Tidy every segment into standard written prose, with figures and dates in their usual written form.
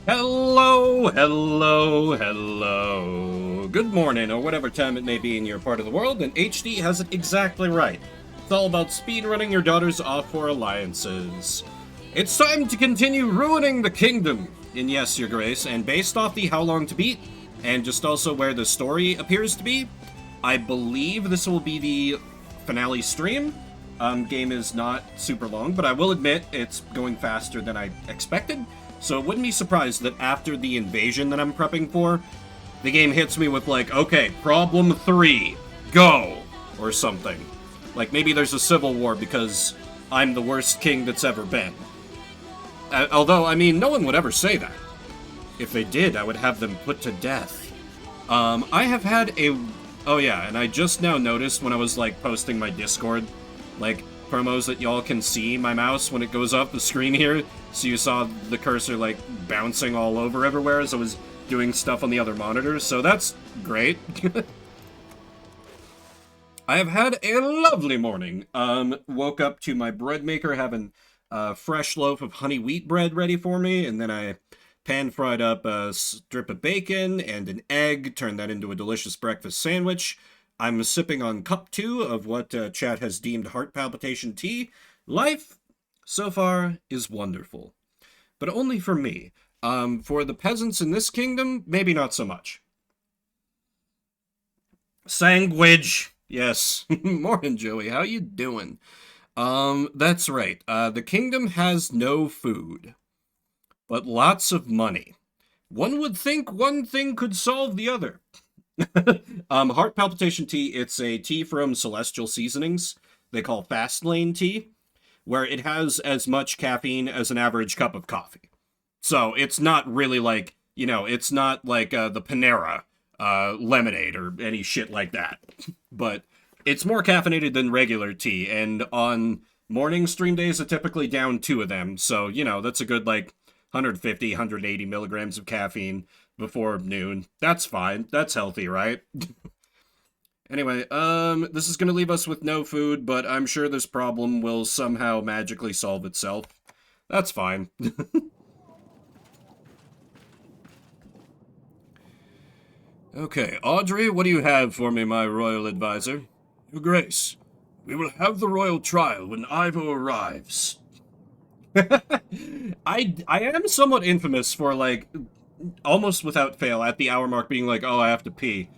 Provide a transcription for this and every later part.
Hello, hello, hello. Good morning, or whatever time it may be in your part of the world, and HD has it exactly right. It's all about speedrunning your daughter's off-war alliances. It's time to continue ruining the kingdom. And yes, your grace, and based off the how long to beat, and just also where the story appears to be, I believe this will be the finale stream. Game is not super long, but I will admit it's going faster than I expected. So it wouldn't be surprised that after the invasion that I'm prepping for, the game hits me with like, okay, problem 3, go, or something. Like maybe there's a civil war because I'm the worst king that's ever been. Although, I mean, no one would ever say that. If they did, I would have them put to death. I have had a... Oh yeah, and I just now noticed when I was like posting my Discord, like, promos that y'all can see my mouse when it goes up the screen here. So you saw the cursor, like, bouncing all over everywhere as I was doing stuff on the other monitors. So that's great. I have had a lovely morning. Woke up to my bread maker having a fresh loaf of honey wheat bread ready for me. And then I pan-fried up a strip of bacon and an egg, turned that into a delicious breakfast sandwich. I'm sipping on cup 2 of what chat has deemed heart palpitation tea. Life, so far, is wonderful. But only for me. For the peasants in this kingdom, maybe not so much. Sandwich! Yes. Morning, Joey. How you doing? That's right. The kingdom has no food, but lots of money. One would think one thing could solve the other. Heart palpitation tea, it's a tea from Celestial Seasonings. They call fast lane tea, where it has as much caffeine as an average cup of coffee. So it's not really like, it's not like the Panera lemonade or any shit like that. But it's more caffeinated than regular tea, and on morning stream days, I typically down 2 of them. So, that's a good, like, 150, 180 milligrams of caffeine before noon. That's fine. That's healthy, right? Anyway, this is gonna leave us with no food, but I'm sure this problem will somehow magically solve itself. That's fine. Okay, Audrey, what do you have for me, my royal advisor? Your Grace, we will have the royal trial when Ivo arrives. I am somewhat infamous for, like, almost without fail, at the hour mark being like, oh, I have to pee.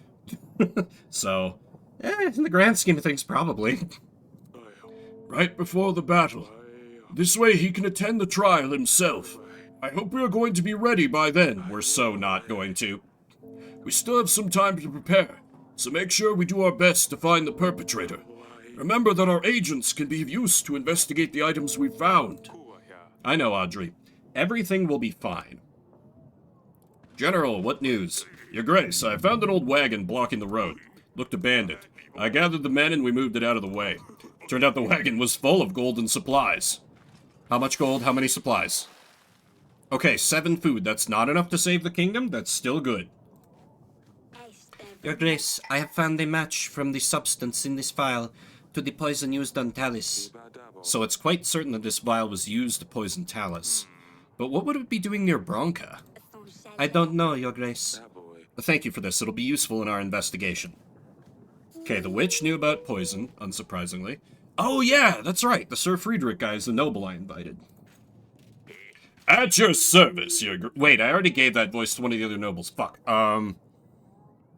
So, in the grand scheme of things, probably. Right before the battle. This way he can attend the trial himself. I hope we are going to be ready by then. We're so not going to. We still have some time to prepare, so make sure we do our best to find the perpetrator. Remember that our agents can be of use to investigate the items we found. I know, Audrey. Everything will be fine. General, what news? Your Grace, I found an old wagon blocking the road. Looked abandoned. I gathered the men and we moved it out of the way. Turned out the wagon was full of gold and supplies. How much gold, how many supplies? Okay, 7 food. That's not enough to save the kingdom? That's still good. Your Grace, I have found a match from the substance in this vial to the poison used on Talus. So it's quite certain that this vial was used to poison Talus. But what would it be doing near Bronca? I don't know, Your Grace. Thank you for this. It'll be useful in our investigation. Okay, the witch knew about poison, unsurprisingly. Oh yeah, that's right. The Sir Friedrich guy is the noble I invited. At your service, Your Wait, I already gave that voice to one of the other nobles. Fuck.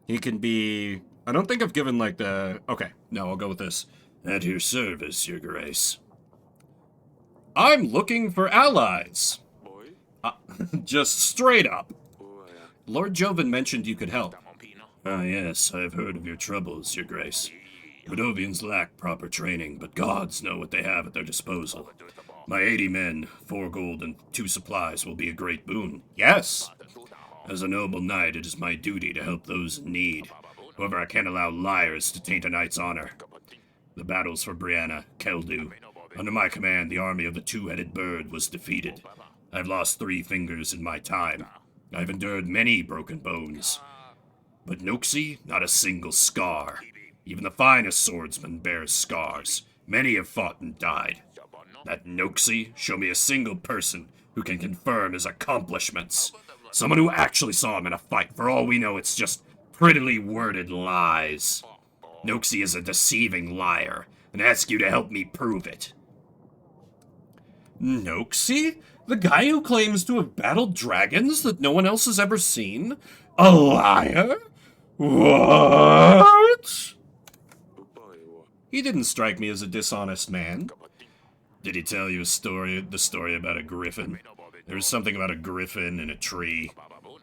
He can be... I don't think I've given, like, the... Okay, no, I'll go with this. At your service, Your Grace. I'm looking for allies. Just straight up. Lord Jovan mentioned you could help. Ah, yes, I've heard of your troubles, Your Grace. Cordovians lack proper training, but gods know what they have at their disposal. My 80 men, 4 gold, and 2 supplies will be a great boon. Yes! As a noble knight, it is my duty to help those in need. However, I can't allow liars to taint a knight's honor. The battles for Brianna, Keldu. Under my command, the army of the 2-headed bird was defeated. I've lost 3 fingers in my time. I've endured many broken bones. But Noxie, not a single scar. Even the finest swordsman bears scars. Many have fought and died. That Noxie, show me a single person who can confirm his accomplishments. Someone who actually saw him in a fight. For all we know, it's just prettily worded lies. Noxie is a deceiving liar, and ask you to help me prove it. Noxie? The guy who claims to have battled dragons that no one else has ever seen? A liar? What? He didn't strike me as a dishonest man. Did he tell you the story about a griffin? There was something about a griffin in a tree.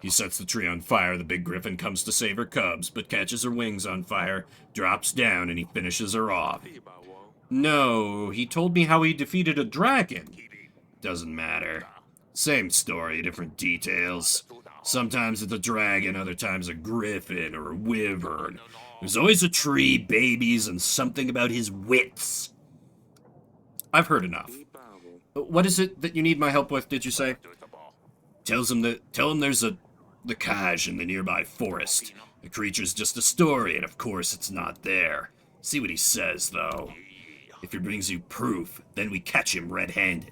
He sets the tree on fire, the big griffin comes to save her cubs, but catches her wings on fire, drops down, and he finishes her off. No, he told me how he defeated a dragon. Doesn't matter. Same story, different details. Sometimes it's a dragon, other times a griffin or a wyvern. There's always a tree, babies, and something about his wits. I've heard enough. What is it that you need my help with, did you say? Tell him there's the Kaj in the nearby forest. The creature's just a story, and of course it's not there. See what he says, though. If he brings you proof, then we catch him red-handed.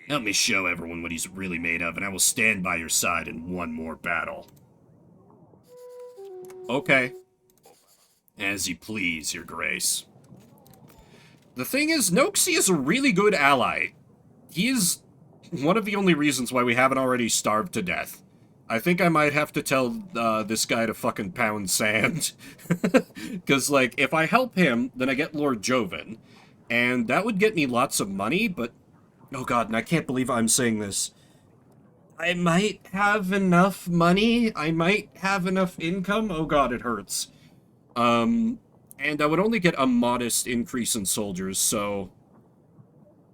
Help me show everyone what he's really made of, and I will stand by your side in one more battle. Okay. As you please, your grace. The thing is, Noxie is a really good ally. He is one of the only reasons why we haven't already starved to death. I think I might have to tell this guy to fucking pound sand. Because, like, if I help him, then I get Lord Joven. And that would get me lots of money, but... Oh god, and I can't believe I'm saying this. I might have enough money. I might have enough income. Oh god, it hurts. And I would only get a modest increase in soldiers, so...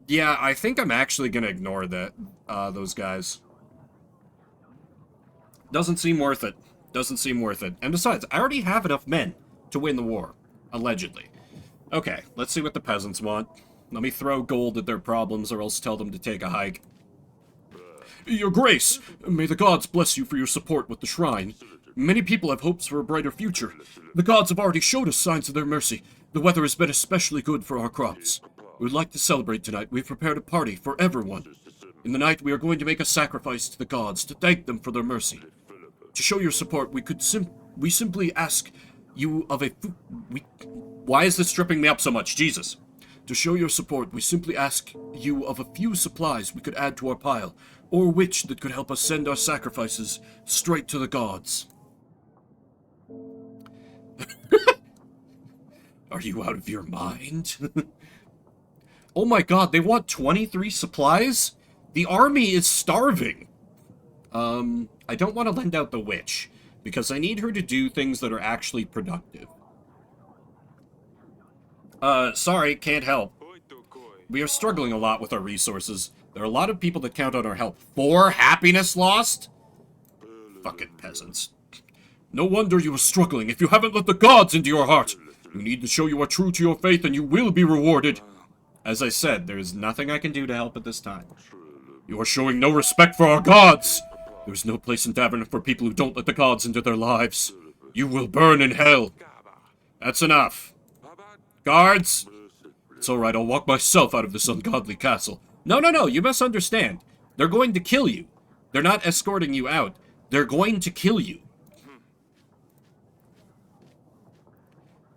Yeah, I think I'm actually gonna ignore that, those guys. Doesn't seem worth it. Doesn't seem worth it. And besides, I already have enough men to win the war. Allegedly. Okay, let's see what the peasants want. Let me throw gold at their problems, or else tell them to take a hike. Your Grace, may the gods bless you for your support with the shrine. Many people have hopes for a brighter future. The gods have already showed us signs of their mercy. The weather has been especially good for our crops. We would like to celebrate tonight. We've prepared a party for everyone. In the night, we are going to make a sacrifice to the gods to thank them for their mercy. To show your support, we simply ask you of a... Why is this tripping me up so much? Jesus. To show your support, we simply ask you of a few supplies we could add to our pile, or which that could help us send our sacrifices straight to the gods. Are you out of your mind? Oh my god, they want 23 supplies? The army is starving. I don't want to lend out the witch, because I need her to do things that are actually productive. Sorry, can't help. We are struggling a lot with our resources. There are a lot of people that count on our help. 4 happiness lost? Fucking peasants. No wonder you are struggling if you haven't let the gods into your heart. You need to show you are true to your faith and you will be rewarded. As I said, there is nothing I can do to help at this time. You are showing no respect for our gods. There is no place in Tavern for people who don't let the gods into their lives. You will burn in hell. That's enough. Guards! It's alright, I'll walk myself out of this ungodly castle. No, you must understand. They're going to kill you. They're not escorting you out. They're going to kill you.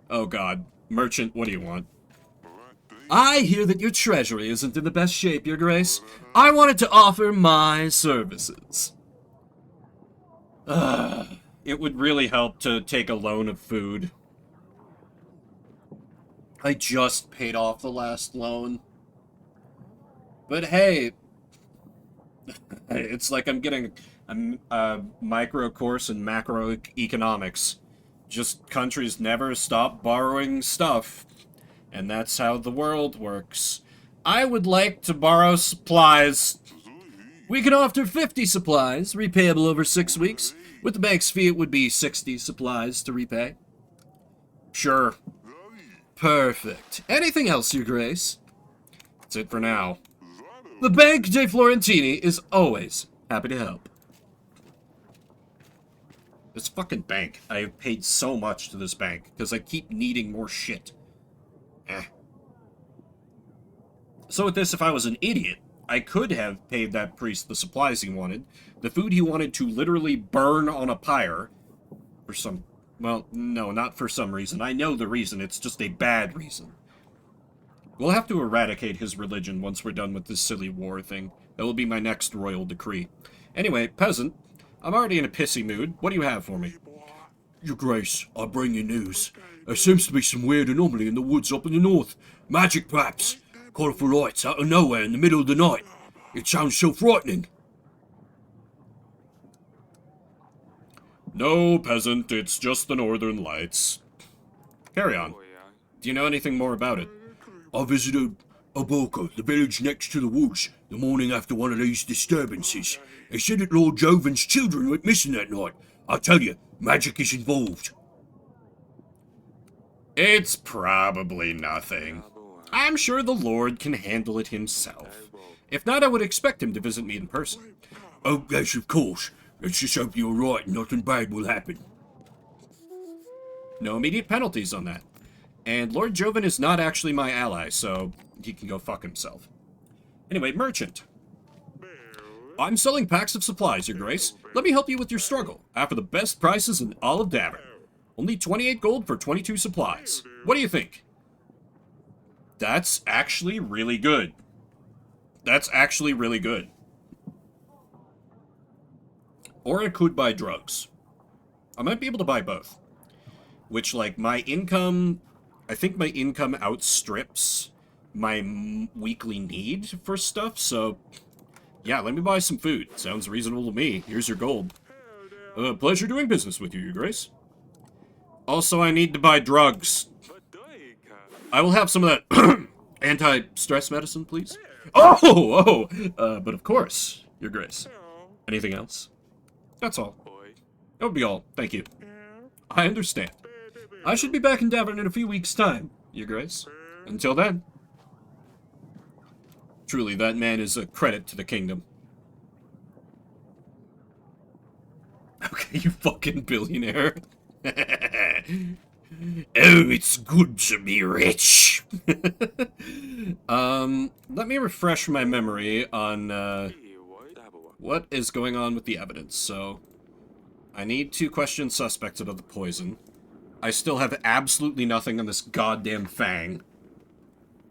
Oh god. Merchant, what do you want? I hear that your treasury isn't in the best shape, your grace. I wanted to offer my services. It would really help to take a loan of food. I just paid off the last loan. But hey, it's like I'm getting a micro course in macroeconomics. Just countries never stop borrowing stuff. And that's how the world works. I would like to borrow supplies. We can offer 50 supplies, repayable over 6 weeks. With the bank's fee, it would be 60 supplies to repay. Sure. Perfect. Anything else, your grace? That's it for now. The Bank de Florentini is always happy to help. This fucking bank. I have paid so much to this bank, because I keep needing more shit. So with this, if I was an idiot, I could have paid that priest the supplies he wanted, the food he wanted to literally burn on a pyre, for some... Well, no, not for some reason. I know the reason, it's just a bad reason. We'll have to eradicate his religion once we're done with this silly war thing. That will be my next royal decree. Anyway, peasant, I'm already in a pissy mood. What do you have for me? Your Grace, I bring you news. There seems to be some weird anomaly in the woods up in the north. Magic, perhaps. Colourful lights out of nowhere in the middle of the night. It sounds so frightening. No, peasant, it's just the northern lights. Carry on. Do you know anything more about it? I visited Aboka, the village next to the woods, the morning after one of these disturbances. They said that Lord Joven's children went missing that night. I tell you, magic is involved. It's probably nothing. I'm sure the Lord can handle it himself. If not, I would expect him to visit me in person. Oh, yes, of course. Let's just hope you're right and nothing bad will happen. No immediate penalties on that. And Lord Joven is not actually my ally, so he can go fuck himself. Anyway, merchant. I'm selling packs of supplies, Your Grace. Let me help you with your struggle. After the best prices in all of Davern. Only 28 gold for 22 supplies. What do you think? That's actually really good. That's actually really good. Or I could buy drugs. I might be able to buy both. Which, like, my income... I think my income outstrips my weekly need for stuff, so... Yeah, let me buy some food. Sounds reasonable to me. Here's your gold. Pleasure doing business with you, Your Grace. Also, I need to buy drugs. I will have some of that anti-stress medicine, please. But of course, Your Grace. Anything else? That's all. That would be all. Thank you. I understand. I should be back in Davern in a few weeks' time, Your Grace. Until then. Truly, that man is a credit to the kingdom. Okay, you fucking billionaire. Oh, it's good to be rich. Let me refresh my memory on, what is going on with the evidence. So, I need to question suspects about the poison. I still have absolutely nothing on this goddamn fang.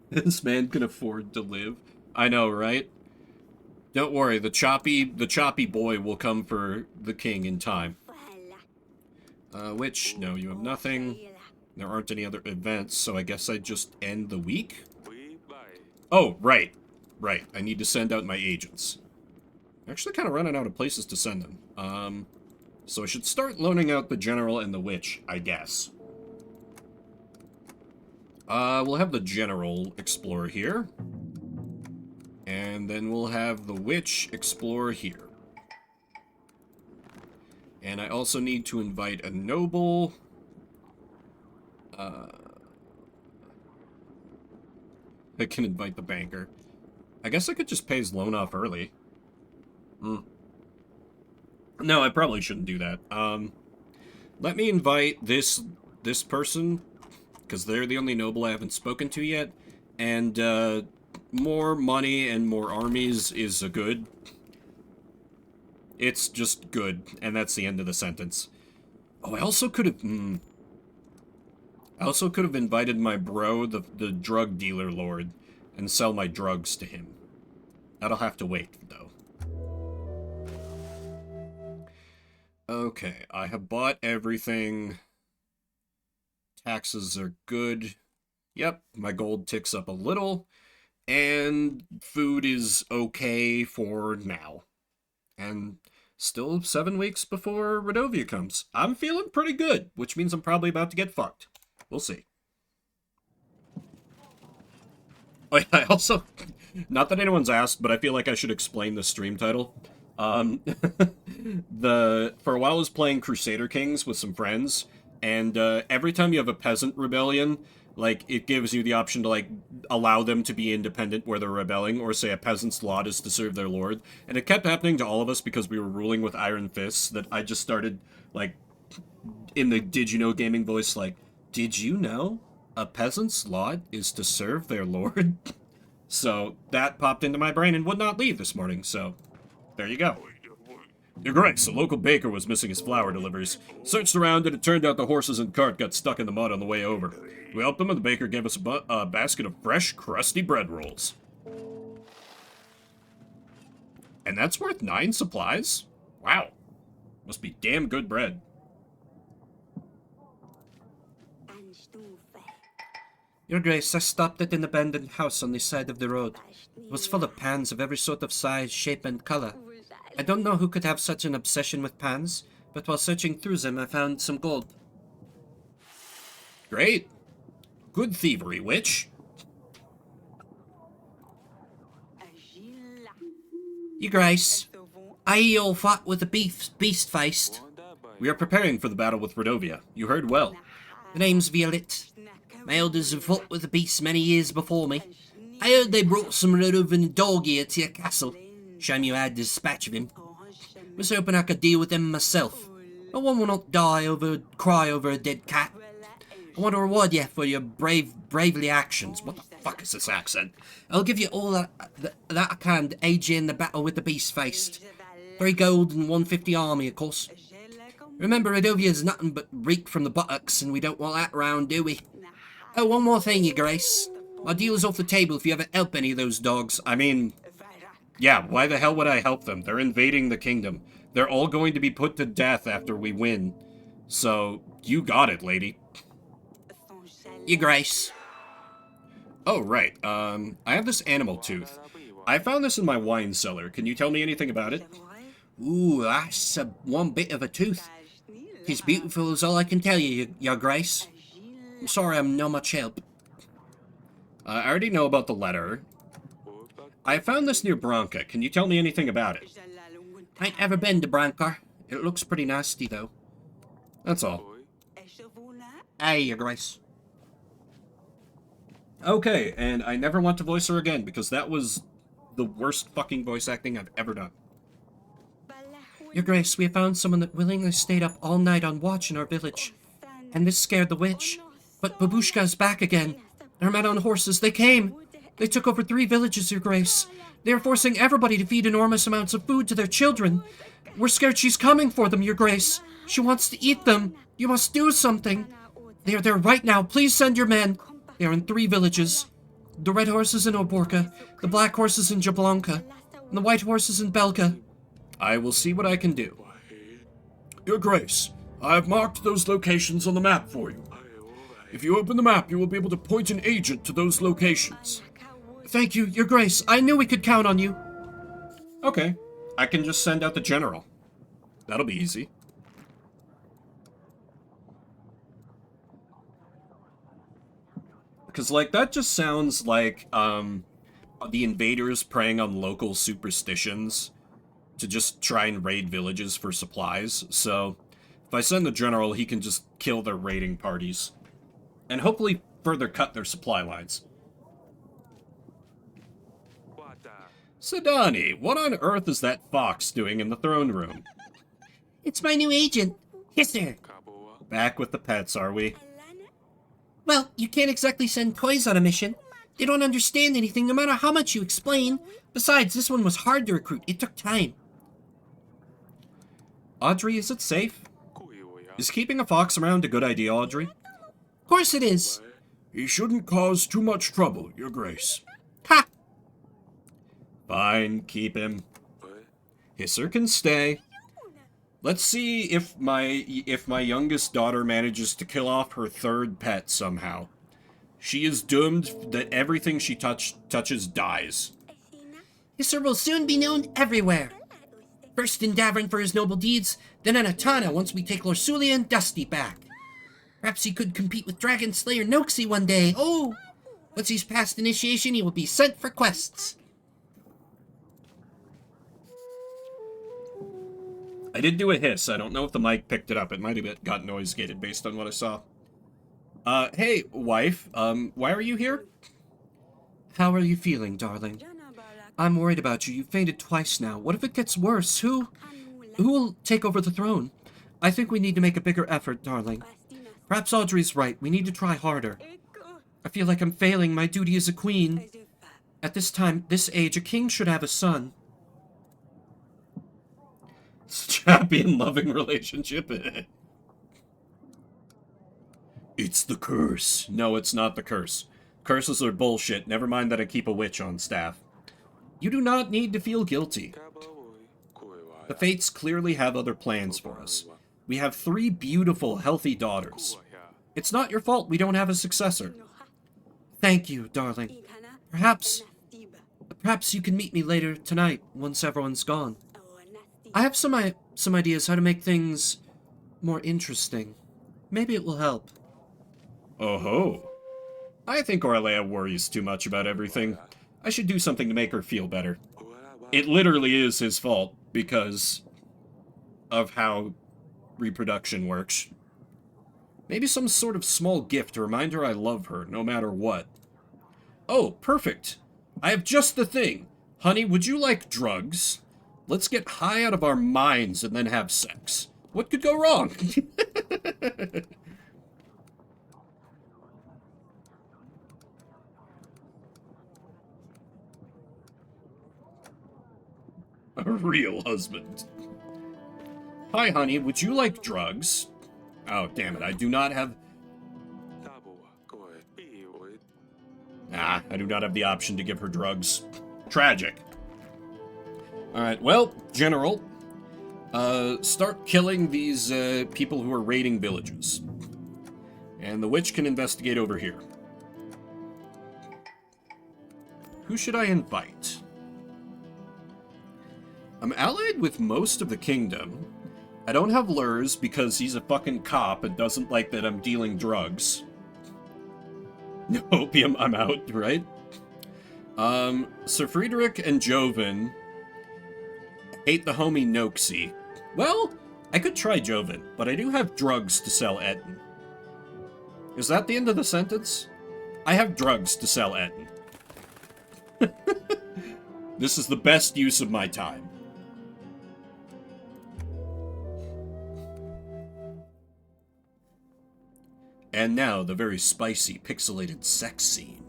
This man can afford to live. I know, right? Don't worry, the choppy boy will come for the king in time. No, you have nothing. There aren't any other events, so I guess I just end the week? Oh, right. Right, I need to send out my agents. I'm actually kind of running out of places to send them. So I should start loaning out the general and the witch, I guess. We'll have the general explore here. And then we'll have the witch explore here. And I also need to invite a noble. I can invite the banker. I guess I could just pay his loan off early. No, I probably shouldn't do that. Let me invite this person, because they're the only noble I haven't spoken to yet, and, more money and more armies is a good. It's just good, and that's the end of the sentence. Oh, I also could have, I also could have invited my bro, the drug dealer lord, and sell my drugs to him. That'll have to wait, though. Okay, I have bought everything. Taxes are good. Yep, my gold ticks up a little. And food is okay for now. And still 7 weeks before Redovia comes. I'm feeling pretty good, which means I'm probably about to get fucked. We'll see. Oh, yeah, I also... Not that anyone's asked, but I feel like I should explain the stream title. For a while I was playing Crusader Kings with some friends, and every time you have a peasant rebellion, like, it gives you the option to, like, allow them to be independent where they're rebelling, or say a peasant's lot is to serve their lord. And it kept happening to all of us because we were ruling with iron fists that I just started, like, in the did you know gaming voice, like, did you know a peasant's lot is to serve their lord? So that popped into my brain and would not leave this morning, so there you go. Your Grace, a local baker was missing his flour deliveries. Searched around and it turned out the horses and cart got stuck in the mud on the way over. We helped them and the baker gave us a basket of fresh, crusty bread rolls. And that's worth 9 supplies? Wow. Must be damn good bread. Your Grace, I stopped at an abandoned house on the side of the road. It was full of pans of every sort of size, shape, and color. I don't know who could have such an obsession with pans, but while searching through them, I found some gold. Great. Good thievery, witch. Your Grace, I all fought with a beast-faced. We are preparing for the battle with Redovia. You heard well. The name's Violet. My elders have fought with the beast many years before me. I heard they brought some Redovian dog here to your castle. Shame you had dispatch of him. Was hoping I could deal with him myself. But one will not cry over a dead cat. I want to reward you for your bravely actions. What the fuck is this accent? I'll give you all that I can to aid you in the battle with the beast-faced. 3 gold and 150 army, of course. Remember, Redovia's nothing but reek from the buttocks, and we don't want that around, do we? Oh, one more thing, Your Grace. My deal is off the table if you ever help any of those dogs. I mean, yeah, why the hell would I help them? They're invading the kingdom. They're all going to be put to death after we win. So, you got it, lady. Your Grace. Oh, right. I have this animal tooth. I found this in my wine cellar. Can you tell me anything about it? Ooh, that's one bit of a tooth. It's beautiful is all I can tell you, Your Grace. I'm sorry I'm no much help. I already know about the letter. I found this near Branca. Can you tell me anything about it? I ain't ever been to Branca. It looks pretty nasty, though. That's all. Aye, Your Grace. Okay, and I never want to voice her again, because that was the worst fucking voice acting I've ever done. Your Grace, we have found someone that willingly stayed up all night on watch in our village. And this scared the witch. But Babushka's back again. Her men on horses, they came. They took over 3 villages, Your Grace. They are forcing everybody to feed enormous amounts of food to their children. We're scared she's coming for them, Your Grace. She wants to eat them. You must do something. They are there right now. Please send your men. They are in 3 villages. The red horses in Oborka, the black horses in Jablanka, and the white horses in Belka. I will see what I can do. Your Grace, I have marked those locations on the map for you. If you open the map, you will be able to point an agent to those locations. Thank you, Your Grace. I knew we could count on you. Okay. I can just send out the general. That'll be easy. Because, like, that just sounds like, the invaders preying on local superstitions to just try and raid villages for supplies. So, if I send the general, he can just kill their raiding parties. And hopefully further cut their supply lines. Sidani, what on earth is that fox doing in the throne room? It's my new agent. Yes, sir. Back with the pets, are we? Well, you can't exactly send toys on a mission. They don't understand anything no matter how much you explain. Besides, this one was hard to recruit. It took time. Audrey, is it safe? Is keeping a fox around a good idea, Audrey? Of course it is. He shouldn't cause too much trouble, Your Grace. Ha! Fine, keep him. Hisser can stay. Let's see if my youngest daughter manages to kill off her 3rd pet somehow. She is doomed that everything she touches dies. Hisser will soon be known everywhere. First in Davern for his noble deeds, then in Atana once we take Lorsulia and Dusty back. Perhaps he could compete with Dragon Slayer Noxie one day. Oh! Once he's passed initiation, he will be sent for quests. I did do a hiss. I don't know if the mic picked it up. It might have got noise gated based on what I saw. Hey, wife. Why are you here? How are you feeling, darling? I'm worried about you. You've fainted twice now. What if it gets worse? Who will take over the throne? I think we need to make a bigger effort, darling. Perhaps Audrey's right. We need to try harder. I feel like I'm failing my duty as a queen. At this time, this age, a king should have a son. It's a happy and loving relationship. It's the curse. No, it's not the curse. Curses are bullshit. Never mind that I keep a witch on staff. You do not need to feel guilty. The Fates clearly have other plans for us. We have 3 beautiful, healthy daughters. It's not your fault we don't have a successor. Thank you, darling. Perhaps you can meet me later tonight, once everyone's gone. I have some ideas how to make things more interesting. Maybe it will help. Oh ho. I think Orlea worries too much about everything. I should do something to make her feel better. It literally is his fault, because of how reproduction works. Maybe some sort of small gift to remind her I love her, no matter what. Oh, perfect. I have just the thing. Honey, would you like drugs? Let's get high out of our minds and then have sex. What could go wrong? A real husband. Hi, honey, would you like drugs? Oh, damn it, I do not have... I do not have the option to give her drugs. Tragic. Alright, well, General, start killing these people who are raiding villages. And the witch can investigate over here. Who should I invite? I'm allied with most of the kingdom. I don't have Lurs because he's a fucking cop and doesn't like that I'm dealing drugs. Opium, I'm out, right? Sir Friedrich and Joven hate the homie Noxie. Well, I could try Joven, but I do have drugs to sell Etten. Is that the end of the sentence? I have drugs to sell Etten. This is the best use of my time. And now, the very spicy, pixelated sex scene.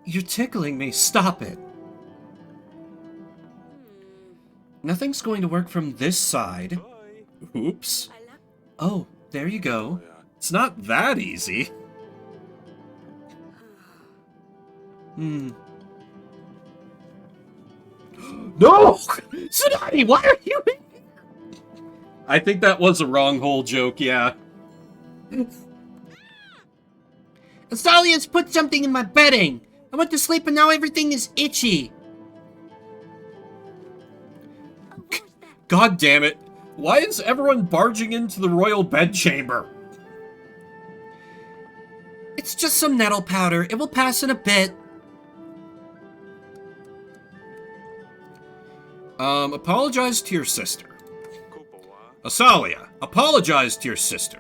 You're tickling me. Stop it. Nothing's going to work from this side. Oops. Oh, there you go. It's not that easy. No! Tsunami, why are you in? I think that was a wrong hole joke, yeah. Azalia's put something in my bedding. I went to sleep and now everything is itchy. God damn it. Why is everyone barging into the royal bedchamber? It's just some nettle powder. It will pass in a bit. Apologize to your sister. Asalia, apologize to your sister.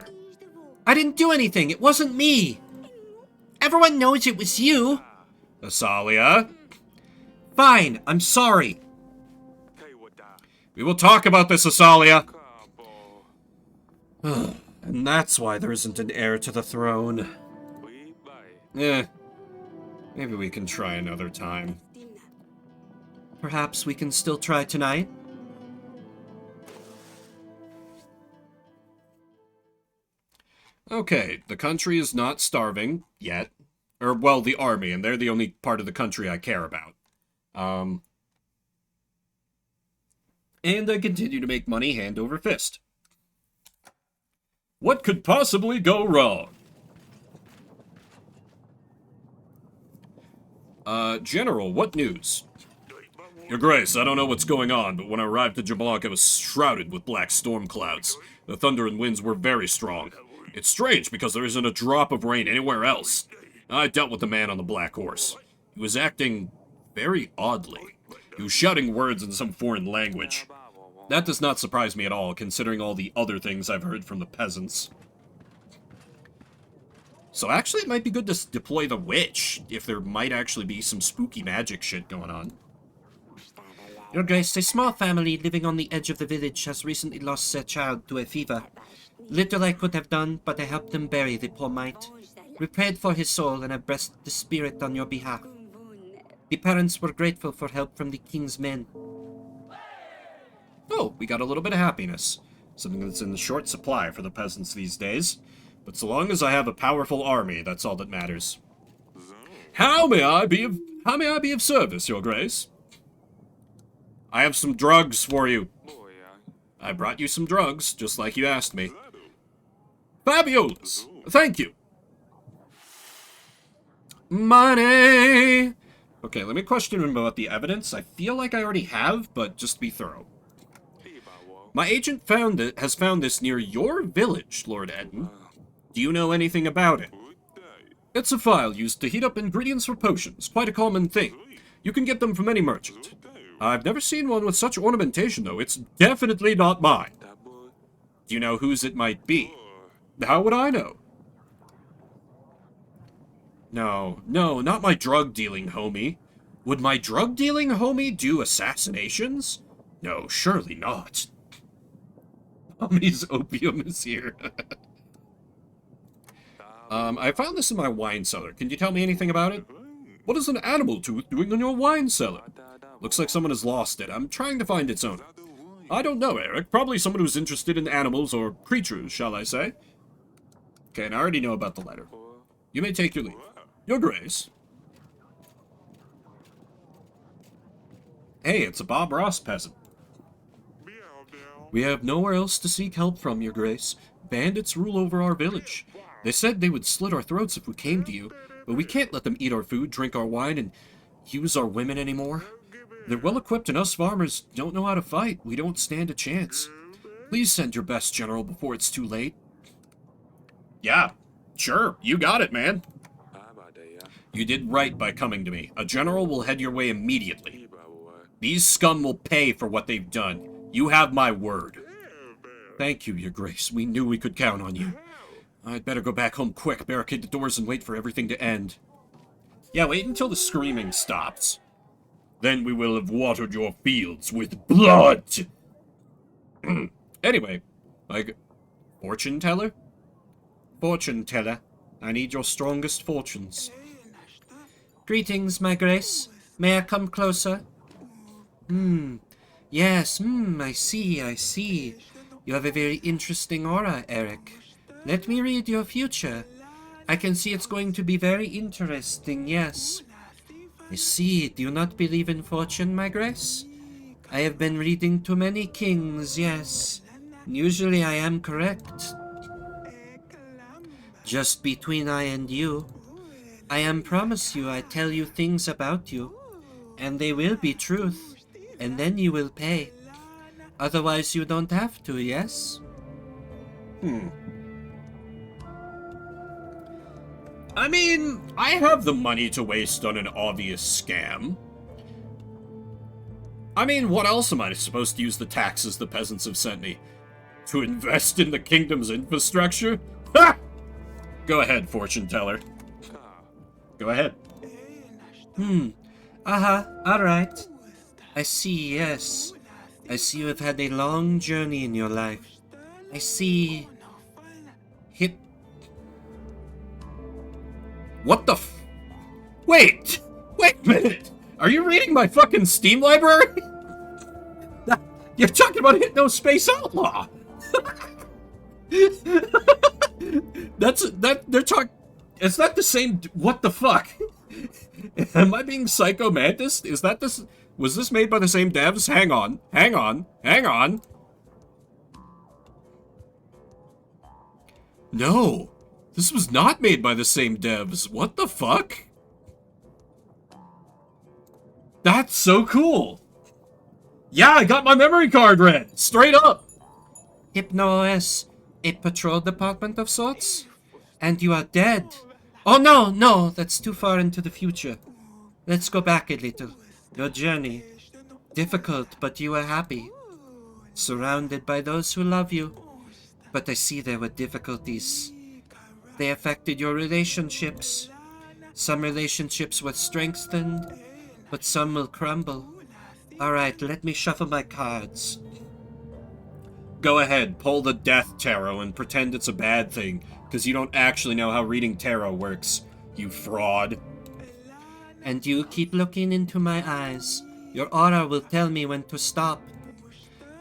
I didn't do anything. It wasn't me. Everyone knows it was you. Asalia. Fine, I'm sorry. We will talk about this, Asalia. And that's why there isn't an heir to the throne. Maybe we can try another time. Perhaps we can still try tonight? Okay, the country is not starving yet. Or, well, the army, and they're the only part of the country I care about. And I continue to make money hand over fist. What could possibly go wrong? General, what news? Your Grace, I don't know what's going on, but when I arrived at Jablonk, I was shrouded with black storm clouds. The thunder and winds were very strong. It's strange, because there isn't a drop of rain anywhere else. I dealt with the man on the black horse. He was acting very oddly. He was shouting words in some foreign language. That does not surprise me at all, considering all the other things I've heard from the peasants. So actually, it might be good to deploy the witch, if there might actually be some spooky magic shit going on. Your Grace, a small family living on the edge of the village has recently lost their child to a fever. Little I could have done, but I helped them bury the poor mite. We prayed for his soul and have blessed the spirit on your behalf. The parents were grateful for help from the king's men. Oh, we got a little bit of happiness. Something that's in the short supply for the peasants these days. But so long as I have a powerful army, that's all that matters. How may I be of service, Your Grace? I have some drugs for you. I brought you some drugs, just like you asked me. Fabulous! Thank you! Money! Okay, let me question him about the evidence. I feel like I already have, but just to be thorough. My agent has found this near your village, Lord Eden. Do you know anything about it? It's a file used to heat up ingredients for potions, quite a common thing. You can get them from any merchant. I've never seen one with such ornamentation, though. It's definitely not mine. Do you know whose it might be? How would I know? No, not my drug-dealing homie. Would my drug-dealing homie do assassinations? No, surely not. Mommy's opium is here. I found this in my wine cellar. Can you tell me anything about it? What is an animal tooth doing in your wine cellar? Looks like someone has lost it. I'm trying to find its owner. I don't know, Eric. Probably someone who's interested in animals or creatures, shall I say. Okay, and I already know about the letter. You may take your leave. Your Grace. Hey, it's a Bob Ross peasant. We have nowhere else to seek help from, Your Grace. Bandits rule over our village. They said they would slit our throats if we came to you, but we can't let them eat our food, drink our wine, and use our women anymore. They're well-equipped and us farmers don't know how to fight. We don't stand a chance. Please send your best, General, before it's too late. Yeah, sure. You got it, man. You did right by coming to me. A general will head your way immediately. These scum will pay for what they've done. You have my word. Thank you, Your Grace. We knew we could count on you. I'd better go back home quick, barricade the doors, and wait for everything to end. Yeah, wait until the screaming stops. Then we will have watered your fields with blood! Anyway, fortune teller? Fortune teller, I need your strongest fortunes. Greetings, my grace. May I come closer? Yes, I see. You have a very interesting aura, Eric. Let me read your future. I can see it's going to be very interesting, yes. I see. Do you not believe in fortune, my grace? I have been reading too many kings, yes. Usually I am correct. Just between I and you, I promise you I tell you things about you, and they will be truth, and then you will pay. Otherwise you don't have to, yes? I mean, I have the money to waste on an obvious scam. I mean, what else am I supposed to use the taxes the peasants have sent me? To invest in the kingdom's infrastructure? Ha! Go ahead, fortune teller. Go ahead. Alright. I see, yes. I see you have had a long journey in your life. I see... What the f... Wait a minute! Are you reading my fucking Steam library? You're talking about Hypno Space Outlaw! They're talking... Is that the same... What the fuck? Am I being Psycho Mantis? Is that this... Was this made by the same devs? Hang on. No! This was not made by the same devs. What the fuck? That's so cool! Yeah, I got my memory card read! Straight up! Hypno-OS, a patrol department of sorts? And you are dead. Oh no, that's too far into the future. Let's go back a little. Your journey. Difficult, but you were happy. Surrounded by those who love you. But I see there were difficulties. They affected your relationships. Some relationships were strengthened, but some will crumble. Alright, let me shuffle my cards. Go ahead, pull the Death Tarot and pretend it's a bad thing, because you don't actually know how reading tarot works, you fraud. And you keep looking into my eyes. Your aura will tell me when to stop.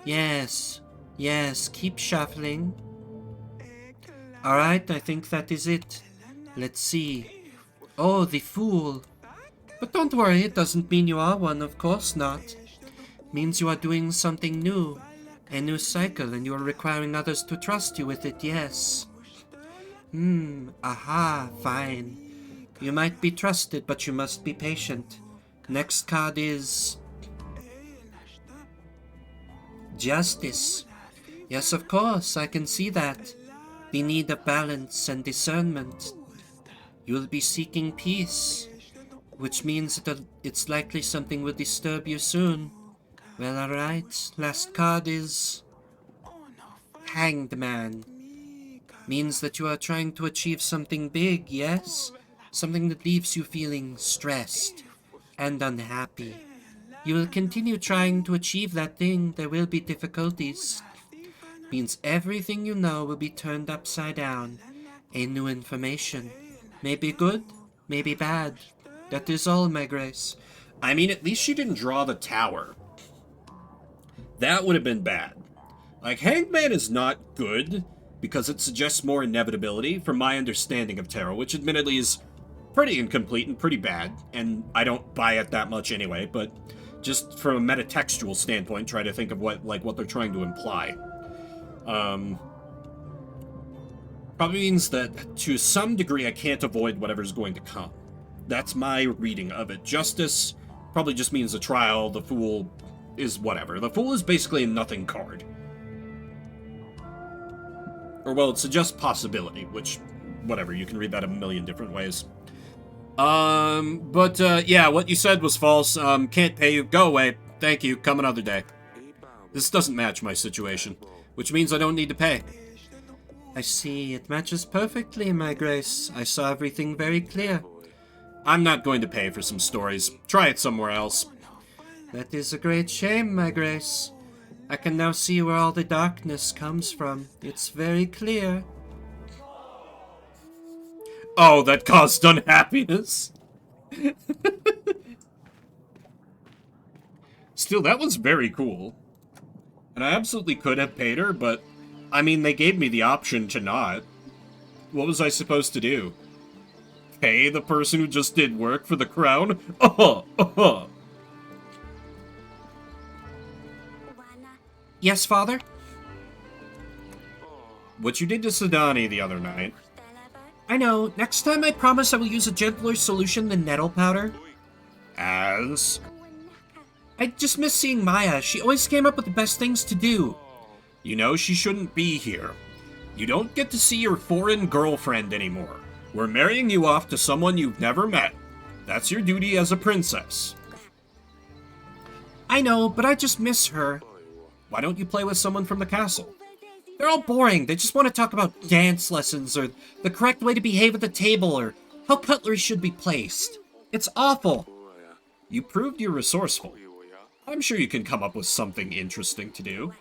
Yes, yes, keep shuffling. Alright, I think that is it. Let's see. Oh, the Fool. But don't worry, it doesn't mean you are one, of course not. It means you are doing something new. A new cycle, and you are requiring others to trust you with it, yes. Aha, fine. You might be trusted, but you must be patient. Next card is... Justice. Yes, of course, I can see that. The need of balance and discernment. You'll be seeking peace, which means that it's likely something will disturb you soon. Well, alright. Last card is... Hanged Man. Means that you are trying to achieve something big, yes? Something that leaves you feeling stressed and unhappy. You will continue trying to achieve that thing. There will be difficulties. Means everything you know will be turned upside down. A new information. Maybe good, maybe bad. That is all, my grace. I mean, at least she didn't draw the tower. That would have been bad. Like, Hanged Man is not good, because it suggests more inevitability, from my understanding of tarot, which admittedly is pretty incomplete and pretty bad, and I don't buy it that much anyway, but just from a metatextual standpoint, try to think of what they're trying to imply. Probably means that, to some degree, I can't avoid whatever's going to come. That's my reading of it. Justice probably just means a trial. The Fool is whatever. The Fool is basically a nothing card. Or, well, it suggests possibility, which, whatever, you can read that a million different ways. Yeah, what you said was false. Can't pay you. Go away. Thank you. Come another day. This doesn't match my situation, which means I don't need to pay. I see. It matches perfectly, my grace. I saw everything very clear. I'm not going to pay for some stories. Try it somewhere else. That is a great shame, my grace. I can now see where all the darkness comes from. It's very clear. Oh, that caused unhappiness. Still, that was very cool. And I absolutely could have paid her, but, I mean, they gave me the option to not. What was I supposed to do? Pay the person who just did work for the crown? Yes, father? What you did to Sedani the other night. I know. Next time I promise I will use a gentler solution than nettle powder. As? I just miss seeing Maya. She always came up with the best things to do. You know she shouldn't be here. You don't get to see your foreign girlfriend anymore. We're marrying you off to someone you've never met. That's your duty as a princess. I know, but I just miss her. Why don't you play with someone from the castle? They're all boring. They just want to talk about dance lessons or the correct way to behave at the table or how cutlery should be placed. It's awful. You proved you're resourceful. I'm sure you can come up with something interesting to do.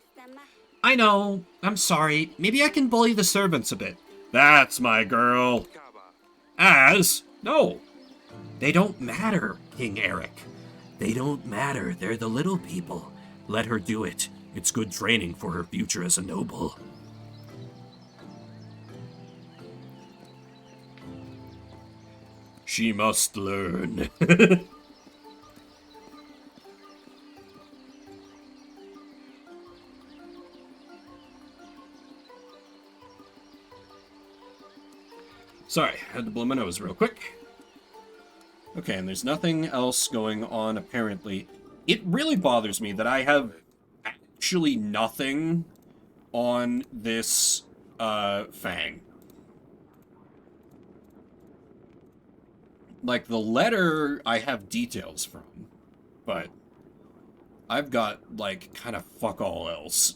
I know. I'm sorry. Maybe I can bully the servants a bit. That's my girl. As? No. They don't matter, King Eric. They don't matter. They're the little people. Let her do it. It's good training for her future as a noble. She must learn. Sorry, I had to blow my nose real quick. Okay, and there's nothing else going on, apparently. It really bothers me that I have actually nothing on this, Fang. Like, the letter I have details from, but I've got, like, kind of fuck all else.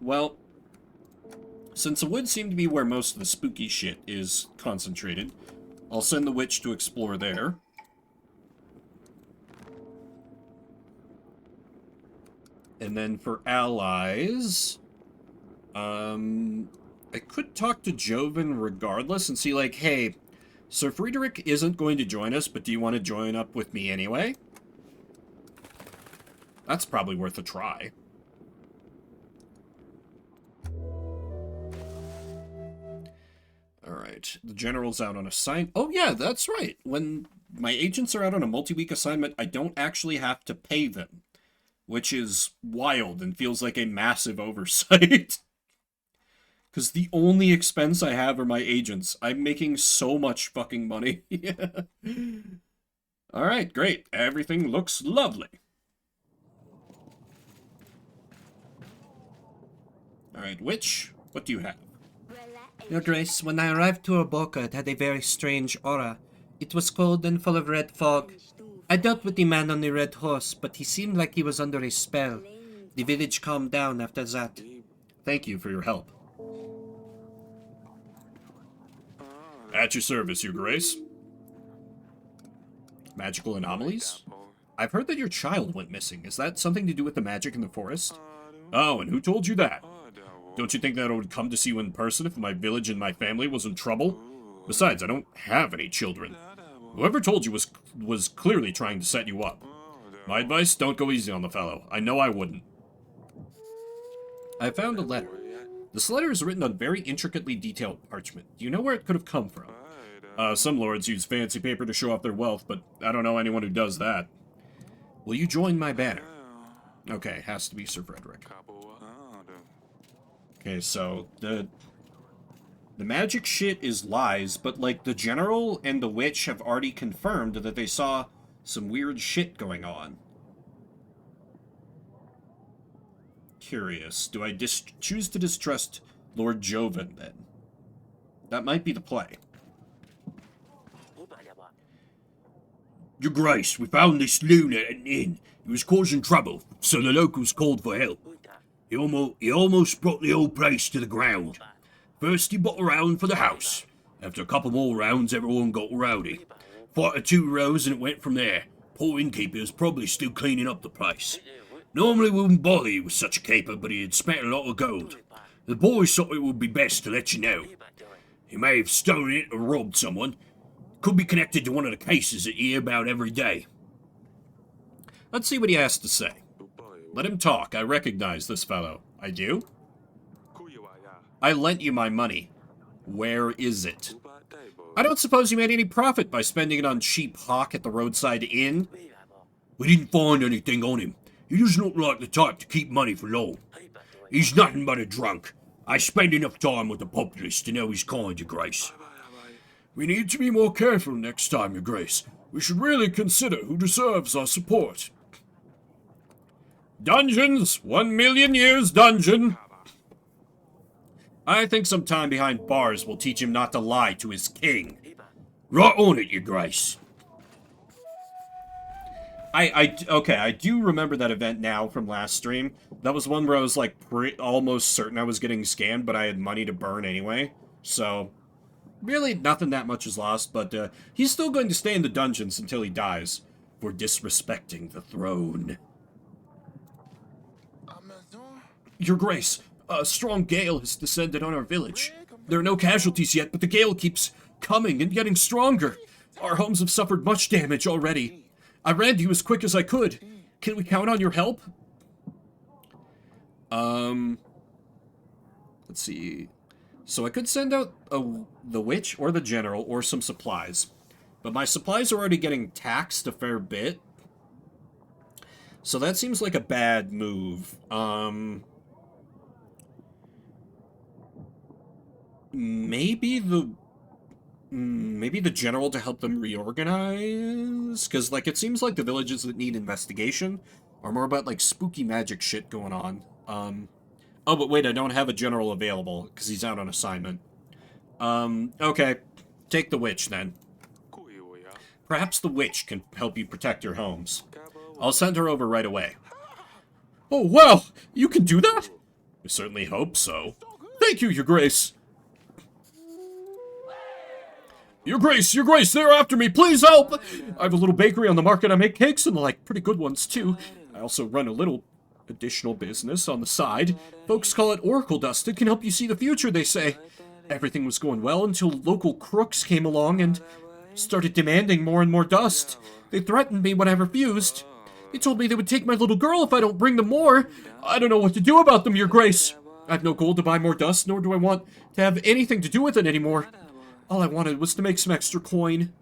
Well, since the woods seem to be where most of the spooky shit is concentrated, I'll send the witch to explore there. And then for allies, I could talk to Joven regardless and see, like, hey, Sir Friedrich isn't going to join us, but do you want to join up with me anyway? That's probably worth a try. Alright, the general's out on assignment. Oh yeah, that's right. When my agents are out on a multi-week assignment, I don't actually have to pay them, which is wild and feels like a massive oversight. Because the only expense I have are my agents. I'm making so much fucking money. Alright, great. Everything looks lovely. Alright, witch, what do you have? Your Grace, when I arrived to Urboka, it had a very strange aura. It was cold and full of red fog. I dealt with the man on the red horse, but he seemed like he was under a spell. The village calmed down after that. Thank you for your help. At your service, Your Grace. Magical anomalies? I've heard that your child went missing. Is that something to do with the magic in the forest? Oh, and who told you that? Don't you think that I would come to see you in person if my village and my family was in trouble? Besides, I don't have any children. Whoever told you was clearly trying to set you up. My advice, don't go easy on the fellow. I know I wouldn't. I found a letter. This letter is written on very intricately detailed parchment. Do you know where it could have come from? Some lords use fancy paper to show off their wealth, but I don't know anyone who does that. Will you join my banner? Okay, has to be Sir Frederick. Okay, so the magic shit is lies, but like the general and the witch have already confirmed that they saw some weird shit going on. Curious. Do I choose to distrust Lord Joven then? That might be the play. Your Grace, we found this loon at an inn. He was causing trouble, so the locals called for help. He almost brought the whole place to the ground. First he bought a round for the house. After a couple more rounds, everyone got rowdy. Fought 2 rows and it went from there. Poor innkeeper is probably still cleaning up the place. Normally we wouldn't bother you with such a caper, but he had spent a lot of gold. The boys thought it would be best to let you know. He may have stolen it or robbed someone. Could be connected to one of the cases that you hear about every day. Let's see what he has to say. Let him talk. I recognize this fellow. I do? I lent you my money. Where is it? I don't suppose you made any profit by spending it on cheap hock at the roadside inn? We didn't find anything on him. He doesn't look like the type to keep money for long. He's nothing but a drunk. I spend enough time with the populace to know he's kind, Your Grace. We need to be more careful next time, Your Grace. We should really consider who deserves our support. Dungeons! 1,000,000 years dungeon! I think some time behind bars will teach him not to lie to his king. Right on it, Your Grace. Okay, I do remember that event now from last stream. That was one where I was, like, almost certain I was getting scammed, but I had money to burn anyway. So, really, nothing that much is lost, but he's still going to stay in the dungeons until he dies for disrespecting the throne. Your Grace, a strong gale has descended on our village. There are no casualties yet, but the gale keeps coming and getting stronger. Our homes have suffered much damage already. I ran to you as quick as I could. Can we count on your help? Let's see. So I could send out the witch or the general or some supplies. But my supplies are already getting taxed a fair bit. So that seems like a bad move. Maybe the general to help them reorganize? Because, like, it seems like the villages that need investigation are more about, like, spooky magic shit going on. Oh, but wait, I don't have a general available, because he's out on assignment. Okay. Take the witch, then. Perhaps the witch can help you protect your homes. I'll send her over right away. Oh, wow! You can do that? I certainly hope so. Thank you, Your Grace! Your Grace, they're after me, please help! I have a little bakery on the market, I make cakes and, like, pretty good ones, too. I also run a little additional business on the side. Folks call it oracle dust. It can help you see the future, they say. Everything was going well until local crooks came along and started demanding more and more dust. They threatened me when I refused. They told me they would take my little girl if I don't bring them more. I don't know what to do about them, Your Grace. I have no gold to buy more dust, nor do I want to have anything to do with it anymore. All I wanted was to make some extra coin.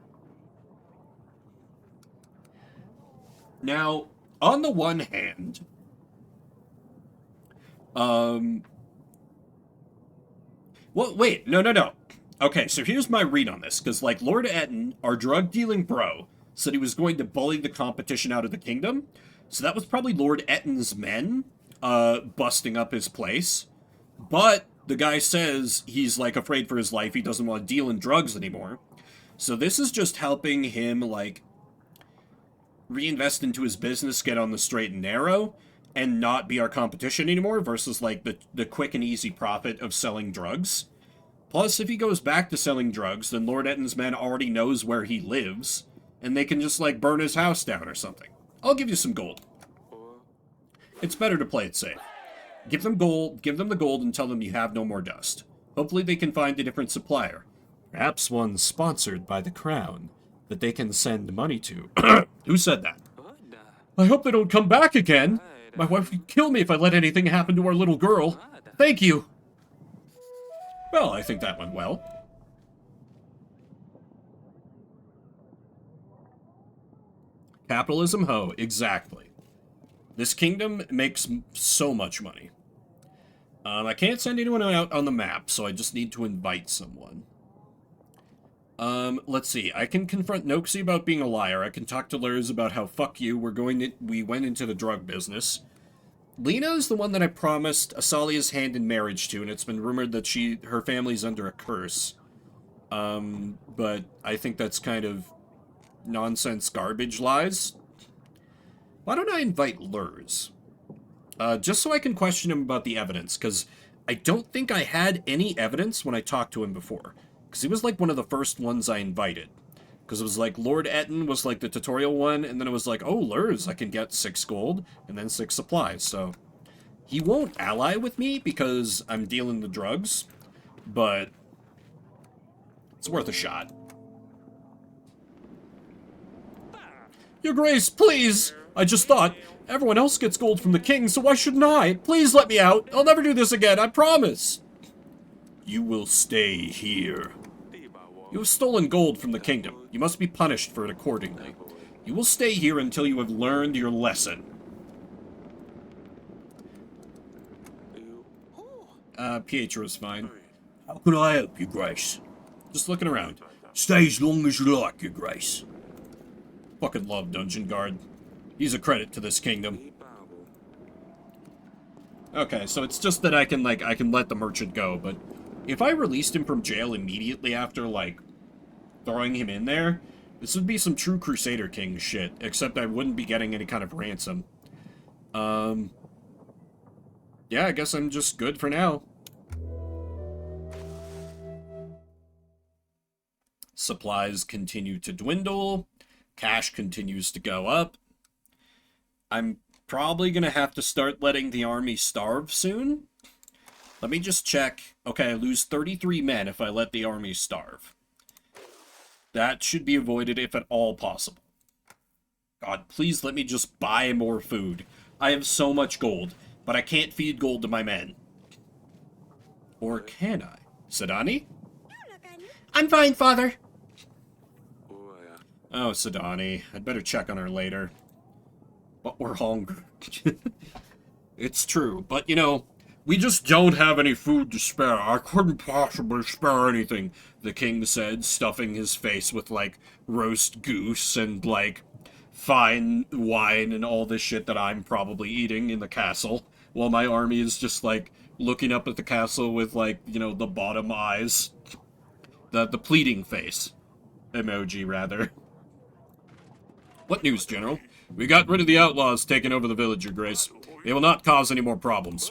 Now, on the one hand, well, wait, no. Okay, so here's my read on this, because, like, Lord Etten, our drug-dealing bro, said he was going to bully the competition out of the kingdom. So that was probably Lord Etten's men, busting up his place. But the guy says he's, like, afraid for his life. He doesn't want to deal in drugs anymore. So this is just helping him, like, reinvest into his business, get on the straight and narrow, and not be our competition anymore, versus, like, the quick and easy profit of selling drugs. Plus, if he goes back to selling drugs, then Lord Etten's men already knows where he lives, and they can just, like, burn his house down or something. I'll give you some gold. It's better to play it safe. Give them the gold and tell them you have no more dust. Hopefully they can find a different supplier. Perhaps one sponsored by the crown that they can send money to. Who said that? I hope they don't come back again. My wife would kill me if I let anything happen to our little girl. Thank you. Well, I think that went well. Capitalism, ho, exactly. This kingdom makes so much money. I can't send anyone out on the map, so I just need to invite someone. Let's see. I can confront Noxie about being a liar. I can talk to Lurs about how fuck you, we went into the drug business. Lena is the one that I promised Asalia's hand in marriage to, and it's been rumored that her family's under a curse. But I think that's kind of nonsense garbage lies. Why don't I invite Lurs? Just so I can question him about the evidence, because I don't think I had any evidence when I talked to him before. Because he was like one of the first ones I invited. Because it was like Lord Etten was like the tutorial one, and then it was like, oh, Lurs, I can get 6 gold, and then 6 supplies, so... He won't ally with me because I'm dealing the drugs, but... it's worth a shot. Your Grace, please! I just thought, everyone else gets gold from the king, so why shouldn't I? Please let me out! I'll never do this again, I promise! You will stay here. You have stolen gold from the kingdom. You must be punished for it accordingly. You will stay here until you have learned your lesson. Pietro is fine. How can I help, Your Grace? Just looking around. Stay as long as you like, Your Grace. Fucking love Dungeon Guard. He's a credit to this kingdom. Okay, so it's just that I can let the merchant go, but if I released him from jail immediately after, like, throwing him in there, this would be some true Crusader King shit, except I wouldn't be getting any kind of ransom. Yeah, I guess I'm just good for now. Supplies continue to dwindle. Cash continues to go up. I'm probably gonna have to start letting the army starve soon. Let me just check. Okay, I lose 33 men if I let the army starve. That should be avoided if at all possible. God, please let me just buy more food. I have so much gold, but I can't feed gold to my men. Or can I? Sidani? I'm fine, Father. Oh, Sidani. I'd better check on her later. But we're hungry. It's true, but you know, we just don't have any food to spare. I couldn't possibly spare anything, the king said, stuffing his face with, like, roast goose and, like, fine wine and all this shit that I'm probably eating in the castle, while my army is just, like, looking up at the castle with, like, you know, the bottom eyes. The pleading face. Emoji, rather. What news, General? We got rid of the outlaws taking over the village, Your Grace. They will not cause any more problems.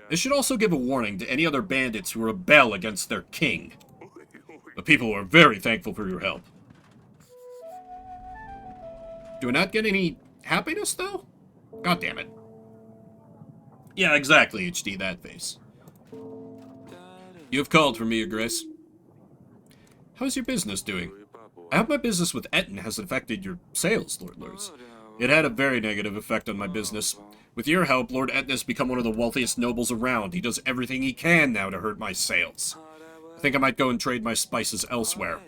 This should also give a warning to any other bandits who rebel against their king. The people are very thankful for your help. Do I not get any happiness, though? God damn it. Yeah, exactly, HD, that face. You have called for me, Your Grace. How's your business doing? I hope my business with Etten hasn't affected your sales, Lord Lurs. It had a very negative effect on my business. With your help, Lord Etten has become one of the wealthiest nobles around. He does everything he can now to hurt my sales. I think I might go and trade my spices elsewhere.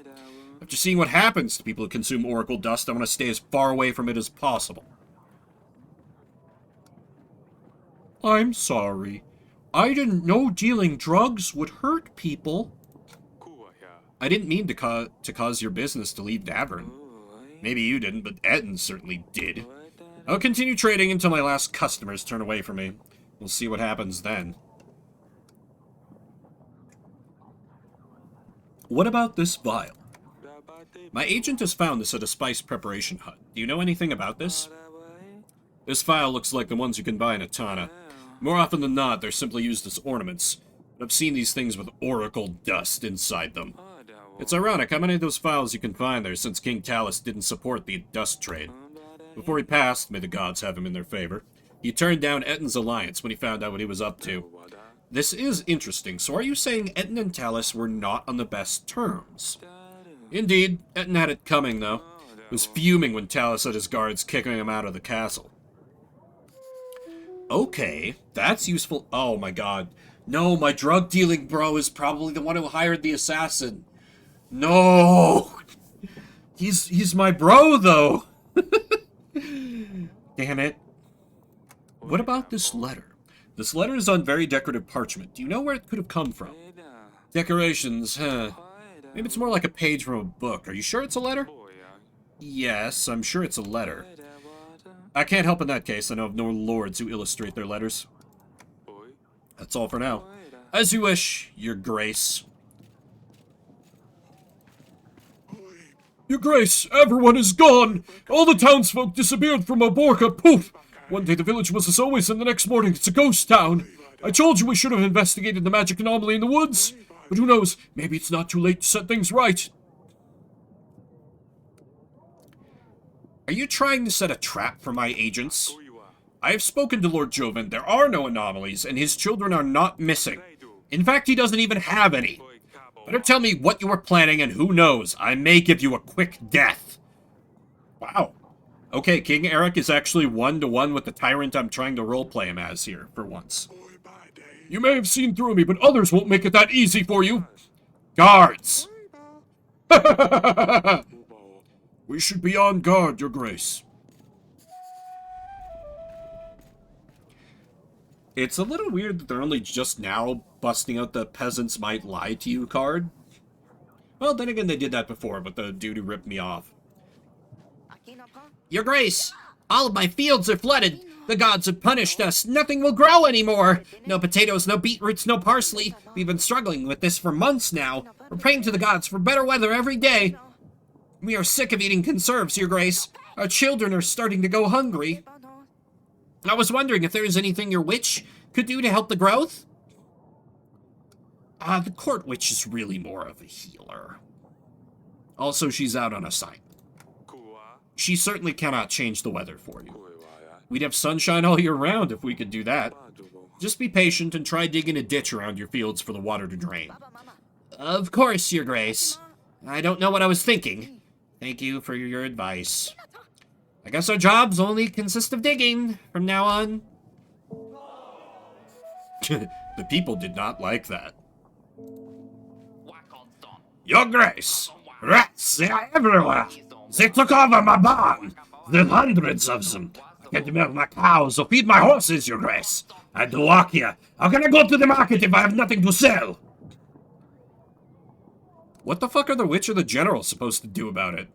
After seeing what happens to people who consume oracle dust, I want to stay as far away from it as possible. I'm sorry. I didn't know dealing drugs would hurt people. I didn't mean to cause your business to leave Davern. Maybe you didn't, but Etten certainly did. I'll continue trading until my last customers turn away from me. We'll see what happens then. What about this vial? My agent has found this at a spice preparation hut. Do you know anything about this? This vial looks like the ones you can buy in Atana. More often than not, they're simply used as ornaments. But I've seen these things with oracle dust inside them. It's ironic how many of those vials you can find there since King Talus didn't support the dust trade. Before he passed, may the gods have him in their favor, he turned down Etten's alliance when he found out what he was up to. This is interesting. So are you saying Etten and Talus were not on the best terms? Indeed, Etten had it coming, though. He was fuming when Talus had his guards kicking him out of the castle. Okay, that's useful. Oh my god. No, my drug-dealing bro is probably the one who hired the assassin. No! He's my bro, though! Damn it. What about this letter? This letter is on very decorative parchment. Do you know where it could have come from? Decorations, huh? Maybe it's more like a page from a book. Are you sure it's a letter? Yes, I'm sure it's a letter. I can't help in that case. I know of no lords who illustrate their letters. That's all for now. As you wish, Your Grace. Your Grace, everyone is gone! All the townsfolk disappeared from Oborka, poof! One day the village was as always, and the next morning it's a ghost town. I told you we should have investigated the magic anomaly in the woods. But who knows, maybe it's not too late to set things right. Are you trying to set a trap for my agents? I have spoken to Lord Joven. There are no anomalies, and his children are not missing. In fact, he doesn't even have any. Better tell me what you were planning, and who knows, I may give you a quick death. Wow. Okay, King Eric is actually 1-to-1 with the tyrant I'm trying to roleplay him as here, for once. You may have seen through me, but others won't make it that easy for you. Guards! We should be on guard, Your Grace. It's a little weird that they're only just now busting out the peasants might lie to you card. Well, then again, they did that before, but the dude who ripped me off. Your Grace, all of my fields are flooded. The gods have punished us. Nothing will grow anymore. No potatoes, no beetroots, no parsley. We've been struggling with this for months now. We're praying to the gods for better weather every day. We are sick of eating conserves, Your Grace. Our children are starting to go hungry. I was wondering if there is anything your witch could do to help the growth? The court witch is really more of a healer. Also, she's out on assignment. She certainly cannot change the weather for you. We'd have sunshine all year round if we could do that. Just be patient and try digging a ditch around your fields for the water to drain. Of course, Your Grace. I don't know what I was thinking. Thank you for your advice. I guess our jobs only consist of digging from now on. The people did not like that. Your Grace, rats, they are everywhere. They took over my barn. There's hundreds of them. I can't milk my cows or feed my horses, Your Grace. I had to walk here. How can I go to the market if I have nothing to sell? What the fuck are the witch or the general supposed to do about it?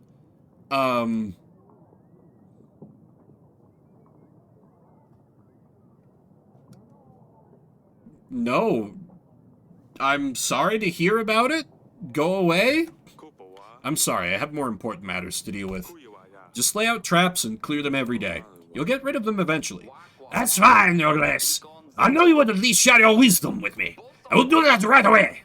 No. I'm sorry to hear about it. Go away? I'm sorry, I have more important matters to deal with. Just lay out traps and clear them every day. You'll get rid of them eventually. That's fine, Your Grace. I know you would at least share your wisdom with me. I will do that right away.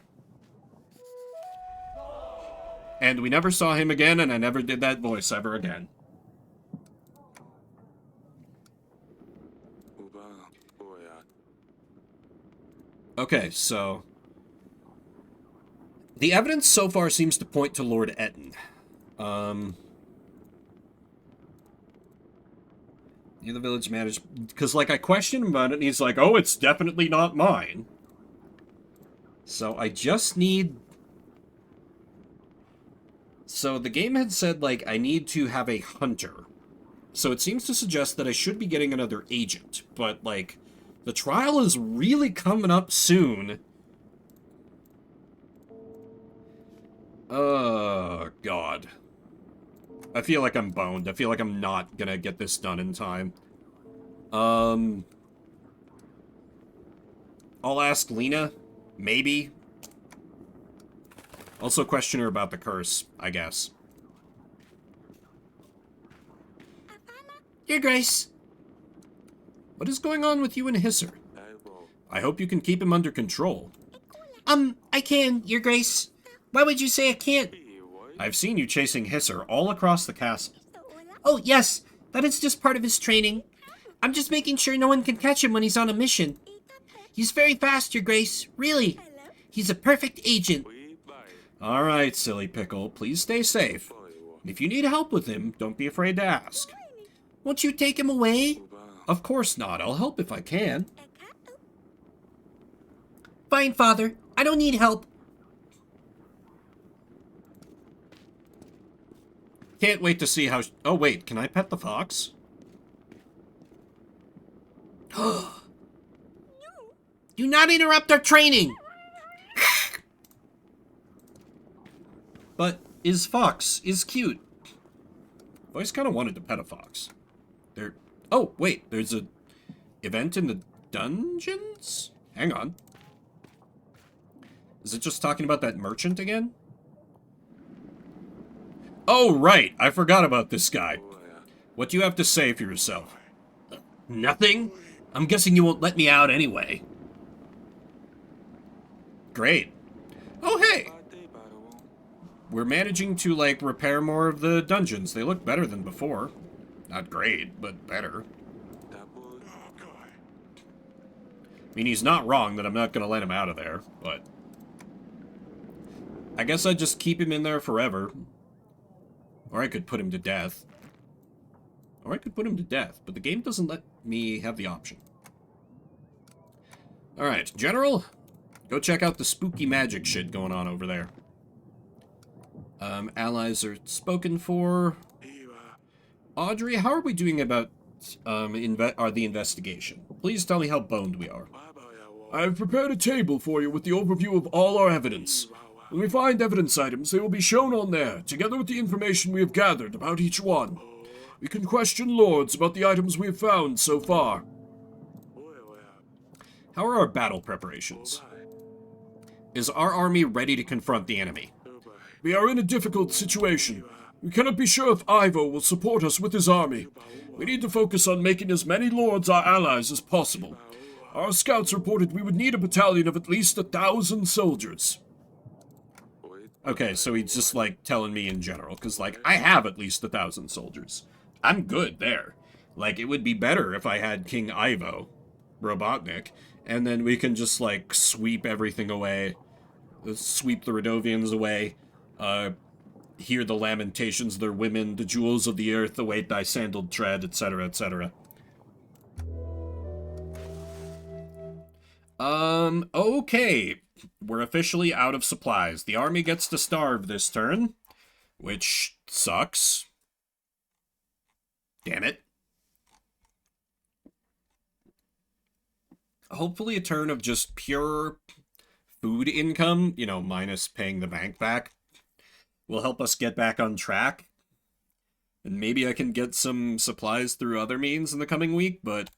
And we never saw him again, and I never did that voice ever again. Okay, so... The evidence so far seems to point to Lord Etten. Near the village managed... Because, like, I questioned him about it, and he's like, oh, it's definitely not mine. So I just need... So the game had said, like, I need to have a hunter. So it seems to suggest that I should be getting another agent. But, like, the trial is really coming up soon. Oh, God. I feel like I'm boned. I feel like I'm not gonna get this done in time. I'll ask Lena. Maybe. Also question her about the curse, I guess. Your Grace. What is going on with you and Hisser? I hope you can keep him under control. I can, Your Grace. Why would you say I can't? I've seen you chasing Hisser all across the castle. Oh, yes. That is just part of his training. I'm just making sure no one can catch him when he's on a mission. He's very fast, Your Grace. Really. He's a perfect agent. Alright, silly pickle. Please stay safe. And if you need help with him, don't be afraid to ask. Won't you take him away? Of course not. I'll help if I can. Fine, Father. I don't need help. Can't wait to see how... Oh, wait. Can I pet the fox? Do not interrupt our training. But is fox is cute. I always kind of wanted to pet a fox. There... Oh, wait. There's a event in the dungeons? Hang on. Is it just talking about that merchant again? Oh, right. I forgot about this guy. What do you have to say for yourself? Nothing. I'm guessing you won't let me out anyway. Great. Oh, hey! We're managing to, like, repair more of the dungeons. They look better than before. Not great, but better. I mean, he's not wrong that I'm not going to let him out of there, but... I guess I'd just keep him in there forever. Or I could put him to death. Or I could put him to death, but the game doesn't let me have the option. Alright, General, go check out the spooky magic shit going on over there. Allies are spoken for. Audrey, how are we doing about the investigation? Please tell me how boned we are. I've prepared a table for you with the overview of all our evidence. When we find evidence items, they will be shown on there, together with the information we have gathered about each one. We can question lords about the items we have found so far. How are our battle preparations? Is our army ready to confront the enemy? We are in a difficult situation. We cannot be sure if Ivo will support us with his army. We need to focus on making as many lords our allies as possible. Our scouts reported we would need a battalion of at least 1,000 soldiers. Okay, so he's just, like, telling me in general, because, like, I have at least 1,000 soldiers. I'm good there. Like, it would be better if I had King Ivo, Robotnik, and then we can just, like, sweep everything away, sweep the Radovians away, hear the lamentations of their women, the jewels of the earth await thy sandaled tread, etc., etc. Okay. We're officially out of supplies. The army gets to starve this turn, which sucks. Damn it. Hopefully a turn of just pure food income, you know, minus paying the bank back, will help us get back on track. And maybe I can get some supplies through other means in the coming week, but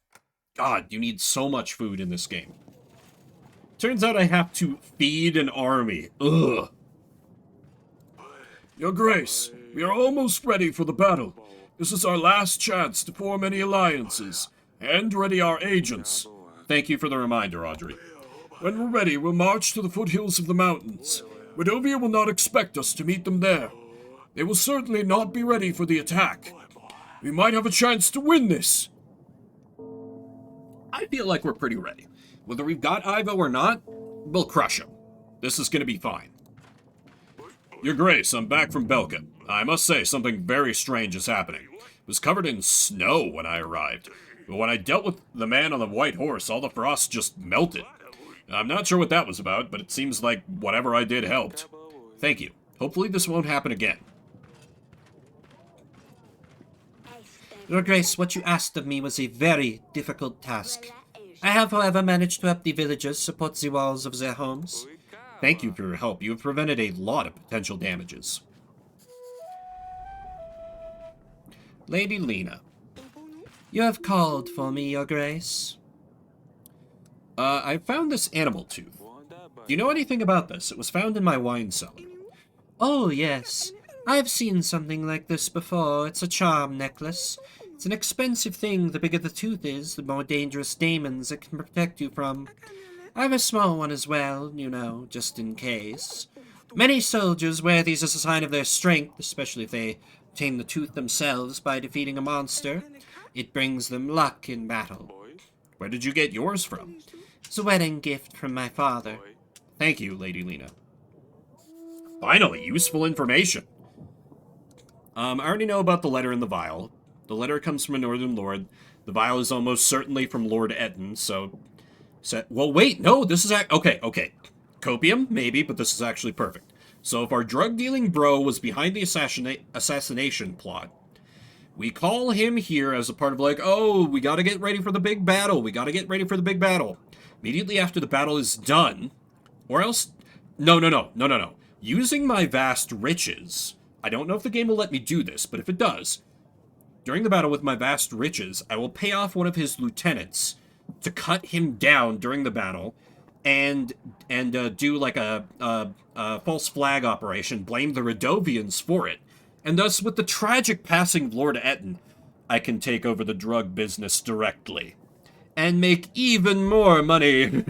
God, you need so much food in this game. Turns out I have to feed an army. Ugh. Your Grace, we are almost ready for the battle. This is our last chance to form any alliances, and ready our agents. Thank you for the reminder, Audrey. When we're ready, we'll march to the foothills of the mountains. Redovia will not expect us to meet them there. They will certainly not be ready for the attack. We might have a chance to win this. I feel like we're pretty ready. Whether we've got Ivo or not, we'll crush him. This is gonna be fine. Your Grace, I'm back from Belka. I must say, something very strange is happening. It was covered in snow when I arrived, but when I dealt with the man on the white horse, all the frost just melted. I'm not sure what that was about, but it seems like whatever I did helped. Thank you. Hopefully this won't happen again. Your Grace, what you asked of me was a very difficult task. I have, however, managed to help the villagers support the walls of their homes. Thank you for your help. You have prevented a lot of potential damages. Lady Lena. You have called for me, Your Grace. I found this animal tooth. Do you know anything about this? It was found in my wine cellar. Oh, yes. I have seen something like this before. It's a charm necklace. It's an expensive thing. The bigger the tooth is, the more dangerous demons it can protect you from. I have a small one as well, you know, just in case. Many soldiers wear these as a sign of their strength, especially if they obtain the tooth themselves by defeating a monster. It brings them luck in battle. Where did you get yours from? It's a wedding gift from my father. Thank you, Lady Lena. Finally, useful information. I already know about the letter in the vial. The letter comes from a northern lord. The vial is almost certainly from Lord Etten, so... well, wait, no, this is... Okay. Copium? Maybe, but this is actually perfect. So if our drug-dealing bro was behind the assassination plot, we call him here as a part of like, oh, we gotta get ready for the big battle. Immediately after the battle is done, or else... No. Using my vast riches... I don't know if the game will let me do this, but if it does, during the battle with my vast riches, I will pay off one of his lieutenants to cut him down during the battle and do like a false flag operation, blame the Radovians for it. And thus, with the tragic passing of Lord Etten, I can take over the drug business directly and make even more money.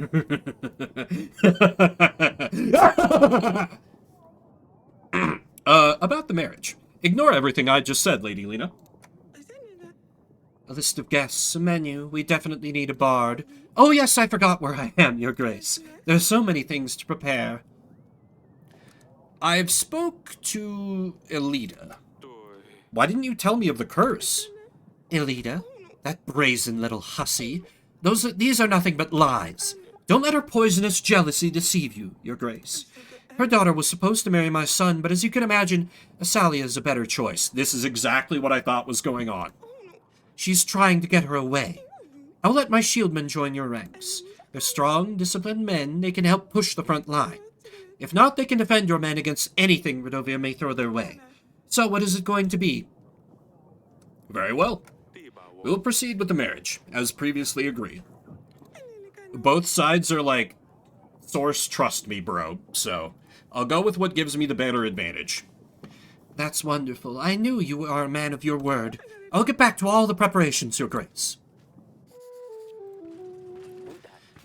About the marriage. Ignore everything I just said, Lady Lena. A list of guests, a menu. We definitely need a bard. Oh yes, I forgot where I am, Your Grace. There are so many things to prepare. I've spoke to Elida. Why didn't you tell me of the curse? Elida? That brazen little hussy. These are nothing but lies. Don't let her poisonous jealousy deceive you, Your Grace. Her daughter was supposed to marry my son, but as you can imagine, Asalia is a better choice. This is exactly what I thought was going on. She's trying to get her away. I'll let my shieldmen join your ranks. They're strong, disciplined men. They can help push the front line. If not, they can defend your men against anything Radovia may throw their way. So what is it going to be? Very well. We'll proceed with the marriage, as previously agreed. Both sides are like, source trust me, bro, so I'll go with what gives me the better advantage. That's wonderful. I knew you are a man of your word. I'll get back to all the preparations, Your Grace.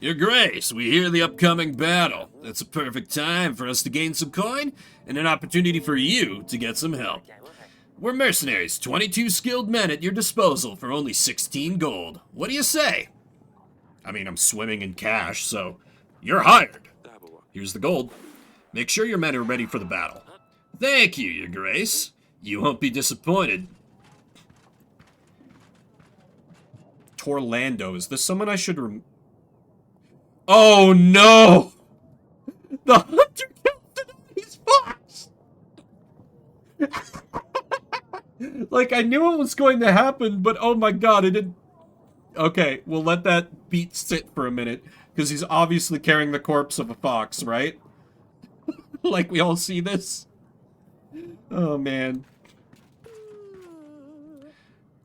Your Grace, we hear the upcoming battle. It's a perfect time for us to gain some coin, and an opportunity for you to get some help. We're mercenaries, 22 skilled men at your disposal for only 16 gold. What do you say? I mean, I'm swimming in cash, so you're hired. Here's the gold. Make sure your men are ready for the battle. Thank you, Your Grace. You won't be disappointed. Torlando, is this someone I should Oh no! The hunter killed his fox! Like, I knew it was going to happen, but oh my god, it didn't... Okay, we'll let that beat sit for a minute, because he's obviously carrying the corpse of a fox, right? Like, we all see this? Oh, man.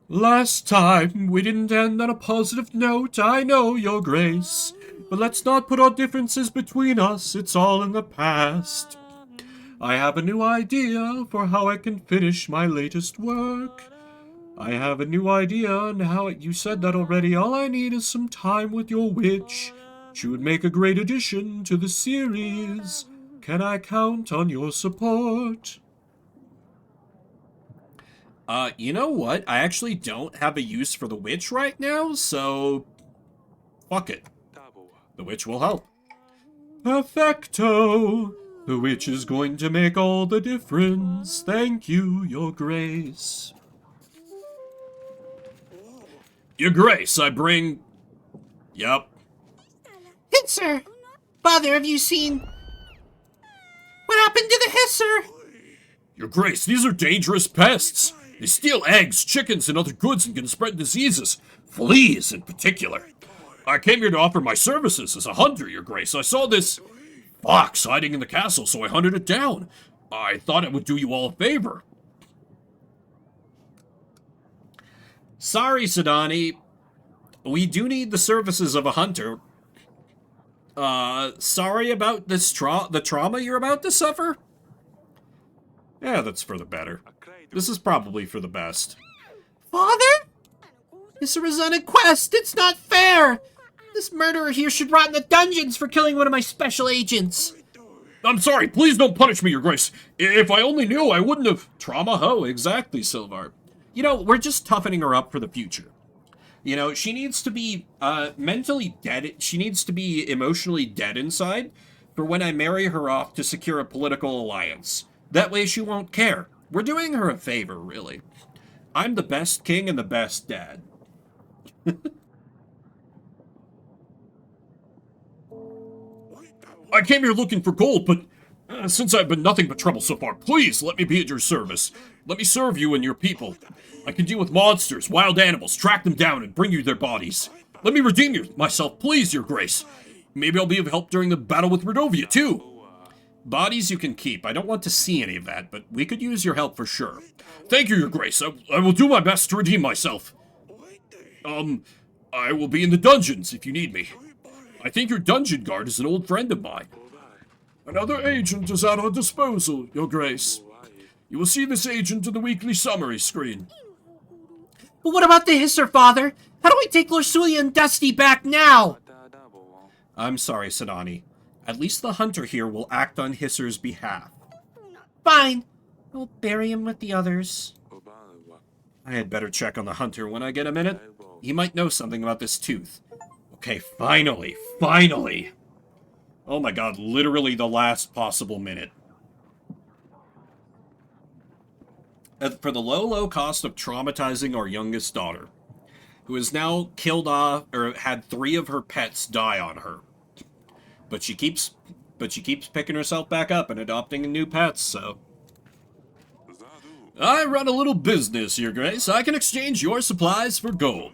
Last time, we didn't end on a positive note, I know, Your Grace. But let's not put our differences between us, it's all in the past. I have a new idea for how I can finish my latest work. I have a new idea on how you said that already. All I need is some time with your witch. She would make a great addition to the series. Can I count on your support? You know what? I actually don't have a use for the witch right now, so fuck it. The witch will help. Perfecto! The witch is going to make all the difference. Thank you, Your Grace. Your Grace, I bring... Yup. Hisser! Father, have you seen... What happened to the Hisser? Your Grace, these are dangerous pests. They steal eggs, chickens, and other goods and can spread diseases. Fleas, in particular. I came here to offer my services as a hunter, Your Grace. I saw this fox hiding in the castle, so I hunted it down. I thought it would do you all a favor. Sorry, Sidani. We do need the services of a hunter. Sorry about this the trauma you're about to suffer? Yeah, that's for the better. This is probably for the best. Father? Hisser is on a quest. It's not fair. This murderer here should rot in the dungeons for killing one of my special agents. I'm sorry, please don't punish me, Your Grace. If I only knew, I wouldn't have... Trauma ho, exactly, Silvar. You know, we're just toughening her up for the future. You know, she needs to be mentally dead. She needs to be emotionally dead inside for when I marry her off to secure a political alliance. That way she won't care. We're doing her a favor, really. I'm the best king and the best dad. I came here looking for gold, but since I've been nothing but trouble so far, please let me be at your service. Let me serve you and your people. I can deal with monsters, wild animals, track them down, and bring you their bodies. Let me redeem myself, please, Your Grace. Maybe I'll be of help during the battle with Redovia, too. Bodies you can keep. I don't want to see any of that, but we could use your help for sure. Thank you, Your Grace. I will do my best to redeem myself. I will be in the dungeons if you need me. I think your dungeon guard is an old friend of mine. Another agent is at our disposal, Your Grace. You will see this agent in the weekly summary screen. But what about the Hisser, Father? How do we take Lorsulia and Dusty back now? I'm sorry, Sidani. At least the hunter here will act on Hisser's behalf. Fine. We'll bury him with the others. I had better check on the hunter when I get a minute. He might know something about this tooth. Okay, finally. Oh my god, literally the last possible minute. For the low cost of traumatizing our youngest daughter, who has now killed off, or had 3 of her pets die on her. But she keeps picking herself back up and adopting new pets, so... I run a little business, Your Grace. I can exchange your supplies for gold.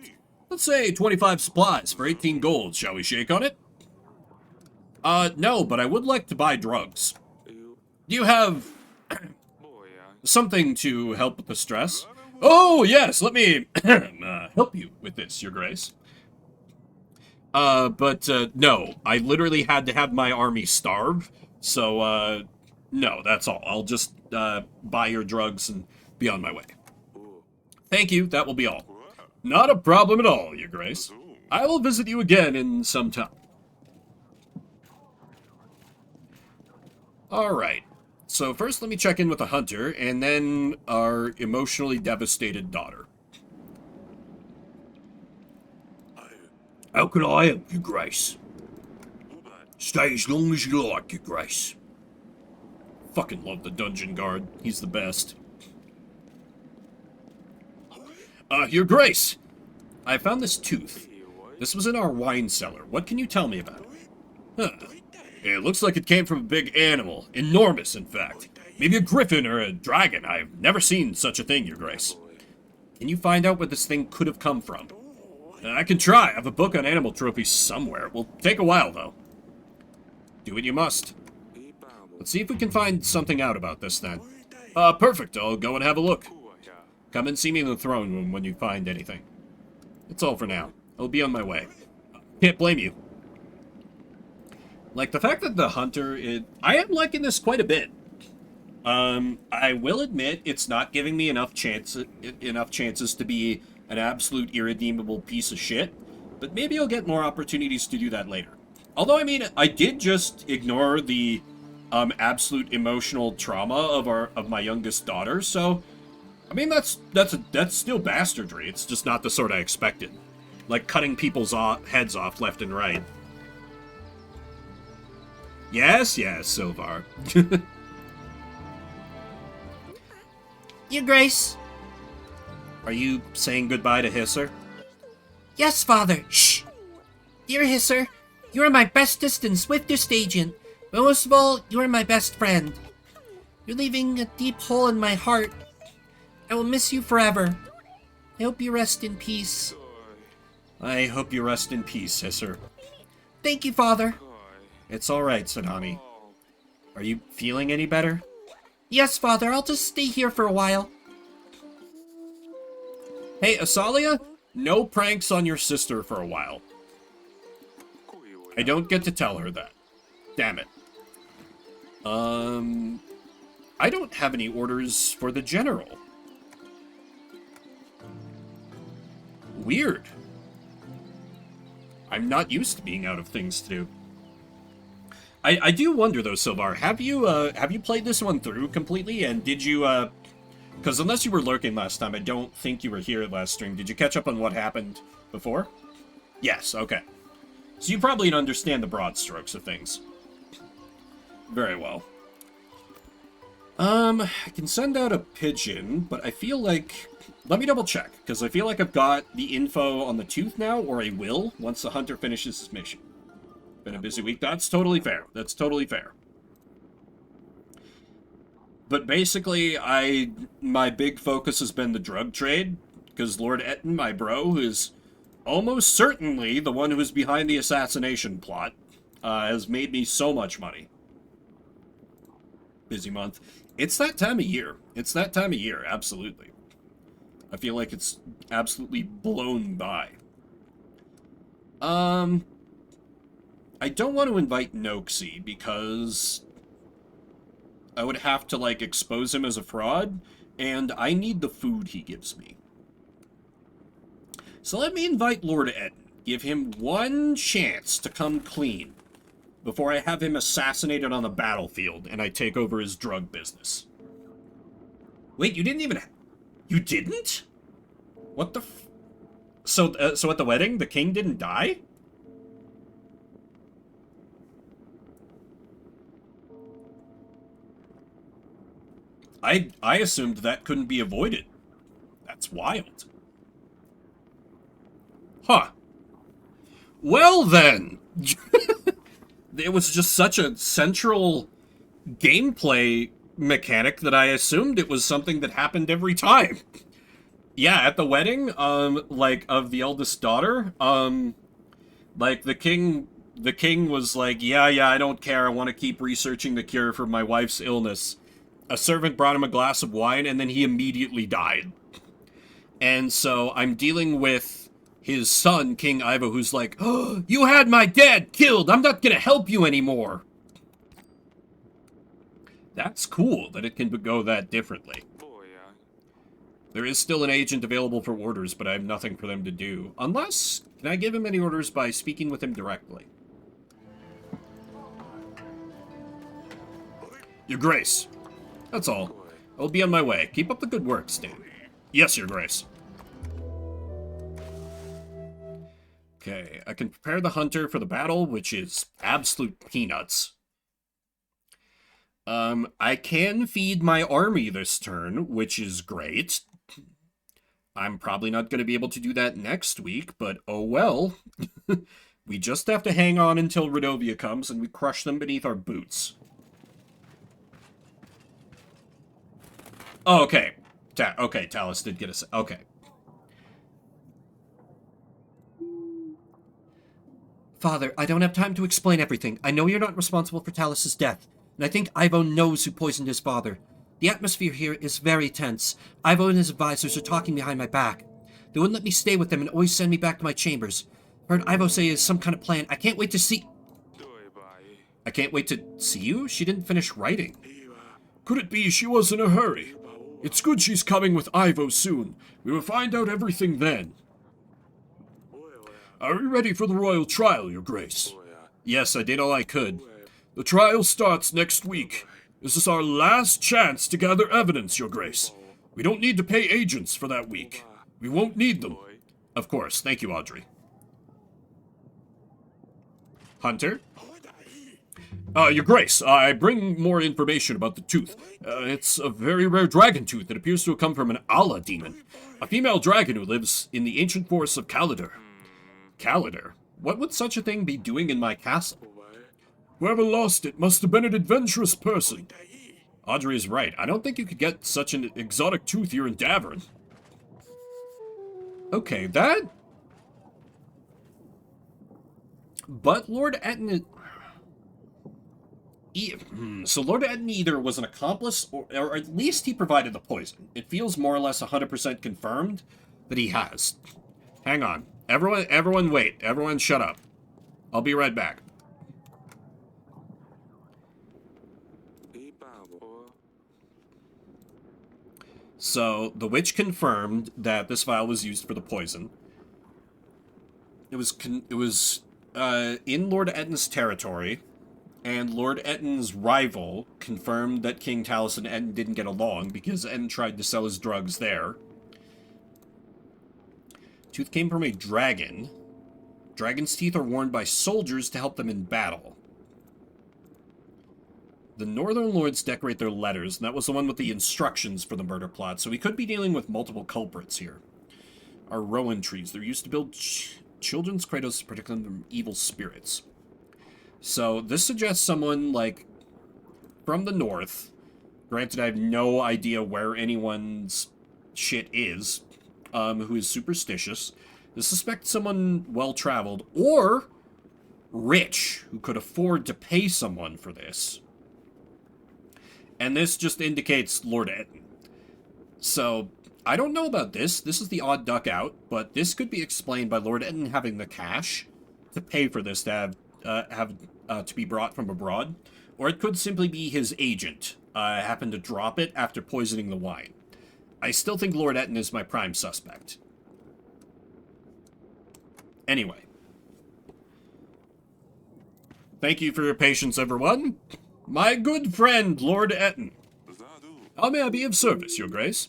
Let's say 25 supplies for 18 gold. Shall we shake on it? No, but I would like to buy drugs. Do you have... something to help with the stress? Oh, yes, let me help you with this, Your Grace. No, I literally had to have my army starve, so, no, that's all. I'll just, buy your drugs and be on my way. Thank you, that will be all. Not a problem at all, Your Grace. I will visit you again in some time. Alright, so first let me check in with the hunter, and then our emotionally devastated daughter. How can I help, Your Grace? Stay as long as you like, Your Grace. Fucking love the dungeon guard. He's the best. Your Grace! I found this tooth. This was in our wine cellar. What can you tell me about it? Huh. It looks like it came from a big animal. Enormous, in fact. Maybe a griffin or a dragon. I've never seen such a thing, Your Grace. Can you find out where this thing could have come from? I can try. I have a book on animal trophies somewhere. It will take a while, though. Do what you must. Let's see if we can find something out about this, then. Perfect. I'll go and have a look. Come and see me in the throne room when you find anything. That's all for now. I'll be on my way. Can't blame you. Like, the fact that the hunter... I am liking this quite a bit. I will admit it's not giving me enough chances to be an absolute irredeemable piece of shit, but maybe I'll get more opportunities to do that later. Although, I mean, I did just ignore the absolute emotional trauma of my youngest daughter, so I mean that's still bastardry. It's just not the sort I expected, like cutting people's heads off left and right. Yes, yes, Silvar. Your Grace. Are you saying goodbye to Hisser? Yes, Father. Shh. Dear Hisser, you are my bestest and swiftest agent, but most of all, you are my best friend. You're leaving a deep hole in my heart. I will miss you forever. I hope you rest in peace. I hope you rest in peace, Hisser. Thank you, Father. It's alright, Sanami. Are you feeling any better? Yes, Father, I'll just stay here for a while. Hey, Asalia, no pranks on your sister for a while. I don't get to tell her that. Damn it. I don't have any orders for the general. Weird. I'm not used to being out of things to do. I do wonder though, Silvar, have you played this one through completely? And did you because unless you were lurking last time, I don't think you were here last stream. Did you catch up on what happened before? Yes, okay. So you probably understand the broad strokes of things. Very well. I can send out a pigeon, but I feel like... Let me double check, because I feel like I've got the info on the tooth now, or I will, once the hunter finishes his mission. Been a busy week. That's totally fair. That's totally fair. But basically, my big focus has been the drug trade, because Lord Etten, my bro, is almost certainly the one who is behind the assassination plot, has made me so much money. Busy month. It's that time of year. It's that time of year, absolutely. I feel like it's absolutely blown by. I don't want to invite Noxie because I would have to, like, expose him as a fraud, and I need the food he gives me. So let me invite Lord Etten. Give him one chance to come clean before I have him assassinated on the battlefield and I take over his drug business. Wait, you didn't even... You didn't? What the f... So at the wedding, the king didn't die? I assumed that couldn't be avoided. That's wild. Huh. Well then! It was just such a central gameplay mechanic that I assumed it was something that happened every time. Yeah, at the wedding, like, of the eldest daughter, like, the king was like, yeah, I don't care, I want to keep researching the cure for my wife's illness. A servant brought him a glass of wine, and then he immediately died. And so I'm dealing with his son, King Ivo, who's like, oh, you had my dad killed, I'm not gonna help you anymore. That's cool that it can go that differently. There is still an agent available for orders, but I have nothing for them to do. Unless, can I give him any orders by speaking with him directly? Your Grace. That's all. I'll be on my way. Keep up the good work, Stan. Yes, Your Grace. Okay, I can prepare the hunter for the battle, which is absolute peanuts. I can feed my army this turn, which is great. I'm probably not going to be able to do that next week, but oh well. We just have to hang on until Redovia comes and we crush them beneath our boots. Oh, okay. Okay, Talus did get us. Okay. Father, I don't have time to explain everything. I know you're not responsible for Talus's death, and I think Ivo knows who poisoned his father. The atmosphere here is very tense. Ivo and his advisors are talking behind my back. They wouldn't let me stay with them and always send me back to my chambers. Heard Ivo say it's some kind of plan. I can't wait to see... I can't wait to see you? She didn't finish writing. Could it be she was in a hurry? It's good she's coming with Ivo soon. We will find out everything then. Are you ready for the royal trial, Your Grace? Yes, I did all I could. The trial starts next week. This is our last chance to gather evidence, Your Grace. We don't need to pay agents for that week. We won't need them. Of course. Thank you, Audrey. Hunter? Your Grace, I bring more information about the tooth. It's a very rare dragon tooth that appears to have come from an Allah demon, a female dragon who lives in the ancient forests of Calidar. Calidar? What would such a thing be doing in my castle? Whoever lost it must have been an adventurous person. Audrey is right. I don't think you could get such an exotic tooth here in Davern. Okay, that... But Lord Etten... So Lord Etten either was an accomplice, or at least he provided the poison. It feels more or less 100% confirmed that he has. Hang on. Everyone wait. Everyone shut up. I'll be right back. So, the witch confirmed that this vial was used for the poison. It was in Lord Etten's territory, and Lord Etten's rival confirmed that King Talus and Etten didn't get along because Etten tried to sell his drugs there. Tooth came from a dragon. Dragon's teeth are worn by soldiers to help them in battle. The Northern Lords decorate their letters, and that was the one with the instructions for the murder plot, so we could be dealing with multiple culprits here. Our rowan trees. They're used to build children's cradles to protect them from evil spirits. So, this suggests someone, like, from the north. Granted, I have no idea where anyone's shit is, who is superstitious. This suspects someone well-traveled, or rich, who could afford to pay someone for this. And this just indicates Lord Etten. So, I don't know about this. This is the odd duck out, but this could be explained by Lord Etten having the cash to pay for this to to be brought from abroad. Or it could simply be his agent happened to drop it after poisoning the wine. I still think Lord Etten is my prime suspect. Anyway. Thank you for your patience, everyone. My good friend, Lord Etten. How may I be of service, Your Grace?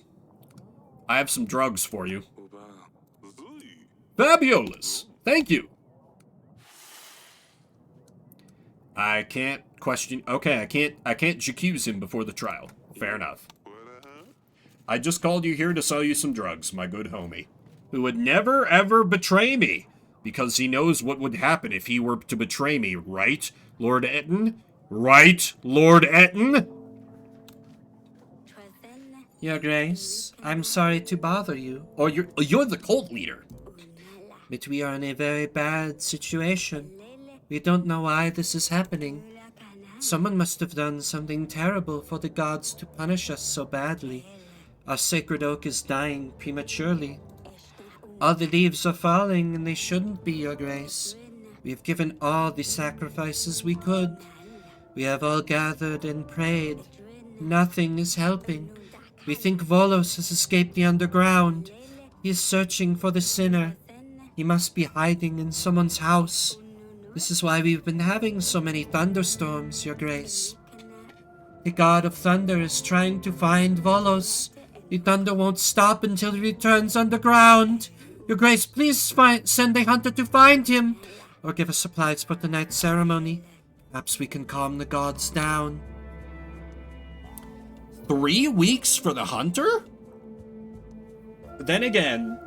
I have some drugs for you. Fabulous! Thank you! I can't question... Okay, I can't accuse him before the trial. Fair enough. I just called you here to sell you some drugs, my good homie. Who would never, ever betray me. Because he knows what would happen if he were to betray me, right, Lord Etten? Right, Lord Etten? Your Grace, I'm sorry to bother you. Oh, you're the cult leader. But we are in a very bad situation. We don't know why this is happening. Someone must have done something terrible for the gods to punish us so badly. Our sacred oak is dying prematurely. All the leaves are falling, and they shouldn't be, Your Grace. We have given all the sacrifices we could. We have all gathered and prayed. Nothing is helping. We think Volos has escaped the underground. He is searching for the sinner. He must be hiding in someone's house. This is why we've been having so many thunderstorms, Your Grace. The god of thunder is trying to find Volos. The thunder won't stop until he returns underground. Your Grace, please send a hunter to find him. Or give us supplies for tonight's ceremony. Perhaps we can calm the gods down. 3 weeks for the hunter? Then again,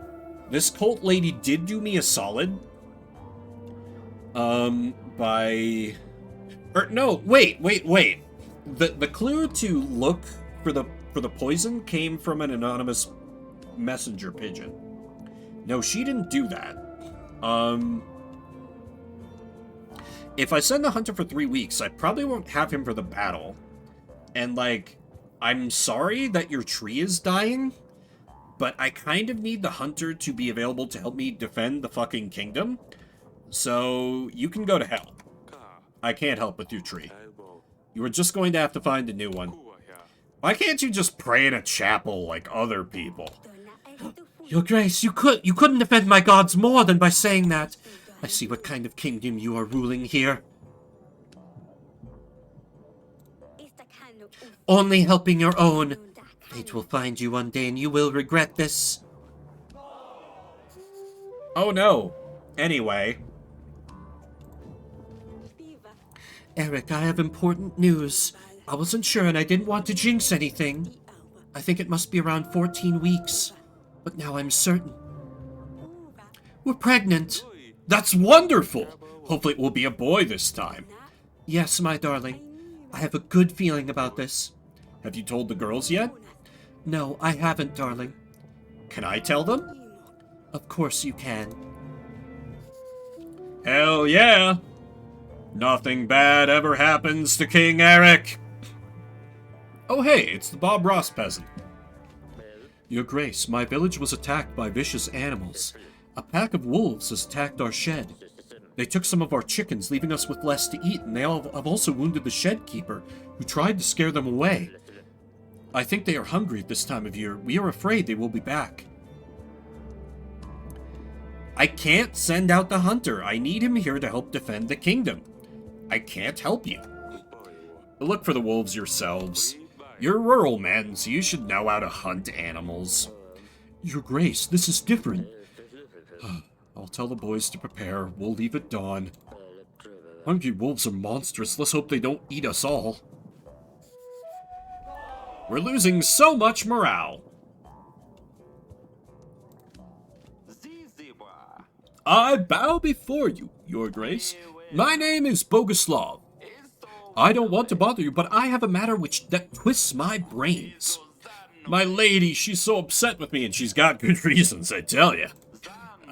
this cult lady did do me a solid. Wait. The clue to look for the poison came from an anonymous messenger pigeon. No, she didn't do that. If I send the hunter for 3 weeks, I probably won't have him for the battle. And, like, I'm sorry that your tree is dying, but I kind of need the hunter to be available to help me defend the fucking kingdom. So, you can go to hell. I can't help with your tree. You are just going to have to find a new one. Why can't you just pray in a chapel like other people? Your Grace, you couldn't defend my gods more than by saying that. I see what kind of kingdom you are ruling here. Only helping your own. Fate will find you one day and you will regret this. Oh no. Anyway. Eric, I have important news. I wasn't sure and I didn't want to jinx anything. I think it must be around 14 weeks. But now I'm certain. We're pregnant. That's wonderful! Hopefully it will be a boy this time. Yes, my darling. I have a good feeling about this. Have you told the girls yet? No, I haven't, darling. Can I tell them? Of course you can. Hell yeah! Nothing bad ever happens to King Eric! Oh hey, it's the Bob Ross peasant. Your Grace, my village was attacked by vicious animals. A pack of wolves has attacked our shed. They took some of our chickens, leaving us with less to eat, and they have also wounded the shed keeper, who tried to scare them away. I think they are hungry at this time of year. We are afraid they will be back. I can't send out the hunter. I need him here to help defend the kingdom. I can't help you. Look for the wolves yourselves. You're rural men, so you should know how to hunt animals. Your Grace, this is different. I'll tell the boys to prepare. We'll leave at dawn. Hungry wolves are monstrous. Let's hope they don't eat us all. We're losing so much morale. I bow before you, Your Grace. My name is Boguslav. I don't want to bother you, but I have a matter that twists my brains. My lady, she's so upset with me, and she's got good reasons, I tell you.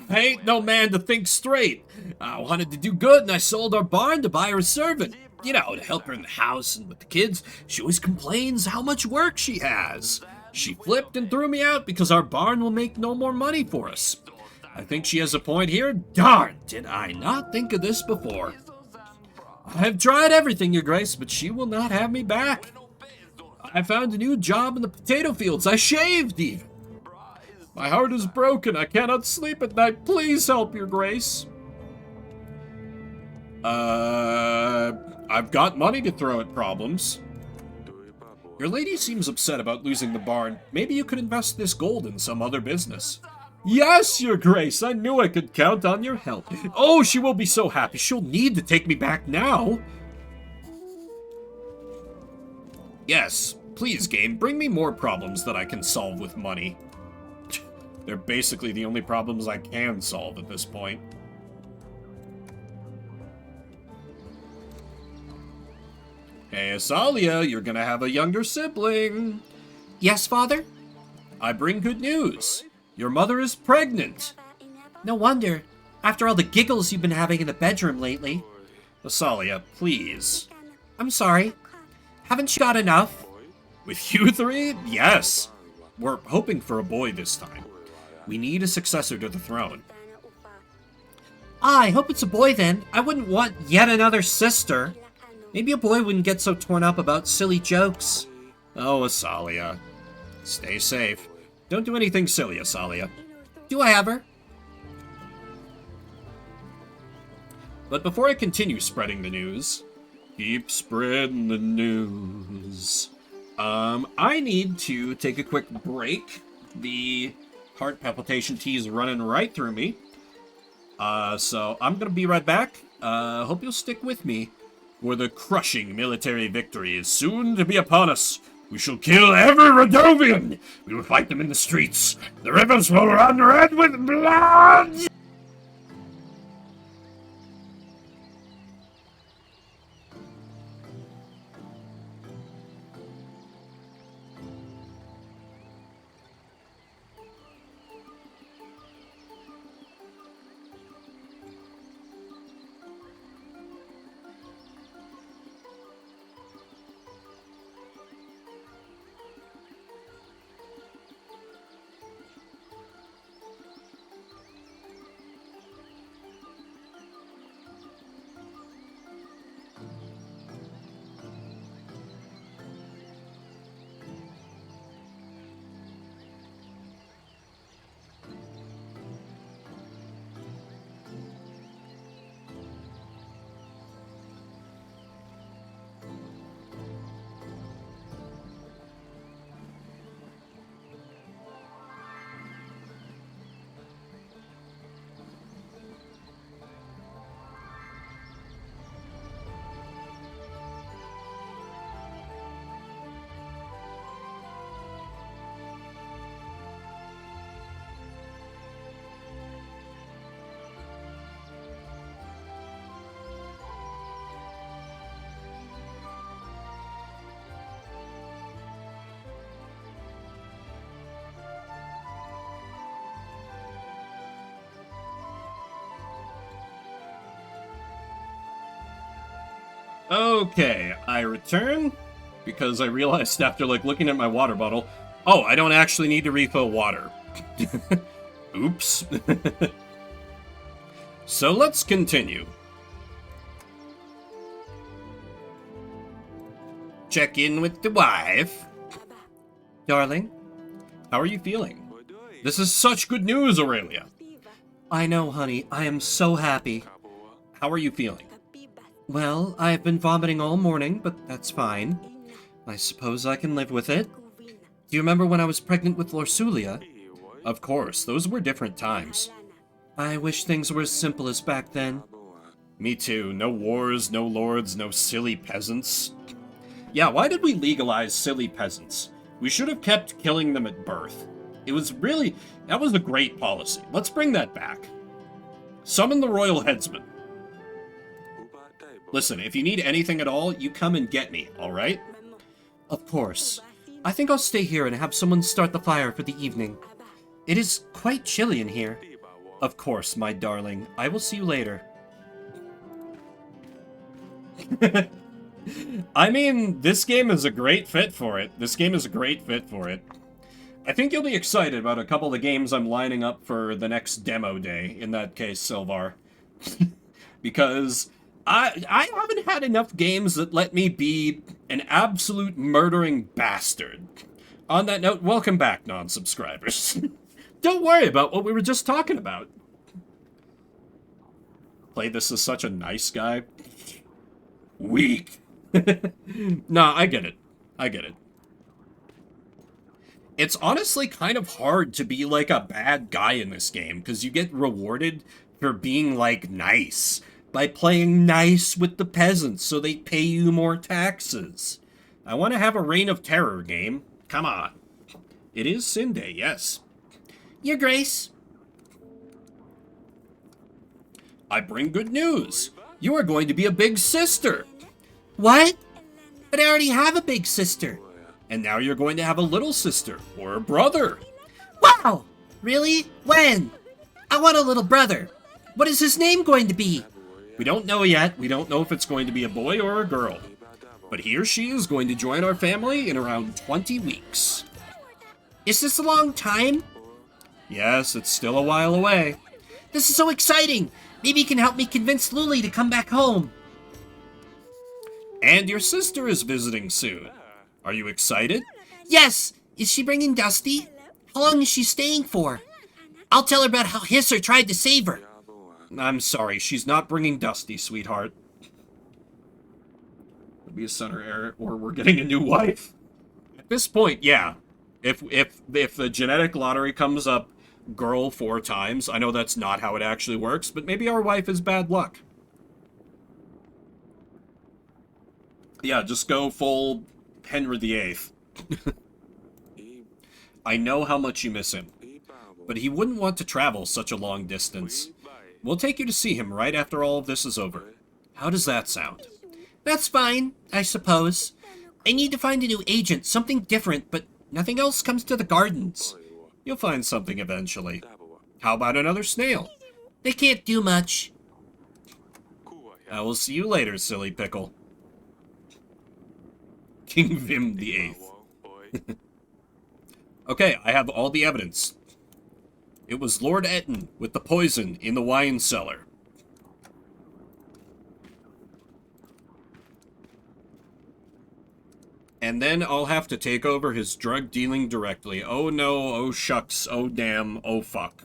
I ain't no man to think straight. I wanted to do good, and I sold our barn to buy her a servant. You know, to help her in the house and with the kids. She always complains how much work she has. She flipped and threw me out because our barn will make no more money for us. I think she has a point here. Darn, did I not think of this before? I have tried everything, Your Grace, but she will not have me back. I found a new job in the potato fields. I shaved, even. My heart is broken. I cannot sleep at night. Please help, Your Grace. I've got money to throw at problems. Your lady seems upset about losing the barn. Maybe you could invest this gold in some other business. Yes, Your Grace, I knew I could count on your help. Oh, she will be so happy. She'll need to take me back now. Yes, please, game, bring me more problems that I can solve with money. They're basically the only problems I can solve at this point. Hey, Asalia, you're gonna have a younger sibling. Yes, Father? I bring good news. Your mother is pregnant. No wonder. After all the giggles you've been having in the bedroom lately. Asalia, please. I'm sorry. Haven't you got enough? With you three? Yes. We're hoping for a boy this time. We need a successor to the throne. I hope it's a boy then. I wouldn't want yet another sister. Maybe a boy wouldn't get so torn up about silly jokes. Oh, Asalia. Stay safe. Don't do anything silly, Asalia. Do I ever? But before I continue spreading the news, keep spreading the news. I need to take a quick break. The heart palpitation tea is running right through me. So I'm gonna be right back. Hope you'll stick with me, for the crushing military victory is soon to be upon us. We shall kill every Radovian! We will fight them in the streets. The rivers will run red with blood! Okay, I return because I realized after like looking at my water bottle, oh, I don't actually need to refill water. Oops. So let's continue. Check in with the wife. Darling, how are you feeling? This is such good news, Aurelia. I know, honey. I am so happy. How are you feeling? Well, I've been vomiting all morning, but that's fine. I suppose I can live with it. Do you remember when I was pregnant with Lorsulia? Of course, those were different times. I wish things were as simple as back then. Me too. No wars, no lords, no silly peasants. Yeah, why did we legalize silly peasants? We should have kept killing them at birth. It was really... that was a great policy. Let's bring that back. Summon the royal headsman. Listen, if you need anything at all, you come and get me, alright? Of course. I think I'll stay here and have someone start the fire for the evening. It is quite chilly in here. Of course, my darling. I will see you later. I mean, this game is a great fit for it. This game is a great fit for it. I think you'll be excited about a couple of the games I'm lining up for the next demo day, in that case, Silvar. Because I haven't had enough games that let me be an absolute murdering bastard. On that note, welcome back, non-subscribers. Don't worry about what we were just talking about. Play this as such a nice guy. Weak. Nah, I get it. I get it. It's honestly kind of hard to be like a bad guy in this game, because you get rewarded for being like nice by playing nice with the peasants so they pay you more taxes. I want to have a Reign of Terror game. Come on. It is Sin Day, yes. Your Grace. I bring good news. You are going to be a big sister. What? But I already have a big sister. And now you're going to have a little sister or a brother. Wow! Really? When? I want a little brother. What is his name going to be? We don't know yet. We don't know if it's going to be a boy or a girl. But he or she is going to join our family in around 20 weeks. Is this a long time? Yes, it's still a while away. This is so exciting! Maybe you can help me convince Luli to come back home. And your sister is visiting soon. Are you excited? Yes! Is she bringing Dusty? How long is she staying for? I'll tell her about how Hisser tried to save her. I'm sorry, she's not bringing Dusty, sweetheart. It'll be a son or heir, or we're getting a new wife. At this point, yeah. If the genetic lottery comes up girl 4 times, I know that's not how it actually works, but maybe our wife is bad luck. Yeah, just go full Henry VIII. I know how much you miss him, but he wouldn't want to travel such a long distance. We'll take you to see him right after all of this is over. How does that sound? That's fine, I suppose. I need to find a new agent, something different, but nothing else comes to the gardens. You'll find something eventually. How about another snail? They can't do much. I will see you later, silly pickle. King Vim the Eighth. Okay, I have all the evidence. It was Lord Etten with the poison in the wine cellar. And then I'll have to take over his drug dealing directly. Oh no, oh shucks, oh damn, oh fuck.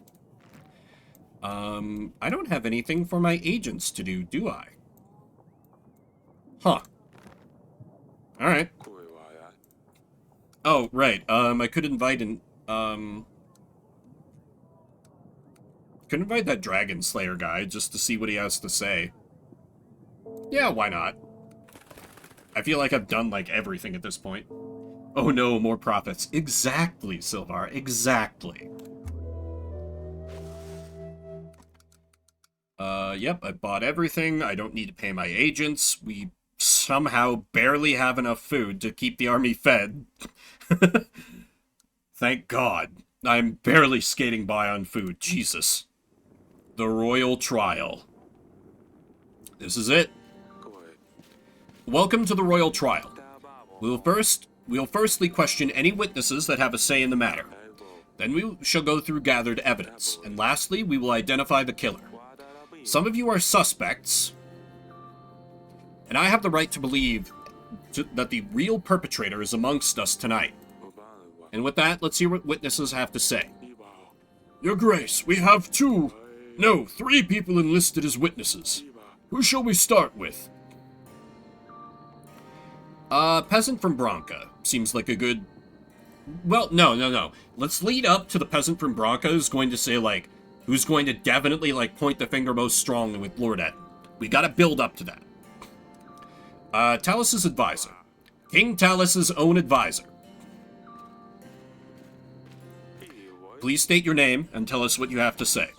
I don't have anything for my agents to do I? Huh. Alright. Oh, right, I could invite could invite that Dragon Slayer guy just to see what he has to say. Yeah, why not? I feel like I've done, like, everything at this point. Oh no, more profits. Exactly, Silvar, exactly. Yep, I bought everything. I don't need to pay my agents. We somehow barely have enough food to keep the army fed. Thank God. I'm barely skating by on food. Jesus. The Royal Trial. This is it. Welcome to the royal trial. We'll firstly question any witnesses that have a say in the matter. Then we shall go through gathered evidence, and lastly, we will identify the killer. Some of you are suspects, and I have the right to believe that the real perpetrator is amongst us tonight. And with that, let's hear what witnesses have to say. Your Grace, we have 3 people enlisted as witnesses. Who shall we start with? Peasant from Branca seems like a good... Well, no. Let's lead up to the peasant from Branca who's going to say, like, who's going to definitely, like, point the finger most strongly with Lord Etten. We gotta build up to that. Talus's advisor. King Talus's own advisor. Please state your name and tell us what you have to say.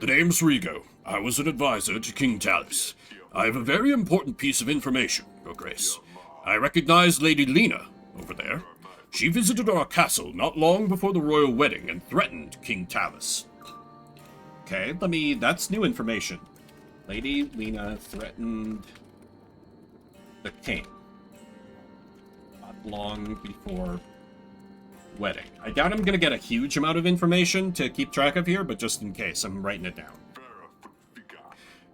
The name's Rigo. I was an advisor to King Talus. I have a very important piece of information, Your Grace. I recognize Lady Lena over there. She visited our castle not long before the royal wedding and threatened King Talus. Okay, that's new information. Lady Lena threatened the king. Not long before wedding. I doubt I'm gonna get a huge amount of information to keep track of here, but just in case, I'm writing it down.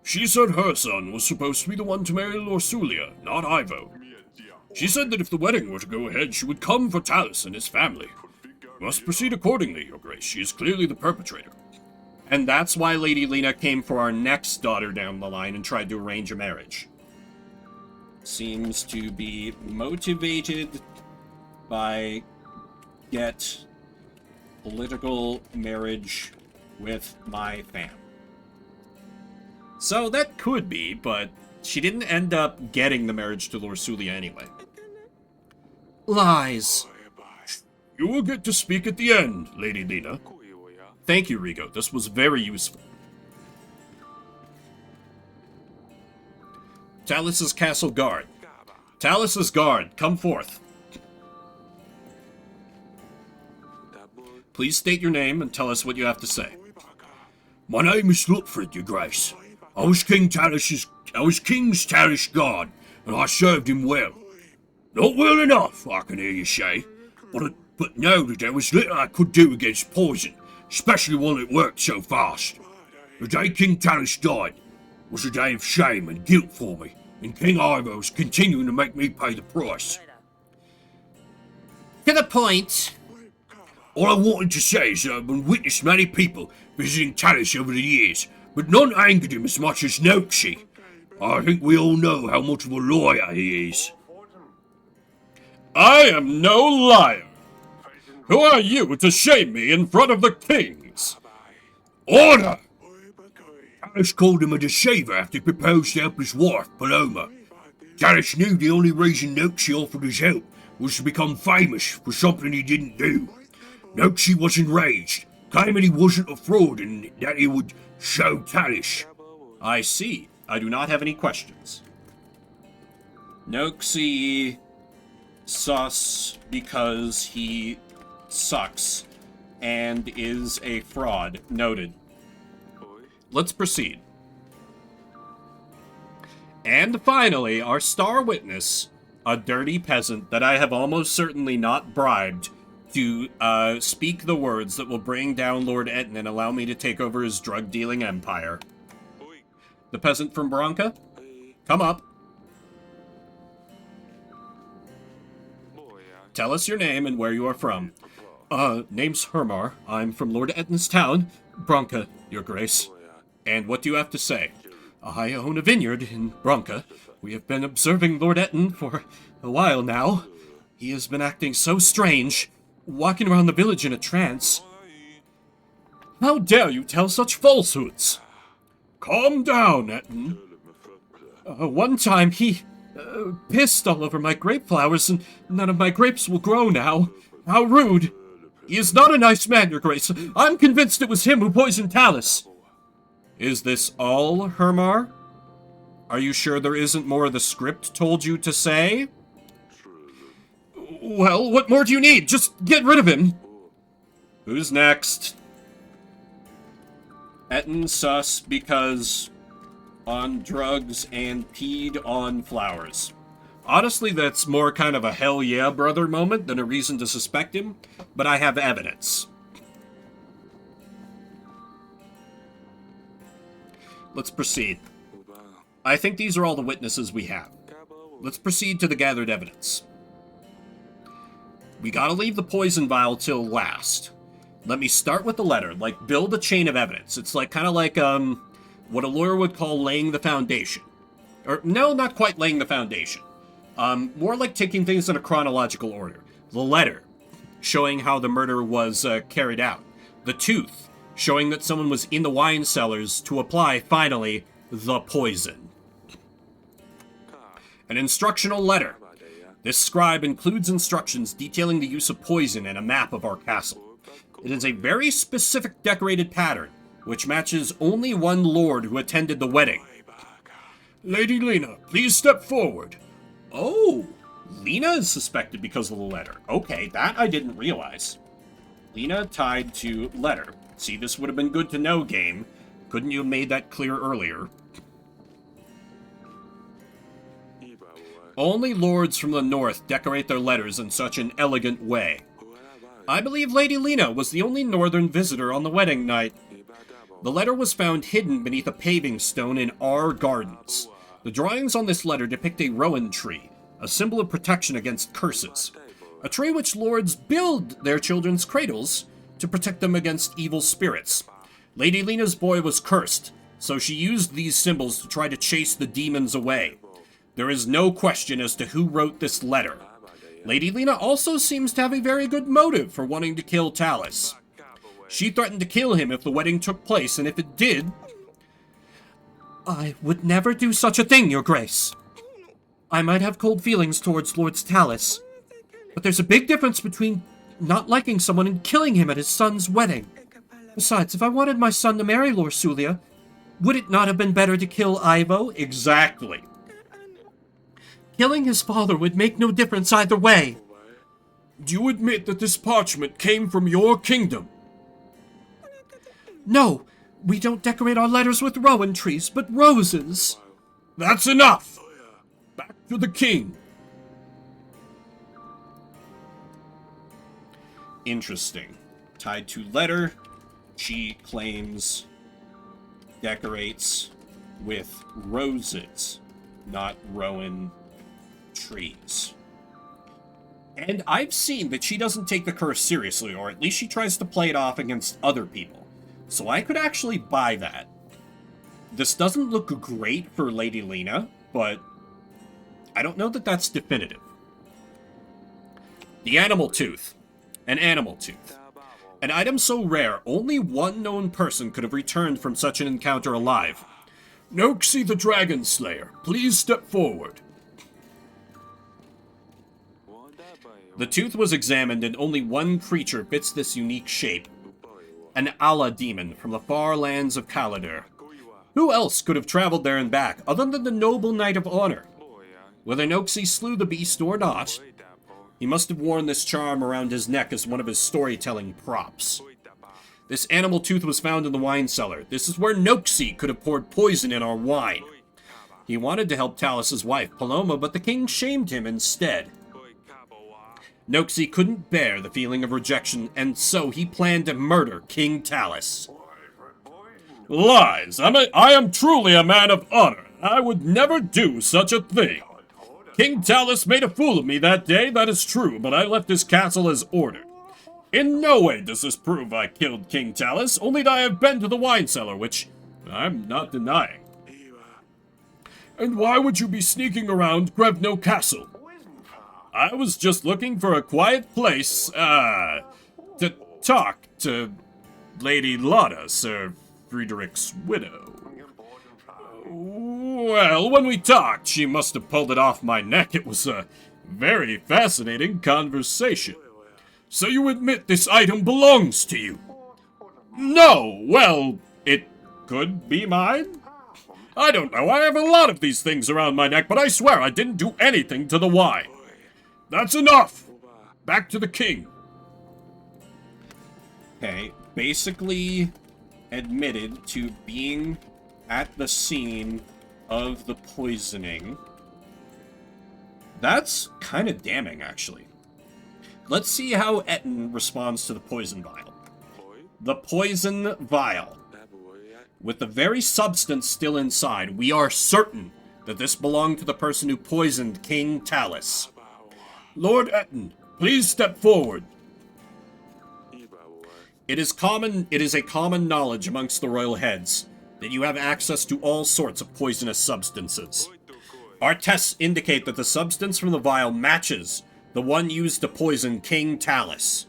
She said her son was supposed to be the one to marry Lorsulia, not Ivo. She said that if the wedding were to go ahead, she would come for Talus and his family. You must proceed accordingly, Your Grace. She is clearly the perpetrator. And that's why Lady Lena came for our next daughter down the line and tried to arrange a marriage. Seems to be motivated by get political marriage with my fam. So that could be, but she didn't end up getting the marriage to Lorsulia anyway. Lies. You will get to speak at the end, Lady Lena. Thank you, Rigo. This was very useful. Talus's castle guard. Talus's guard, come forth. Please state your name and tell us what you have to say. My name is Lutfrid, Your Grace. I was King's Talus guard, and I served him well. Not well enough, I can hear you say, but know that there was little I could do against poison, especially one that worked so fast. The day King Talus died was a day of shame and guilt for me, and King Ivo's continuing to make me pay the price. To the point. All I wanted to say is that I've been witnessed many people visiting Talus over the years, but none angered him as much as Noxie. I think we all know how much of a lawyer he is. I am no liar. Who are you to shame me in front of the kings? Order! Talus called him a deceiver after he proposed to help his wife, Paloma. Talus knew the only reason Noxie offered his help was to become famous for something he didn't do. Noxie was enraged, claiming he wasn't a fraud and that he would show Talus. I see. I do not have any questions. Noxie sus because he sucks and is a fraud. Noted. Let's proceed. And finally, our star witness, a dirty peasant that I have almost certainly not bribed to speak the words that will bring down Lord Etten and allow me to take over his drug-dealing empire. The peasant from Branca, come up. Tell us your name and where you are from. Name's Hermar. I'm from Lord Etten's town, Branca, Your Grace. And what do you have to say? I own a vineyard in Branca. We have been observing Lord Etten for a while now. He has been acting so strange, walking around the village in a trance. How dare you tell such falsehoods? Calm down, Etten. One time he pissed all over my grape flowers and none of my grapes will grow now. How rude. He is not a nice man, Your Grace. I'm convinced it was him who poisoned Talus. Is this all, Hermar? Are you sure there isn't more the script told you to say? Well, what more do you need? Just get rid of him. Who's next? Etten sus because on drugs and peed on flowers. Honestly, that's more kind of a hell yeah, brother moment than a reason to suspect him, but I have evidence. Let's proceed. I think these are all the witnesses we have. Let's proceed to the gathered evidence. We gotta leave the poison vial till last. Let me start with the letter, like build a chain of evidence. It's like kind of like what a lawyer would call laying the foundation. Or no, not quite laying the foundation. More like taking things in a chronological order. The letter, showing how the murder was carried out. The tooth, showing that someone was in the wine cellars to apply, finally, the poison. An instructional letter. This scribe includes instructions detailing the use of poison and a map of our castle. It is a very specific decorated pattern, which matches only one lord who attended the wedding. Lady Lena, please step forward. Oh, Lena is suspected because of the letter. Okay, that I didn't realize. Lena tied to letter. See, this would have been good to know, game. Couldn't you have made that clear earlier? Only lords from the north decorate their letters in such an elegant way. I believe Lady Lena was the only northern visitor on the wedding night. The letter was found hidden beneath a paving stone in our gardens. The drawings on this letter depict a rowan tree, a symbol of protection against curses. A tree which lords build their children's cradles to protect them against evil spirits. Lady Lena's boy was cursed, so she used these symbols to try to chase the demons away. There is no question as to who wrote this letter. Lady Lena also seems to have a very good motive for wanting to kill Talus. She threatened to kill him if the wedding took place, and if it did... I would never do such a thing, Your Grace. I might have cold feelings towards Lord Talus, but there's a big difference between not liking someone and killing him at his son's wedding. Besides, if I wanted my son to marry Lord Sulia, would it not have been better to kill Ivo? Exactly. Killing his father would make no difference either way. Do you admit that this parchment came from your kingdom? No, we don't decorate our letters with rowan trees, but roses. That's enough! Back to the king. Interesting. Tied to letter, she claims decorates with roses, not rowan trees. And I've seen that she doesn't take the curse seriously, or at least she tries to play it off against other people. So I could actually buy that. This doesn't look great for Lady Lena, but I don't know that that's definitive. The animal tooth. An animal tooth. An item so rare, only one known person could have returned from such an encounter alive. Noxie the Dragon Slayer, please step forward. The tooth was examined and only one creature fits this unique shape. An Allah demon from the far lands of Kaladar. Who else could have traveled there and back, other than the noble knight of honor? Whether Noxie slew the beast or not, he must have worn this charm around his neck as one of his storytelling props. This animal tooth was found in the wine cellar. This is where Noxie could have poured poison in our wine. He wanted to help Talus's wife, Paloma, but the king shamed him instead. Noxie couldn't bear the feeling of rejection, and so he planned to murder King Talus. Lies! I am truly a man of honor. I would never do such a thing. King Talus made a fool of me that day, that is true, but I left his castle as ordered. In no way does this prove I killed King Talus, only that I have been to the wine cellar, which I'm not denying. And why would you be sneaking around Grevno Castle? I was just looking for a quiet place, to talk to Lady Lotta, Sir Friedrich's widow. Well, when we talked, she must have pulled it off my neck. It was a very fascinating conversation. So you admit this item belongs to you? No, well, it could be mine. I don't know, I have a lot of these things around my neck, but I swear I didn't do anything to the wine. That's enough! Back to the king. Okay, basically admitted to being at the scene of the poisoning. That's kind of damning, actually. Let's see how Etten responds to the poison vial. The poison vial. With the very substance still inside, we are certain that this belonged to the person who poisoned King Talus. Lord Etten, please step forward. It is a common knowledge amongst the royal heads that you have access to all sorts of poisonous substances. Our tests indicate that the substance from the vial matches the one used to poison King Talus.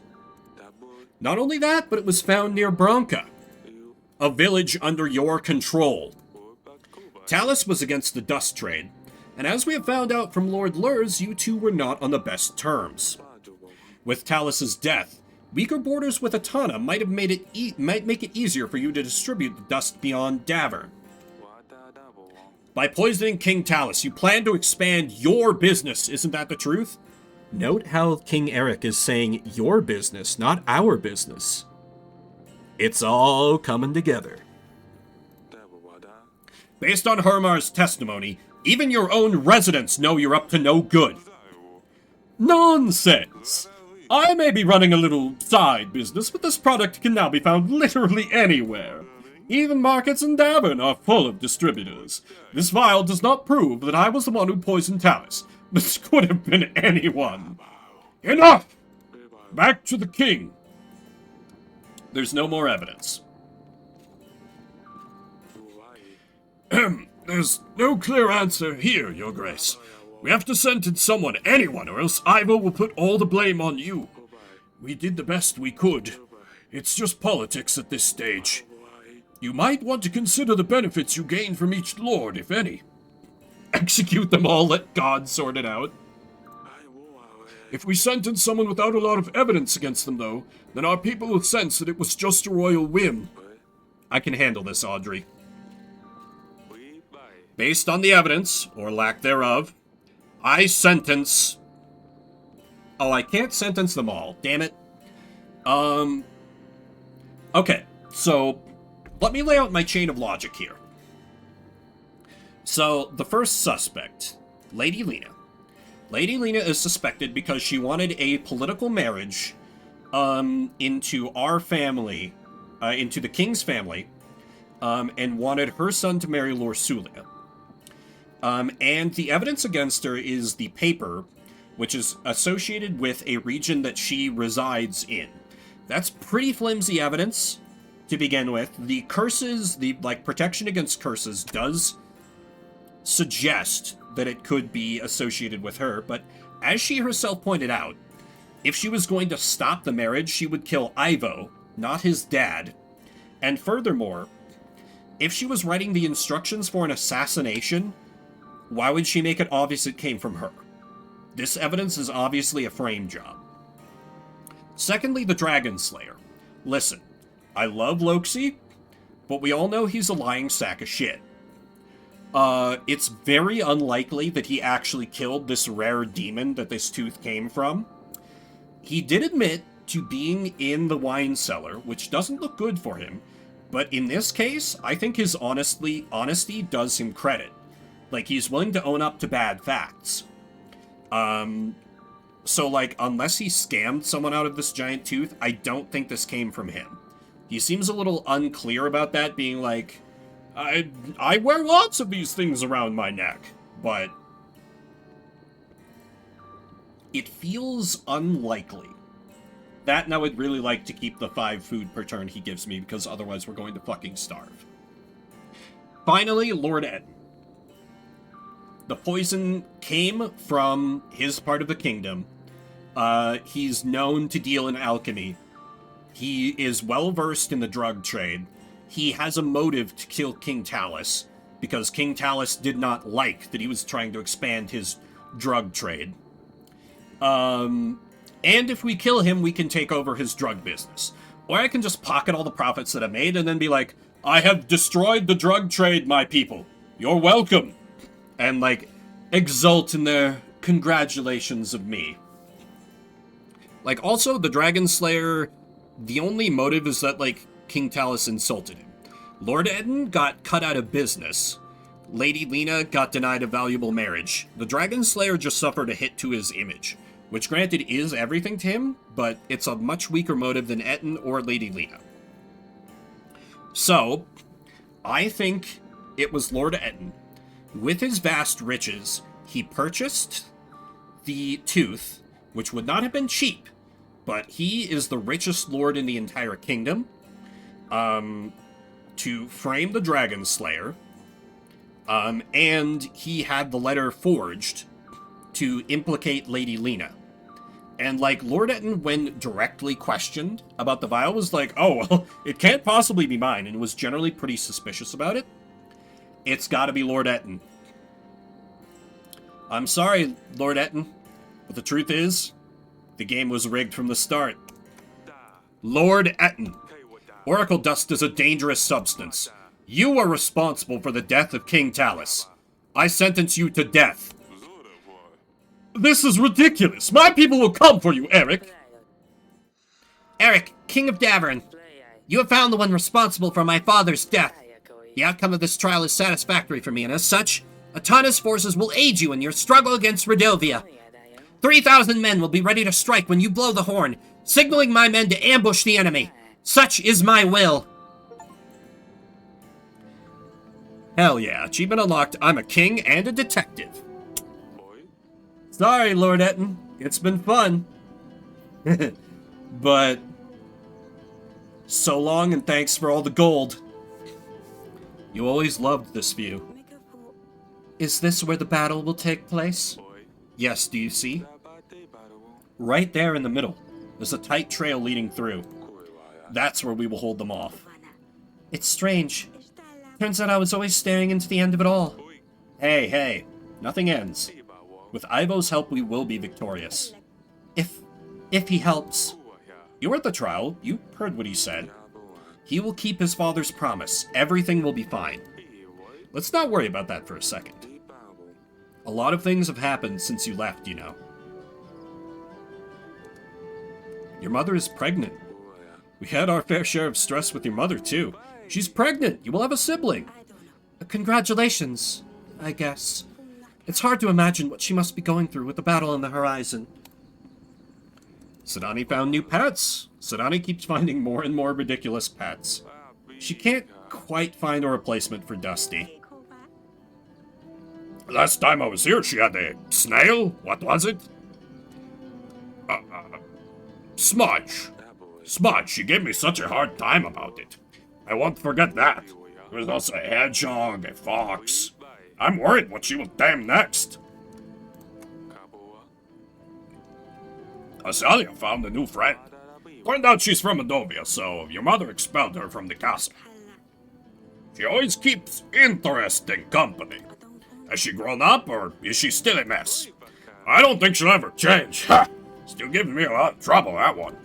Not only that, but it was found near Branca, a village under your control. Talus was against the dust trade, and as we have found out from Lord Lurs, you two were not on the best terms. With Talus's death, weaker borders with Atana might make it easier for you to distribute the dust beyond Davern. By poisoning King Talus, you plan to expand your business, isn't that the truth? Note how King Eric is saying your business, not our business. It's all coming together. Based on Hermar's testimony, even your own residents know you're up to no good. Nonsense! I may be running a little side business, but this product can now be found literally anywhere. Even markets in Davern are full of distributors. This vial does not prove that I was the one who poisoned Talus. This could have been anyone. Enough! Back to the king. There's no more evidence. There's no clear answer here, Your Grace. We have to sentence someone, anyone, or else Ivo will put all the blame on you. We did the best we could. It's just politics at this stage. You might want to consider the benefits you gain from each lord, if any. Execute them all, let God sort it out. If we sentence someone without a lot of evidence against them, though, then our people will sense that it was just a royal whim. I can handle this, Audrey. Based on the evidence, or lack thereof, I sentence... Oh, I can't sentence them all, damn it. Okay, so let me lay out my chain of logic here. So, the first suspect, Lady Lena. Lady Lena is suspected because she wanted a political marriage into our family, into the king's family, and wanted her son to marry Lorsulia. And the evidence against her is the paper, which is associated with a region that she resides in. That's pretty flimsy evidence to begin with. The curses, the protection against curses does suggest that it could be associated with her, but as she herself pointed out, if she was going to stop the marriage, she would kill Ivo, not his dad. And furthermore, if she was writing the instructions for an assassination, why would she make it obvious it came from her? This evidence is obviously a frame job. Secondly, the Dragon Slayer. Listen, I love Loxi, but we all know he's a lying sack of shit. It's very unlikely that he actually killed this rare demon that this tooth came from. He did admit to being in the wine cellar, which doesn't look good for him, but in this case, I think his honesty does him credit. Like, he's willing to own up to bad facts. So, unless he scammed someone out of this giant tooth, I don't think this came from him. He seems a little unclear about that, being like, I wear lots of these things around my neck, but it feels unlikely. That, and I would really like to keep the 5 food per turn he gives me, because otherwise we're going to fucking starve. Finally, Lord Ed. The poison came from his part of the kingdom. He's known to deal in alchemy. He is well-versed in the drug trade. He has a motive to kill King Talus, because King Talus did not like that he was trying to expand his drug trade. And if we kill him, we can take over his drug business. Or I can just pocket all the profits that I made and then be like, I have destroyed the drug trade, my people. You're welcome. And, exult in their congratulations of me. Also, the Dragon Slayer, the only motive is that, King Talus insulted him. Lord Eden got cut out of business. Lady Lena got denied a valuable marriage. The Dragon Slayer just suffered a hit to his image, which granted is everything to him, but it's a much weaker motive than Etten or Lady Lena. So, I think it was Lord Etten. With his vast riches, he purchased the tooth, which would not have been cheap, but he is the richest lord in the entire kingdom, to frame the Dragon Slayer, and he had the letter forged to implicate Lady Lena. And, like, Lord Etten, when directly questioned about the vial, was like, oh, well, it can't possibly be mine, and was generally pretty suspicious about it. It's gotta be Lord Etten. I'm sorry, Lord Etten, but the truth is, the game was rigged from the start. Lord Etten, Oracle dust is a dangerous substance. You are responsible for the death of King Talus. I sentence you to death. This is ridiculous. My people will come for you, Eric. Eric, King of Davern, you have found the one responsible for my father's death. The outcome of this trial is satisfactory for me, and as such, Atana's forces will aid you in your struggle against Redovia. 3,000 men will be ready to strike when you blow the horn, signaling my men to ambush the enemy. Such is my will. Hell yeah, achievement unlocked. I'm a king and a detective. Sorry, Lord Etten. It's been fun. But so long and thanks for all the gold. You always loved this view. Is this where the battle will take place? Yes, do you see? Right there in the middle. There's a tight trail leading through. That's where we will hold them off. It's strange. Turns out I was always staring into the end of it all. Hey, nothing ends. With Ivo's help, we will be victorious. If he helps. You were at the trial. You heard what he said. He will keep his father's promise. Everything will be fine. Let's not worry about that for a second. A lot of things have happened since you left, you know. Your mother is pregnant. We had our fair share of stress with your mother, too. She's pregnant. You will have a sibling. Congratulations, I guess. It's hard to imagine what she must be going through with the battle on the horizon. Sedani found new pets. Sedani keeps finding more and more ridiculous pets. She can't quite find a replacement for Dusty. Last time I was here, she had a snail. What was it? Smudge. Smudge, she gave me such a hard time about it. I won't forget that. There was also a hedgehog, a fox. I'm worried what she will tame next. Asalia found a new friend. Turned out she's from Adovia, so your mother expelled her from the castle. She always keeps interesting company. Has she grown up, or is she still a mess? I don't think she'll ever change. Ha! Still giving me a lot of trouble, that one.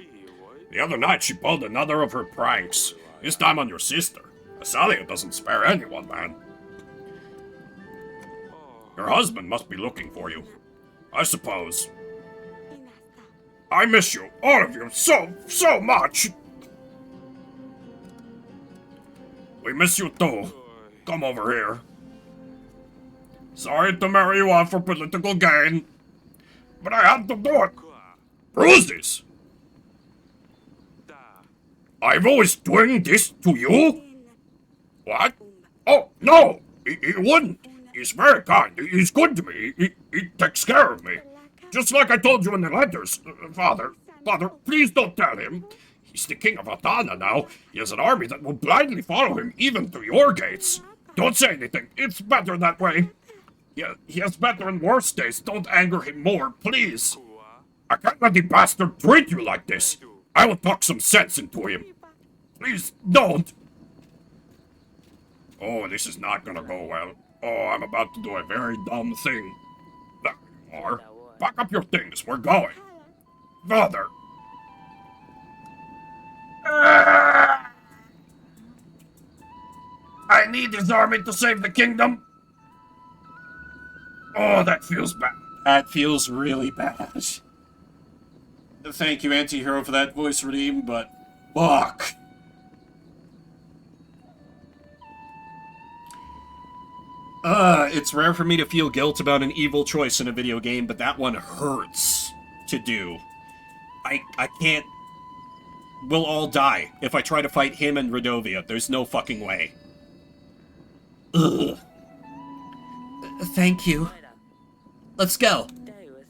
The other night she pulled another of her pranks. This time on your sister. Asalia doesn't spare anyone, man. Your husband must be looking for you. I suppose. I miss you, all of you, so much! We miss you too. Come over here. Sorry to marry you off for political gain, but I had to do it. Who's this? I've always doing this to you? What? Oh, no! He wouldn't. He's very kind. He's good to me. He takes care of me. Just like I told you in the letters. Father, please don't tell him. He's the king of Atana now. He has an army that will blindly follow him even through your gates. Don't say anything. It's better that way. Yeah, he has better and worse days. Don't anger him more, please. I can't let the bastard treat you like this. I will talk some sense into him. Please, don't. Oh, this is not gonna go well. Oh, I'm about to do a very dumb thing. There you are. Pack up your things. We're going. Father. I need his army to save the kingdom. Oh, that feels bad. That feels really bad. Thank you, anti-hero, for that voice redeem, but fuck. It's rare for me to feel guilt about an evil choice in a video game, but that one hurts to do. I can't... We'll all die if I try to fight him and Rodovia. There's no fucking way. Ugh. Thank you. Let's go.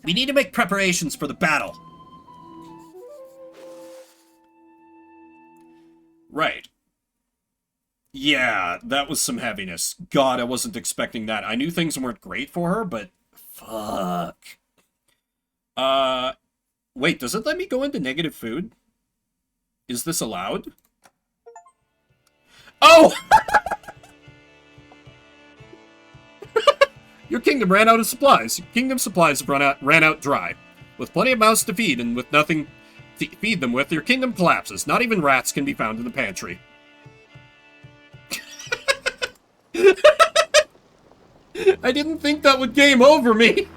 We need to make preparations for the battle. Right. Yeah, that was some heaviness. God, I wasn't expecting that. I knew things weren't great for her, but... Fuck. Wait, does it let me go into negative food? Is this allowed? Oh! Your kingdom ran out of supplies. Your kingdom supplies have ran out dry. With plenty of mouths to feed and with nothing to feed them with, your kingdom collapses. Not even rats can be found in the pantry. I didn't think that would game over me.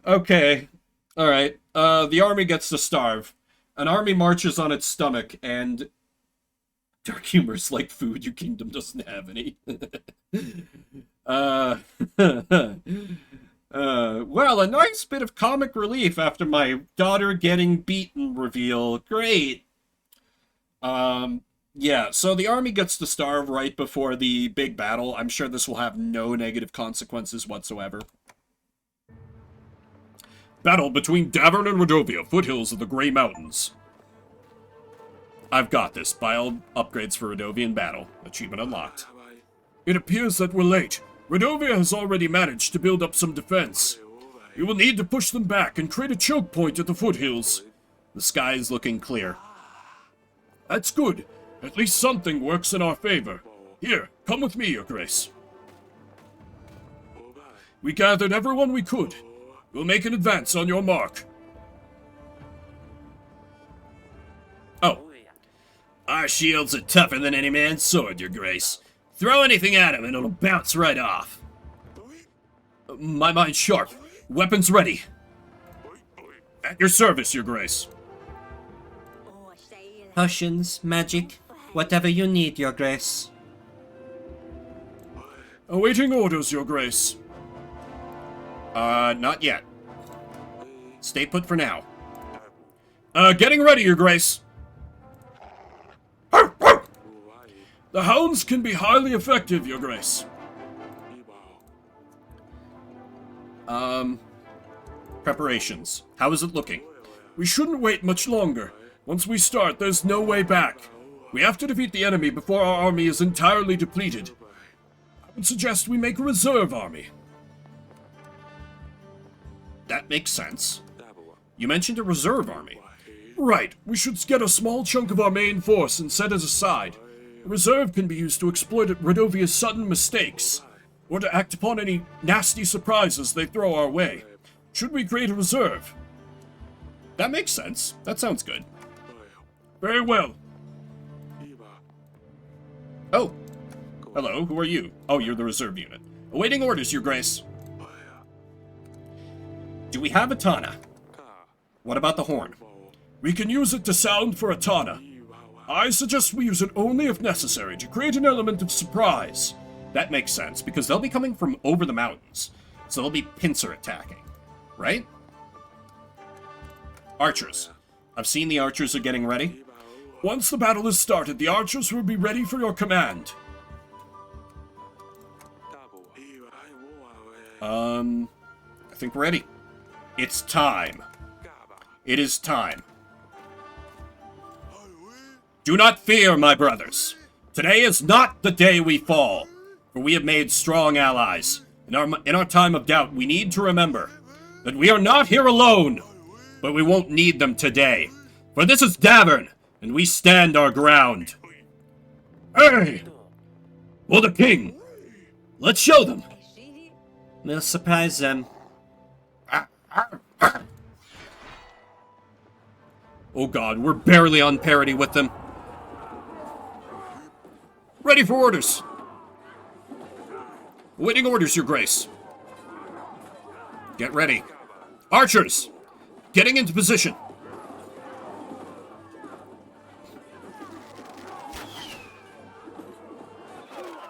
Okay. Alright. The army gets to starve. An army marches on its stomach, and... Dark humor's like food, your kingdom doesn't have any. Well, a nice bit of comic relief after my daughter getting beaten reveal. Great. Yeah, so the army gets to starve right before the big battle. I'm sure this will have no negative consequences whatsoever. Battle between Davern and Rodovia, foothills of the Grey Mountains. I've got this. Buy all upgrades for Rodovian battle. Achievement unlocked. It appears that we're late. Rodovia has already managed to build up some defense. You will need to push them back and create a choke point at the foothills. The sky is looking clear. That's good. At least something works in our favor. Here, come with me, Your Grace. We gathered everyone we could. We'll make an advance on your mark. Oh. Our shields are tougher than any man's sword, Your Grace. Throw anything at him and it'll bounce right off. My mind's sharp. Weapons ready. At your service, Your Grace. Potions, magic, whatever you need, Your Grace. Awaiting orders, Your Grace. Not yet. Stay put for now. Getting ready, Your Grace. The hounds can be highly effective, Your Grace. Preparations. How is it looking? We shouldn't wait much longer. Once we start, there's no way back. We have to defeat the enemy before our army is entirely depleted. I would suggest we make a reserve army. That makes sense. You mentioned a reserve army. Right. We should get a small chunk of our main force and set it aside. A reserve can be used to exploit Rodovia's sudden mistakes, or to act upon any nasty surprises they throw our way. Should we create a reserve? That makes sense. That sounds good. Very well. Oh. Hello, who are you? Oh, you're the reserve unit. Awaiting orders, Your Grace. Do we have a Tana? What about the horn? We can use it to sound for a Tana. I suggest we use it only if necessary to create an element of surprise. That makes sense, because they'll be coming from over the mountains, so they'll be pincer attacking, right? Archers. I've seen the archers are getting ready. Once the battle is started, the archers will be ready for your command. I think we're ready. It's time. It is time. Do not fear, my brothers. Today is not the day we fall, for we have made strong allies. In our time of doubt, we need to remember that we are not here alone, but we won't need them today. For this is Davern, and we stand our ground. Hey! For the king! Let's show them! We'll surprise them. Oh god, we're barely on parity with them. Ready for orders. Awaiting orders, Your Grace. Get ready. Archers! Getting into position.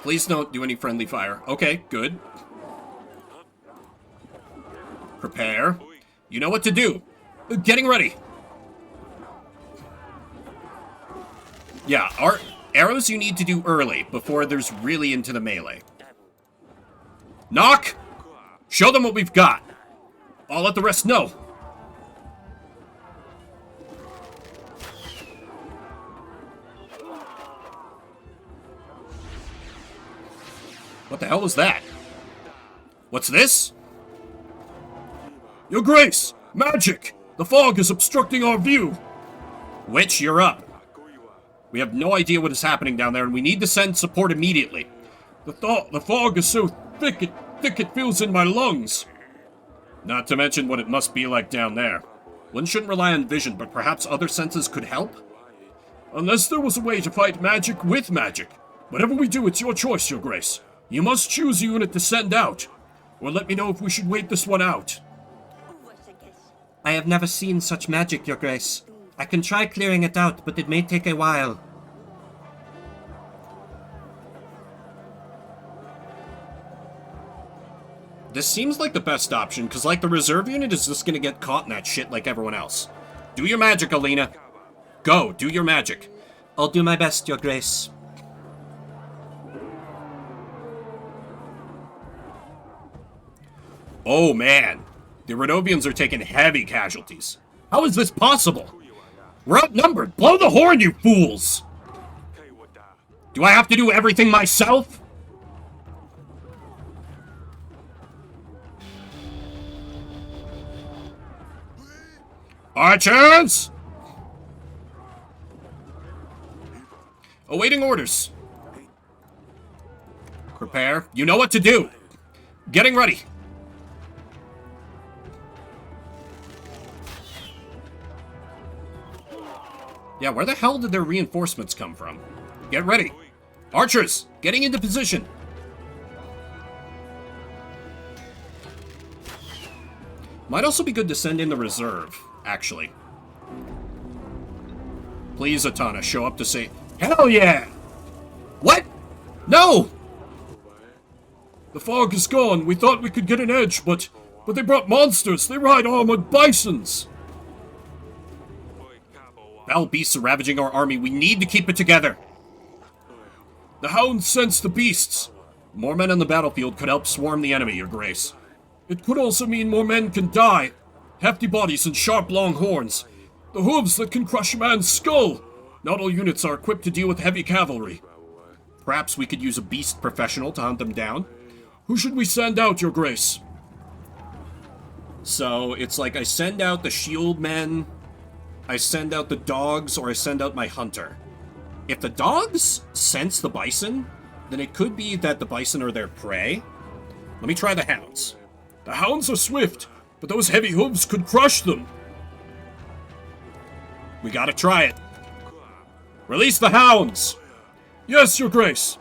Please don't do any friendly fire. Okay, good. Prepare. You know what to do. Getting ready. Yeah, arrows you need to do early, before there's really into the melee. Knock! Show them what we've got. I'll let the rest know. What the hell was that? What's this? Your Grace! Magic! The fog is obstructing our view! Witch, you're up. We have no idea what is happening down there, and we need to send support immediately. The fog is so thick it feels in my lungs. Not to mention what it must be like down there. One shouldn't rely on vision, but perhaps other senses could help? Unless there was a way to fight magic with magic. Whatever we do, it's your choice, Your Grace. You must choose a unit to send out, or let me know if we should wait this one out. I have never seen such magic, Your Grace. I can try clearing it out, but it may take a while. This seems like the best option, because like the reserve unit is just gonna get caught in that shit like everyone else. Do your magic, Alina. Go, do your magic. I'll do my best, Your Grace. Oh man, the Renovians are taking heavy casualties. How is this possible? We're outnumbered. Blow the horn, you fools! Do I have to do everything myself? Archers! Awaiting orders. Prepare. You know what to do. Getting ready. Yeah, where the hell did their reinforcements come from? Get ready. Archers, getting into position. Might also be good to send in the reserve, actually. Please, Atana, show up to say, hell yeah! What? No! The fog is gone. We thought we could get an edge, but they brought monsters. They ride armored bisons. Foul beasts are ravaging our army. We need to keep it together. The hounds sense the beasts. More men on the battlefield could help swarm the enemy, Your Grace. It could also mean more men can die. Hefty bodies and sharp, long horns. The hooves that can crush a man's skull. Not all units are equipped to deal with heavy cavalry. Perhaps we could use a beast professional to hunt them down. Who should we send out, Your Grace? So, it's like I send out the shield men, I send out the dogs, or I send out my hunter. If the dogs sense the bison, then it could be that the bison are their prey. Let me try the hounds. The hounds are swift, but those heavy hooves could crush them. We gotta try it. Release the hounds! Yes, Your Grace!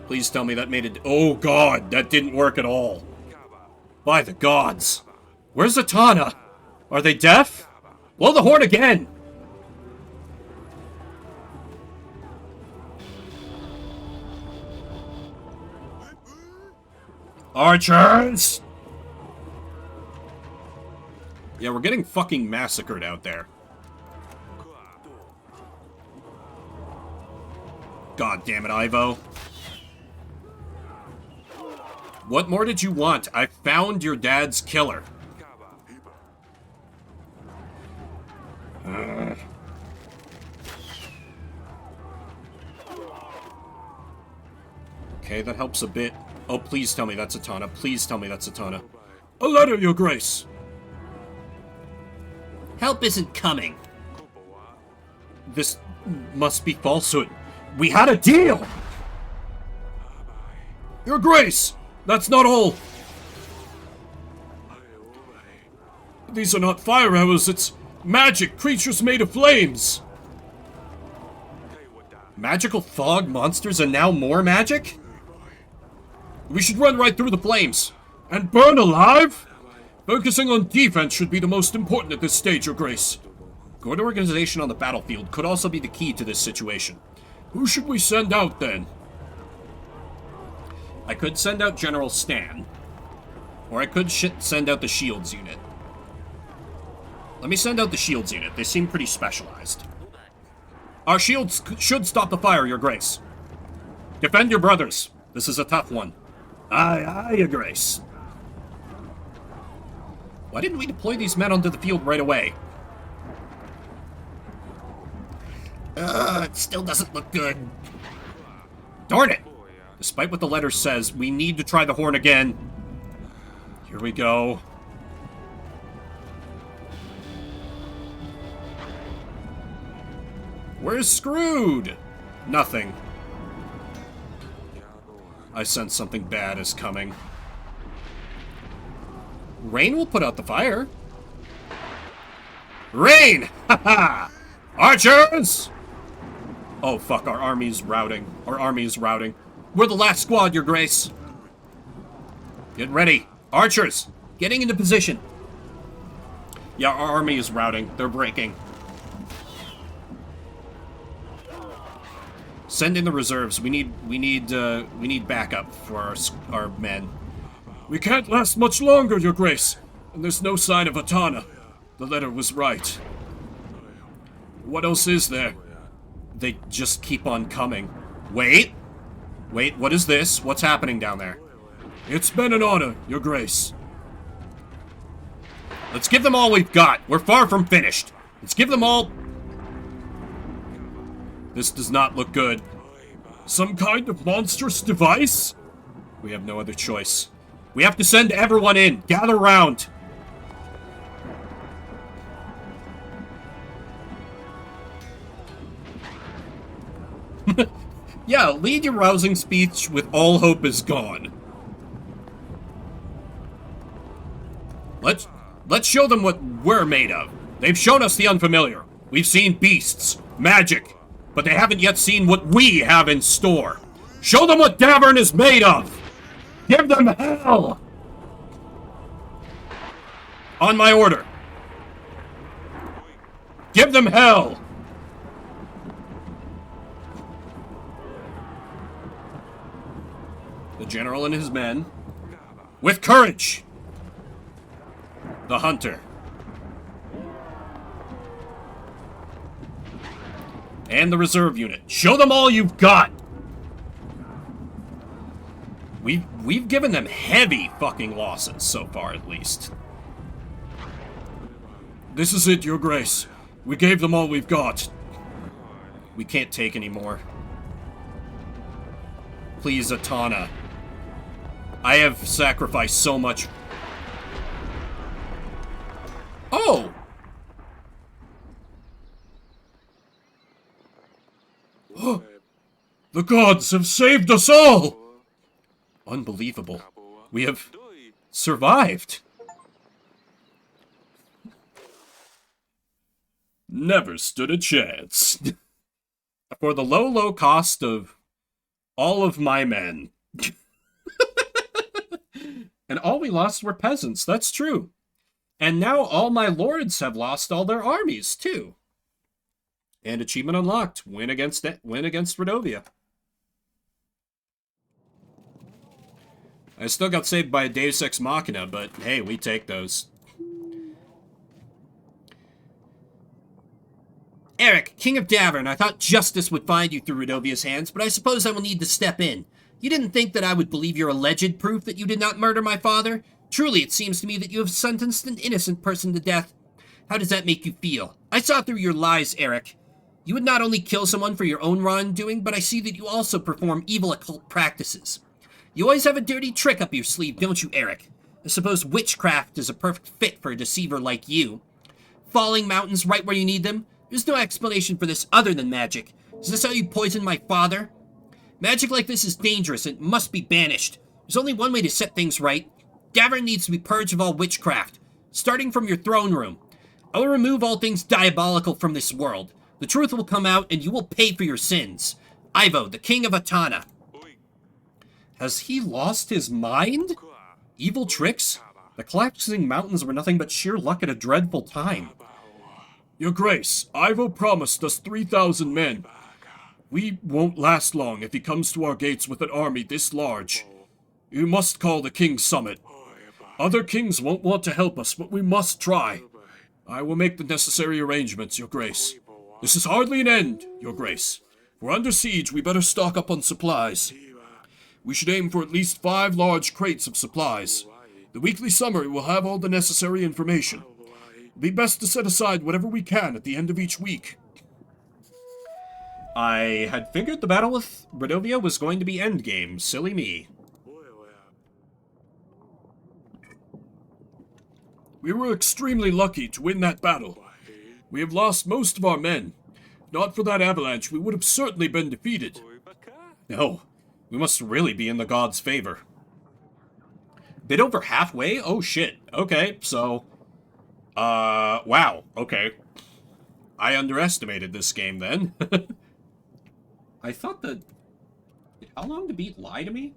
Please tell me that made it. Oh god, that didn't work at all. By the gods. Where's Atana? Are they deaf? Blow the horn again! Archers! Yeah, we're getting fucking massacred out there. God damn it, Ivo. What more did you want? I found your dad's killer. Okay, that helps a bit. Oh, please tell me that's Atana. Please tell me that's Atana. A letter, Your Grace. Help isn't coming. This must be falsehood. We had a deal! Your Grace! That's not all! These are not fire arrows, it's magic, creatures made of flames! Magical fog monsters and now more magic? We should run right through the flames. And burn alive? Focusing on defense should be the most important at this stage, Your Grace. Good organization on the battlefield could also be the key to this situation. Who should we send out, then? I could send out General Stan. Or I could send out the Shields unit. Let me send out the Shields unit. They seem pretty specialized. Our shields should stop the fire, Your Grace. Defend your brothers. This is a tough one. Aye, aye, Your Grace. Why didn't we deploy these men onto the field right away? It still doesn't look good. Darn it! Despite what the letter says, we need to try the horn again. Here we go. We're screwed! Nothing. I sense something bad is coming. Rain will put out the fire. Rain! Ha-ha! Archers! Oh, fuck, our army's routing. Our army is routing. We're the last squad, Your Grace. Get ready. Archers, getting into position. Yeah, our army is routing. They're breaking. Send in the reserves. We need backup for our men. We can't last much longer, Your Grace. And there's no sign of Atana. The letter was right. What else is there? They just keep on coming. Wait! Wait, what is this? What's happening down there? It's been an honor, Your Grace. Let's give them all we've got. We're far from finished. Let's give them all... This does not look good. Some kind of monstrous device? We have no other choice. We have to send everyone in. Gather round. Yeah, lead your rousing speech with all hope is gone. Let's show them what we're made of. They've shown us the unfamiliar. We've seen beasts, magic, but they haven't yet seen what we have in store. Show them what Davern is made of. Give them hell. On my order. Give them hell. The general and his men. With courage. The hunter. And the reserve unit. Show them all you've got. We've given them heavy fucking losses so far, at least. This is it, Your Grace. We gave them all we've got. We can't take any more. Please, Atana. I have sacrificed so much. Oh! The gods have saved us all! Unbelievable. We have survived. Never stood a chance. For the low, low cost of all of my men. And all we lost were peasants, that's true. And now all my lords have lost all their armies, too. And achievement unlocked. Win against Redovia. I still got saved by a Deus Ex Machina, but hey, we take those. Eric, King of Davern, I thought justice would find you through Redovia's hands, but I suppose I will need to step in. You didn't think that I would believe your alleged proof that you did not murder my father? Truly, it seems to me that you have sentenced an innocent person to death. How does that make you feel? I saw through your lies, Eric. You would not only kill someone for your own wrongdoing, but I see that you also perform evil occult practices. You always have a dirty trick up your sleeve, don't you, Eric? I suppose witchcraft is a perfect fit for a deceiver like you. Falling mountains right where you need them? There's no explanation for this other than magic. Is this how you poisoned my father? Magic like this is dangerous and must be banished. There's only one way to set things right. Davern needs to be purged of all witchcraft, starting from your throne room. I will remove all things diabolical from this world. The truth will come out and you will pay for your sins. Ivo, the king of Atana. Has he lost his mind? Evil tricks? The collapsing mountains were nothing but sheer luck at a dreadful time. Your Grace, Ivo promised us 3,000 men. We won't last long if he comes to our gates with an army this large. You must call the King's Summit. Other kings won't want to help us, but we must try. I will make the necessary arrangements, Your Grace. This is hardly an end, Your Grace. We're under siege, we better stock up on supplies. We should aim for at least 5 large crates of supplies. The weekly summary will have all the necessary information. It'll be best to set aside whatever we can at the end of each week. I had figured the battle with Redovia was going to be endgame. Silly me. We were extremely lucky to win that battle. We have lost most of our men. Not for that avalanche, we would have certainly been defeated. No, we must really be in the gods' favor. Bit over halfway? Oh shit. Okay, so... wow, okay. I underestimated this game then. I thought that... Did How Long to Beat lie to me?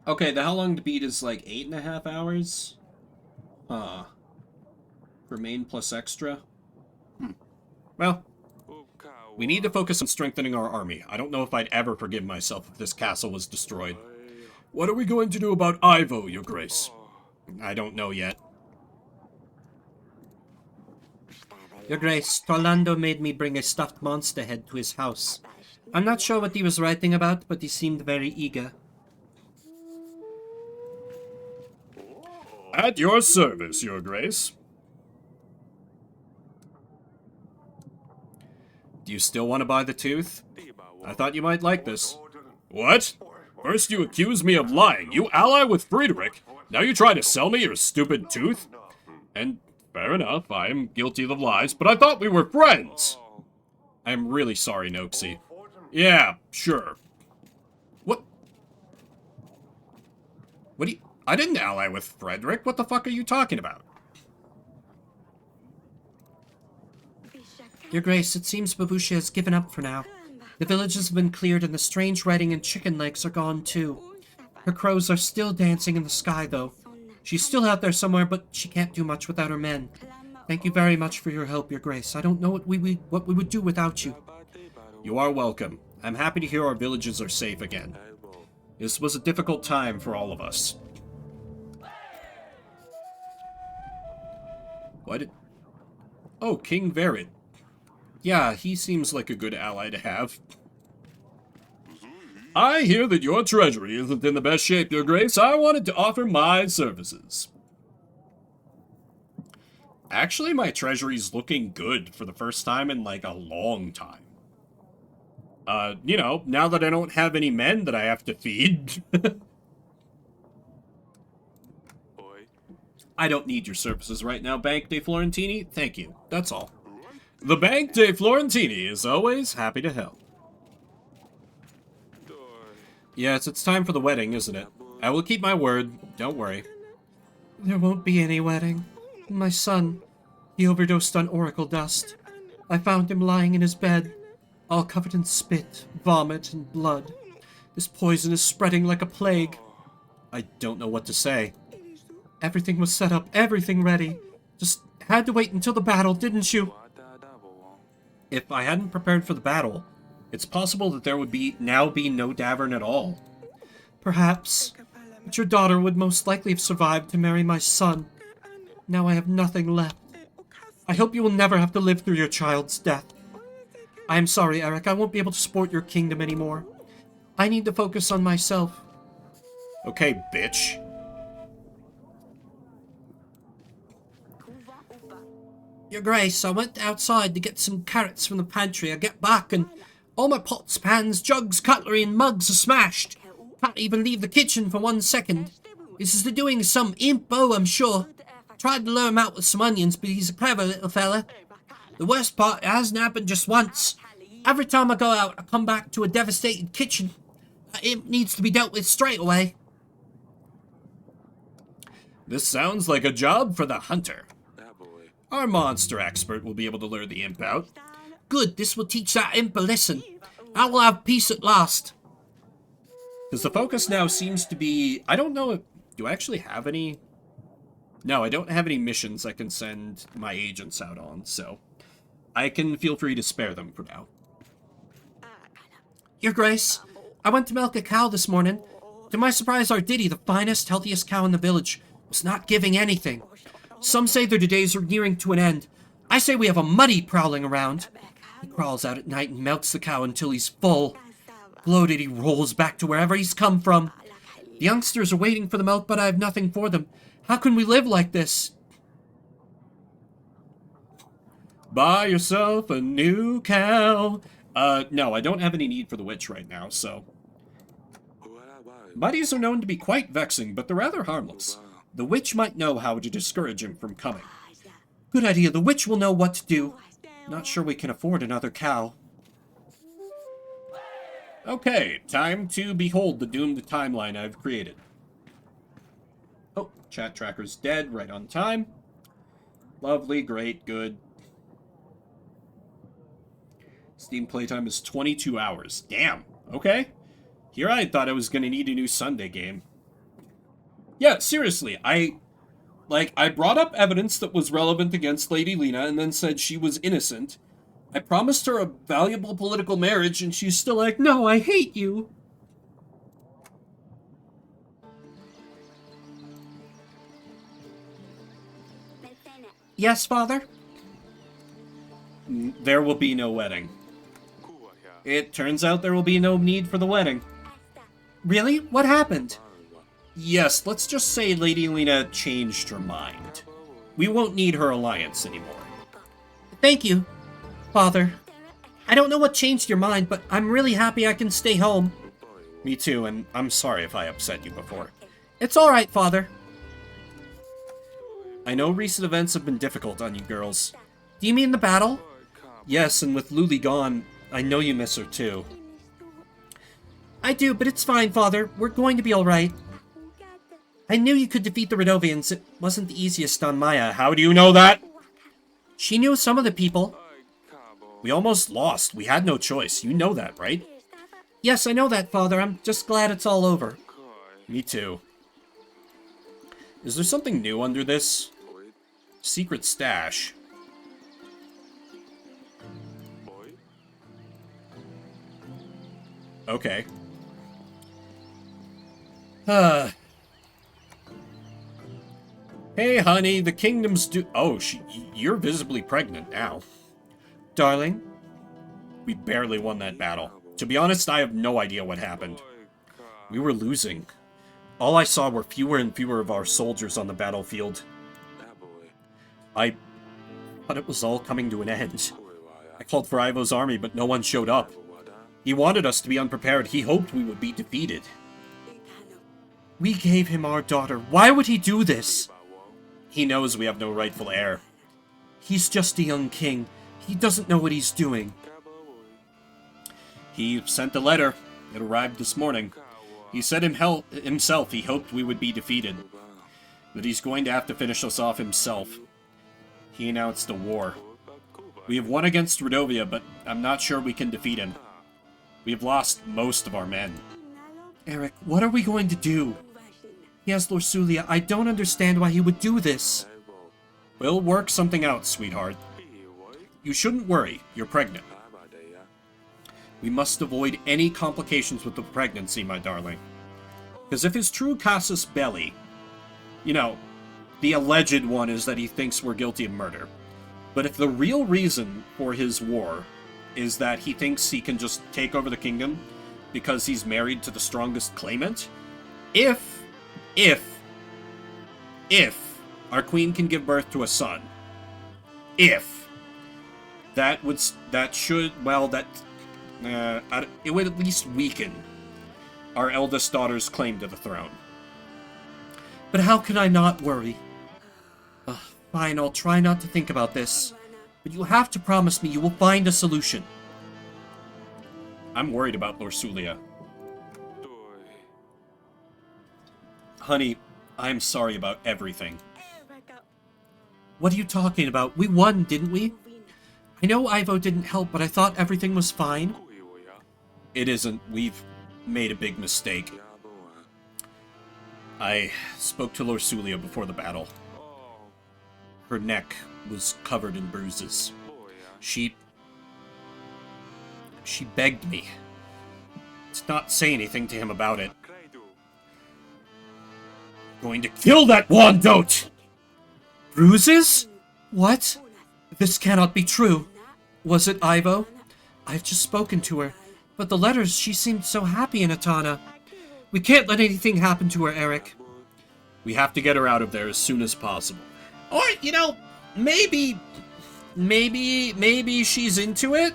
Okay, the How Long to Beat is like 8.5 hours? Huh. For main plus extra? Well, we need to focus on strengthening our army. I don't know if I'd ever forgive myself if this castle was destroyed. What are we going to do about Ivo, Your Grace? I don't know yet. Your Grace, Torlando made me bring a stuffed monster head to his house. I'm not sure what he was writing about, but he seemed very eager. At your service, Your Grace. Do you still want to buy the tooth? I thought you might like this. What? First you accuse me of lying. You ally with Friedrich. Now you try to sell me your stupid tooth? And fair enough, I am guilty of lies, but I thought we were friends. I'm really sorry, Noxie. Yeah, sure. What do you... I didn't ally with Frederick. What the fuck are you talking about? Your Grace, it seems Babusha has given up for now. The villages have been cleared and the strange writing and chicken legs are gone too. Her crows are still dancing in the sky though. She's still out there somewhere, but she can't do much without her men. Thank you very much for your help, Your Grace. I don't know what we would do without you. You are welcome. I'm happy to hear our villages are safe again. This was a difficult time for all of us. Why did... Oh, King Verid. Yeah, he seems like a good ally to have. I hear that your treasury isn't in the best shape, Your Grace. I wanted to offer my services. Actually, my treasury's looking good for the first time in, like, a long time. You know, now that I don't have any men that I have to feed. I don't need your services right now, Bank dei Florentini. Thank you. That's all. The Bank dei Florentini is always happy to help. Yes, it's time for the wedding, isn't it? I will keep my word. Don't worry. There won't be any wedding. My son, he overdosed on oracle dust. I found him lying in his bed, all covered in spit, vomit, and blood. This poison is spreading like a plague. I don't know what to say. Everything was set up, everything ready. Just had to wait until the battle, didn't you? If I hadn't prepared for the battle, it's possible that there would now be no Davern at all. Perhaps. But your daughter would most likely have survived to marry my son. Now I have nothing left. I hope you will never have to live through your child's death. I am sorry, Eric. I won't be able to support your kingdom anymore. I need to focus on myself. Okay, bitch. Your Grace, I went outside to get some carrots from the pantry. I get back and all my pots, pans, jugs, cutlery, and mugs are smashed. Can't even leave the kitchen for 1 second. This is the doing of some impo, I'm sure. Tried to lure him out with some onions, but he's a clever little fella. The worst part, it hasn't happened just once. Every time I go out, I come back to a devastated kitchen. It needs to be dealt with straight away. This sounds like a job for the hunter. Our monster expert will be able to lure the imp out. Good, this will teach that imp a lesson. I will have peace at last. Because the focus now seems to be... I don't know if... Do I actually have any... No, I don't have any missions I can send my agents out on, so... I can feel free to spare them for now. Your Grace, I went to milk a cow this morning. To my surprise, our Diddy, the finest, healthiest cow in the village, was not giving anything. Some say their days are nearing to an end. I say we have a muddy prowling around. He crawls out at night and milks the cow until he's full. Bloated, he rolls back to wherever he's come from. The youngsters are waiting for the milk, but I have nothing for them. How can we live like this? Buy yourself a new cow. No, I don't have any need for the witch right now, so... Muddies are known to be quite vexing, but they're rather harmless. The witch might know how to discourage him from coming. Good idea. The witch will know what to do. Not sure we can afford another cow. Okay, time to behold the doomed timeline I've created. Oh, chat tracker's dead, right on time. Lovely, great, good. Steam playtime is 22 hours. Damn, okay. Here I thought I was going to need a new Sunday game. Yeah, seriously, I brought up evidence that was relevant against Lady Lena and then said she was innocent. I promised her a valuable political marriage and she's still like, no, I hate you. Yes, Father? There will be no wedding. It turns out there will be no need for the wedding. Really? What happened? Yes, let's just say Lady Lena changed her mind. We won't need her alliance anymore. Thank you, Father. I don't know what changed your mind, but I'm really happy I can stay home. Me too, and I'm sorry if I upset you before. It's alright, Father. I know recent events have been difficult on you girls. Do you mean the battle? Yes, and with Luli gone, I know you miss her too. I do, but it's fine, Father. We're going to be alright. I knew you could defeat the Rodovians. It wasn't the easiest on Maya. How do you know that? She knew some of the people. We almost lost. We had no choice. You know that, right? Yes, I know that, Father. I'm just glad it's all over. Me too. Is there something new under this? Secret stash. Okay. Hey, honey, the kingdom's Oh, you're visibly pregnant now. Darling? We barely won that battle. To be honest, I have no idea what happened. We were losing. All I saw were fewer and fewer of our soldiers on the battlefield. I thought it was all coming to an end. I called for Ivo's army, but no one showed up. He wanted us to be unprepared. He hoped we would be defeated. We gave him our daughter. Why would he do this? He knows we have no rightful heir. He's just a young king. He doesn't know what he's doing. He sent a letter. It arrived this morning. He said himself he hoped we would be defeated. But he's going to have to finish us off himself. He announced a war. We have won against Rodovia, but I'm not sure we can defeat him. We have lost most of our men. Eric, what are we going to do? Yes, Lorsulia, I don't understand why he would do this. We'll work something out, sweetheart. You shouldn't worry. You're pregnant. We must avoid any complications with the pregnancy, my darling. Because if his true casus belli, you know, the alleged one is that he thinks we're guilty of murder. But if the real reason for his war is that he thinks he can just take over the kingdom because he's married to the strongest claimant, if our queen can give birth to a son, it would at least weaken our eldest daughter's claim to the throne. But how can I not worry? Fine, I'll try not to think about this. But you have to promise me you will find a solution. I'm worried about Lorsulia. Honey, I'm sorry about everything. What are you talking about? We won, didn't we? I know Ivo didn't help, but I thought everything was fine. It isn't. We've made a big mistake. I spoke to Lorsulia before the battle. Her neck was covered in bruises. She begged me to not say anything to him about it. Going to kill that Wandote! Bruises? What? This cannot be true. Was it Ivo? I've just spoken to her, but the letters, she seemed so happy in Atana. We can't let anything happen to her, Eric. We have to get her out of there as soon as possible. Or, you know, maybe she's into it?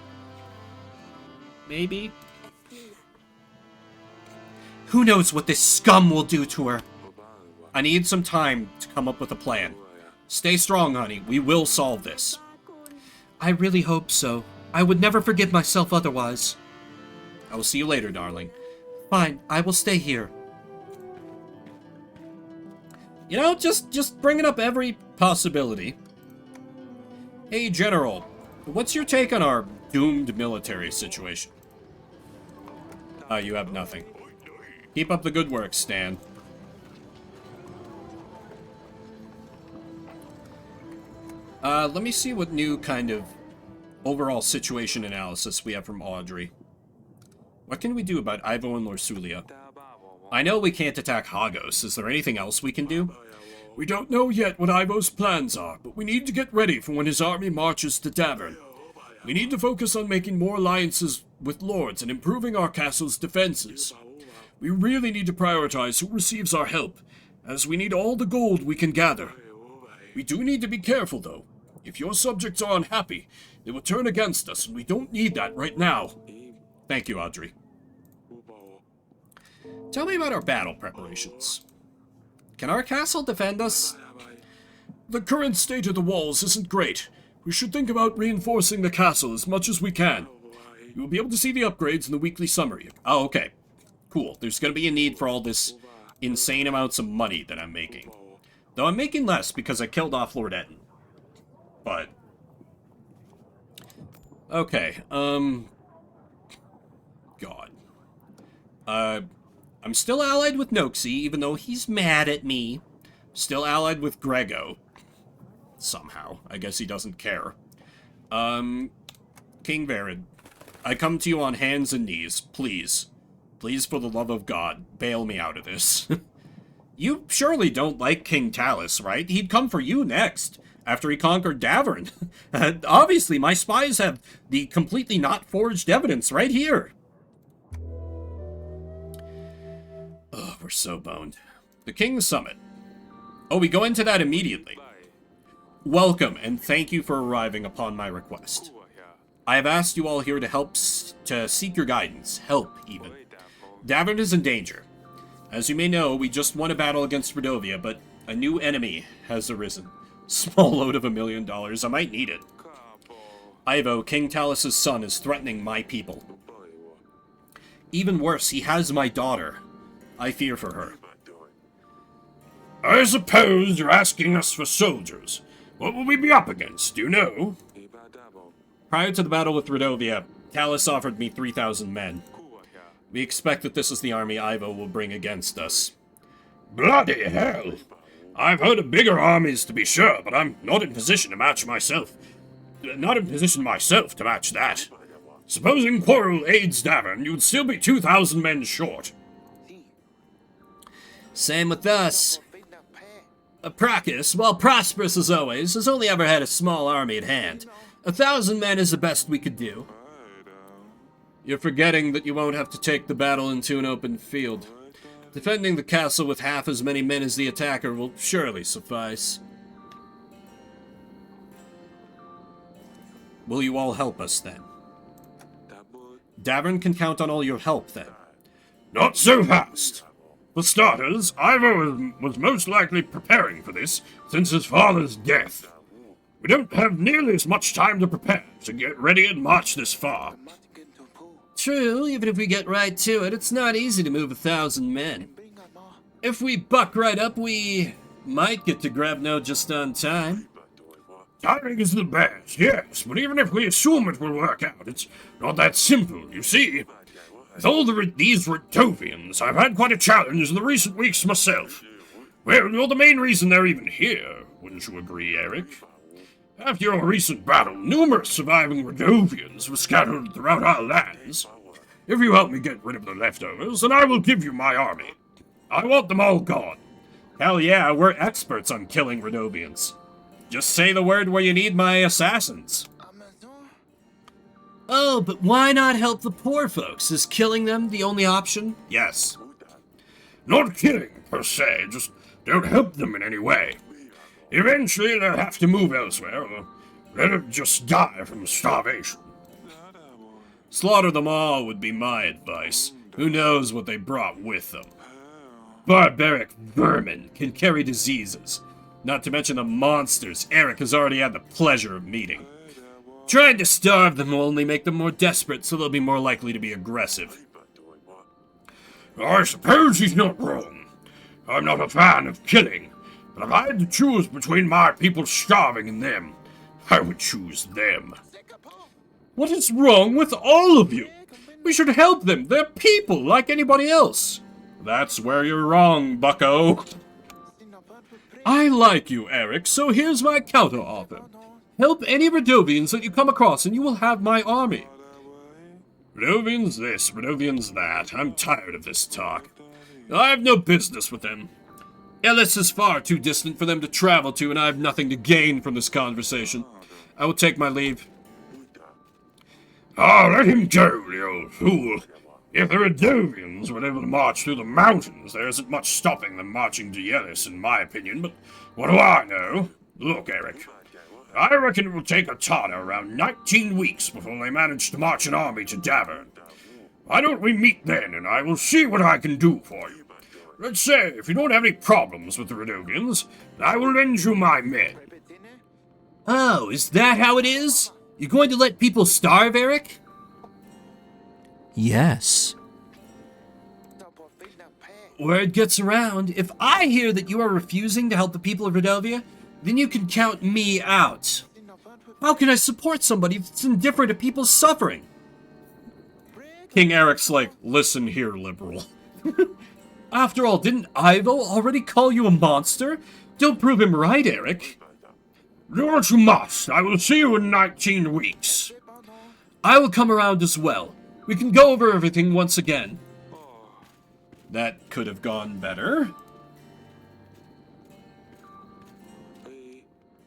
Maybe. Who knows what this scum will do to her? I need some time to come up with a plan. Stay strong, honey. We will solve this. I really hope so. I would never forgive myself otherwise. I will see you later, darling. Fine, I will stay here. You know, just bringing up every possibility. Hey, General. What's your take on our doomed military situation? You have nothing. Keep up the good work, Stan. Let me see what new kind of overall situation analysis we have from Audrey. What can we do about Ivo and Lorsulia? I know we can't attack Hagos. Is there anything else we can do? We don't know yet what Ivo's plans are, but we need to get ready for when his army marches to Davern. We need to focus on making more alliances with lords and improving our castle's defenses. We really need to prioritize who receives our help, as we need all the gold we can gather. We do need to be careful, though. If your subjects are unhappy, they will turn against us, and we don't need that right now. Thank you, Audrey. Tell me about our battle preparations. Can our castle defend us? The current state of the walls isn't great. We should think about reinforcing the castle as much as we can. You will be able to see the upgrades in the weekly summary. Oh, okay. Cool. There's going to be a need for all this insane amounts of money that I'm making. Though I'm making less because I killed off Lord Etten. But... okay, God. I'm still allied with Noxie, even though he's mad at me. Still allied with Grego. Somehow. I guess he doesn't care. King Varid, I come to you on hands and knees. Please. Please, for the love of God, bail me out of this. You surely don't like King Talus, right? He'd come for you next, after he conquered Davern. Obviously, my spies have the completely not forged evidence right here. Oh, we're so boned. The King's Summit. Oh, we go into that immediately. Welcome, and thank you for arriving upon my request. I have asked you all here to seek your guidance. Help, even. Davern is in danger. As you may know, we just won a battle against Redovia, but a new enemy has arisen. Small load of $1 million. I might need it. Ivo, King Talus's son, is threatening my people. Even worse, he has my daughter. I fear for her. I suppose you're asking us for soldiers. What will we be up against, do you know? Prior to the battle with Redovia, Talus offered me 3,000 men. We expect that this is the army Ivo will bring against us. Bloody hell! I've heard of bigger armies to be sure, but I'm not in position to match myself. Not in position myself to match that. Supposing Quarrel aids Davern, you'd still be 2,000 men short. Same with us. Pracus, while prosperous as always, has only ever had a small army at hand. 1,000 men is the best we could do. You're forgetting that you won't have to take the battle into an open field. Defending the castle with half as many men as the attacker will surely suffice. Will you all help us, then? Davern can count on all your help, then. Not so fast. For starters, Ivo was most likely preparing for this since his father's death. We don't have nearly as much time to prepare to get ready and march this far. True, even if we get right to it, it's not easy to move 1,000 men. If we buck right up, we might get to Grabno just on time. Timing is the best, yes, but even if we assume it will work out, it's not that simple, you see. With all these Retovians, I've had quite a challenge in the recent weeks myself. Well, you're the main reason they're even here, wouldn't you agree, Eric? After your recent battle, numerous surviving Redovians were scattered throughout our lands. If you help me get rid of the leftovers, then I will give you my army. I want them all gone. Hell yeah, we're experts on killing Redovians. Just say the word where you need my assassins. Oh, but why not help the poor folks? Is killing them the only option? Yes. Not killing, per se, just don't help them in any way. Eventually they'll have to move elsewhere, or let them just die from starvation. Slaughter them all would be my advice. Who knows what they brought with them? Barbaric Vermin can carry diseases. Not to mention the monsters Eric has already had the pleasure of meeting. Trying to starve them will only make them more desperate, so they'll be more likely to be aggressive. I suppose he's not wrong. I'm not a fan of killing, but if I had to choose between my people starving and them, I would choose them. What is wrong with all of you? We should help them. They're people like anybody else. That's where you're wrong, bucko. I like you, Eric, so here's my counter-offer. Help any Redovians that you come across, and you will have my army. Redovians this, Redovians that. I'm tired of this talk. I have no business with them. Ellis is far too distant for them to travel to, and I have nothing to gain from this conversation. I will take my leave. Oh, let him go, the old fool. If the Redovians were able to march through the mountains, there isn't much stopping them marching to Ellis, in my opinion, but what do I know? Look, Eric, I reckon it will take a Tartar around 19 weeks before they manage to march an army to Davern. Why don't we meet then, and I will see what I can do for you. Let's say, if you don't have any problems with the Redovians, I will lend you my men. Oh, is that how it is? You're going to let people starve, Eric? Yes. Word gets around. If I hear that you are refusing to help the people of Redovia, then you can count me out. How can I support somebody that's indifferent to people's suffering? King Eric's like, listen here, liberal. After all, didn't Ivo already call you a monster? Don't prove him right, Eric. Do what you must. I will see you in 19 weeks. I will come around as well. We can go over everything once again. That could have gone better.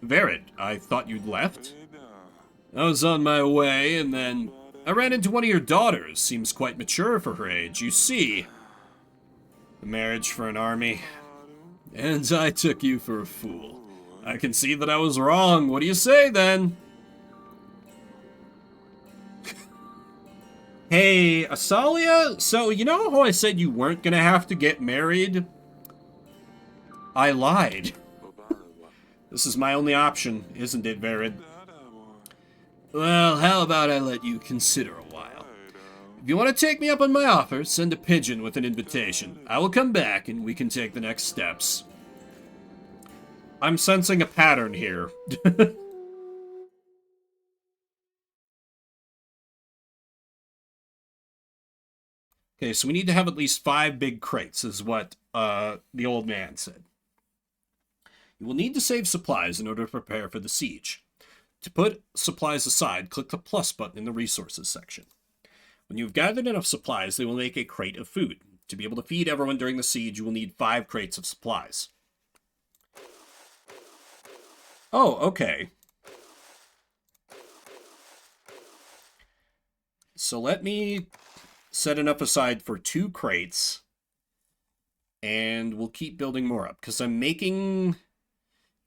Verid, I thought you'd left. I was on my way, and then I ran into one of your daughters. Seems quite mature for her age. You see, the marriage for an army. And I took you for a fool. I can see that I was wrong. What do you say, then? Hey, Asalia, so you know how I said you weren't gonna have to get married? I lied. This is my only option, isn't it, Verid? Well, how about I let you consider a while? If you want to take me up on my offer, send a pigeon with an invitation. I will come back and we can take the next steps. I'm sensing a pattern here. Okay, so we need to have at least 5 big crates, is what the old man said. You will need to save supplies in order to prepare for the siege. To put supplies aside, click the plus button in the resources section. When you've gathered enough supplies, they will make a crate of food. To be able to feed everyone during the siege, you will need 5 crates of supplies. Oh, okay. So let me set enough aside for 2 crates, and we'll keep building more up, because I'm making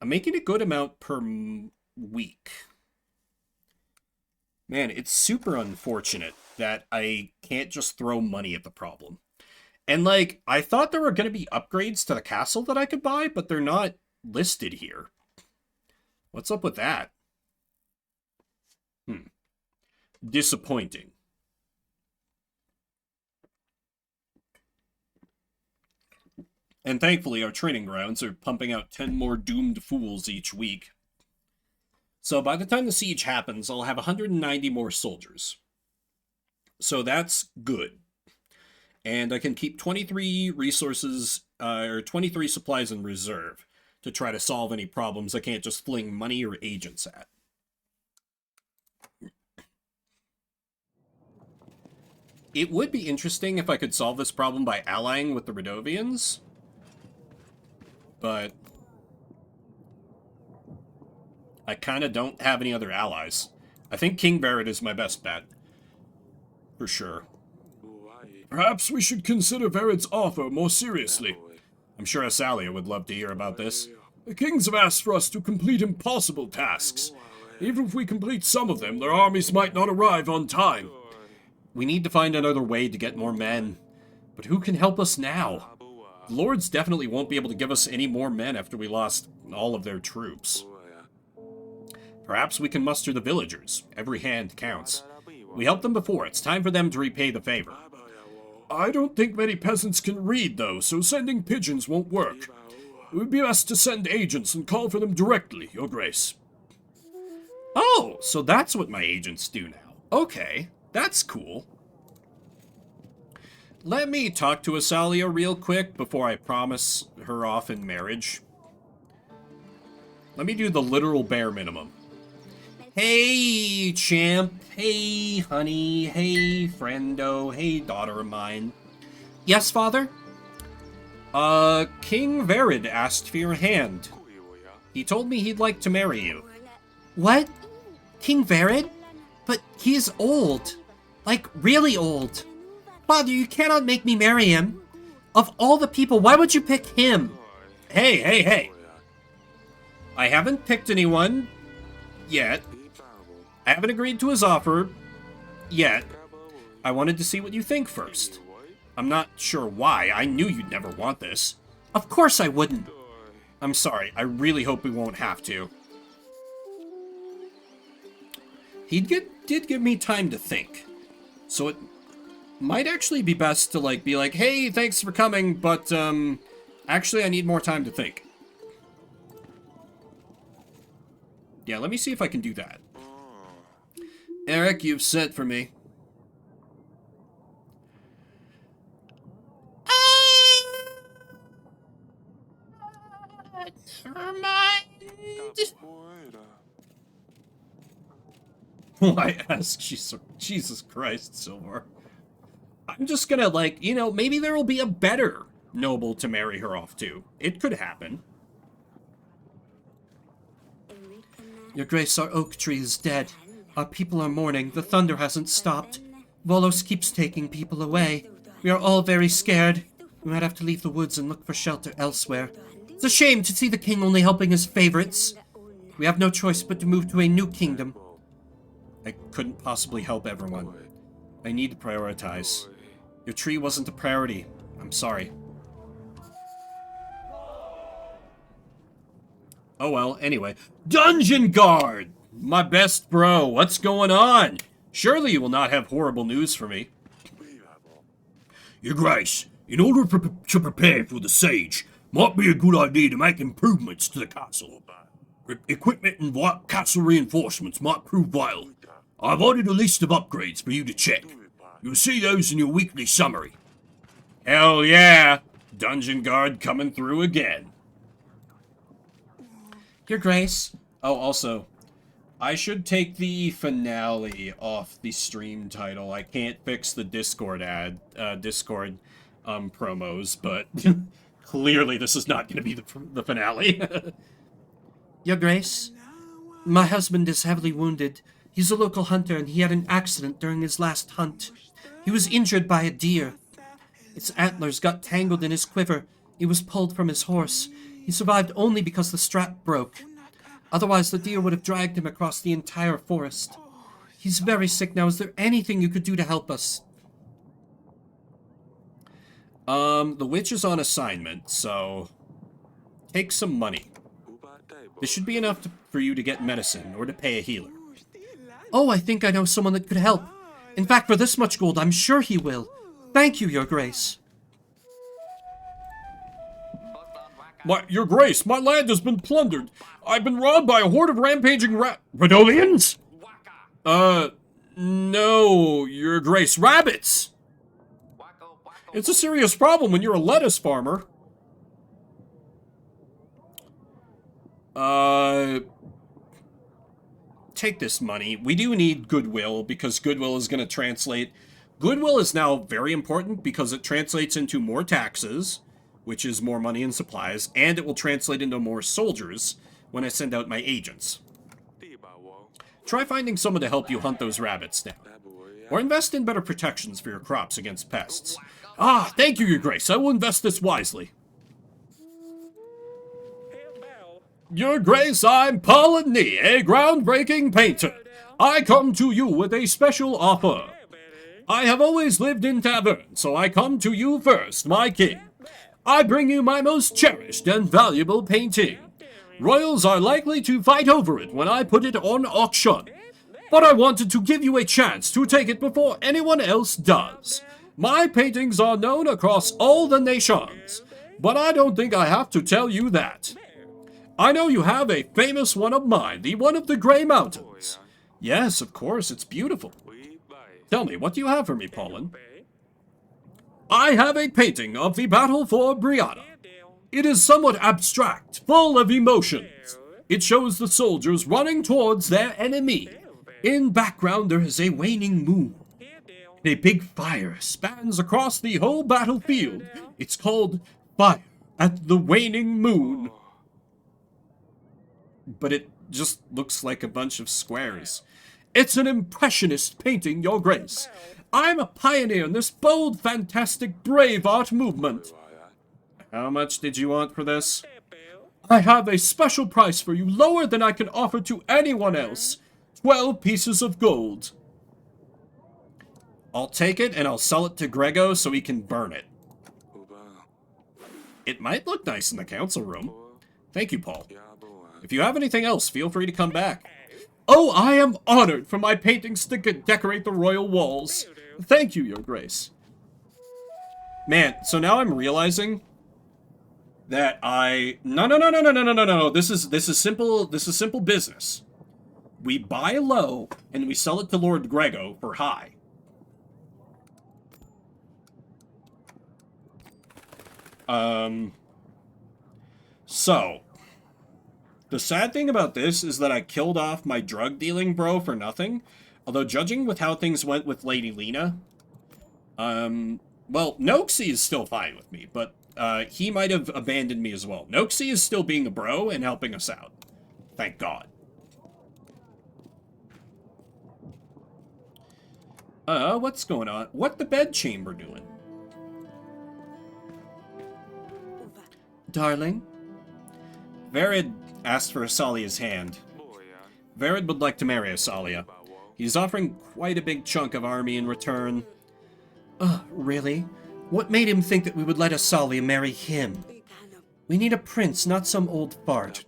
a good amount per week. Man, it's super unfortunate that I can't just throw money at the problem. And, like, I thought there were going to be upgrades to the castle that I could buy, but they're not listed here. What's up with that? Disappointing. And thankfully, our training grounds are pumping out 10 more doomed fools each week. So by the time the siege happens, I'll have 190 more soldiers. So that's good. And I can keep 23 resources, or 23 supplies in reserve to try to solve any problems I can't just fling money or agents at. It would be interesting if I could solve this problem by allying with the Radovians, but I kind of don't have any other allies. I think King Barrett is my best bet, for sure. Perhaps we should consider Vered's offer more seriously. I'm sure Asalia would love to hear about this. The kings have asked for us to complete impossible tasks. Even if we complete some of them, their armies might not arrive on time. We need to find another way to get more men. But who can help us now? The lords definitely won't be able to give us any more men after we lost all of their troops. Perhaps we can muster the villagers. Every hand counts. We helped them before. It's time for them to repay the favor. I don't think many peasants can read, though, so sending pigeons won't work. It would be best to send agents and call for them directly, Your Grace. Oh, so that's what my agents do now. Okay, that's cool. Let me talk to Asalia real quick before I promise her off in marriage. Let me do the literal bare minimum. Hey, champ. Hey, honey. Hey, friendo. Hey, daughter of mine. Yes, father? King Vered asked for your hand. He told me he'd like to marry you. What? King Vered? But he is old. Like, really old. Father, you cannot make me marry him. Of all the people, why would you pick him? Hey. I haven't picked anyone yet. I haven't agreed to his offer yet. I wanted to see what you think first. I'm not sure why. I knew you'd never want this. Of course I wouldn't. I'm sorry. I really hope we won't have to. He did give me time to think. So it might actually be best to, be like, hey, thanks for coming, but, actually I need more time to think. Yeah, let me see if I can do that. Eric, you've sent for me. Never mind. Why ask? Jesus Christ, Silver. I'm just gonna, maybe there will be a better noble to marry her off to. It could happen. Your Grace, our oak tree is dead. Our people are mourning. The thunder hasn't stopped. Volos keeps taking people away. We are all very scared. We might have to leave the woods and look for shelter elsewhere. It's a shame to see the king only helping his favorites. We have no choice but to move to a new kingdom. I couldn't possibly help everyone. I need to prioritize. Your tree wasn't a priority. I'm sorry. Oh well, anyway. Dungeon Guard! My best bro, what's going on? Surely you will not have horrible news for me. Your Grace, in order to prepare for the siege, might be a good idea to make improvements to the castle. Equipment and castle reinforcements might prove vital. I've ordered a list of upgrades for you to check. You'll see those in your weekly summary. Hell yeah! Dungeon Guard coming through again. Your Grace. Oh, also, I should take the finale off the stream title. I can't fix the Discord promos, but clearly this is not going to be the finale. Your Grace, my husband is heavily wounded. He's a local hunter and he had an accident during his last hunt. He was injured by a deer. Its antlers got tangled in his quiver. He was pulled from his horse. He survived only because the strap broke. Otherwise, the deer would have dragged him across the entire forest. He's very sick now. Is there anything you could do to help us? The witch is on assignment, so take some money. This should be enough for you to get medicine or to pay a healer. Oh, I think I know someone that could help. In fact, for this much gold, I'm sure he will. Thank you, Your Grace. Your Grace, my land has been plundered. I've been robbed by a horde of rampaging Redolians? No, Your Grace, rabbits! It's a serious problem when you're a lettuce farmer. Take this money. We do need goodwill, because goodwill is going to translate. Goodwill is now very important because it translates into more taxes, which is more money and supplies, and it will translate into more soldiers when I send out my agents. Try finding someone to help you hunt those rabbits now. Or invest in better protections for your crops against pests. Ah, thank you, Your Grace. I will invest this wisely. Your Grace, I'm Paul Nee, a groundbreaking painter. I come to you with a special offer. I have always lived in taverns, so I come to you first, my king. I bring you my most cherished and valuable painting. Royals are likely to fight over it when I put it on auction. But I wanted to give you a chance to take it before anyone else does. My paintings are known across all the nations, but I don't think I have to tell you that. I know you have a famous one of mine, the one of the Grey Mountains. Yes, of course, it's beautiful. Tell me, what do you have for me, Paulin? I have a painting of the battle for Brianna. It is somewhat abstract, full of emotions. It shows the soldiers running towards their enemy. In background, there is a waning moon. A big fire spans across the whole battlefield. It's called Fire at the Waning Moon. But it just looks like a bunch of squares. It's an impressionist painting, Your Grace. I'm a pioneer in this bold, fantastic, brave art movement. How much did you want for this? I have a special price for you, lower than I can offer to anyone else. 12 pieces of gold. I'll take it and I'll sell it to Grego so he can burn it. It might look nice in the council room. Thank you, Paul. If you have anything else, feel free to come back. Oh, I am honored for my paintings to decorate the royal walls. Thank you, Your Grace. Man, so now I'm realizing that No. This is simple business. We buy low and we sell it to Lord Grego for high. So, the sad thing about this is that I killed off my drug dealing bro for nothing. Although, judging with how things went with Lady Lena, well, Noxie is still fine with me, but he might have abandoned me as well. Noxie is still being a bro and helping us out. Thank God. What's going on? What the bedchamber doing? Darling? Verid asked for Asalia's hand. Verid would like to marry Asalia. He's offering quite a big chunk of army in return. Really? What made him think that we would let Asalia marry him? We need a prince, not some old fart.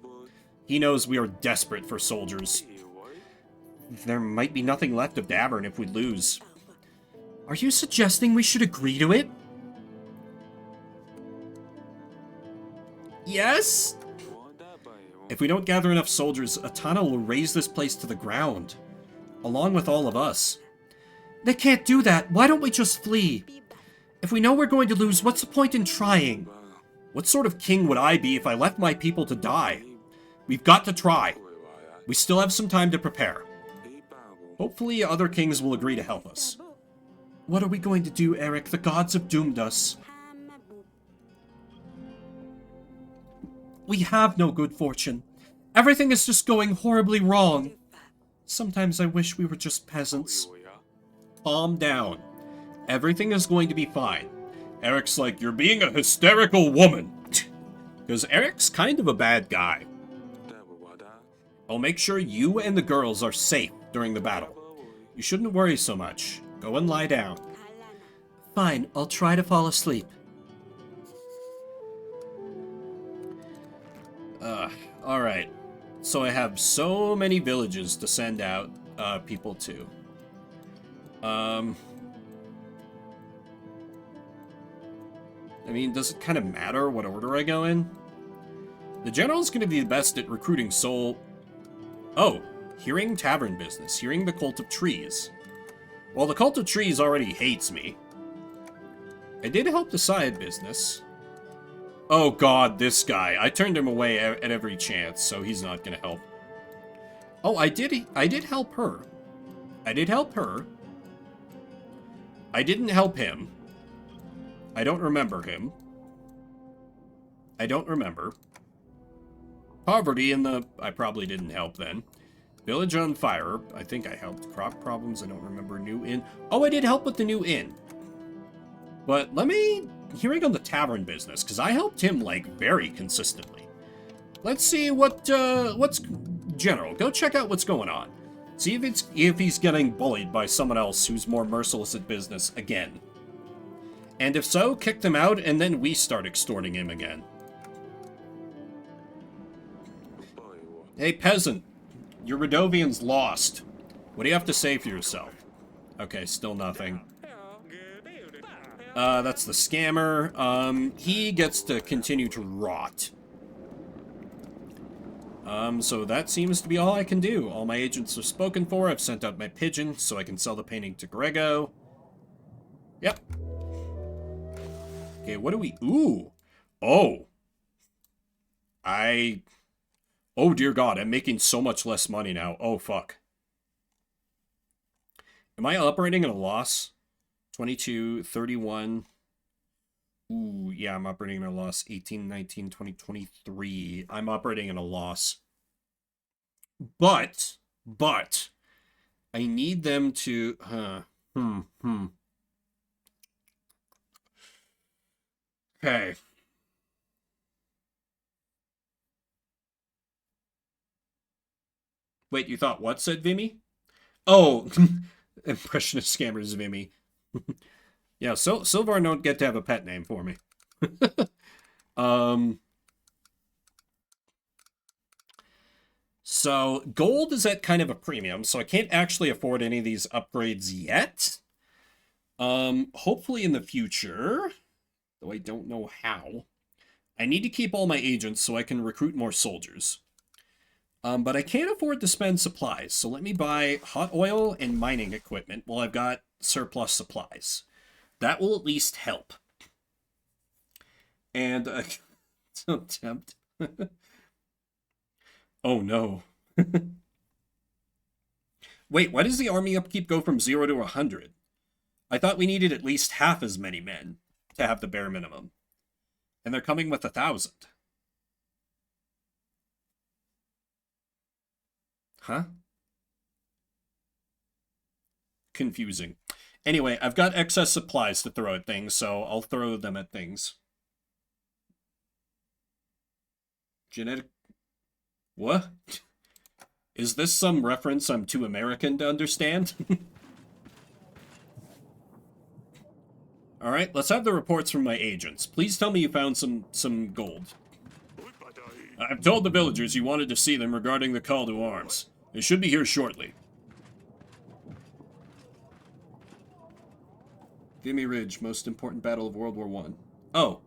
He knows we are desperate for soldiers. There might be nothing left of Davern if we lose. Are you suggesting we should agree to it? Yes? If we don't gather enough soldiers, Atana will raze this place to the ground, along with all of us. They can't do that. Why don't we just flee? If we know we're going to lose, what's the point in trying? What sort of king would I be if I left my people to die? We've got to try. We still have some time to prepare. Hopefully other kings will agree to help us. What are we going to do, Eric? The gods have doomed us. We have no good fortune. Everything is just going horribly wrong. Sometimes I wish we were just peasants. Calm down. Everything is going to be fine. Eric's like, you're being a hysterical woman. Because Eric's kind of a bad guy. I'll make sure you and the girls are safe during the battle. You shouldn't worry so much. Go and lie down. Fine, I'll try to fall asleep. Alright. So I have so many villages to send out people to. I mean, does it kind of matter what order I go in? The general's gonna be the best at recruiting soul... Oh, hearing tavern business. Hearing the cult of trees. Well, the cult of trees already hates me. I did help the side business. Oh god, this guy. I turned him away at every chance, so he's not gonna help. Oh, I did help her. I did help her. I didn't help him. I don't remember him. I don't remember. Poverty in the... I probably didn't help then. Village on fire. I think I helped. Crop problems. I don't remember. New inn. Oh, I did help with the new inn. But let me... Hearing on the tavern business, because I helped him, like, very consistently. Let's see what's... General, go check out what's going on. See if he's getting bullied by someone else who's more merciless at business again. And if so, kick them out, and then we start extorting him again. Hey, peasant. Your Radovian's lost. What do you have to say for yourself? Okay, still nothing. That's the scammer. He gets to continue to rot. So that seems to be all I can do. All my agents are spoken for. I've sent out my pigeon so I can sell the painting to Grego. Yep. Okay, what do we... Ooh. Oh. Oh, dear God, I'm making so much less money now. Oh, fuck. Am I operating at a loss? 22, 31. Ooh, yeah, I'm operating at a loss. 18, 19, 20, 23. I'm operating at a loss. But, I need them to... Okay. Wait, you thought what, said Vimy? Oh, impression of scammers, Vimy. Yeah, so Silvar don't get to have a pet name for me. So gold is at kind of a premium, so I can't actually afford any of these upgrades yet. Hopefully in the future, though I don't know how. I need to keep all my agents so I can recruit more soldiers. But I can't afford to spend supplies, so let me buy hot oil and mining equipment while I've got surplus supplies. That will at least help. And, don't tempt. Oh no. Wait, why does the army upkeep go from 0 to 100? I thought we needed at least half as many men to have the bare minimum. And they're coming with 1,000. Huh? Confusing. Anyway, I've got excess supplies to throw at things, so I'll throw them at things. Genetic... What? Is this some reference I'm too American to understand? Alright, let's have the reports from my agents. Please tell me you found some gold. I've told the villagers you wanted to see them regarding the call to arms. They should be here shortly. Vimy Ridge, most important battle of World War I. Oh.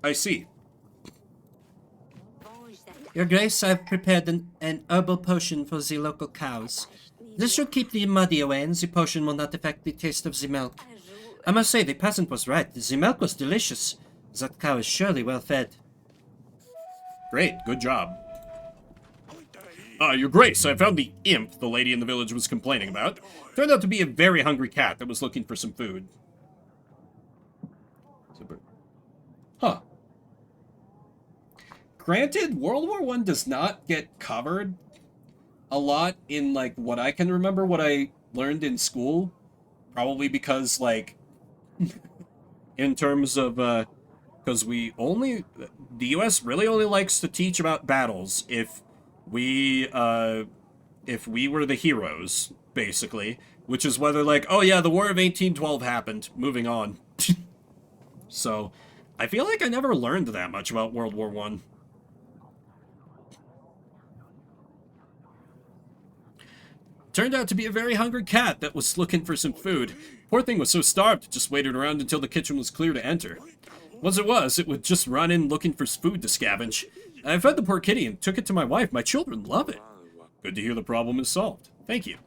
I see. Your Grace, I've prepared an herbal potion for the local cows. This should keep the muddy away, and the potion will not affect the taste of the milk. I must say, the peasant was right. The milk was delicious. That cow is surely well fed. Great, good job. Your Grace, I found the imp the lady in the village was complaining about. Turned out to be a very hungry cat that was looking for some food. Huh. Granted, World War I does not get covered a lot in, like, what I can remember, what I learned in school. Probably because, like, in terms of, because the U.S. really only likes to teach about battles if we were the heroes, basically. Which is whether, like, oh yeah, the War of 1812 happened, moving on. So, I feel like I never learned that much about World War I. Turned out to be a very hungry cat that was looking for some food. Poor thing was so starved, it just waited around until the kitchen was clear to enter. Once it would just run in looking for food to scavenge. I fed the poor kitty and took it to my wife. My children love it. Good to hear the problem is solved. Thank you.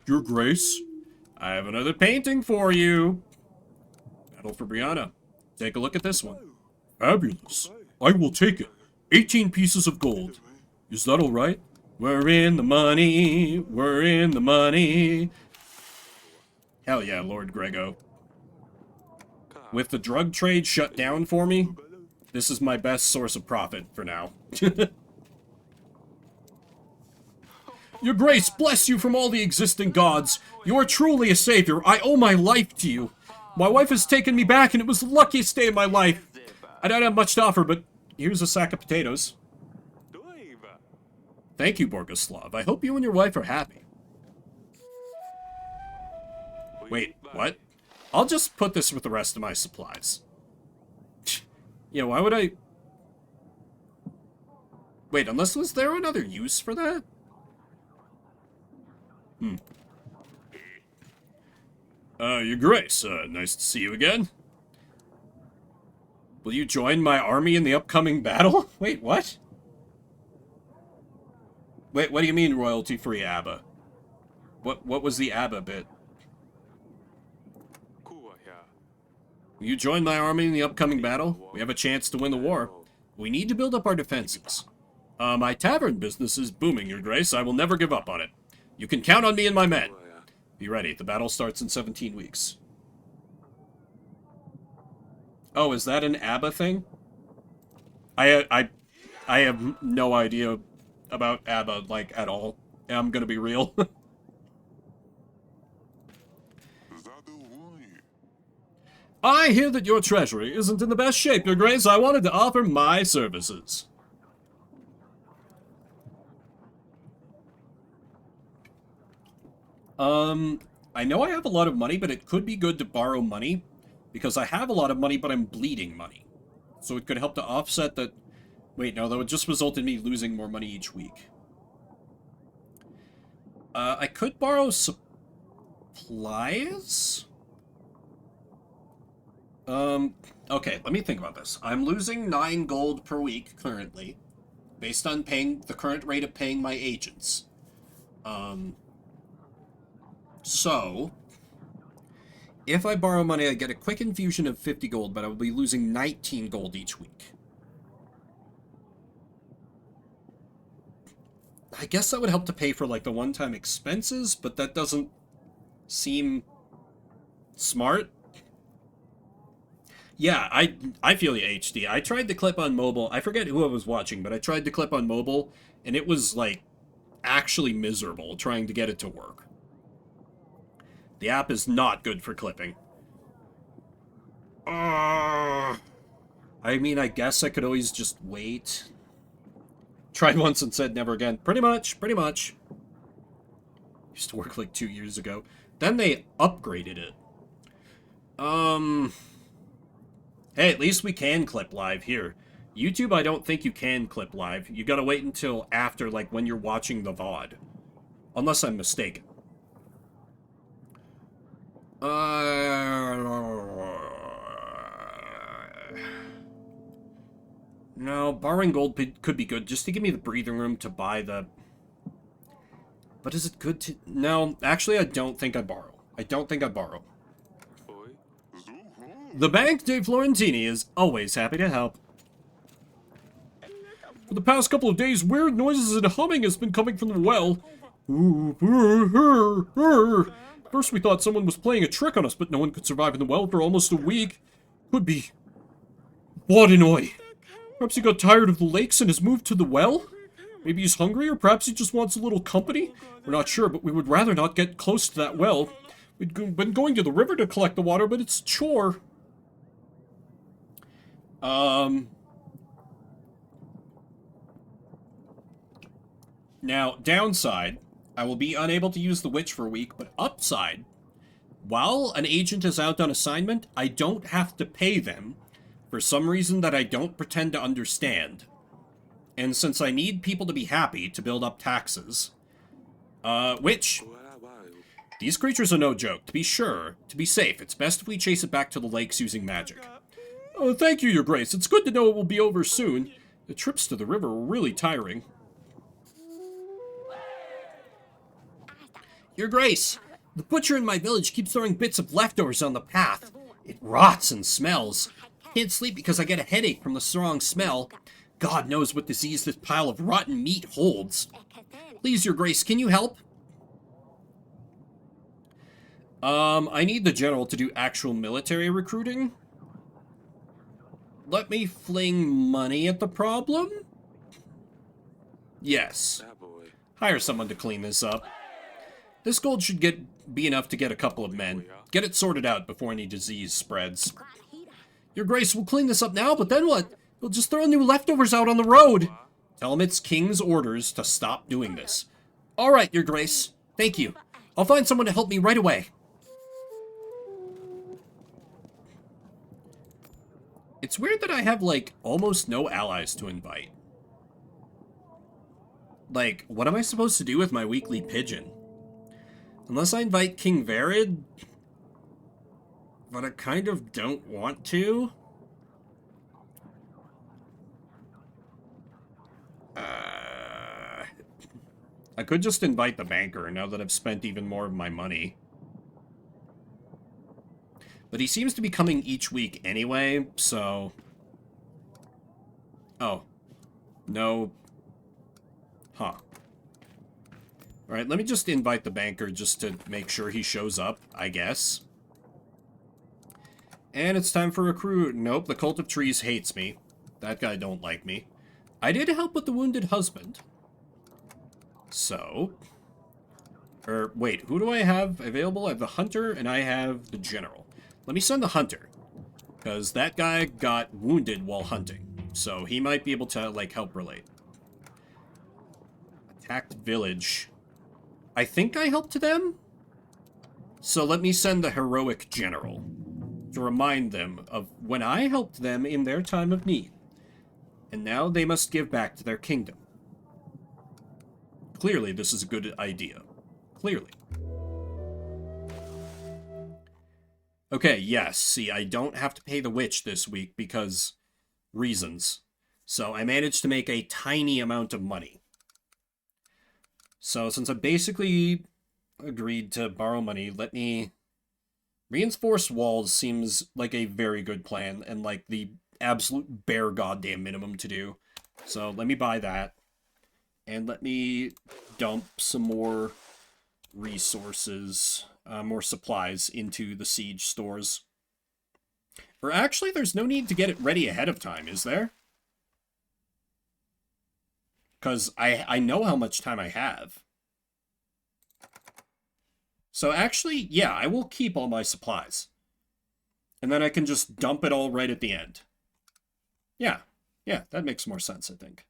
Your Grace, I have another painting for you. Medal for Brianna. Take a look at this one. Fabulous. I will take it. 18 pieces of gold. Is that all right? We're in the money. We're in the money. Hell yeah, Lord Grego. With the drug trade shut down for me, this is my best source of profit for now. Your Grace, bless you from all the existing gods. You are truly a savior. I owe my life to you. My wife has taken me back, and it was the luckiest day of my life. I don't have much to offer, but here's a sack of potatoes. Thank you, Borgoslav. I hope you and your wife are happy. Wait, what? I'll just put this with the rest of my supplies. Yeah, why would I... Wait, unless was there another use for that? Your Grace, nice to see you again. Will you join my army in the upcoming battle? Wait, what? Wait, what do you mean royalty-free ABBA? What was the ABBA bit? Will you join my army in the upcoming battle? We have a chance to win the war. We need to build up our defenses. My tavern business is booming, Your Grace. I will never give up on it. You can count on me and my men. Be ready. The battle starts in 17 weeks. Oh, is that an ABBA thing? I have no idea about ABBA, like, at all. I'm gonna be real. I hear that your treasury isn't in the best shape, Your Grace. I wanted to offer my services. I know I have a lot of money, but it could be good to borrow money, because I have a lot of money, but I'm bleeding money. So it could help to offset that... Wait, no, that would just result in me losing more money each week. I could borrow supplies? Okay, let me think about this. I'm losing 9 gold per week, currently, based on paying the current rate of paying my agents. So, if I borrow money, I get a quick infusion of 50 gold, but I will be losing 19 gold each week. I guess that would help to pay for, like, the one-time expenses, but that doesn't seem smart. Yeah, I feel you, HD. I tried to clip on mobile. I forget who I was watching, but I tried to clip on mobile, and it was, like, actually miserable trying to get it to work. The app is not good for clipping. I mean, I guess I could always just wait. Tried once and said never again. Pretty much. Used to work like 2 years ago. Then they upgraded it. Hey, at least we can clip live here. YouTube, I don't think you can clip live. You gotta wait until after, like, when you're watching the VOD. Unless I'm mistaken. No, borrowing gold could be good, just to give me the breathing room to buy the... But is it good to... No, actually, I don't think I borrow. The Bank dei Florentini is always happy to help. For the past couple of days, weird noises and humming has been coming from the well. First we thought someone was playing a trick on us, but no one could survive in the well for almost a week. Could be... Bodenoi. Perhaps he got tired of the lakes and has moved to the well? Maybe he's hungry, or perhaps he just wants a little company? We're not sure, but we would rather not get close to that well. We'd been going to the river to collect the water, but it's a chore. Now, downside, I will be unable to use the witch for a week, but upside, while an agent is out on assignment, I don't have to pay them for some reason that I don't pretend to understand. And since I need people to be happy to build up taxes, which, These creatures are no joke. To be sure, to be safe, it's best if we chase it back to the lakes using magic. Oh, thank you, Your Grace. It's good to know it will be over soon. The trips to the river were really tiring. Your Grace, the butcher in my village keeps throwing bits of leftovers on the path. It rots and smells. Can't sleep because I get a headache from the strong smell. God knows what disease this pile of rotten meat holds. Please, Your Grace, can you help? I need the general to do actual military recruiting. Let me fling money at the problem? Yes. Hire someone to clean this up. This gold should be enough to get a couple of men. Get it sorted out before any disease spreads. Your Grace, we'll clean this up now, but then what? We'll just throw new leftovers out on the road. Tell him it's King's orders to stop doing this. All right, Your Grace. Thank you. I'll find someone to help me right away. It's weird that I have, like, almost no allies to invite. Like, what am I supposed to do with my weekly pigeon? Unless I invite King Varid? But I kind of don't want to. I could just invite the banker now that I've spent even more of my money. But he seems to be coming each week anyway, so... Oh. No. Huh. Alright, let me just invite the banker just to make sure he shows up, I guess. And it's time for recruit. Nope, the Cult of Trees hates me. That guy don't like me. I did help with the wounded husband. So... wait, who do I have available? I have the hunter, and I have the general. Let me send the hunter, because that guy got wounded while hunting, so he might be able to, like, help relate. Attacked village. I think I helped them? So let me send the heroic general, to remind them of when I helped them in their time of need, and now they must give back to their kingdom. Clearly, this is a good idea. Clearly. Okay, yes, see, I don't have to pay the witch this week because reasons. So I managed to make a tiny amount of money. So since I basically agreed to borrow money, let me... Reinforced walls seems like a very good plan and like the absolute bare goddamn minimum to do. So let me buy that. And let me dump some more resources... more supplies into the siege stores. Or actually, there's no need to get it ready ahead of time, is there? Because I know how much time I have. So actually, yeah, I will keep all my supplies. And then I can just dump it all right at the end. Yeah, that makes more sense, I think.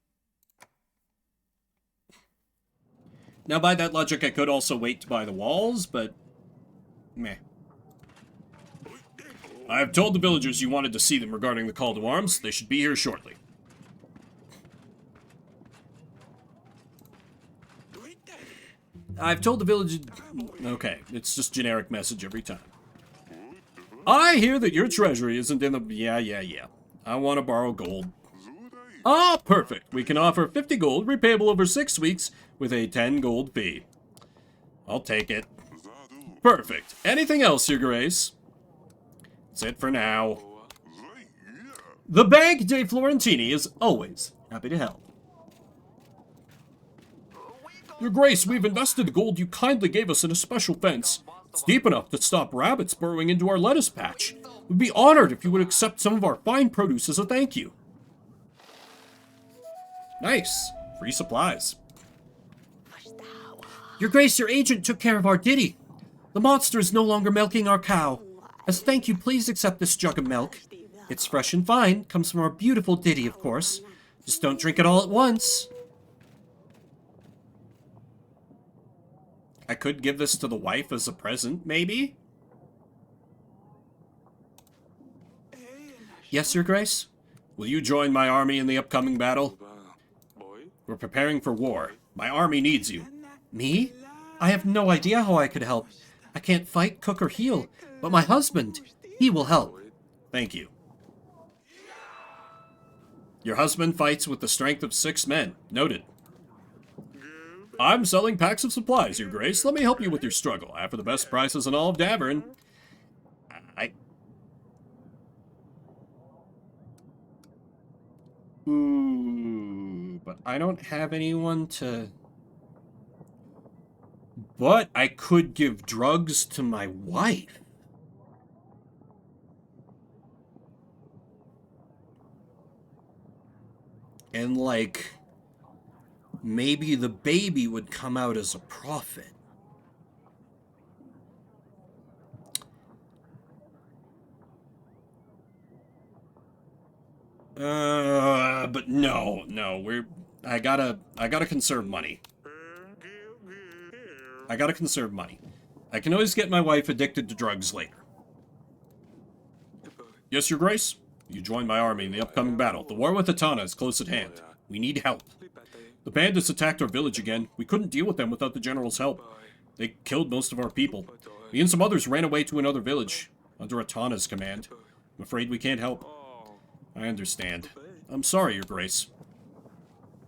Now, by that logic, I could also wait to buy the walls, but... meh. I have told the villagers you wanted to see them regarding the call to arms. They should be here shortly. I've told the village... Okay, it's just generic message every time. I hear that your treasury isn't in the... Yeah. I want to borrow gold. Ah, perfect. We can offer 50 gold, repayable over 6 weeks, with a 10 gold fee. I'll take it. Perfect. Anything else, Your Grace? That's it for now. The Bank dei Florentini is always happy to help. Your Grace, we've invested the gold you kindly gave us in a special fence. It's deep enough to stop rabbits burrowing into our lettuce patch. We'd be honored if you would accept some of our fine produce as a thank you. Nice. Free supplies. Your Grace, your agent took care of our ditty. The monster is no longer milking our cow. As a thank you, please accept this jug of milk. It's fresh and fine, comes from our beautiful ditty, of course. Just don't drink it all at once. I could give this to the wife as a present, maybe? Yes, Your Grace? Will you join my army in the upcoming battle? We're preparing for war. My army needs you. Me? I have no idea how I could help. I can't fight, cook, or heal, but my husband, he will help. Thank you. Your husband fights with the strength of 6 men. Noted. I'm selling packs of supplies, Your Grace. Let me help you with your struggle. I offer the best prices in all of Davern. Ooh, but I don't have anyone to... But I could give drugs to my wife. And, like, maybe the baby would come out as a prophet. But no, I gotta conserve money. I gotta conserve money. I can always get my wife addicted to drugs later. Yes, Your Grace? You join my army in the upcoming battle. The war with Atana is close at hand. We need help. The bandits attacked our village again. We couldn't deal with them without the general's help. They killed most of our people. Me and some others ran away to another village, under Atana's command. I'm afraid we can't help. I understand. I'm sorry, Your Grace.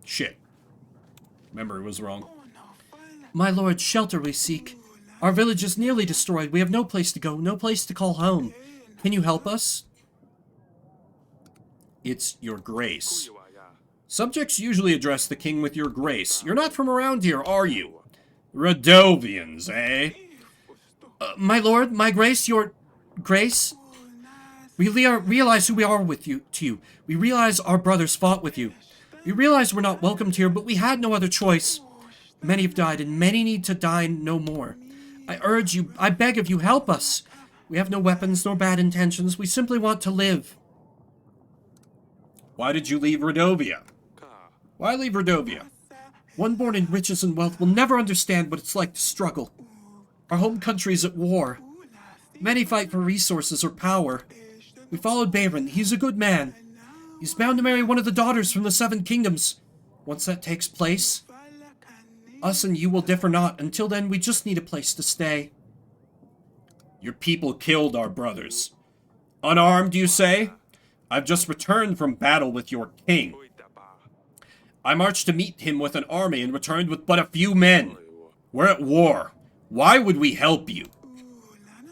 Shit. Memory was wrong. My lord, shelter we seek. Our village is nearly destroyed. We have no place to go, no place to call home. Can you help us? It's Your Grace. Subjects usually address the king with Your Grace. You're not from around here, are you? Radovians, eh? My lord, my grace, Your Grace. We realize who we are to you. We realize our brothers fought with you. We realize we're not welcomed here, but we had no other choice. Many have died, and many need to die no more. I urge you, I beg of you, help us. We have no weapons nor bad intentions. We simply want to live. Why did you leave Radovia? Why leave Radovia? One born in riches and wealth will never understand what it's like to struggle. Our home country is at war. Many fight for resources or power. We followed Bayron. He's a good man. He's bound to marry one of the daughters from the 7 kingdoms. Once that takes place, us and you will differ not. Until then, we just need a place to stay. Your people killed our brothers. Unarmed, you say? I've just returned from battle with your king. I marched to meet him with an army and returned with but a few men. We're at war. Why would we help you?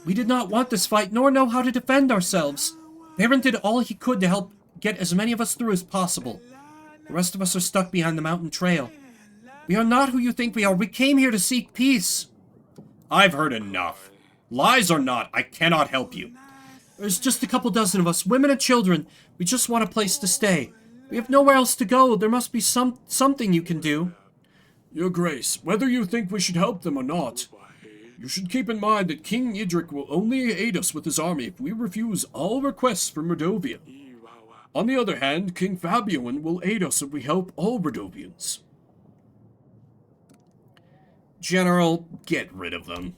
We did not want this fight, nor know how to defend ourselves. Bayron did all he could to help get as many of us through as possible. The rest of us are stuck behind the mountain trail. We are not who you think we are. We came here to seek peace. I've heard enough. Lies or not, I cannot help you. There's just a couple dozen of us, women and children. We just want a place to stay. We have nowhere else to go. There must be something you can do. Your Grace, whether you think we should help them or not, you should keep in mind that King Idric will only aid us with his army if we refuse all requests from Radovia. On the other hand, King Fabian will aid us if we help all Radovians. General, get rid of them.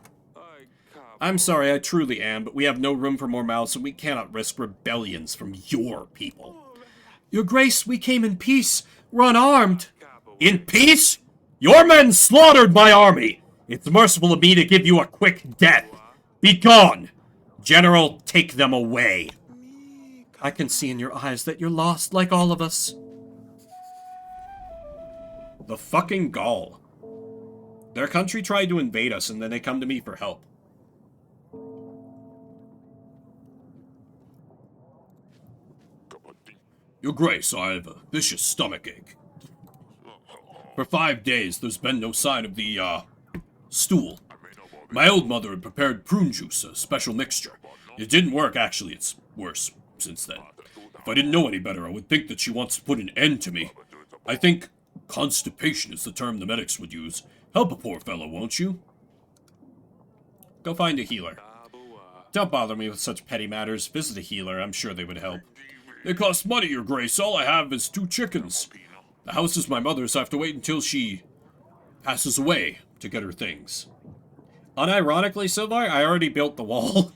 I'm sorry, I truly am, but we have no room for more mouths, and we cannot risk rebellions from your people. Your Grace, we came in peace. We're unarmed. In peace? Your men slaughtered my army! It's merciful of me to give you a quick death. Be gone! General, take them away. I can see in your eyes that you're lost like all of us. The fucking gall. Their country tried to invade us, and then they come to me for help. Your Grace, I have a vicious stomachache. For 5 days, there's been no sign of the, stool. My old mother had prepared prune juice, a special mixture. It didn't work, actually. It's worse since then. If I didn't know any better, I would think that she wants to put an end to me. I think constipation is the term the medics would use. Help a poor fellow, won't you? Go find a healer. Don't bother me with such petty matters. Visit a healer. I'm sure they would help. They cost money, Your Grace. All I have is 2 chickens. The house is my mother's, so I have to wait until she passes away to get her things. Unironically, Silvar, I already built the wall.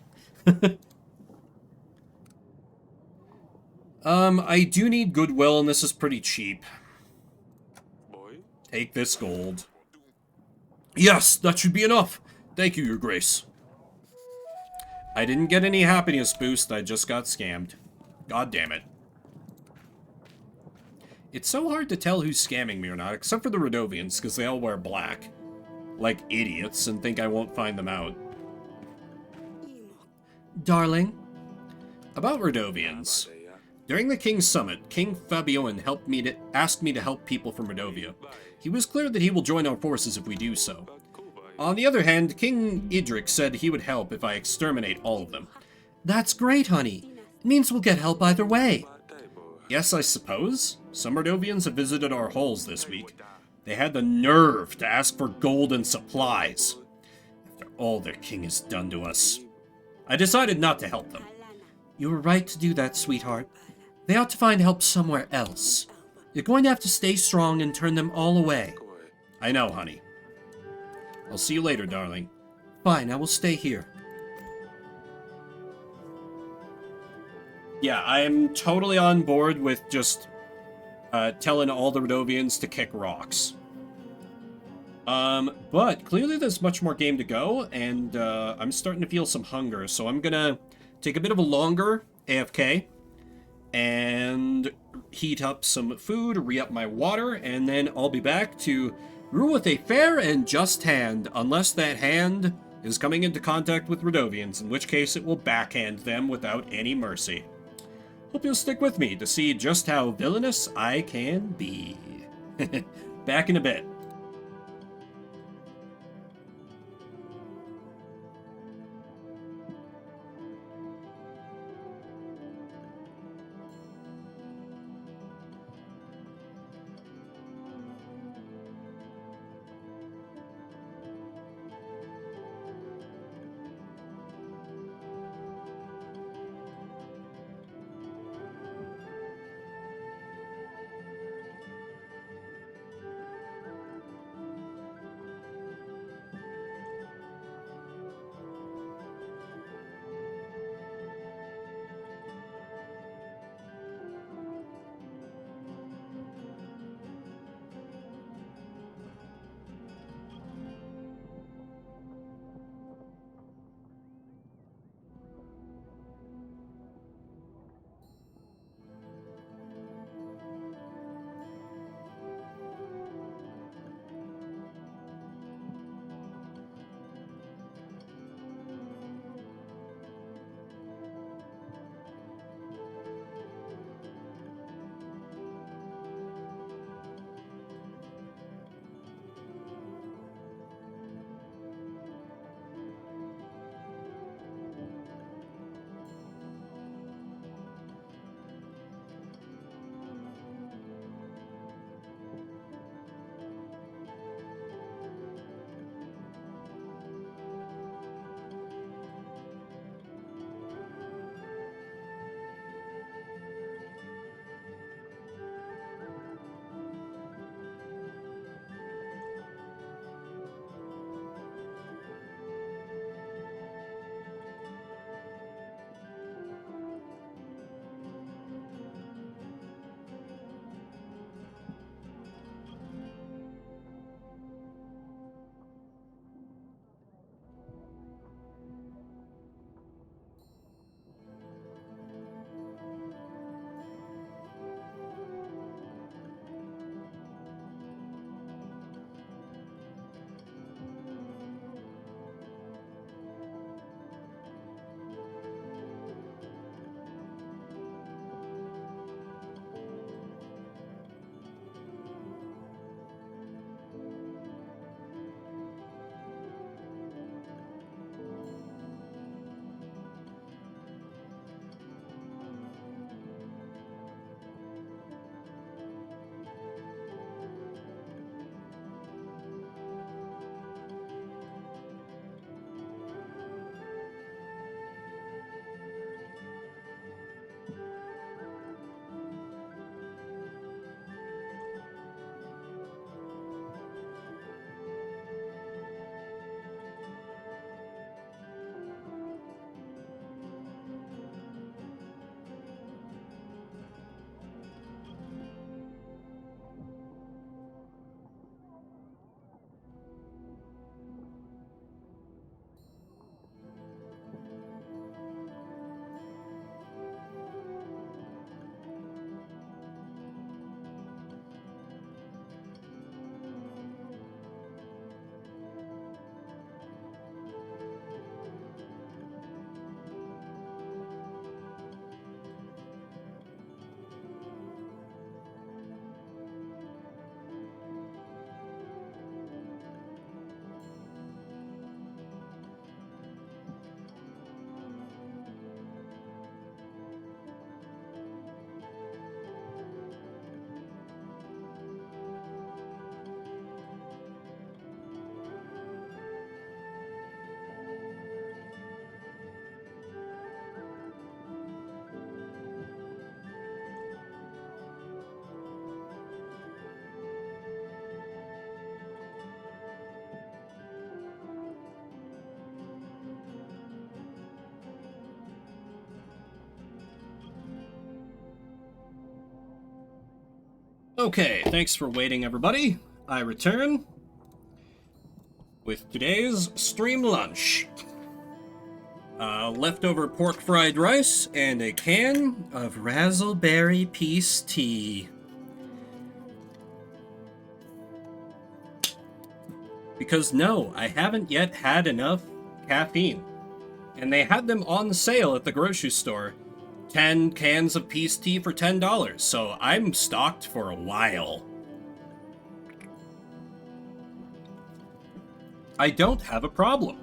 I do need goodwill, and this is pretty cheap. Take this gold. Yes, that should be enough. Thank you, Your Grace. I didn't get any happiness boost, I just got scammed. God damn it. It's so hard to tell who's scamming me or not, except for the Rodovians, because they all wear black. Like idiots, and think I won't find them out. Darling? About Rodovians. During the King's Summit, King Fabioin asked me to help people from Rodovia. He was clear that he will join our forces if we do so. On the other hand, King Idric said he would help if I exterminate all of them. That's great, honey. It means we'll get help either way. Yes, I suppose. Some Rodovians have visited our halls this week. They had the nerve to ask for gold and supplies. After all their king has done to us. I decided not to help them. You were right to do that, sweetheart. They ought to find help somewhere else. You're going to have to stay strong and turn them all away. I know, honey. I'll see you later, darling. Fine, I will stay here. Yeah, I am totally on board with just telling all the Rodovians to kick rocks. But clearly there's much more game to go, and I'm starting to feel some hunger, so I'm gonna take a bit of a longer AFK and heat up some food, re-up my water, and then I'll be back to rule with a fair and just hand, unless that hand is coming into contact with Rodovians, in which case it will backhand them without any mercy. Hope you'll stick with me to see just how villainous I can be. Back in a bit. Okay, thanks for waiting, everybody. I return with today's stream lunch. Leftover pork fried rice and a can of razzleberry peace tea. Because no, I haven't yet had enough caffeine. And they had them on sale at the grocery store. 10 cans of peace tea for $10, so I'm stocked for a while. I don't have a problem.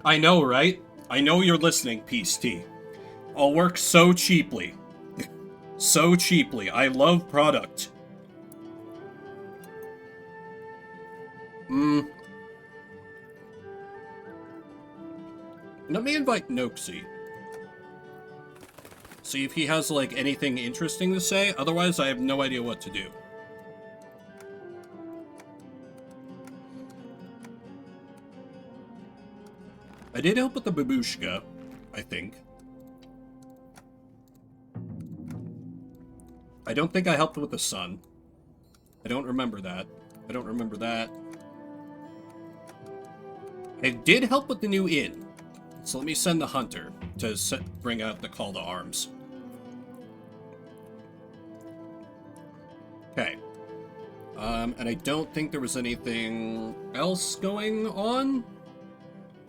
I know, right? I know you're listening, peace tea. I'll work so cheaply. So cheaply. I love product. Let me invite Noxie. See if he has, like, anything interesting to say. Otherwise, I have no idea what to do. I did help with the babushka, I think. I don't think I helped with the sun. I don't remember that. I don't remember that. I did help with the new inn. So let me send the hunter to bring out the call to arms. Okay. And I don't think there was anything else going on?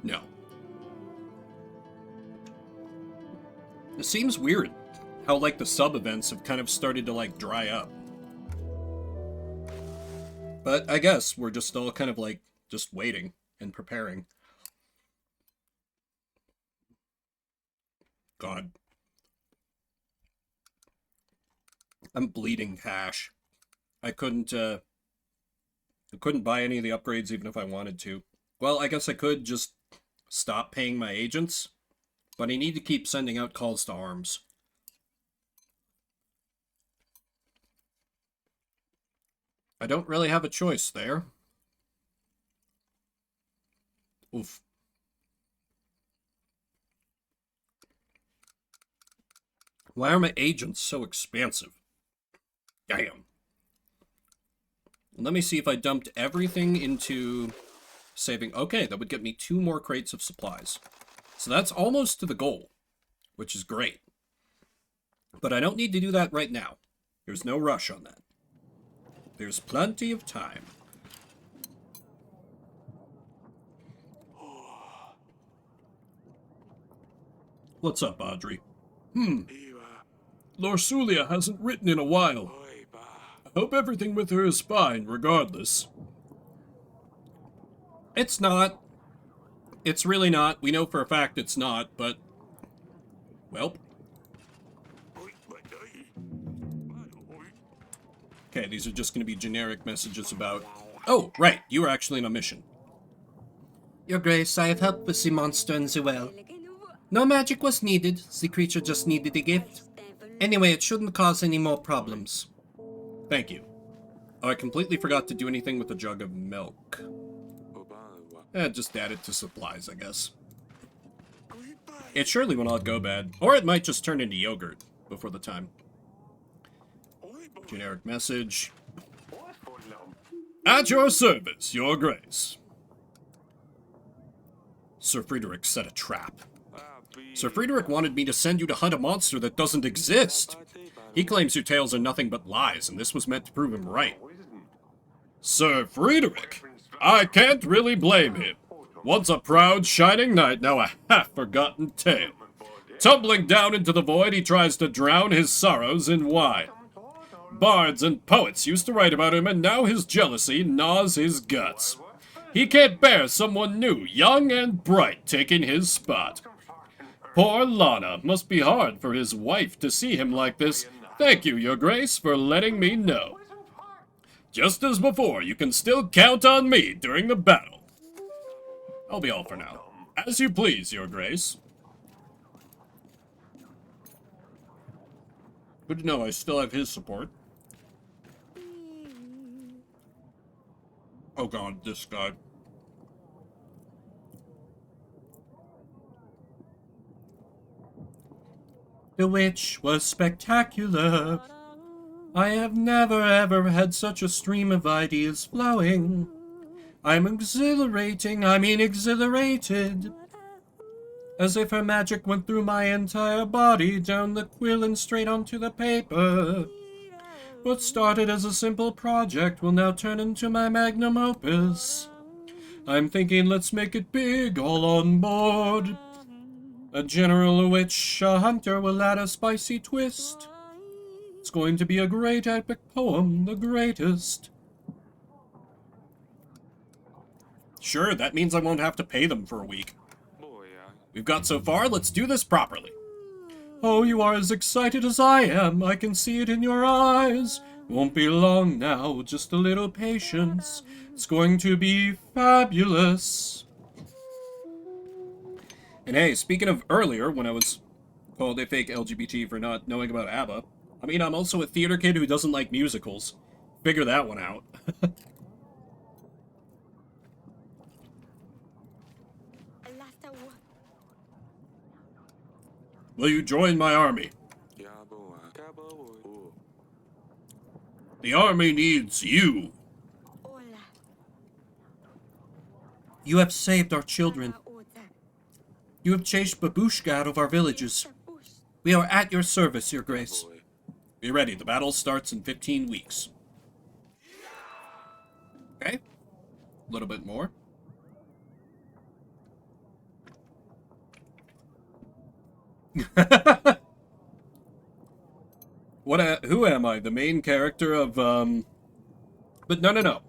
No. It seems weird how, like, the sub-events have kind of started to, like, dry up. But I guess we're just all kind of, like, just waiting and preparing. God. I'm bleeding cash. I couldn't buy any of the upgrades even if I wanted to. Well, I guess I could just stop paying my agents, but I need to keep sending out calls to arms. I don't really have a choice there. Oof. Why are my agents so expensive? Damn. Let me see if I dumped everything into saving. Okay, that would get me 2 more crates of supplies. So that's almost to the goal, which is great. But I don't need to do that right now. There's no rush on that. There's plenty of time. What's up, Audrey? Lorsulia hasn't written in a while. I hope everything with her is fine, regardless. It's not. It's really not. We know for a fact it's not, but... Well. Okay, these are just going to be generic messages about... Oh, right, you were actually on a mission. Your Grace, I have helped with the monster and the well. No magic was needed, the creature just needed a gift. Anyway, it shouldn't cause any more problems. Thank you. Oh, I completely forgot to do anything with the jug of milk. Just add it to supplies, I guess. It surely will not go bad. Or it might just turn into yogurt before the time. Generic message. At your service, Your Grace. Sir Friedrich set a trap. Sir Friedrich wanted me to send you to hunt a monster that doesn't exist. He claims your tales are nothing but lies, and this was meant to prove him right. Sir Friedrich? I can't really blame him. Once a proud, shining knight, now a half-forgotten tale. Tumbling down into the void, he tries to drown his sorrows in wine. Bards and poets used to write about him, and now his jealousy gnaws his guts. He can't bear someone new, young and bright, taking his spot. Poor Lana, must be hard for his wife to see him like this. Thank you, Your Grace, for letting me know. Just as before, you can still count on me during the battle. I'll be all for now. As you please, Your Grace. Good to know I still have his support. Oh god, this guy. The witch was spectacular. I have never ever had such a stream of ideas flowing. I'm exhilarating, I mean exhilarated. As if her magic went through my entire body, down the quill and straight onto the paper. What started as a simple project will now turn into my magnum opus. I'm thinking let's make it big, all on board. A general, a witch, a hunter will add a spicy twist. It's going to be a great epic poem, the greatest. Sure, that means I won't have to pay them for a week. We've got so far, let's do this properly. Oh, you are as excited as I am. I can see it in your eyes. Won't be long now, just a little patience. It's going to be fabulous. And hey, speaking of earlier, when I was called a fake LGBT for not knowing about ABBA, I mean, I'm also a theater kid who doesn't like musicals. Figure that one out. Will you join my army? The army needs you. You have saved our children. You have chased babushka out of our villages. We are at your service, your grace. Be ready, the battle starts in 15 weeks. Okay. A little bit more. Who am I? The main character of, But no.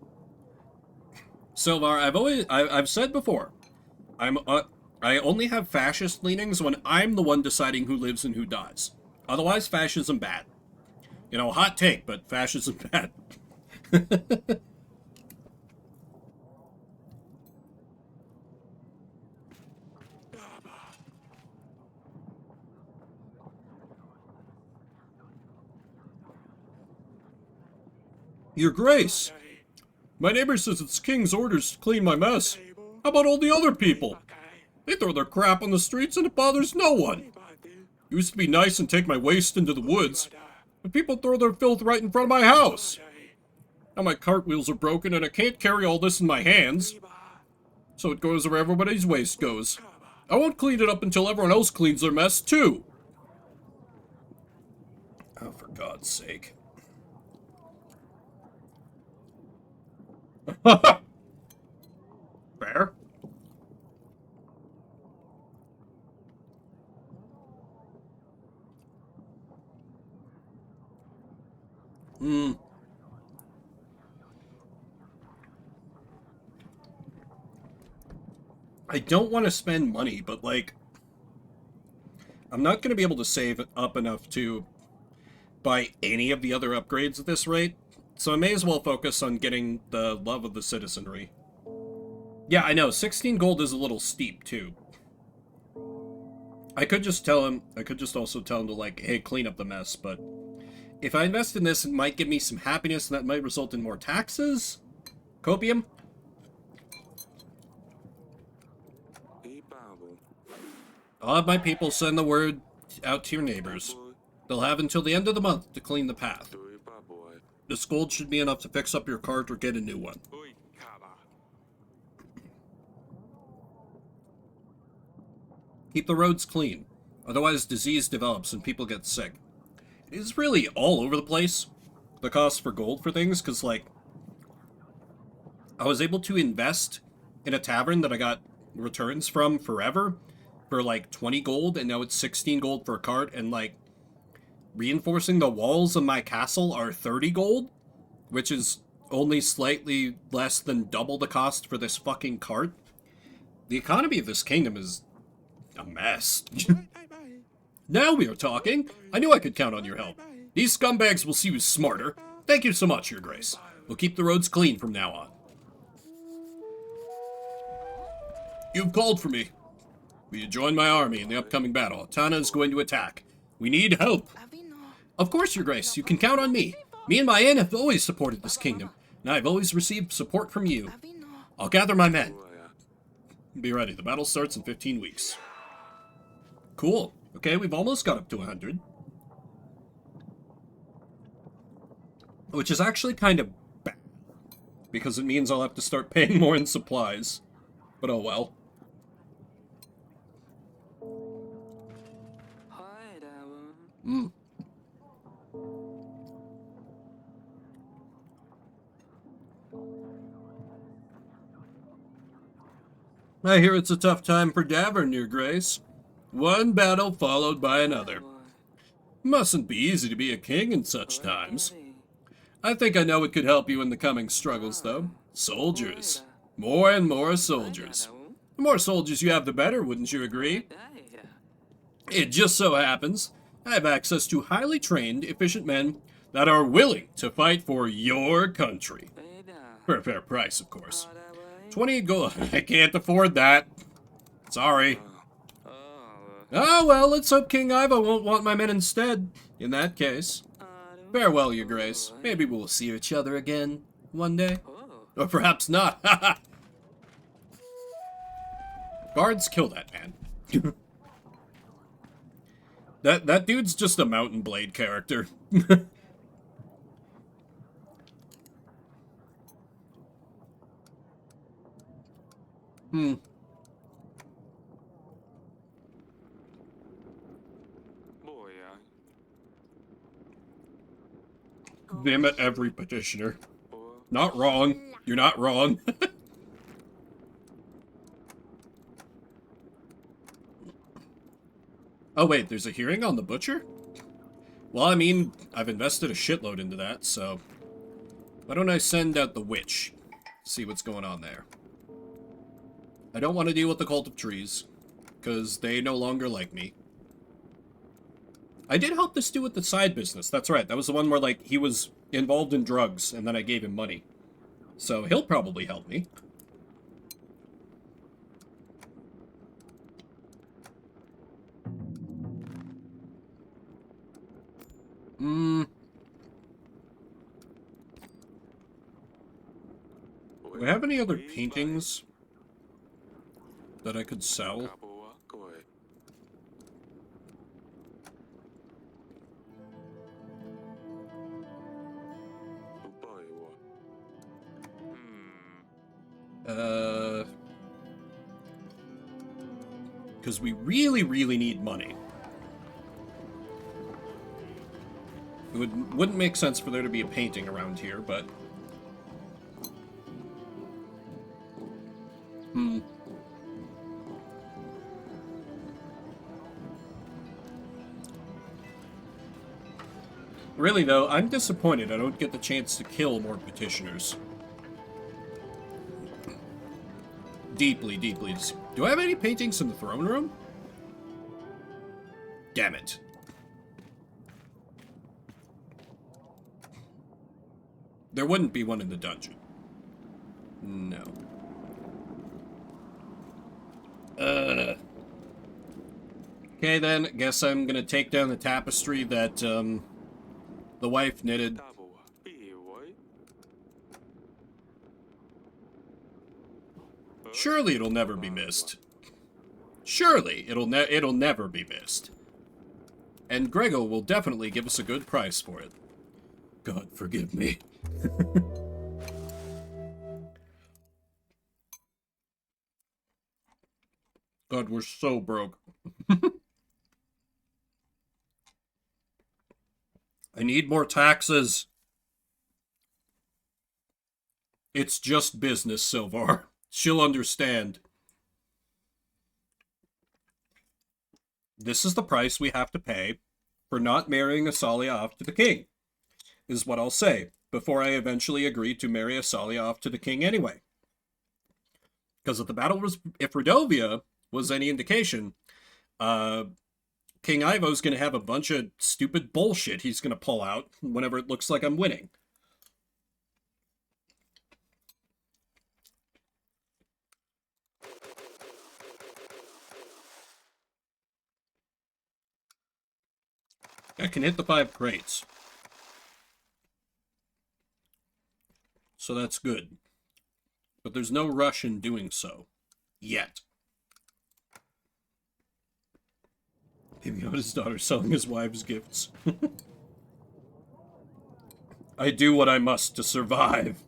Silvar, I've said before, I only have fascist leanings when I'm the one deciding who lives and who dies. Otherwise, fascism bad. You know, hot take, but fascism bad. Your Grace, my neighbor says it's King's orders to clean my mess. How about all the other people? They throw their crap on the streets and it bothers no one. Used to be nice and take my waste into the woods, but people throw their filth right in front of my house. Now my cartwheels are broken and I can't carry all this in my hands, so it goes where everybody's waste goes. I won't clean it up until everyone else cleans their mess too. Oh, for God's sake. Fair. I don't want to spend money, but like, I'm not going to be able to save up enough to buy any of the other upgrades at this rate, so I may as well focus on getting the love of the citizenry. Yeah, I know, 16 gold is a little steep, too. I could just also tell him to, like, hey, clean up the mess, but if I invest in this, it might give me some happiness, and that might result in more taxes? Copium? I'll have my people send the word out to your neighbors. They'll have until the end of the month to clean the path. This gold should be enough to fix up your cart or get a new one. Keep the roads clean, otherwise disease develops and people get sick. It is really all over the place, the cost for gold for things, because, like, I was able to invest in a tavern that I got returns from forever for, like, 20 gold, and now it's 16 gold for a cart, and, like, reinforcing the walls of my castle are 30 gold, which is only slightly less than double the cost for this fucking cart. The economy of this kingdom is a mess. Now we are talking. I knew I could count on your help. These scumbags will see you smarter. Thank you so much, Your Grace. We'll keep the roads clean from now on. You've called for me. Will you join my army in the upcoming battle? Tana is going to attack. We need help. Of course, Your Grace. You can count on me. Me and my Anne have always supported this kingdom, and I've always received support from you. I'll gather my men. Be ready. The battle starts in 15 weeks. Cool. Okay, we've almost got up to 100. Which is actually kind of bad, because it means I'll have to start paying more in supplies. But oh well. Mm. I hear it's a tough time for Davern, Your Grace. One battle followed by another. Mustn't be easy to be a king in such times. I think I know what could help you in the coming struggles, though. Soldiers. More and more soldiers. The more soldiers you have, the better, wouldn't you agree? It just so happens I have access to highly trained, efficient men that are willing to fight for your country. For a fair price, of course. 20 gold. I can't afford that. Sorry. Oh, well, let's hope King Ivo won't want my men instead. In that case. Farewell, Your Grace. Maybe we'll see each other again one day. Or perhaps not. Guards, kill that man. That dude's just a Mountain Blade character. Damn it, every petitioner. Not wrong. You're not wrong. Oh wait, there's a hearing on the butcher? Well, I mean, I've invested a shitload into that, so... Why don't I send out the witch? See what's going on there. I don't want to deal with the Cult of Trees, because they no longer like me. I did help this dude with the side business, that's right. That was the one where, like, he was involved in drugs, and then I gave him money. So he'll probably help me. Do I have any other paintings that I could sell? Because we really, really need money. It wouldn't make sense for there to be a painting around here, but... Really, though, I'm disappointed I don't get the chance to kill more petitioners. Deeply, deeply Do I have any paintings in the throne room? Damn it. There wouldn't be one in the dungeon. No. Okay then, guess I'm gonna take down the tapestry that, the wife knitted. Surely it'll never be missed. Surely it'll never be missed. And Grego will definitely give us a good price for it. God forgive me. God, we're so broke. I need more taxes. It's just business, Silvar. She'll understand. This is the price we have to pay for not marrying Asalia off to the king, is what I'll say, before I eventually agree to marry Asalia off to the king anyway. Because if the battle was, if Redovia was any indication, King Ivo's going to have a bunch of stupid bullshit he's going to pull out whenever it looks like I'm winning. I can hit the 5 crates. So that's good. But there's no rush in doing so. Yet. Maybe out his daughter selling his wife's gifts. I do what I must to survive.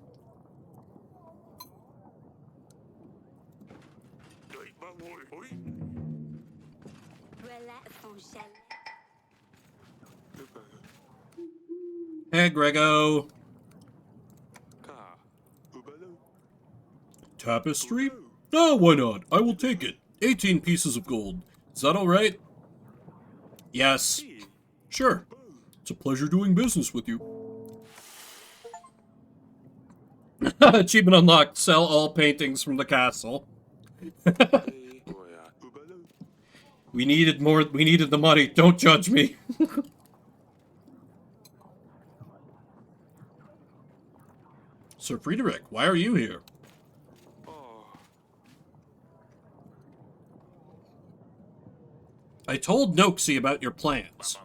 Hey, Grego. Tapestry? Oh, why not? I will take it. 18 pieces of gold. Is that alright? Yes. Sure. It's a pleasure doing business with you. Achievement unlocked. Sell all paintings from the castle. We needed more. We needed the money. Don't judge me. Sir Friedrich, why are you here? I told Noxie about your plans.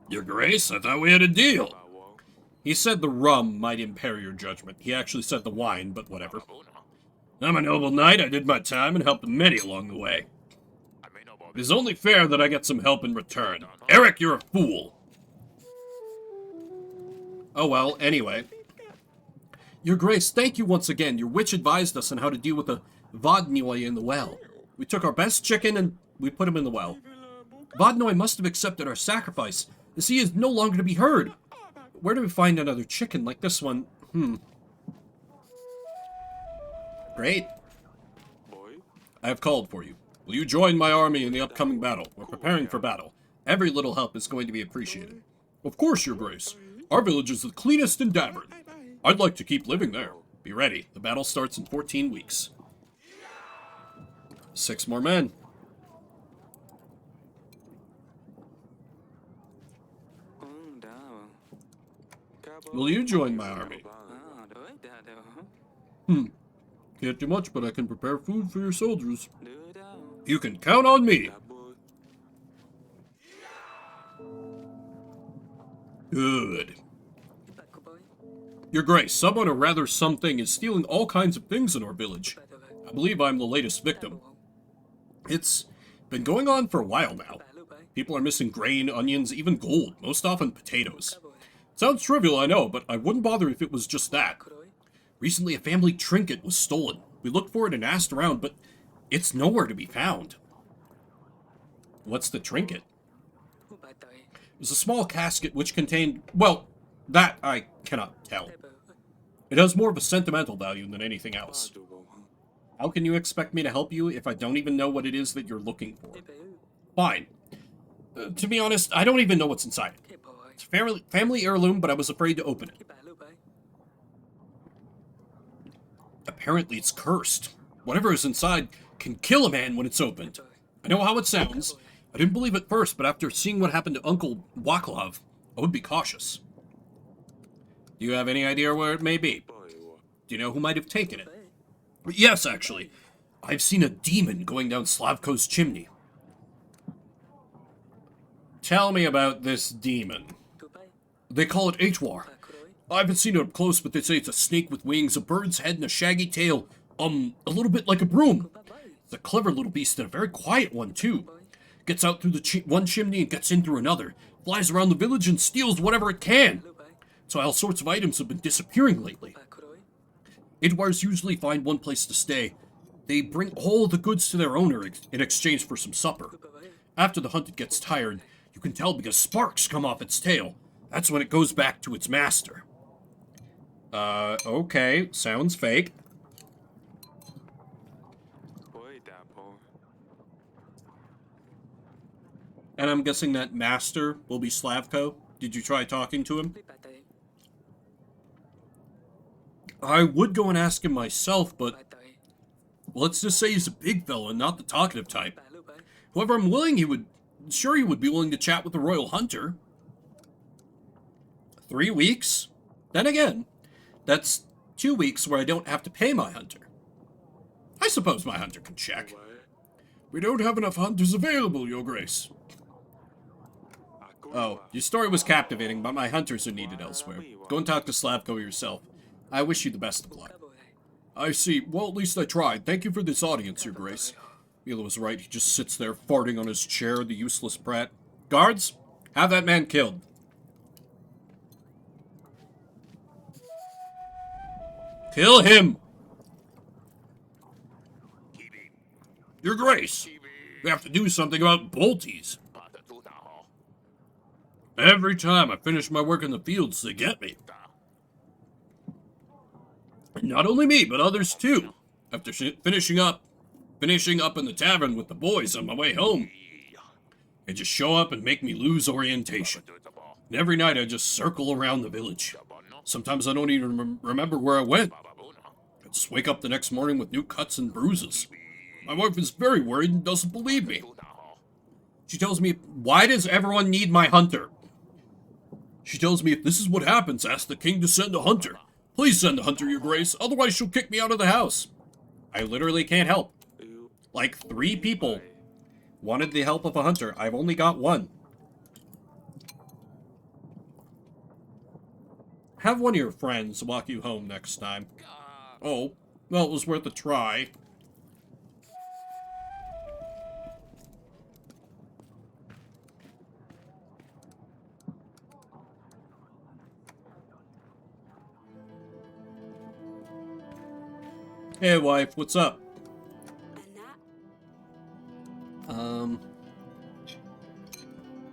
Your Grace, I thought we had a deal. He said the rum might impair your judgment. He actually said the wine, but whatever. I'm a noble knight. I did my time and helped many along the way. It is only fair that I get some help in return. Eric, you're a fool. Oh well, anyway. Your Grace, thank you once again. Your witch advised us on how to deal with the Vodnoy in the well. We took our best chicken and we put him in the well. Vodnoy must have accepted our sacrifice, as he is no longer to be heard. Where do we find another chicken like this one? Great. I have called for you. Will you join my army in the upcoming battle? We're preparing for battle. Every little help is going to be appreciated. Of course, Your Grace. Our village is the cleanest in Davern. I'd like to keep living there. Be ready. The battle starts in 14 weeks. 6 more men. Will you join my army? Can't do much, but I can prepare food for your soldiers. You can count on me. Good. Your Grace, someone or rather something is stealing all kinds of things in our village. I believe I'm the latest victim. It's been going on for a while now. People are missing grain, onions, even gold, most often potatoes. Sounds trivial, I know, but I wouldn't bother if it was just that. Recently, a family trinket was stolen. We looked for it and asked around, but it's nowhere to be found. What's the trinket? It was a small casket which contained, well, that I cannot tell. It has more of a sentimental value than anything else. How can you expect me to help you if I don't even know what it is that you're looking for? Fine. To be honest, I don't even know what's inside it. It's a family heirloom, but I was afraid to open it. Apparently it's cursed. Whatever is inside can kill a man when it's opened. I know how it sounds. I didn't believe it first, but after seeing what happened to Uncle Waklav, I would be cautious. Do you have any idea where it may be? Do you know who might have taken it? Yes, actually. I've seen a demon going down Slavko's chimney. Tell me about this demon. They call it Hwar. I haven't seen it up close, but they say it's a snake with wings, a bird's head, and a shaggy tail. A little bit like a broom. It's a clever little beast and a very quiet one, too. Gets out through the one chimney and gets in through another. Flies around the village and steals whatever it can. So all sorts of items have been disappearing lately. Hwars usually find one place to stay. They bring all the goods to their owner in exchange for some supper. After the hunted gets tired, you can tell because sparks come off its tail. That's when it goes back to its master. Okay. Sounds fake. And I'm guessing that master will be Slavko. Did you try talking to him? I would go and ask him myself, but let's just say he's a big fella and not the talkative type. However, I'm willing he would be willing to chat with the royal hunter. 3 weeks? Then again, that's 2 weeks where I don't have to pay my hunter. I suppose my hunter can check. We don't have enough hunters available, Your Grace. Oh, your story was captivating, but my hunters are needed elsewhere. Go and talk to Slavko yourself. I wish you the best of luck. I see. Well, at least I tried. Thank you for this audience, Your Grace. Mila was right. He just sits there farting on his chair, the useless brat. Guards, have that man killed. Kill him! Your Grace, we have to do something about bolties. Every time I finish my work in the fields, they get me. And not only me, but others too. After finishing up in the tavern with the boys on my way home, they just show up and make me lose orientation. And every night I just circle around the village. Sometimes I don't even remember where I went. I just wake up the next morning with new cuts and bruises. My wife is very worried and doesn't believe me. She tells me, why does everyone need my hunter? She tells me if this is what happens, ask the king to send a hunter. Please send a hunter, Your Grace, otherwise she'll kick me out of the house. I literally can't help. Like 3 people wanted the help of a hunter. I've only got 1. Have one of your friends walk you home next time. Oh, well, it was worth a try. Hey, wife, what's up?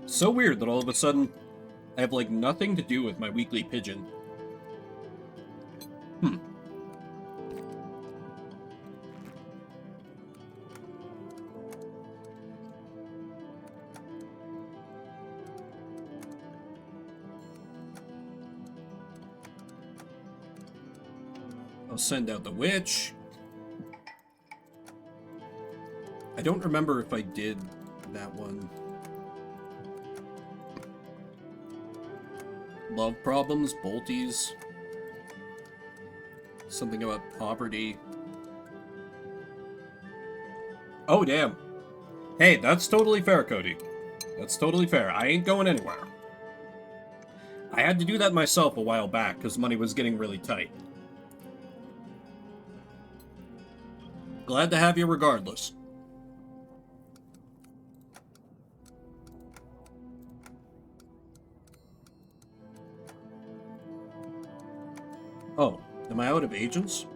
So weird that all of a sudden I have, like, nothing to do with my weekly pigeon. I'll send out the witch. I don't remember if I did that one. Love problems, bolties. Something about poverty. Oh, damn. Hey, that's totally fair, Cody. That's totally fair. I ain't going anywhere. I had to do that myself a while back, because money was getting really tight. Glad to have you regardless. Oh, am I out of agents?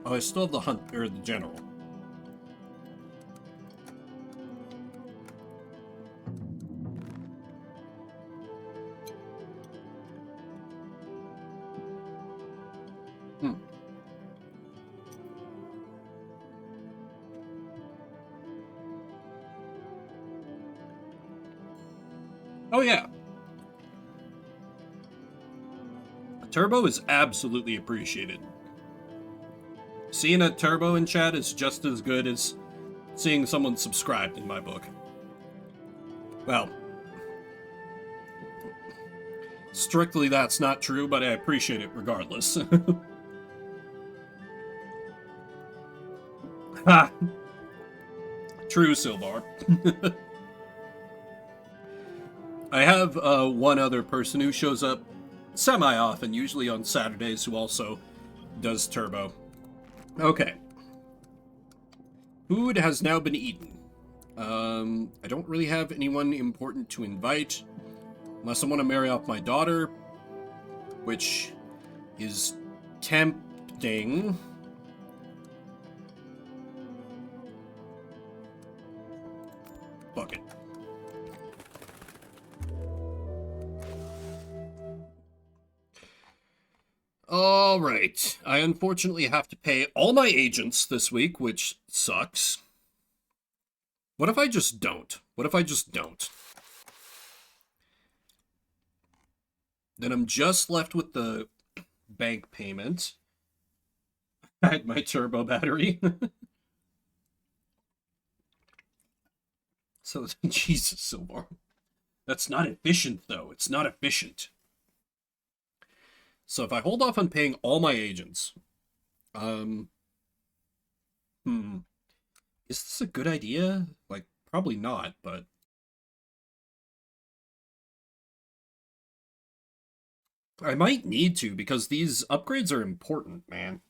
Oh, I still have the hunt, or the general. Oh, yeah. A turbo is absolutely appreciated. Seeing a turbo in chat is just as good as seeing someone subscribed in my book. Well, strictly that's not true, but I appreciate it regardless. Ha! True, Silvar. I have one other person who shows up semi-often, usually on Saturdays, who also does turbo. Okay. Food has now been eaten. I don't really have anyone important to invite, unless I want to marry off my daughter, which is tempting. Fuck it. Alright, I unfortunately have to pay all my agents this week, which sucks. What if I just don't? What if I just don't? Then I'm just left with the bank payment. I had my turbo battery. So, Jesus, Silvar. That's not efficient, though. It's not efficient. So if I hold off on paying all my agents, is this a good idea? Like, probably not, but I might need to, because these upgrades are important, man.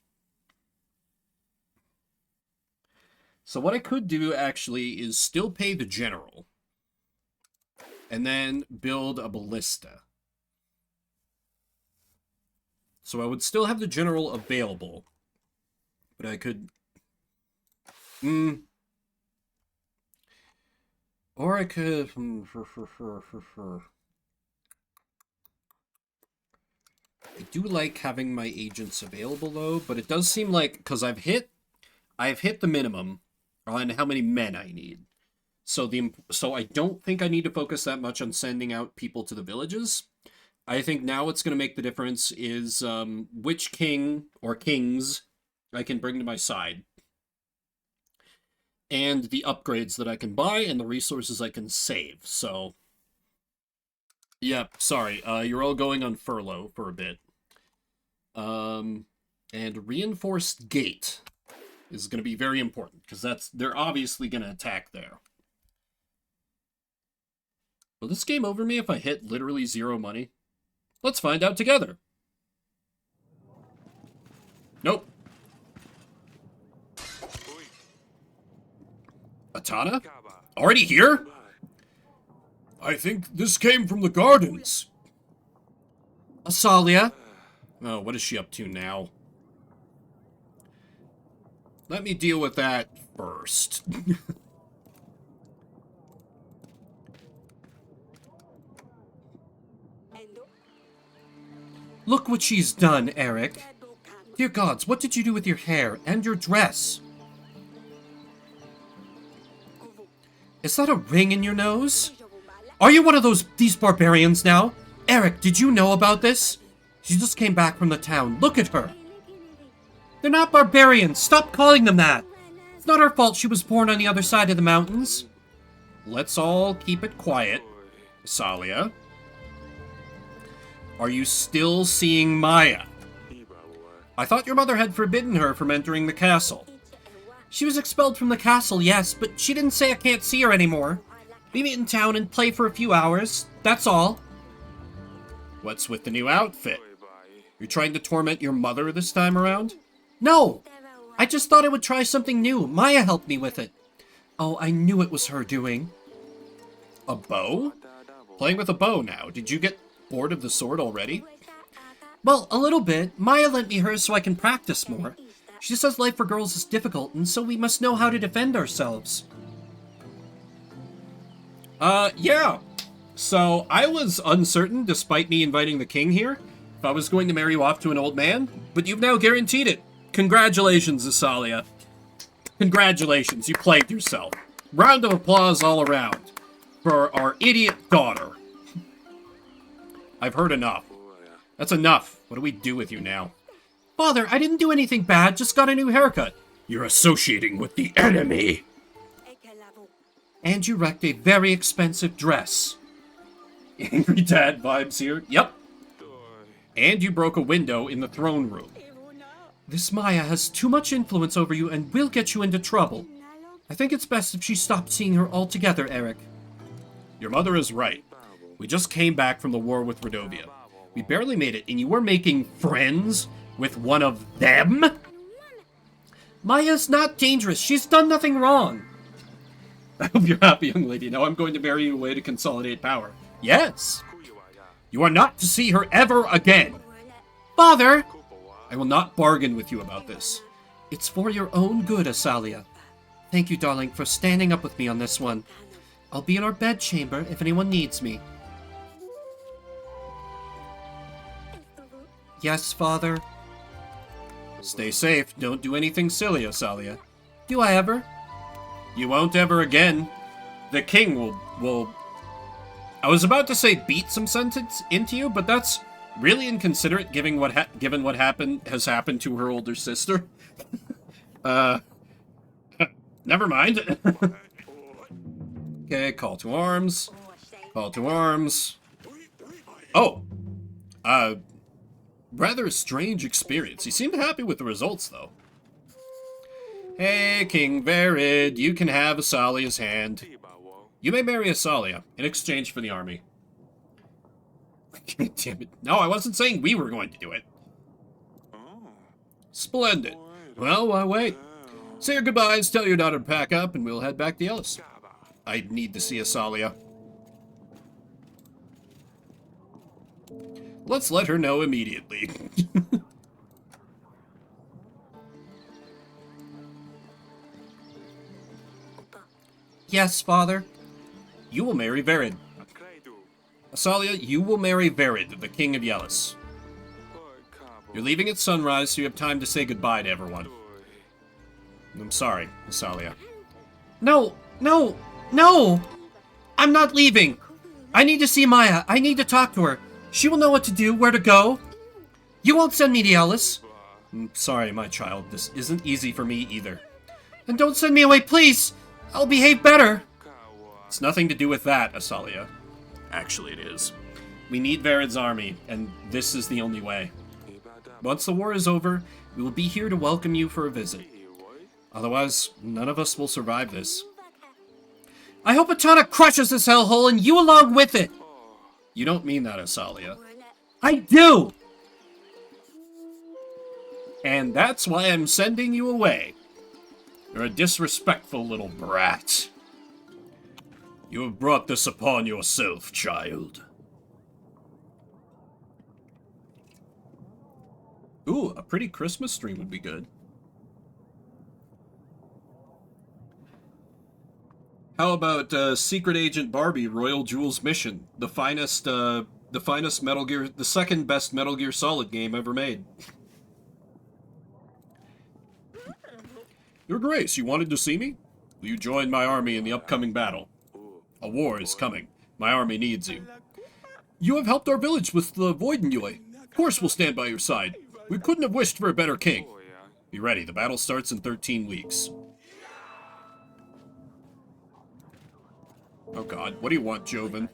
So what I could do, actually, is still pay the general, and then build a ballista. So I would still have the general available. But I could... Or I could... I do like having my agents available, though, but it does seem like... Because I've hit the minimum on how many men I need. So I don't think I need to focus that much on sending out people to the villages. I think now what's going to make the difference is which king or kings I can bring to my side. And the upgrades that I can buy and the resources I can save. So, yeah, sorry. You're all going on furlough for a bit. And reinforced gate is going to be very important, because they're obviously going to attack there. Will this game over me if I hit literally 0 money? Let's find out together. Nope. Atana? Already here? I think this came from the gardens. Asalia? Oh, what is she up to now? Let me deal with that first. Look what she's done, Eric. Dear gods, what did you do with your hair and your dress? Is that a ring in your nose? Are you one of these barbarians now? Eric, did you know about this? She just came back from the town. Look at her. They're not barbarians. Stop calling them that. It's not her fault she was born on the other side of the mountains. Let's all keep it quiet. Salia. Are you still seeing Maya? I thought your mother had forbidden her from entering the castle. She was expelled from the castle, yes, but she didn't say I can't see her anymore. We meet in town and play for a few hours. That's all. What's with the new outfit? You're trying to torment your mother this time around? No! I just thought I would try something new. Maya helped me with it. Oh, I knew it was her doing. A bow? Playing with a bow now. Did you get bored of the sword already? Well, a little bit. Maya lent me hers so I can practice more. She says life for girls is difficult, and so we must know how to defend ourselves. Yeah. So, I was uncertain, despite me inviting the king here, if I was going to marry you off to an old man, but you've now guaranteed it. Congratulations, Asalia. Congratulations, you played yourself. Round of applause all around for our idiot daughter. I've heard enough. That's enough. What do we do with you now? Father, I didn't do anything bad, just got a new haircut. You're associating with the enemy. And you wrecked a very expensive dress. Angry dad vibes here. Yep. And you broke a window in the throne room. This Maya has too much influence over you and will get you into trouble. I think it's best if she stopped seeing her altogether, Eric. Your mother is right. We just came back from the war with Redovia. We barely made it, and you were making friends with one of them? Maya's not dangerous. She's done nothing wrong. I hope you're happy, young lady. Now I'm going to marry you away to consolidate power. Yes. You are not to see her ever again. Father! I will not bargain with you about this. It's for your own good, Asalia. Thank you, darling, for standing up with me on this one. I'll be in our bedchamber if anyone needs me. Yes, Father? Stay safe. Don't do anything silly, Asalia. Do I ever? You won't ever again. The king will... I was about to say beat some sentence into you, but that's really inconsiderate given what has happened to her older sister. Never mind. Okay, call to arms. Call to arms. Oh. Rather a strange experience. He seemed happy with the results, though. Hey, King Verid, you can have Asalia's hand. You may marry Asalia in exchange for the army. Damn it. No, I wasn't saying we were going to do it. Splendid. Well, why wait? Say your goodbyes, tell your daughter to pack up, and we'll head back to Ellis. I need to see Asalia. Let's let her know immediately. Yes, father. You will marry Verid. Asalia, you will marry Verid, the king of Yelis. You're leaving at sunrise, so you have time to say goodbye to everyone. I'm sorry, Asalia. No, no, no! I'm not leaving! I need to see Maya. I need to talk to her. She will know what to do, where to go. You won't send me to Ellis. I'm sorry, my child. This isn't easy for me either. And don't send me away, please! I'll behave better. It's nothing to do with that, Asalia. Actually, it is. We need Verid's army, and this is the only way. Once the war is over, we will be here to welcome you for a visit. Otherwise, none of us will survive this. I hope Atana crushes this hellhole and you along with it! You don't mean that, Asalia. I do! And that's why I'm sending you away. You're a disrespectful little brat. You have brought this upon yourself, child. Ooh, a pretty Christmas tree would be good. How about Secret Agent Barbie Royal Jewels Mission? The finest Metal Gear, the second best Metal Gear Solid game ever made. Your Grace, you wanted to see me? Will you join my army in the upcoming battle? A war is coming. My army needs you. You have helped our village with the Voidenjoy. Of course we'll stand by your side. We couldn't have wished for a better king. Be ready, the battle starts in 13 weeks. Oh god, what do you want, Joven?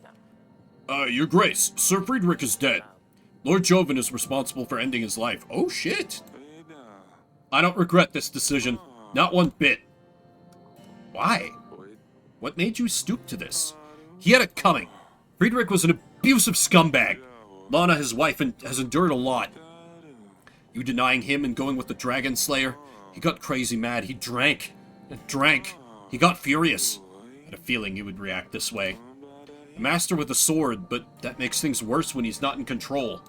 Your Grace, Sir Friedrich is dead. Lord Joven is responsible for ending his life. Oh shit! I don't regret this decision. Not one bit. Why? What made you stoop to this? He had it coming. Friedrich was an abusive scumbag. Lana, his wife, has endured a lot. You denying him and going with the Dragon Slayer? He got crazy mad. He drank. And drank. He got furious. I had a feeling he would react this way. A master with a sword, but that makes things worse when he's not in control.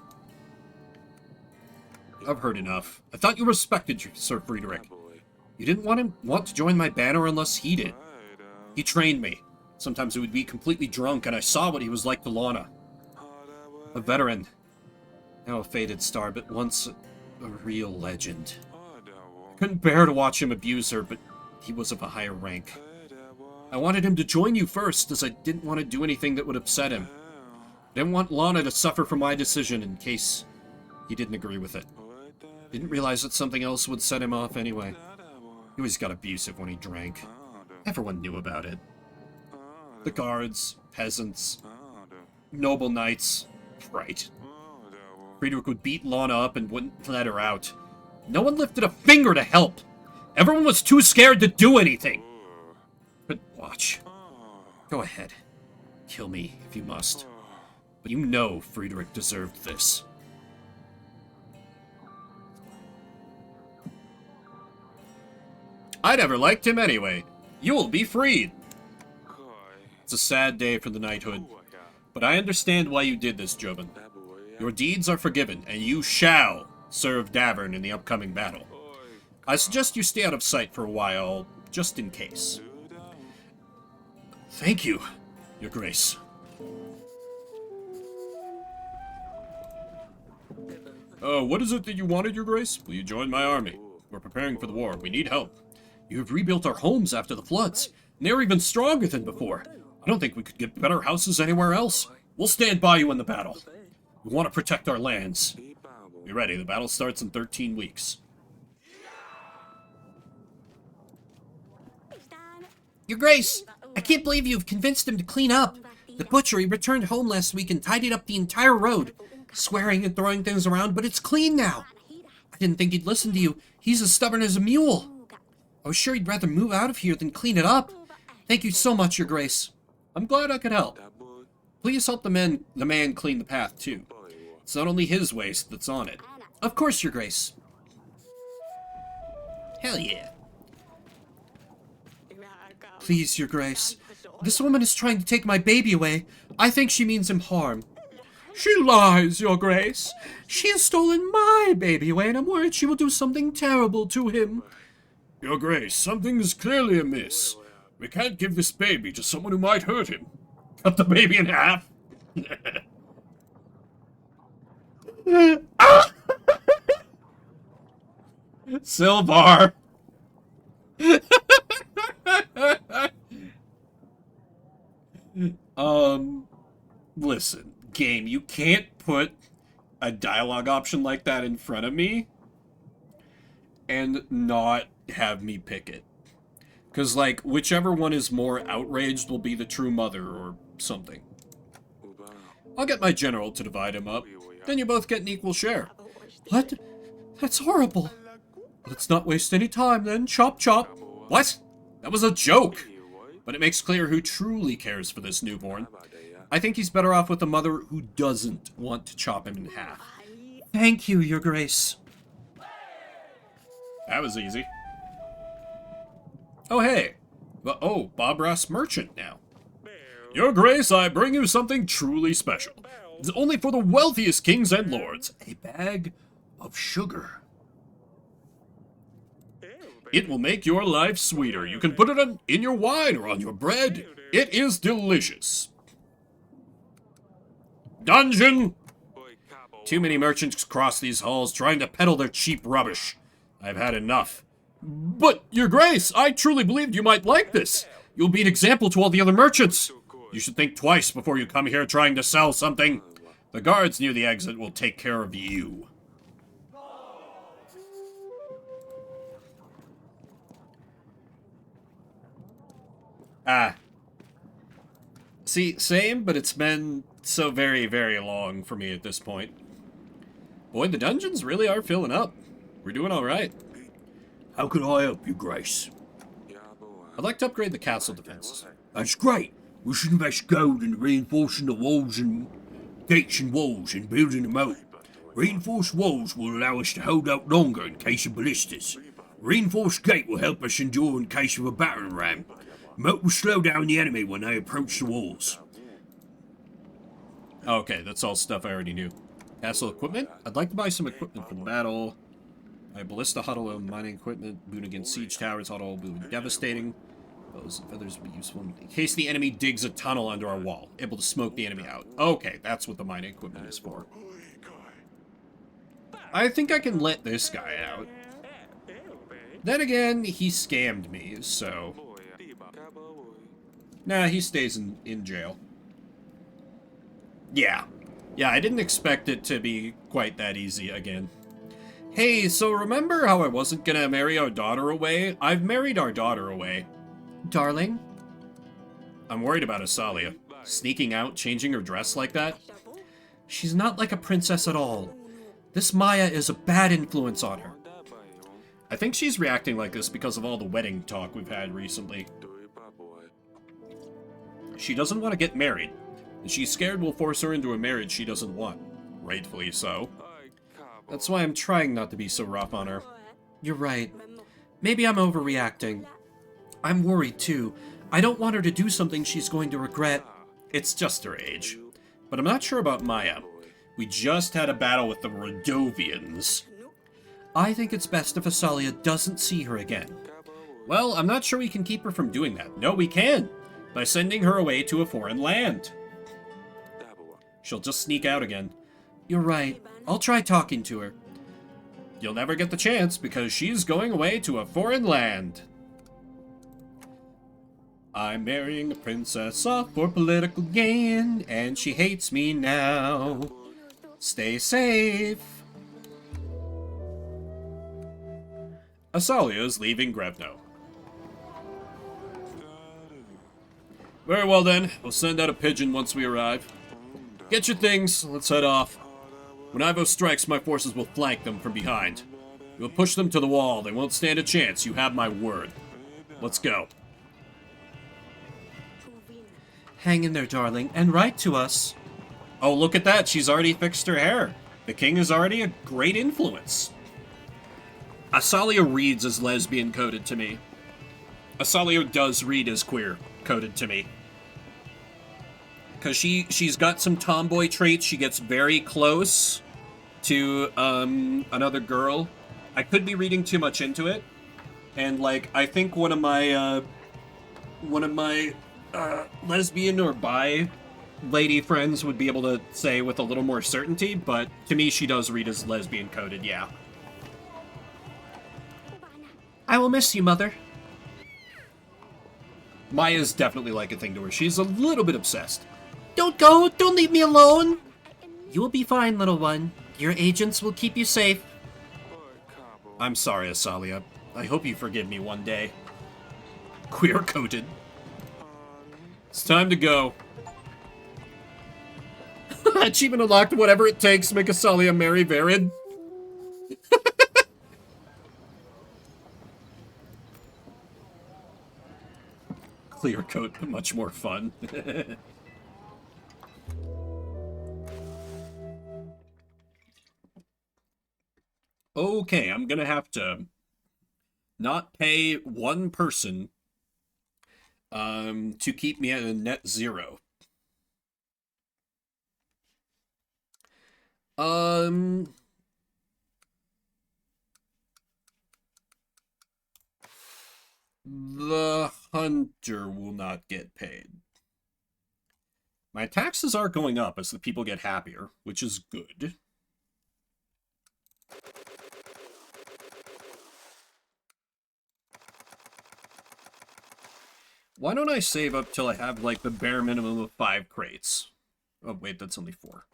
I've heard enough. I thought you respected Sir Friedrich. You didn't want to join my banner unless he did. He trained me. Sometimes he would be completely drunk, and I saw what he was like to Lana. A veteran. Now a faded star, but once a real legend. I couldn't bear to watch him abuse her, but he was of a higher rank. I wanted him to join you first, as I didn't want to do anything that would upset him. I didn't want Lana to suffer from my decision in case he didn't agree with it. Didn't realize that something else would set him off anyway. He always got abusive when he drank. Everyone knew about it. The guards, peasants, noble knights. Right. Friedrich would beat Lana up and wouldn't let her out. No one lifted a finger to help. Everyone was too scared to do anything. But watch. Go ahead. Kill me if you must. But you know Friedrich deserved this. I never liked him anyway. You will be freed. It's a sad day for the knighthood. But I understand why you did this, Joven. Your deeds are forgiven, and you shall serve Davern in the upcoming battle. I suggest you stay out of sight for a while, just in case. Thank you, Your Grace. What is it that you wanted, Your Grace? Will you join my army? We're preparing for the war. We need help. You have rebuilt our homes after the floods, and they're even stronger than before. I don't think we could get better houses anywhere else. We'll stand by you in the battle. We want to protect our lands. Be ready, the battle starts in 13 weeks. Your Grace, I can't believe you've convinced him to clean up. The butcher, he returned home last week and tidied up the entire road, swearing and throwing things around, but it's clean now. I didn't think he'd listen to you. He's as stubborn as a mule. I was sure he'd rather move out of here than clean it up. Thank you so much, Your Grace. I'm glad I could help. Please help the man clean the path, too. It's not only his waste that's on it. Of course, Your Grace. Hell yeah. Please, Your Grace. This woman is trying to take my baby away. I think she means him harm. She lies, Your Grace. She has stolen my baby away, and I'm worried she will do something terrible to him. Your Grace, something is clearly amiss. We can't give this baby to someone who might hurt him. Cut the baby in half. Silvar! Listen, game, you can't put a dialogue option like that in front of me and not have me pick it. Because, like, whichever one is more outraged will be the true mother or something. I'll get my general to divide him up. Then you both get an equal share. What? That's horrible. Let's not waste any time then. Chop chop. What? That was a joke. But it makes clear who truly cares for this newborn. I think he's better off with a mother who doesn't want to chop him in half. Thank you, Your Grace. That was easy. Oh, hey. Oh, Bob Ross Merchant now. Your Grace, I bring you something truly special. It's only for the wealthiest kings and lords. A bag of sugar. It will make your life sweeter. You can put it in your wine or on your bread. It is delicious. Dungeon! Too many merchants cross these halls trying to peddle their cheap rubbish. I've had enough. But, Your Grace, I truly believed you might like this. You'll be an example to all the other merchants. You should think twice before you come here trying to sell something. The guards near the exit will take care of you. See, same, but it's been so very, very long for me at this point. Boy, the dungeons really are filling up. We're doing alright. How can I help you, Grace? I'd like to upgrade the castle defenses. That's great. We should invest gold in reinforcing the walls and gates and walls and building them out. Reinforced walls will allow us to hold out longer in case of ballistas. Reinforced gate will help us endure in case of a battering ram. Moat will slow down the enemy when they approach the walls. Okay, that's all stuff I already knew. Castle equipment? I'd like to buy some equipment for the battle. My ballista huddle and mining equipment. Boon against siege towers huddle will be devastating. Bows and feathers will be useful in case the enemy digs a tunnel under our wall. Able to smoke the enemy out. Okay, that's what the mining equipment is for. I think I can let this guy out. Then again, he scammed me, so... Nah, he stays in jail. Yeah. Yeah, I didn't expect it to be quite that easy again. Hey, so remember how I wasn't gonna marry our daughter away? I've married our daughter away. Darling? I'm worried about Asalia. Sneaking out, changing her dress like that? She's not like a princess at all. This Maya is a bad influence on her. I think she's reacting like this because of all the wedding talk we've had recently. She doesn't want to get married, and she's scared we'll force her into a marriage she doesn't want. Rightfully so. That's why I'm trying not to be so rough on her. You're right. Maybe I'm overreacting. I'm worried, too. I don't want her to do something she's going to regret. It's just her age. But I'm not sure about Maya. We just had a battle with the Rodovians. I think it's best if Asalia doesn't see her again. Well, I'm not sure we can keep her from doing that. No, we can! By sending her away to a foreign land. She'll just sneak out again. You're right. I'll try talking to her. You'll never get the chance because she's going away to a foreign land. I'm marrying a princess off for political gain, and she hates me now. Stay safe. Asalia is leaving Grevno. Very well then, we'll send out a pigeon once we arrive. Get your things, let's head off. When Ivo strikes, my forces will flank them from behind. We'll push them to the wall, they won't stand a chance, you have my word. Let's go. Hang in there, darling, and write to us. Oh, look at that, she's already fixed her hair. The king is already a great influence. Asalia reads as lesbian coded to me. Asalia does read as queer coded to me. Because she's got some tomboy traits. She gets very close to another girl. I could be reading too much into it. And, like, I think one of my one of my lesbian or bi lady friends would be able to say with a little more certainty, but to me she does read as lesbian coded, yeah. I will miss you, Mother. Maya's definitely like a thing to her. She's a little bit obsessed. Don't go! Don't leave me alone! You will be fine, little one. Your agents will keep you safe. I'm sorry, Asalia. I hope you forgive me one day. Queer-coded. It's time to go. Achievement unlocked, whatever it takes to make Asalia marry Varid. Clear coat, but much more fun. Okay, I'm gonna have to not pay one person to keep me at a net 0. The hunter will not get paid. My taxes are going up as the people get happier, which is good. Why don't I save up till I have, like, the bare minimum of 5 crates? Oh, wait, that's only 4.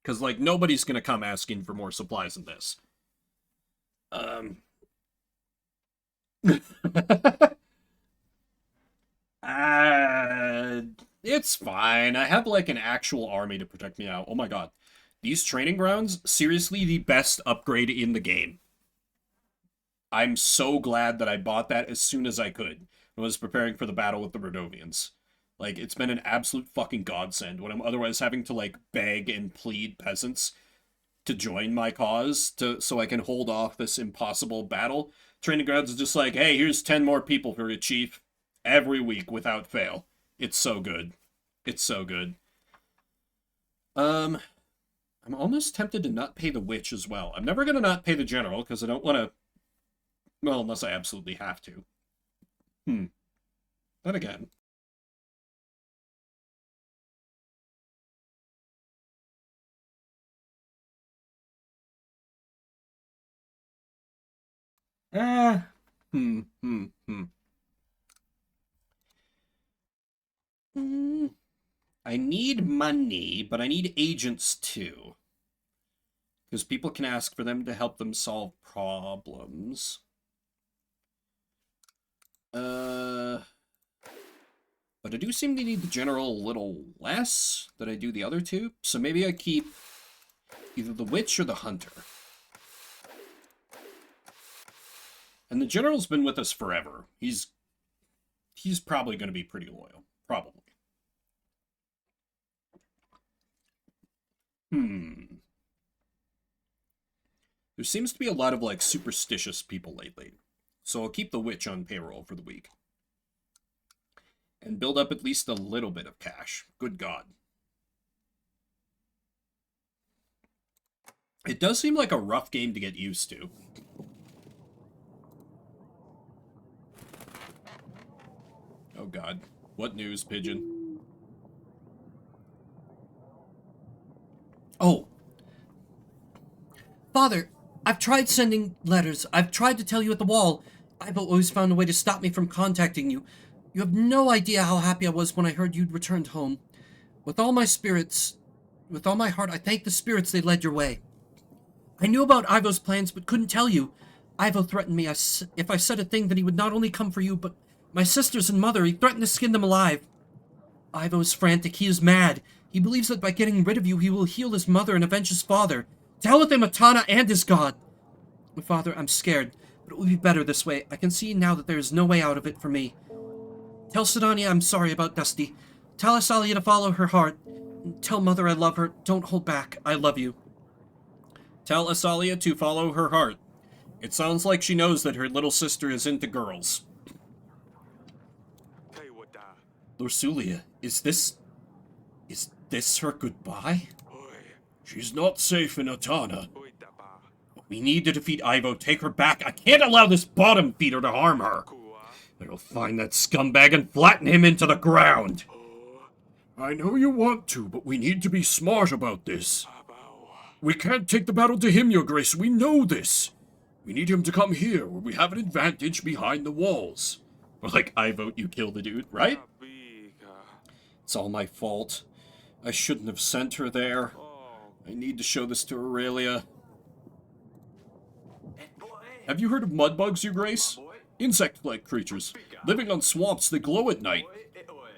Because, like, nobody's gonna come asking for more supplies than this. It's fine. I have, like, an actual army to protect me now. Oh my god. These training grounds, seriously the best upgrade in the game. I'm so glad that I bought that as soon as I could. I was preparing for the battle with the Rodovians. Like, it's been an absolute fucking godsend when I'm otherwise having to, like, beg and plead peasants to join my cause so I can hold off this impossible battle. Training grounds is just like, hey, here's 10 more people for you, chief. Every week without fail. It's so good. It's so good. I'm almost tempted to not pay the witch as well. I'm never gonna not pay the general, because I don't want to... Well, unless I absolutely have to. Then again. I need money, but I need agents too. Because people can ask for them to help them solve problems. But I do seem to need the general a little less than I do the other two. So maybe I keep either the witch or the hunter. And the general's been with us forever. He's probably going to be pretty loyal. Probably. There seems to be a lot of, like, superstitious people lately. So I'll keep the witch on payroll for the week. And build up at least a little bit of cash. Good God. It does seem like a rough game to get used to. Oh God. What news, Pigeon? Oh. Father, I've tried sending letters. I've tried to tell you at the wall. I've always found a way to stop me from contacting you. You have no idea how happy I was when I heard you'd returned home. With all my heart, I thank the spirits they led your way. I knew about Ivo's plans, but couldn't tell you. Ivo threatened me if I said a thing that he would not only come for you, but my sisters and mother. He threatened to skin them alive. Ivo is frantic. He is mad. He believes that by getting rid of you, he will heal his mother and avenge his father. To hell with him, Atana and his god. Father, I'm scared, but it will be better this way. I can see now that there is no way out of it for me. Tell Sidania I'm sorry about Dusty. Tell Asalia to follow her heart. Tell Mother I love her. Don't hold back. I love you. Tell Asalia to follow her heart. It sounds like she knows that her little sister is into girls. Lorsulia, is this her goodbye? She's not safe in Atana. We need to defeat Ivo. Take her back. I can't allow this bottom feeder to harm her. I'll find that scumbag and flatten him into the ground. I know you want to, but we need to be smart about this. We can't take the battle to him, Your Grace. We know this. We need him to come here, where we have an advantage behind the walls. Or like, I vote you kill the dude, right? It's all my fault. I shouldn't have sent her there. I need to show this to Aurelia. Have you heard of mudbugs, Your Grace? Insect-like creatures. Living on swamps, they glow at night.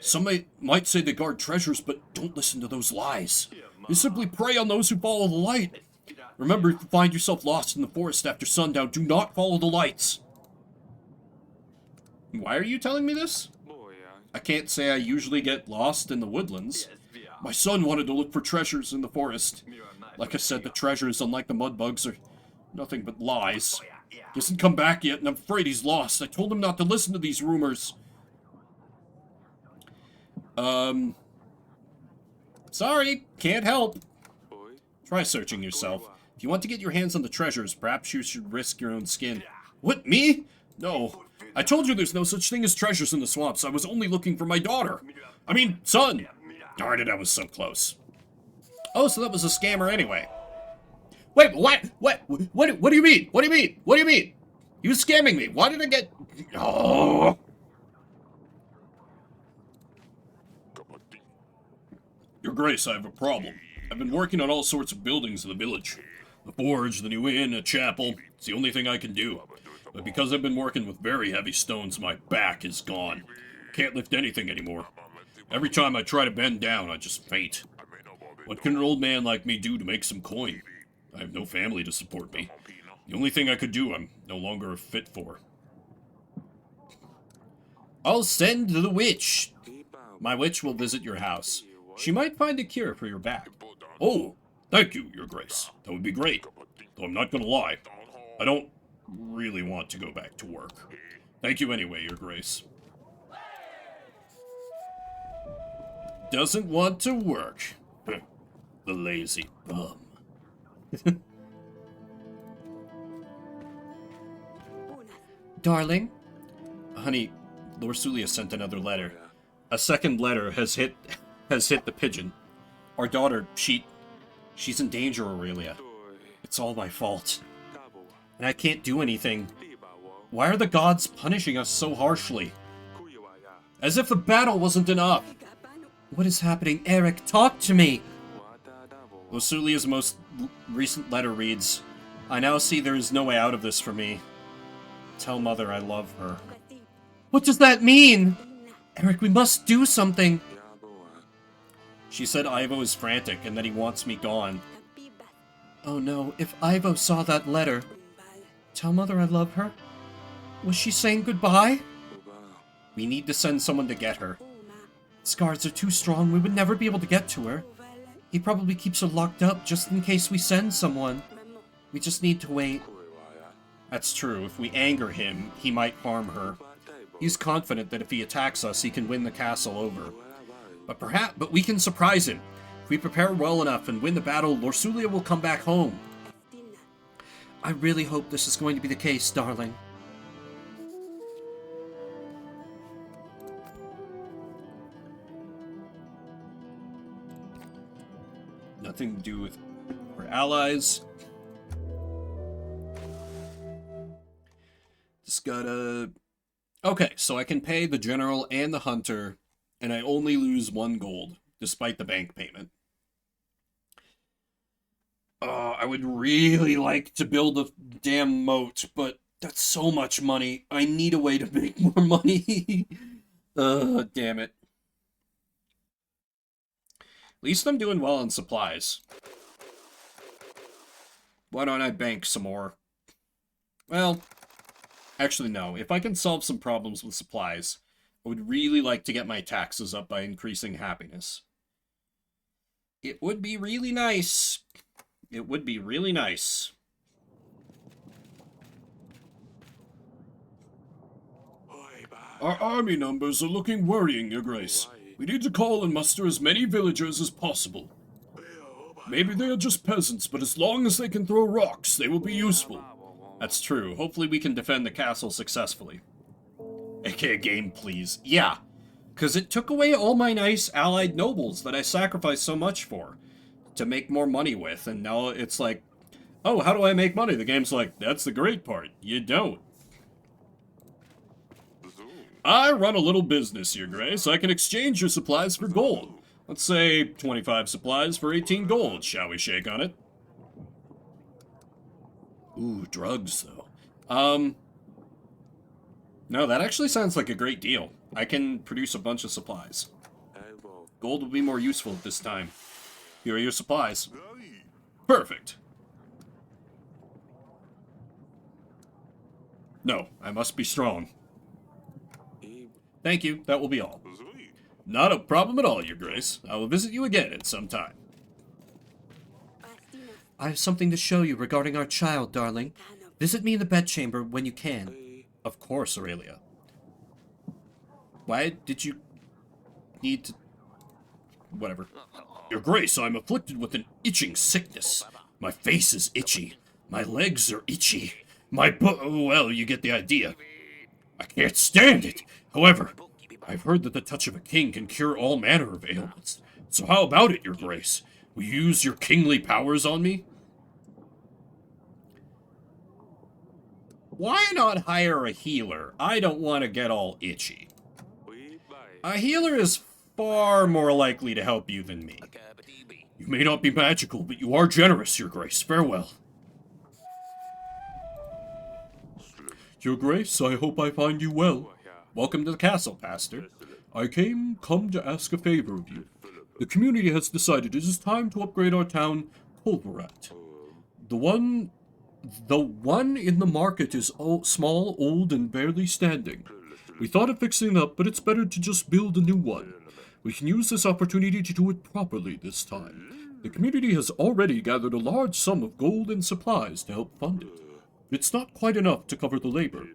Some might say they guard treasures, but don't listen to those lies. They simply prey on those who follow the light. Remember, if you find yourself lost in the forest after sundown, do not follow the lights. Why are you telling me this? I can't say I usually get lost in the woodlands. My son wanted to look for treasures in the forest. Like I said, the treasures, unlike the mudbugs, are nothing but lies. He hasn't come back yet, and I'm afraid he's lost. I told him not to listen to these rumors. Sorry, can't help. Try searching yourself. If you want to get your hands on the treasures, perhaps you should risk your own skin. What, me? No. I told you there's no such thing as treasures in the swamps. I was only looking for my daughter. I mean, son. Darn it, I was so close. Oh, so that was a scammer anyway. Wait, what? What do you mean? What do you mean? What do you mean? You scamming me. Why did I get... Oh... Your Grace, I have a problem. I've been working on all sorts of buildings in the village. The forge, the new inn, a chapel. It's the only thing I can do. But because I've been working with very heavy stones, my back is gone. Can't lift anything anymore. Every time I try to bend down, I just faint. What can an old man like me do to make some coin? I have no family to support me. The only thing I could do, I'm no longer fit for. I'll send the witch. My witch will visit your house. She might find a cure for your back. Oh, thank you, Your Grace. That would be great. Though I'm not gonna lie, I don't really want to go back to work. Thank you anyway, Your Grace. Doesn't want to work. The lazy bum. Darling? Honey, Lorsulia sent another letter. A second letter has hit the pigeon. Our daughter, she's in danger, Aurelia. It's all my fault. And I can't do anything. Why are the gods punishing us so harshly? As if the battle wasn't enough. What is happening? Eric, talk to me! Lorsulia's most recent letter reads, I now see there is no way out of this for me. Tell Mother I love her. What does that mean? Eric, we must do something. She said Ivo is frantic and that he wants me gone. Oh no, if Ivo saw that letter... Tell Mother I love her? Was she saying goodbye? We need to send someone to get her. His guards are too strong, we would never be able to get to her. He probably keeps her locked up just in case we send someone. We just need to wait. That's true, if we anger him, he might harm her. He's confident that if he attacks us, he can win the castle over. But we can surprise him. If we prepare well enough and win the battle, Lorsulia will come back home. I really hope this is going to be the case, darling. Nothing to do with our allies. Just gotta... Okay, so I can pay the general and the hunter, and I only lose 1 gold, despite the bank payment. I would really like to build a damn moat, but that's so much money. I need a way to make more money. Damn it. At least I'm doing well on supplies. Why don't I bank some more? Well, actually no. If I can solve some problems with supplies, I would really like to get my taxes up by increasing happiness. It would be really nice. It would be really nice. Our army numbers are looking worrying, Your Grace. We need to call and muster as many villagers as possible. Maybe they are just peasants, but as long as they can throw rocks, they will be useful. That's true. Hopefully we can defend the castle successfully. aka game, please. Yeah, because it took away all my nice allied nobles that I sacrificed so much for to make more money with, and now it's like, oh, how do I make money? The game's like, that's the great part. You don't. I run a little business here, Grace. I can exchange your supplies for gold. Let's say 25 supplies for 18 gold. Shall we shake on it? Ooh, drugs, though. No, that actually sounds like a great deal. I can produce a bunch of supplies. Gold will be more useful at this time. Here are your supplies. Perfect. No, I must be strong. Thank you, that will be all. Not a problem at all, Your Grace. I will visit you again at some time. I have something to show you regarding our child, darling. Visit me in the bedchamber when you can. Of course, Aurelia. Why did you need to... Whatever. Your Grace, I'm afflicted with an itching sickness. My face is itchy. My legs are itchy. Well, you get the idea. I can't stand it. However, I've heard that the touch of a king can cure all manner of ailments. So how about it, Your Grace? Will you use your kingly powers on me? Why not hire a healer? I don't want to get all itchy. A healer is far more likely to help you than me. You may not be magical, but you are generous, Your Grace. Farewell. Your Grace, I hope I find you well. Welcome to the castle, Pastor. I come to ask a favor of you. The community has decided it is time to upgrade our town, Kolbarat. The one in the market is small, old, and barely standing. We thought of fixing it up, but it's better to just build a new one. We can use this opportunity to do it properly this time. The community has already gathered a large sum of gold and supplies to help fund it. It's not quite enough to cover the labor.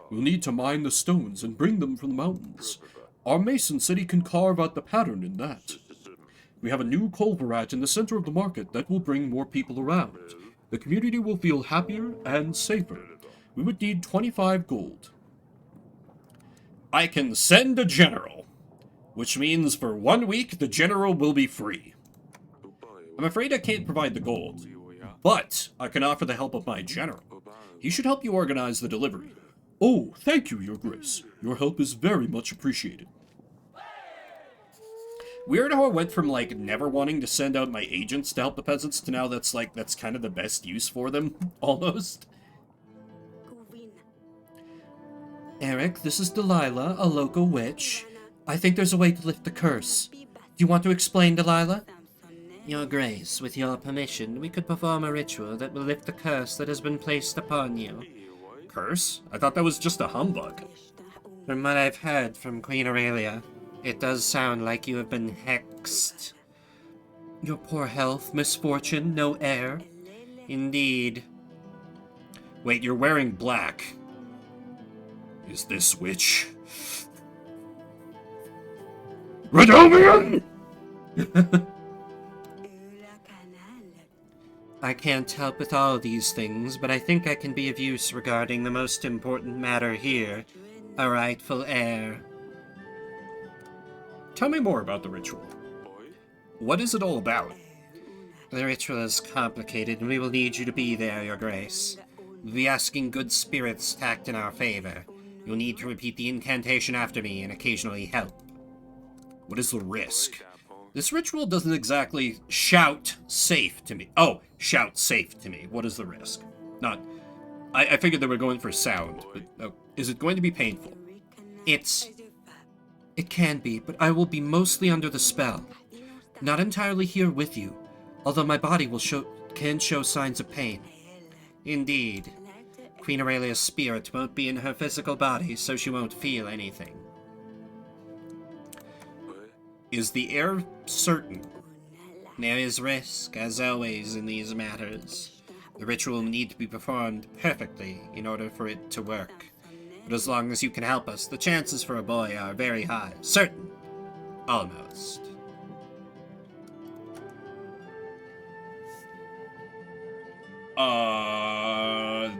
We'll need to mine the stones and bring them from the mountains. Our mason said he can carve out the pattern in that. We have a new Kolbarat in the center of the market that will bring more people around. The community will feel happier and safer. We would need 25 gold. I can send a general, which means for 1 week the general will be free. I'm afraid I can't provide the gold, but I can offer the help of my general. He should help you organize the delivery. Oh, thank you, Your Grace. Your help is very much appreciated. Weird how I went from, like, never wanting to send out my agents to help the peasants to now that's kind of the best use for them, almost. Eric, this is Delilah, a local witch. I think there's a way to lift the curse. Do you want to explain, Delilah? Your Grace, with your permission, we could perform a ritual that will lift the curse that has been placed upon you. Curse? I thought that was just a humbug. From what I've heard from Queen Aurelia, it does sound like you have been hexed. Your poor health, misfortune, no heir. Indeed. Wait, you're wearing black. Is this witch? Redovian! I can't help with all these things, but I think I can be of use regarding the most important matter here, a rightful heir. Tell me more about the ritual. What is it all about? The ritual is complicated, and we will need you to be there, Your Grace. We'll be asking good spirits to act in our favor. You'll need to repeat the incantation after me and occasionally help. What is the risk? This ritual doesn't exactly shout safe to me. Oh, shout safe to me. What is the risk? Not... I figured they were going for sound, but is it going to be painful? It can be, but I will be mostly under the spell. Not entirely here with you, although my body can show signs of pain. Indeed. Queen Aurelia's spirit won't be in her physical body, so she won't feel anything. Is the heir certain? There is risk, as always in these matters. The ritual will need to be performed perfectly in order for it to work. But as long as you can help us, the chances for a boy are very high. Certain. Almost.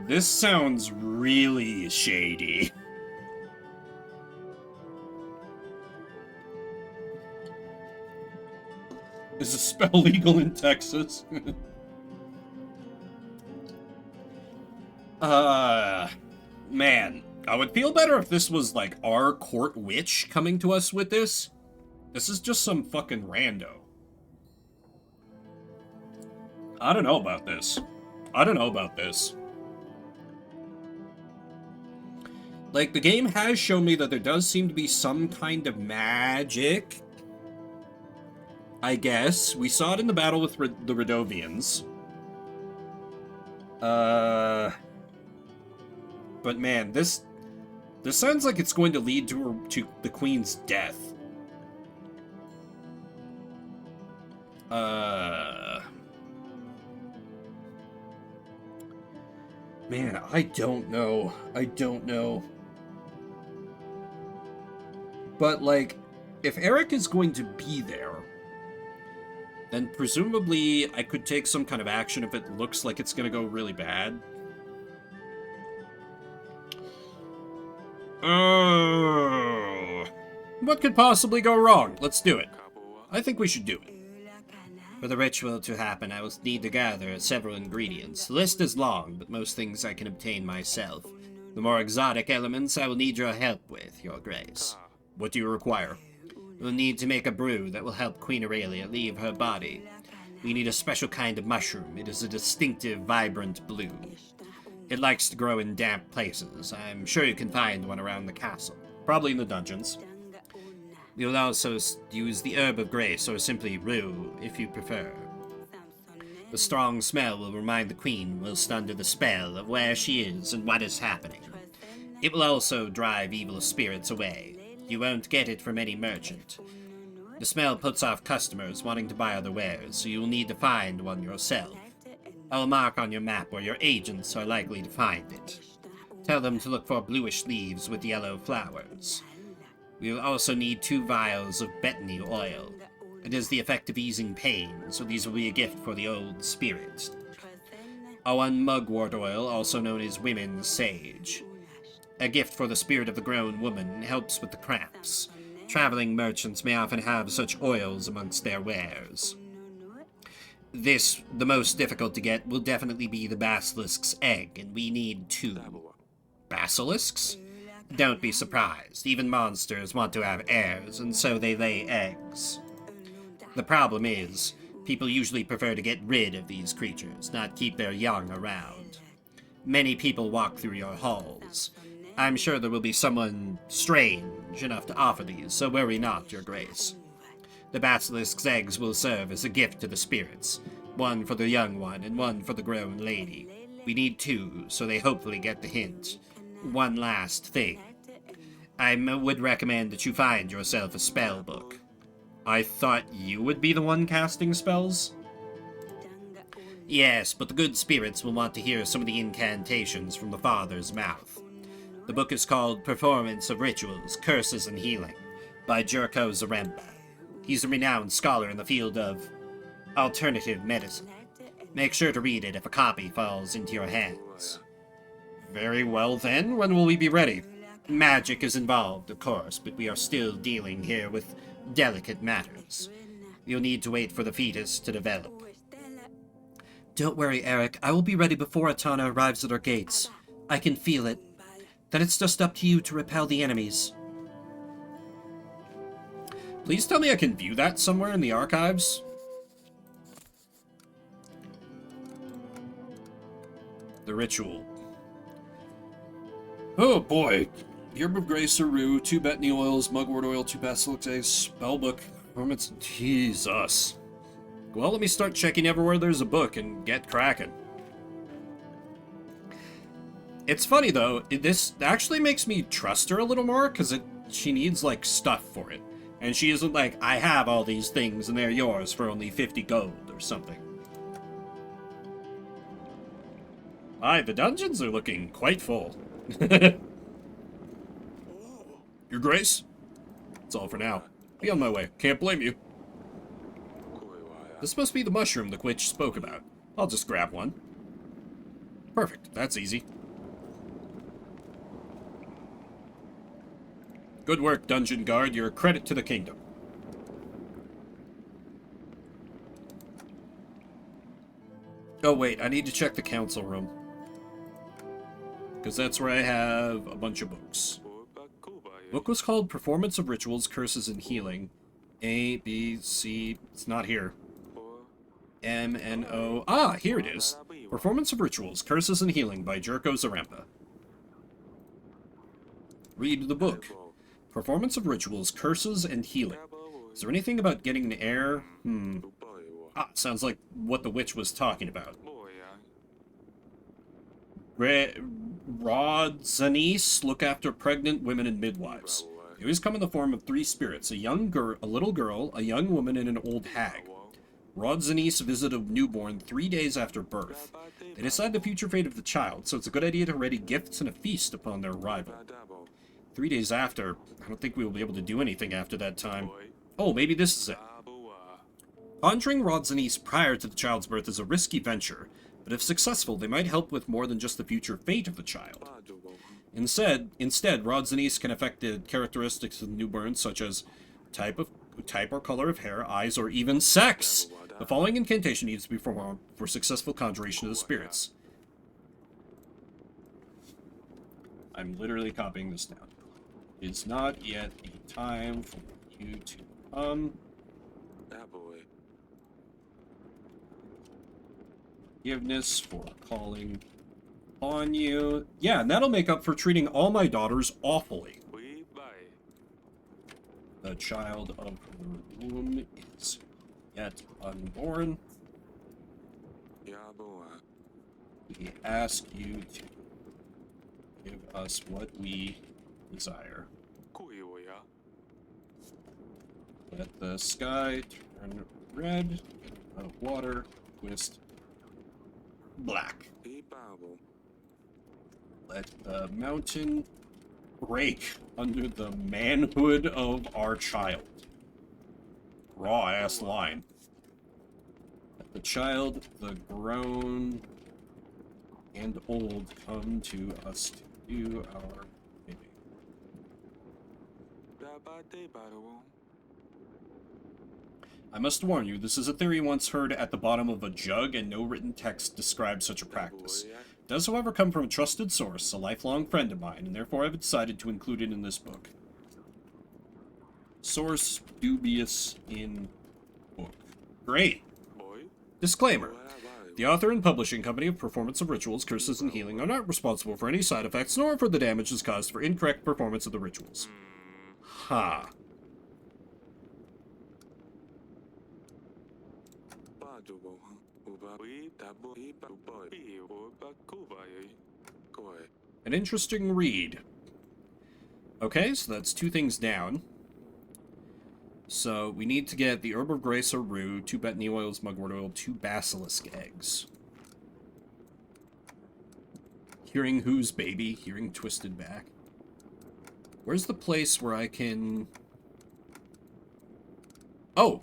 This sounds really shady. Is a spell legal in Texas? Man, I would feel better if this was like our court witch coming to us with this. This is just some fucking rando. I don't know about this. I don't know about this. Like, the game has shown me that there does seem to be some kind of magic. I guess. We saw it in the battle with the Radovians. But man, this sounds like it's going to lead to the Queen's death. Man, I don't know. I don't know. But, like, if Eric is going to be there, then presumably I could take some kind of action if it looks like it's going to go really bad. Oh. What could possibly go wrong? Let's do it. I think we should do it. For the ritual to happen, I will need to gather several ingredients. The list is long, but most things I can obtain myself. The more exotic elements I will need your help with, Your Grace. What do you require? We'll need to make a brew that will help Queen Aurelia leave her body. We need a special kind of mushroom. It is a distinctive, vibrant blue. It likes to grow in damp places. I'm sure you can find one around the castle. Probably in the dungeons. You'll also use the Herb of Grace, or simply Rue, if you prefer. The strong smell will remind the Queen whilst under the spell of where she is and what is happening. It will also drive evil spirits away. You won't get it from any merchant. The smell puts off customers wanting to buy other wares, so you will need to find one yourself. I'll mark on your map where your agents are likely to find it. Tell them to look for bluish leaves with yellow flowers. We will also need 2 vials of betony oil. It is the effect of easing pain, so these will be a gift for the old spirit. 1 mugwort oil, also known as women's sage. A gift for the spirit of the grown woman, helps with the cramps. Traveling merchants may often have such oils amongst their wares. This, the most difficult to get, will definitely be the basilisk's egg, and we need 2. Basilisks? Don't be surprised. Even monsters want to have heirs, and so they lay eggs. The problem is, people usually prefer to get rid of these creatures, not keep their young around. Many people walk through your halls. I'm sure there will be someone strange enough to offer these, so worry not, Your Grace. The basilisk's eggs will serve as a gift to the spirits, 1 for the young one and 1 for the grown lady. We need 2, so they hopefully get the hint. One last thing. I would recommend that you find yourself a spell book. I thought you would be the one casting spells? Yes, but the good spirits will want to hear some of the incantations from the Father's mouth. The book is called Performance of Rituals, Curses and Healing, by Jurko Zaremba. He's a renowned scholar in the field of alternative medicine. Make sure to read it if a copy falls into your hands. Very well then, when will we be ready? Magic is involved, of course, but we are still dealing here with delicate matters. You'll need to wait for the fetus to develop. Don't worry, Eric. I will be ready before Atana arrives at our gates. I can feel it. Then it's just up to you to repel the enemies. Please tell me I can view that somewhere in the archives. The ritual. Oh boy. Herb of Grace, Rue, 2 betony oils, mugwort oil, 2 basilisk eggs, spellbook. Performance. Jesus. Well, let me start checking everywhere there's a book and get cracking. It's funny though, this actually makes me trust her a little more, because she needs like stuff for it. And she isn't like, I have all these things and they're yours for only 50 gold or something. Aye, the dungeons are looking quite full. Your Grace? That's all for now. Be on my way. Can't blame you. This must be the mushroom the witch spoke about. I'll just grab one. Perfect. That's easy. Good work, Dungeon Guard. You're a credit to the kingdom. Oh, wait, I need to check the council room. Because that's where I have a bunch of books. Book was called Performance of Rituals, Curses, and Healing. A, B, C... It's not here. M, N, O... Ah, here it is. Performance of Rituals, Curses, and Healing by Jerko Zarempa. Read the book. Performance of Rituals, Curses, and Healing. Is there anything about getting an heir? Ah, sounds like what the witch was talking about. Rodzanise look after pregnant women and midwives. They always come in the form of 3 spirits, a little girl, a young woman, and an old hag. Rodzanise visit a newborn 3 days after birth. They decide the future fate of the child, so it's a good idea to ready gifts and a feast upon their arrival. 3 days after, I don't think we will be able to do anything after that time. Oh, maybe this is it. Conjuring Rodzanise prior to the child's birth is a risky venture, but if successful, they might help with more than just the future fate of the child. Instead, Rodzanise can affect the characteristics of the newborn, such as type or color of hair, eyes, or even sex. The following incantation needs to be performed for successful conjuration of the spirits. I'm literally copying this down. It's not yet a time for you to come. Forgiveness for calling on you. Yeah, and that'll make up for treating all my daughters awfully. The child of her womb is yet unborn. We ask you to give us what we desire. Let the sky turn red, and the water twist black. Let the mountain break under the manhood of our child. Raw-ass line. Let the child, the grown and old, come to us to do our bidding. I must warn you, this is a theory once heard at the bottom of a jug, and no written text describes such a practice. It does, however, come from a trusted source, a lifelong friend of mine, and therefore I've decided to include it in this book. Source dubious in book. Great! Disclaimer. The author and publishing company of Performance of Rituals, Curses, and Healing are not responsible for any side effects, nor for the damages caused for incorrect performance of the rituals. Ha. An interesting read. Okay, so that's 2 things down. So we need to get the Herb of Grace or Rue, 2 betony oils, mugwort oil, 2 basilisk eggs. Hearing whose baby? Hearing twisted back. Where's the place where I can... Oh!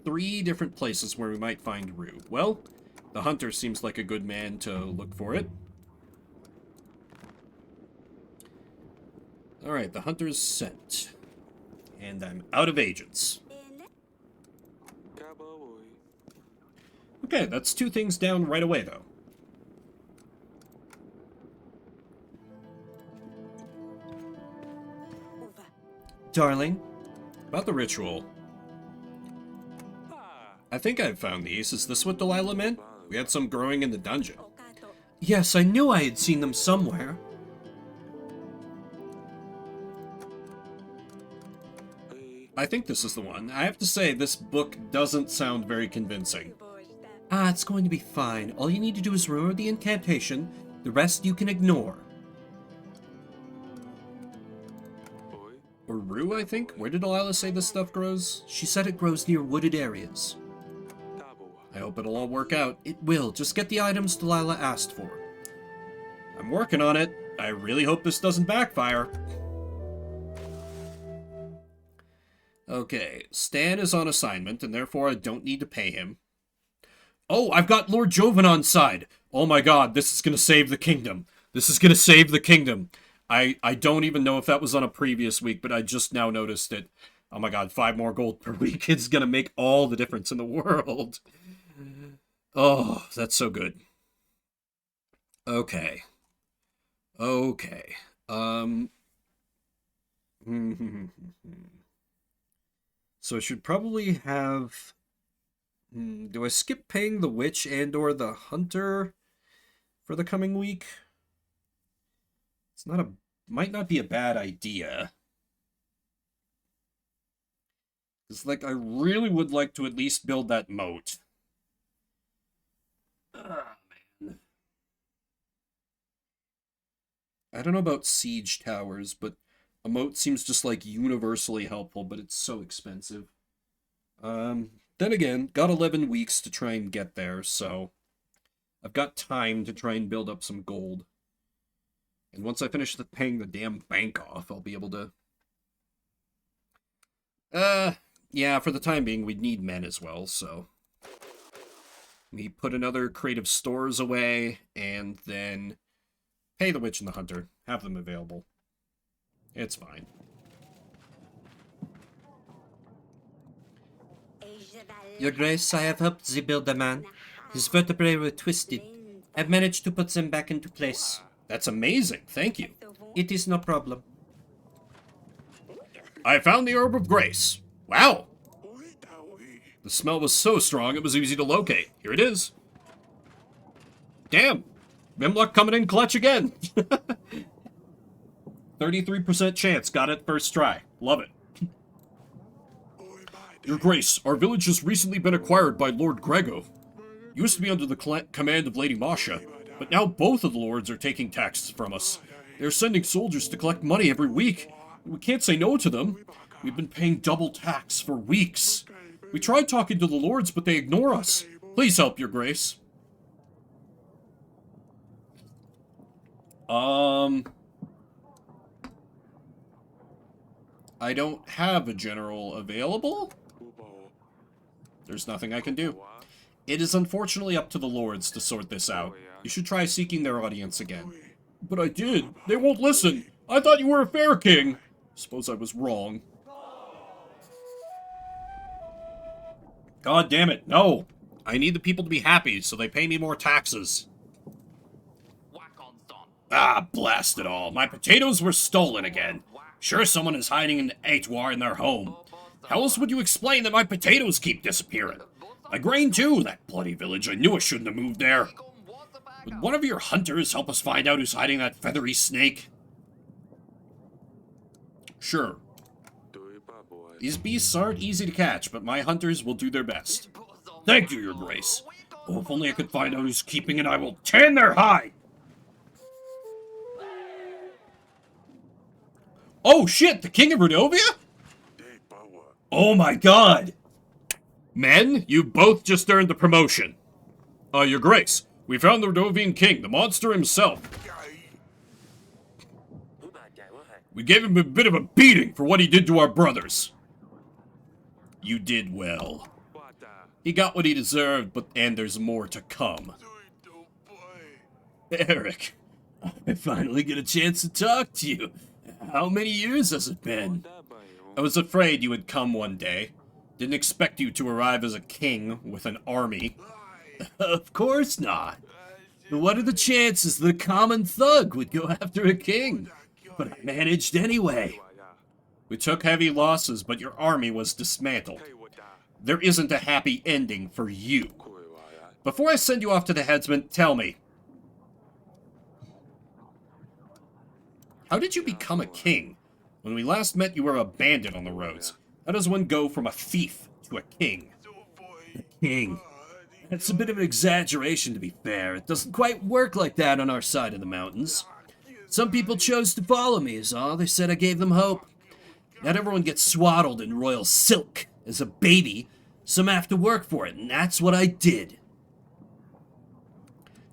3 different places where we might find Rue. Well, the hunter seems like a good man to look for it. Alright, the hunter's sent. And I'm out of agents. Okay, that's 2 things down right away, though. Darling? About the ritual. I think I've found these. Is this what Delilah meant? We had some growing in the dungeon. Yes, I knew I had seen them somewhere. I think this is the one. I have to say, this book doesn't sound very convincing. Ah, it's going to be fine. All you need to do is remember the incantation. The rest you can ignore. Or Rue, I think? Where did Delilah say this stuff grows? She said it grows near wooded areas. I hope it'll all work out. It will. Just get the items Delilah asked for. I'm working on it. I really hope this doesn't backfire. Okay, Stan is on assignment, and therefore I don't need to pay him. Oh, I've got Lord Jovan on side! Oh my god, this is gonna save the kingdom. This is gonna save the kingdom. I don't even know if that was on a previous week, but I just now noticed it. Oh my god, 5 more gold per week is gonna make all the difference in the world. Oh, that's so good. Okay. Okay. So I should probably have... do I skip paying the witch and or the hunter for the coming week? It's not a... might not be a bad idea. It's like, I really would like to at least build that moat. Man. I don't know about siege towers, but a moat seems just like universally helpful, but it's so expensive. Then again, got 11 weeks to try and get there, so I've got time to try and build up some gold. And once I finish paying the damn bank off, I'll be able to... yeah, for the time being, we'd need men as well, so... We put another crate of stores away, and then pay the witch and the hunter. Have them available. It's fine. Your Grace, I have helped the builder man. His vertebrae were twisted. I've managed to put them back into place. That's amazing, thank you. It is no problem. I found the Herb of Grace. Wow! The smell was so strong it was easy to locate. Here it is. Damn! Bimluck coming in clutch again! 33% chance, got it first try. Love it. Your Grace, our village has recently been acquired by Lord Grego. Used to be under the command of Lady Masha, but now both of the lords are taking taxes from us. They're sending soldiers to collect money every week. We can't say no to them. We've been paying double tax for weeks. We tried talking to the lords, but they ignore us. Please help, Your Grace. I don't have a general available. There's nothing I can do. It is unfortunately up to the lords to sort this out. You should try seeking their audience again. But I did. They won't listen. I thought you were a fair king. Suppose I was wrong. God damn it, no. I need the people to be happy, so they pay me more taxes. Ah, blast it all. My potatoes were stolen again. Sure, someone is hiding an étoile in their home. How else would you explain that my potatoes keep disappearing? My grain too, that bloody village. I knew I shouldn't have moved there. Would one of your hunters help us find out who's hiding that feathery snake? Sure. These beasts aren't easy to catch, but my hunters will do their best. Thank you, Your Grace. Oh, if only I could find out who's keeping it, I will tan their hide! Oh shit, the King of Rodovia? Oh my god! Men, you both just earned the promotion. Your Grace, we found the Rodovian King, the monster himself. We gave him a bit of a beating for what he did to our brothers. You did well. He got what he deserved, and there's more to come. Eric, I finally get a chance to talk to you. How many years has it been? I was afraid you would come one day. Didn't expect you to arrive as a king with an army. Of course not. What are the chances that a common thug would go after a king? But I managed anyway. We took heavy losses, but your army was dismantled. There isn't a happy ending for you. Before I send you off to the headsman, tell me. How did you become a king? When we last met, you were a bandit on the roads. How does one go from a thief to a king? A king. That's a bit of an exaggeration, to be fair. It doesn't quite work like that on our side of the mountains. Some people chose to follow me, is all. They said I gave them hope. Not everyone gets swaddled in royal silk as a baby. Some have to work for it, and that's what I did.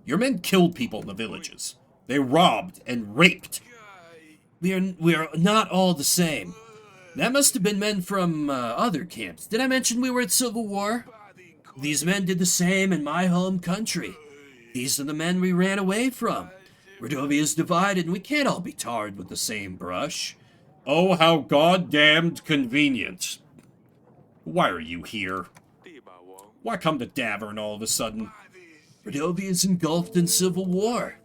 Your men killed people in the villages. They robbed and raped. We are not all the same. That must have been men from other camps. Did I mention we were at Civil War? These men did the same in my home country. These are the men we ran away from. Rodovia is divided, and we can't all be tarred with the same brush. Oh, how goddamned convenient. Why are you here? Why come to Davern all of a sudden? Redovia is engulfed in civil war.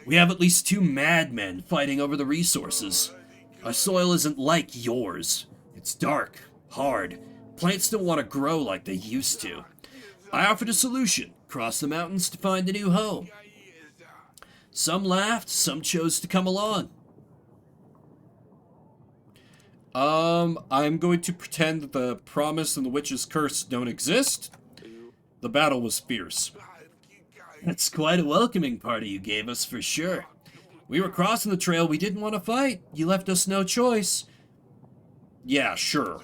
We have at least 2 madmen fighting over the resources. Our soil isn't like yours. It's dark, hard. Plants don't want to grow like they used to. I offered a solution. Cross the mountains to find a new home. Some laughed, some chose to come along. I'm going to pretend that the promise and the witch's curse don't exist. The battle was fierce. That's quite a welcoming party you gave us, for sure. We were crossing the trail we didn't want to fight. You left us no choice. Yeah, sure.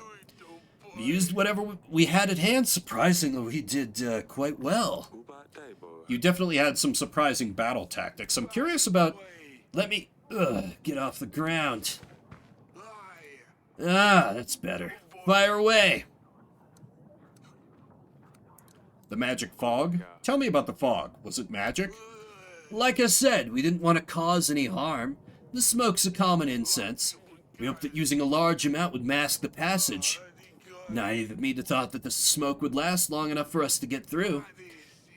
We used whatever we had at hand. Surprisingly, we did quite well. You definitely had some surprising battle tactics. I'm curious about... Let me get off the ground. Ah, that's better. Fire away. The magic fog? Tell me about the fog. Was it magic? Like I said, we didn't want to cause any harm. The smoke's a common incense. We hoped that using a large amount would mask the passage. Naive of me to thought that the smoke would last long enough for us to get through.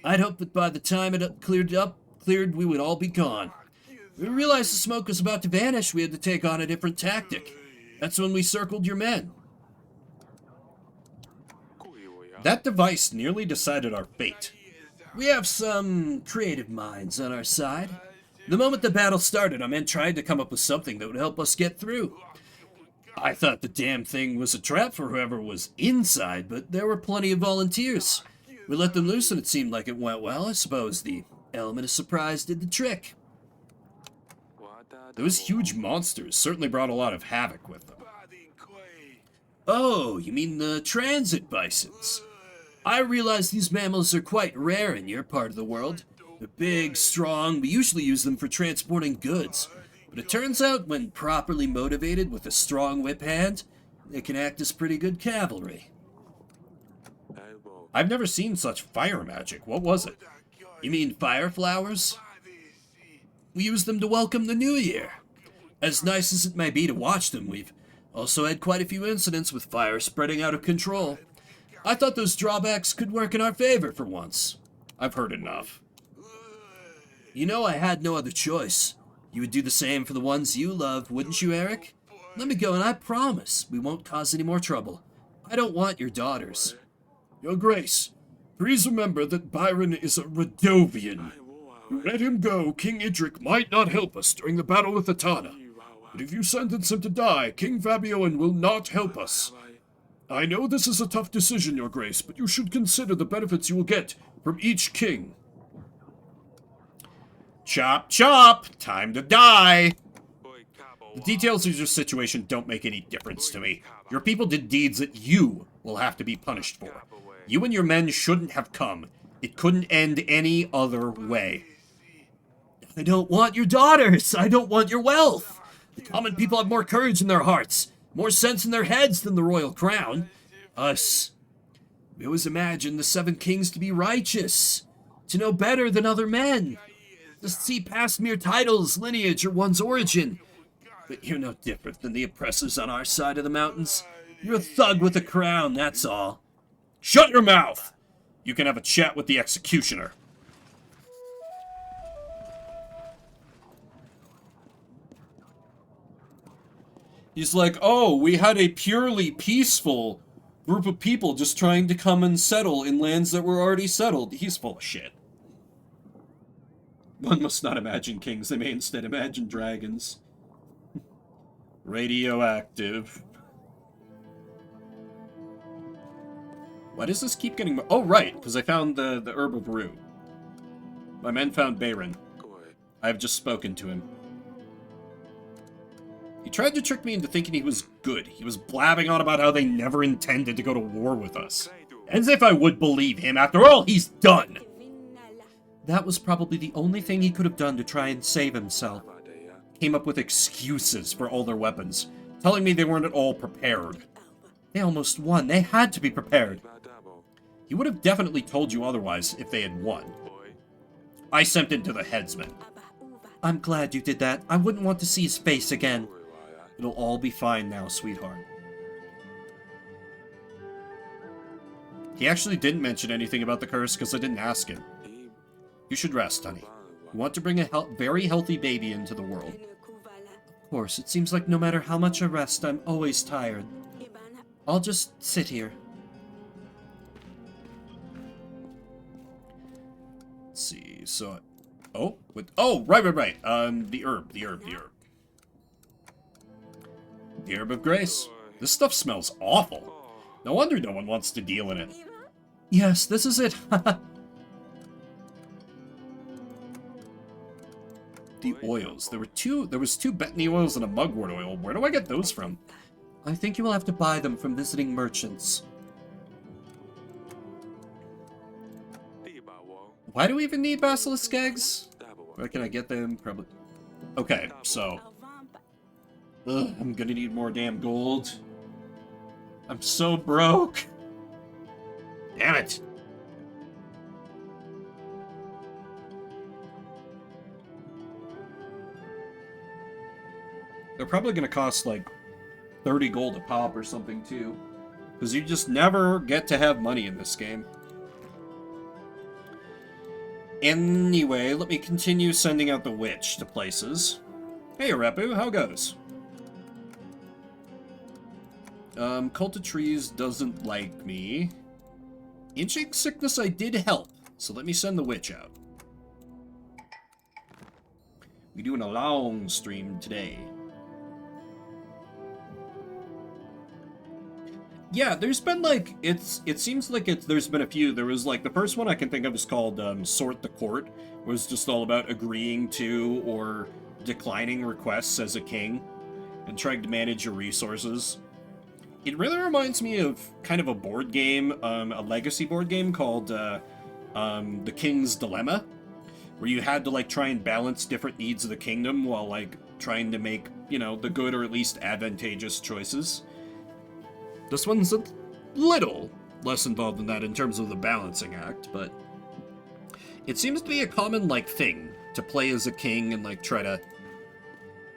I'd hoped that by the time it cleared, we would all be gone. When we realized the smoke was about to vanish, we had to take on a different tactic. That's when we circled your men. That device nearly decided our fate. We have some creative minds on our side. The moment the battle started, our men tried to come up with something that would help us get through. I thought the damn thing was a trap for whoever was inside, but there were plenty of volunteers. We let them loose and it seemed like it went well. I suppose the element of surprise did the trick. Those huge monsters certainly brought a lot of havoc with them. Oh, you mean the transit bisons? I realize these mammals are quite rare in your part of the world. They're big, strong, we usually use them for transporting goods. But it turns out, when properly motivated with a strong whip hand, they can act as pretty good cavalry. I've never seen such fire magic. What was it? You mean fire flowers? We use them to welcome the new year. As nice as it may be to watch them, we've also had quite a few incidents with fire spreading out of control. I thought those drawbacks could work in our favor for once. I've heard enough. You know I had no other choice. You would do the same for the ones you love, wouldn't you, Eric? Let me go and I promise we won't cause any more trouble. I don't want your daughters. Your Grace, please remember that Byron is a Redovian. Let him go. King Idric might not help us during the battle with Atana. But if you sentence him to die, King Fabioan will not help us. I know this is a tough decision, Your Grace, but you should consider the benefits you will get from each king. Chop, chop! Time to die! The details of your situation don't make any difference to me. Your people did deeds that you will have to be punished for. You and your men shouldn't have come. It couldn't end any other way. I don't want your daughters. I don't want your wealth. The common people have more courage in their hearts, more sense in their heads than the royal crown. Us. We always imagined the 7 kings to be righteous, to know better than other men, to see past mere titles, lineage, or one's origin. But you're no different than the oppressors on our side of the mountains. You're a thug with a crown, that's all. Shut your mouth! You can have a chat with the executioner. He's like, oh, we had a purely peaceful group of people just trying to come and settle in lands that were already settled. He's full of shit. One must not imagine kings, they may instead imagine dragons. Radioactive. Why does this keep getting... Oh, right, because I found the Herb of Rue. My men found Bayron. I have just spoken to him. He tried to trick me into thinking he was good. He was blabbing on about how they never intended to go to war with us. As if I would believe him. After all he's done! That was probably the only thing he could have done to try and save himself. Came up with excuses for all their weapons, telling me they weren't at all prepared. They almost won. They had to be prepared. He would have definitely told you otherwise if they had won. I sent him to the headsman. I'm glad you did that. I wouldn't want to see his face again. It'll all be fine now, sweetheart. He actually didn't mention anything about the curse because I didn't ask him. You should rest, honey. You want to bring a very healthy baby into the world. Of course, it seems like no matter how much I rest, I'm always tired. I'll just sit here. Let's see, so... Oh, right. The herb. The herb of grace. This stuff smells awful. No wonder no one wants to deal in it. Yes, this is it. The oils. There was two Bethany oils and a mugwort oil. Where do I get those from? I think you will have to buy them from visiting merchants. Why do we even need basilisk eggs? Where can I get them? Probably. Okay, so. I'm gonna need more damn gold. I'm so broke. Damn it. They're probably gonna cost like 30 gold a pop or something too. Because you just never get to have money in this game. Anyway, let me continue sending out the witch to places. Hey, Repu, how goes? Cult of Trees doesn't like me. Inching sickness I did help, so let me send the witch out. We're doing a long stream today. Yeah, there's been like, it seems like there's been a few. There was like, the first one I can think of is called Sort the Court. It was just all about agreeing to or declining requests as a king and trying to manage your resources. It really reminds me of kind of a board game, a legacy board game called The King's Dilemma, where you had to like try and balance different needs of the kingdom while like trying to make, you know, the good or at least advantageous choices. This one's a little less involved than that in terms of the balancing act, but it seems to be a common, like, thing to play as a king and, like, try to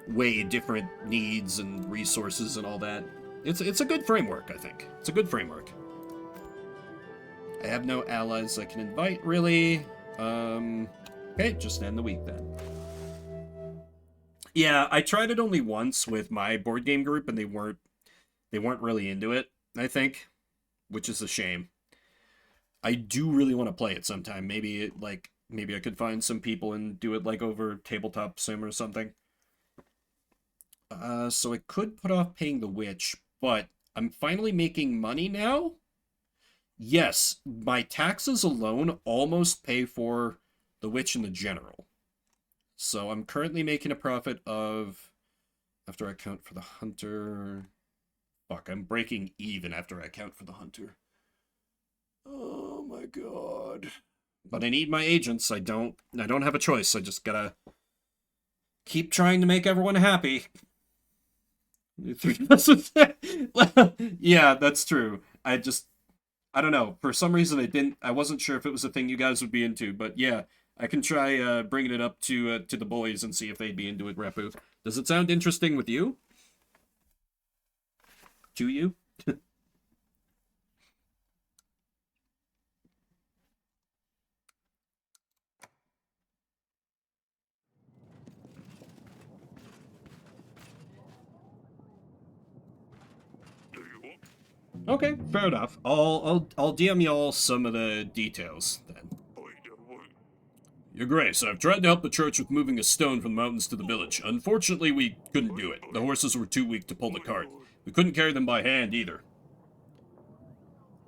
weigh different needs and resources and all that. It's a good framework, I think. It's a good framework. I have no allies I can invite, really. Okay, just end the week, then. Yeah, I tried it only once with my board game group, and they weren't really into it, I think, which is a shame. I do really want to play it sometime. Maybe I could find some people and do it like over tabletop sim or something. So I could put off paying the witch, but I'm finally making money now. Yes, my taxes alone almost pay for the witch and the general. So I'm currently making a profit of, after I account for the hunter... Fuck, I'm breaking even after I account for the hunter. Oh my god. But I need my agents. I don't have a choice. I just gotta keep trying to make everyone happy. Yeah, that's true. I don't know. For some reason I wasn't sure if it was a thing you guys would be into, but yeah, I can try bringing it up to the boys and see if they'd be into it, Repu. Does it sound interesting with you? To you? Okay, fair enough. I'll DM y'all some of the details then. Your Grace, I've tried to help the church with moving a stone from the mountains to the village. Unfortunately, we couldn't do it. The horses were too weak to pull the cart. We couldn't carry them by hand either.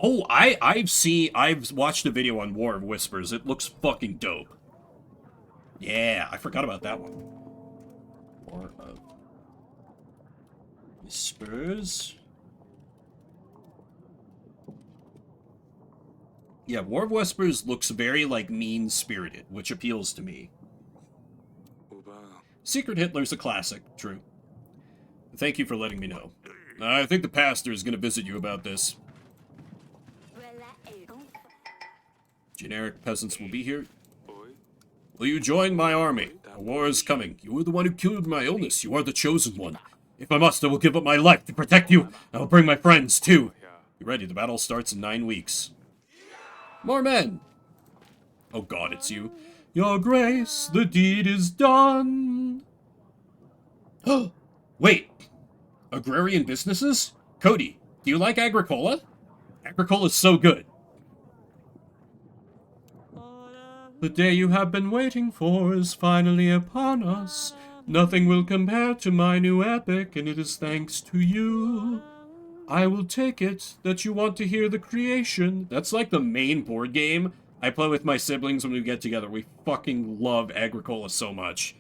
Oh, I've watched a video on War of Whispers. It looks fucking dope. Yeah, I forgot about that one. War of Whispers. Yeah, War of Whispers looks very, like, mean-spirited, which appeals to me. Secret Hitler's a classic, true. Thank you for letting me know. I think the pastor is going to visit you about this. Generic peasants will be here. Will you join my army? A war is coming. You are the one who cured my illness. You are the chosen one. If I must, I will give up my life to protect you. I will bring my friends, too. Be ready. The battle starts in 9 weeks. More men! Oh god, it's you. Your Grace, the deed is done. Wait, agrarian businesses? Cody, do you like Agricola? Agricola's so good. The day you have been waiting for is finally upon us. Nothing will compare to my new epic, and it is thanks to you. I will take it that you want to hear the creation. That's like the main board game I play with my siblings when we get together. We fucking love Agricola so much.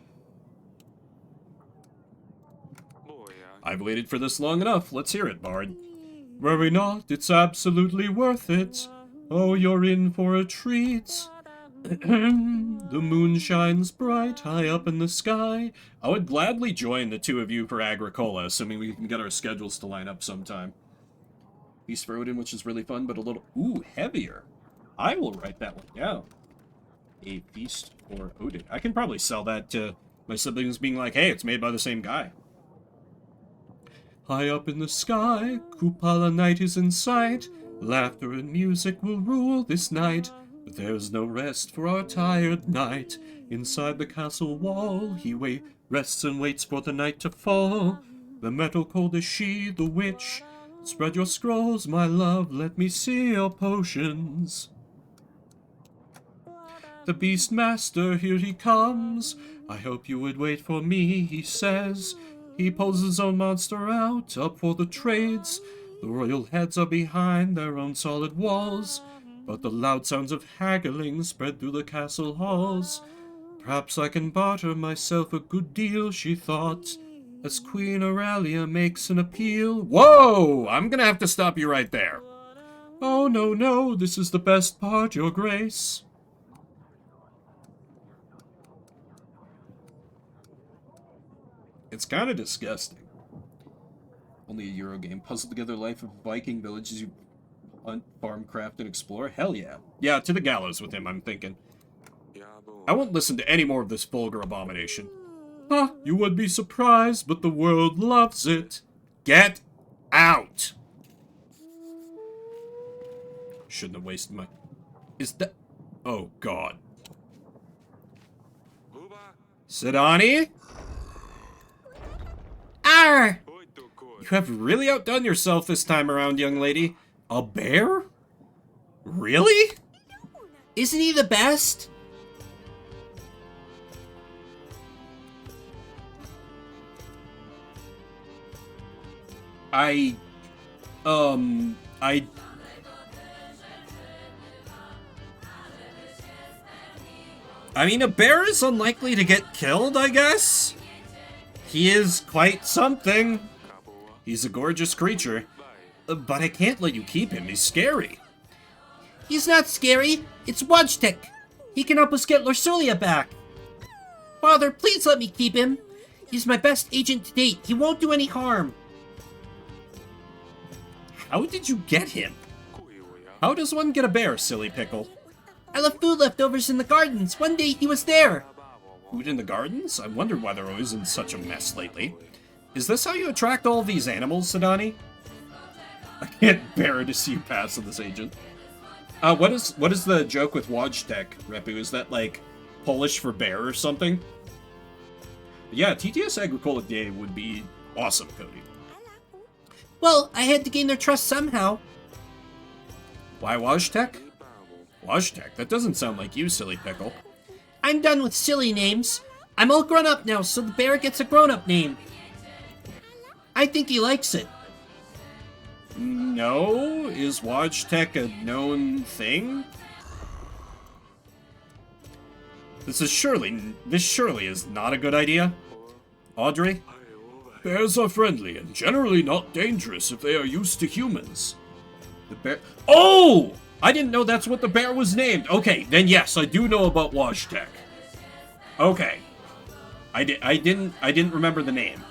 I've waited for this long enough. Let's hear it, Bard. Worry not, it's absolutely worth it. Oh, you're in for a treat. The moon shines bright high up in the sky. I would gladly join the two of you for Agricola, assuming we can get our schedules to line up sometime. Feast for Odin, which is really fun, but a little... Ooh, heavier. I will write that one down. A Feast for Odin. I can probably sell that to my siblings being like, hey, it's made by the same guy. High up in the sky, Kupala night is in sight. Laughter and music will rule this night. But there's no rest for our tired knight. Inside the castle wall, he rests and waits for the night to fall. The metal cold is she, the witch. Spread your scrolls, my love, let me see your potions. The Beast Master, here he comes. I hope you would wait for me, he says. He pulls his own monster out, up for the trades. The royal heads are behind their own solid walls. But the loud sounds of haggling spread through the castle halls. Perhaps I can barter myself a good deal, she thought, as Queen Aurelia makes an appeal. Whoa! I'm gonna have to stop you right there. Oh, no, no, this is the best part, your grace. It's kind of disgusting. Only a Euro game. Puzzle together life of Viking villages you hunt, farm, craft, and explore? Hell yeah. Yeah, to the gallows with him, I'm thinking. I won't listen to any more of this vulgar abomination. Huh, you would be surprised, but the world loves it. Get out! Shouldn't have wasted my... Is that... Oh, God. Sidani? Arr! You have really outdone yourself this time around, young lady. A bear? Really? Isn't he the best? I mean, a bear is unlikely to get killed, I guess? He is quite something. He's a gorgeous creature. But I can't let you keep him. He's scary. He's not scary. It's Wojtek. He can help us get Lorsulia back. Father, please let me keep him. He's my best agent to date. He won't do any harm. How did you get him? How does one get a bear, silly pickle? I left food leftovers in the gardens. One day he was there. Food in the gardens? I wondered why they're always in such a mess lately. Is this how you attract all these animals, Sidani? I can't bear to see you pass on this agent. What is the joke with Wojtek, Repu? Is that, like, Polish for bear or something? Yeah, TTS Agricola Day would be awesome, Cody. Well, I had to gain their trust somehow. Why Wojtek? Wojtek? That doesn't sound like you, silly pickle. I'm done with silly names. I'm all grown up now, so the bear gets a grown-up name. I think he likes it. No? Is Wojtek a known thing? This surely is not a good idea. Audrey? Bears are friendly and generally not dangerous if they are used to humans. The bear... Oh! I didn't know that's what the bear was named. Okay, then yes, I do know about Wojtek. Okay. I didn't remember the name.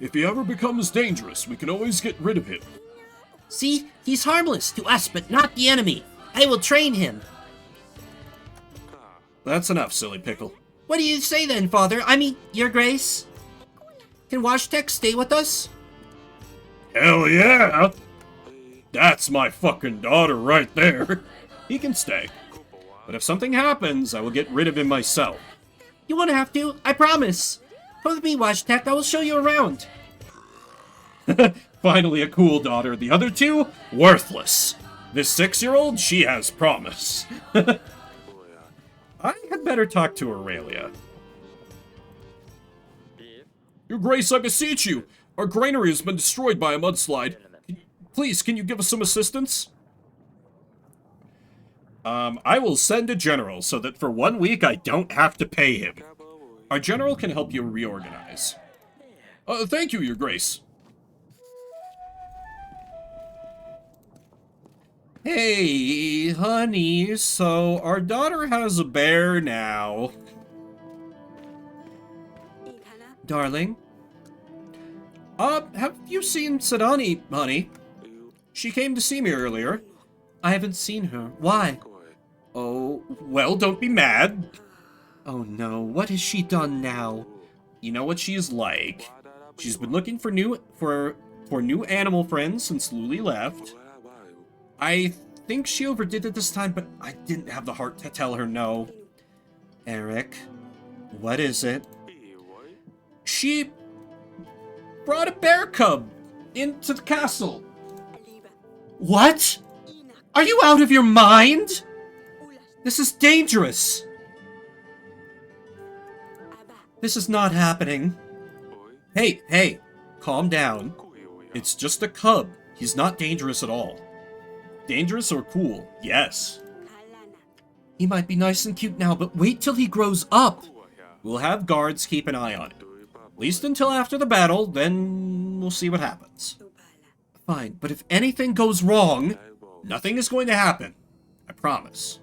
If he ever becomes dangerous, we can always get rid of him. See? He's harmless to us, but not the enemy. I will train him. That's enough, silly pickle. What do you say then, Father? I mean, Your Grace? Can Wojtek stay with us? Hell yeah! That's my fucking daughter right there. He can stay. But if something happens, I will get rid of him myself. You won't have to, I promise. Come with me, Watchtech, I will show you around. Finally a cool daughter. The other two, worthless. This 6-year-old, she has promise. I had better talk to Aurelia. Your Grace, I beseech you. Our granary has been destroyed by a mudslide. Please, can you give us some assistance? I will send a general so that for 1 week I don't have to pay him. Our general can help you reorganize. Thank you, Your Grace. Hey, honey, so our daughter has a bear now. Darling? Have you seen Sadani, honey? She came to see me earlier. I haven't seen her. Why? Oh, well, don't be mad. Oh no, what has she done now? You know what she is like. She's been looking for new animal friends since Luli left. I think she overdid it this time, but I didn't have the heart to tell her no. Eric, what is it? She brought a bear cub into the castle. What? Are you out of your mind? This is dangerous. This is not happening. Hey, calm down. It's just a cub. He's not dangerous at all. Dangerous or cool? Yes. He might be nice and cute now, but wait till he grows up. We'll have guards keep an eye on it. At least until after the battle, then we'll see what happens. Fine, but if anything goes wrong... Nothing is going to happen. I promise.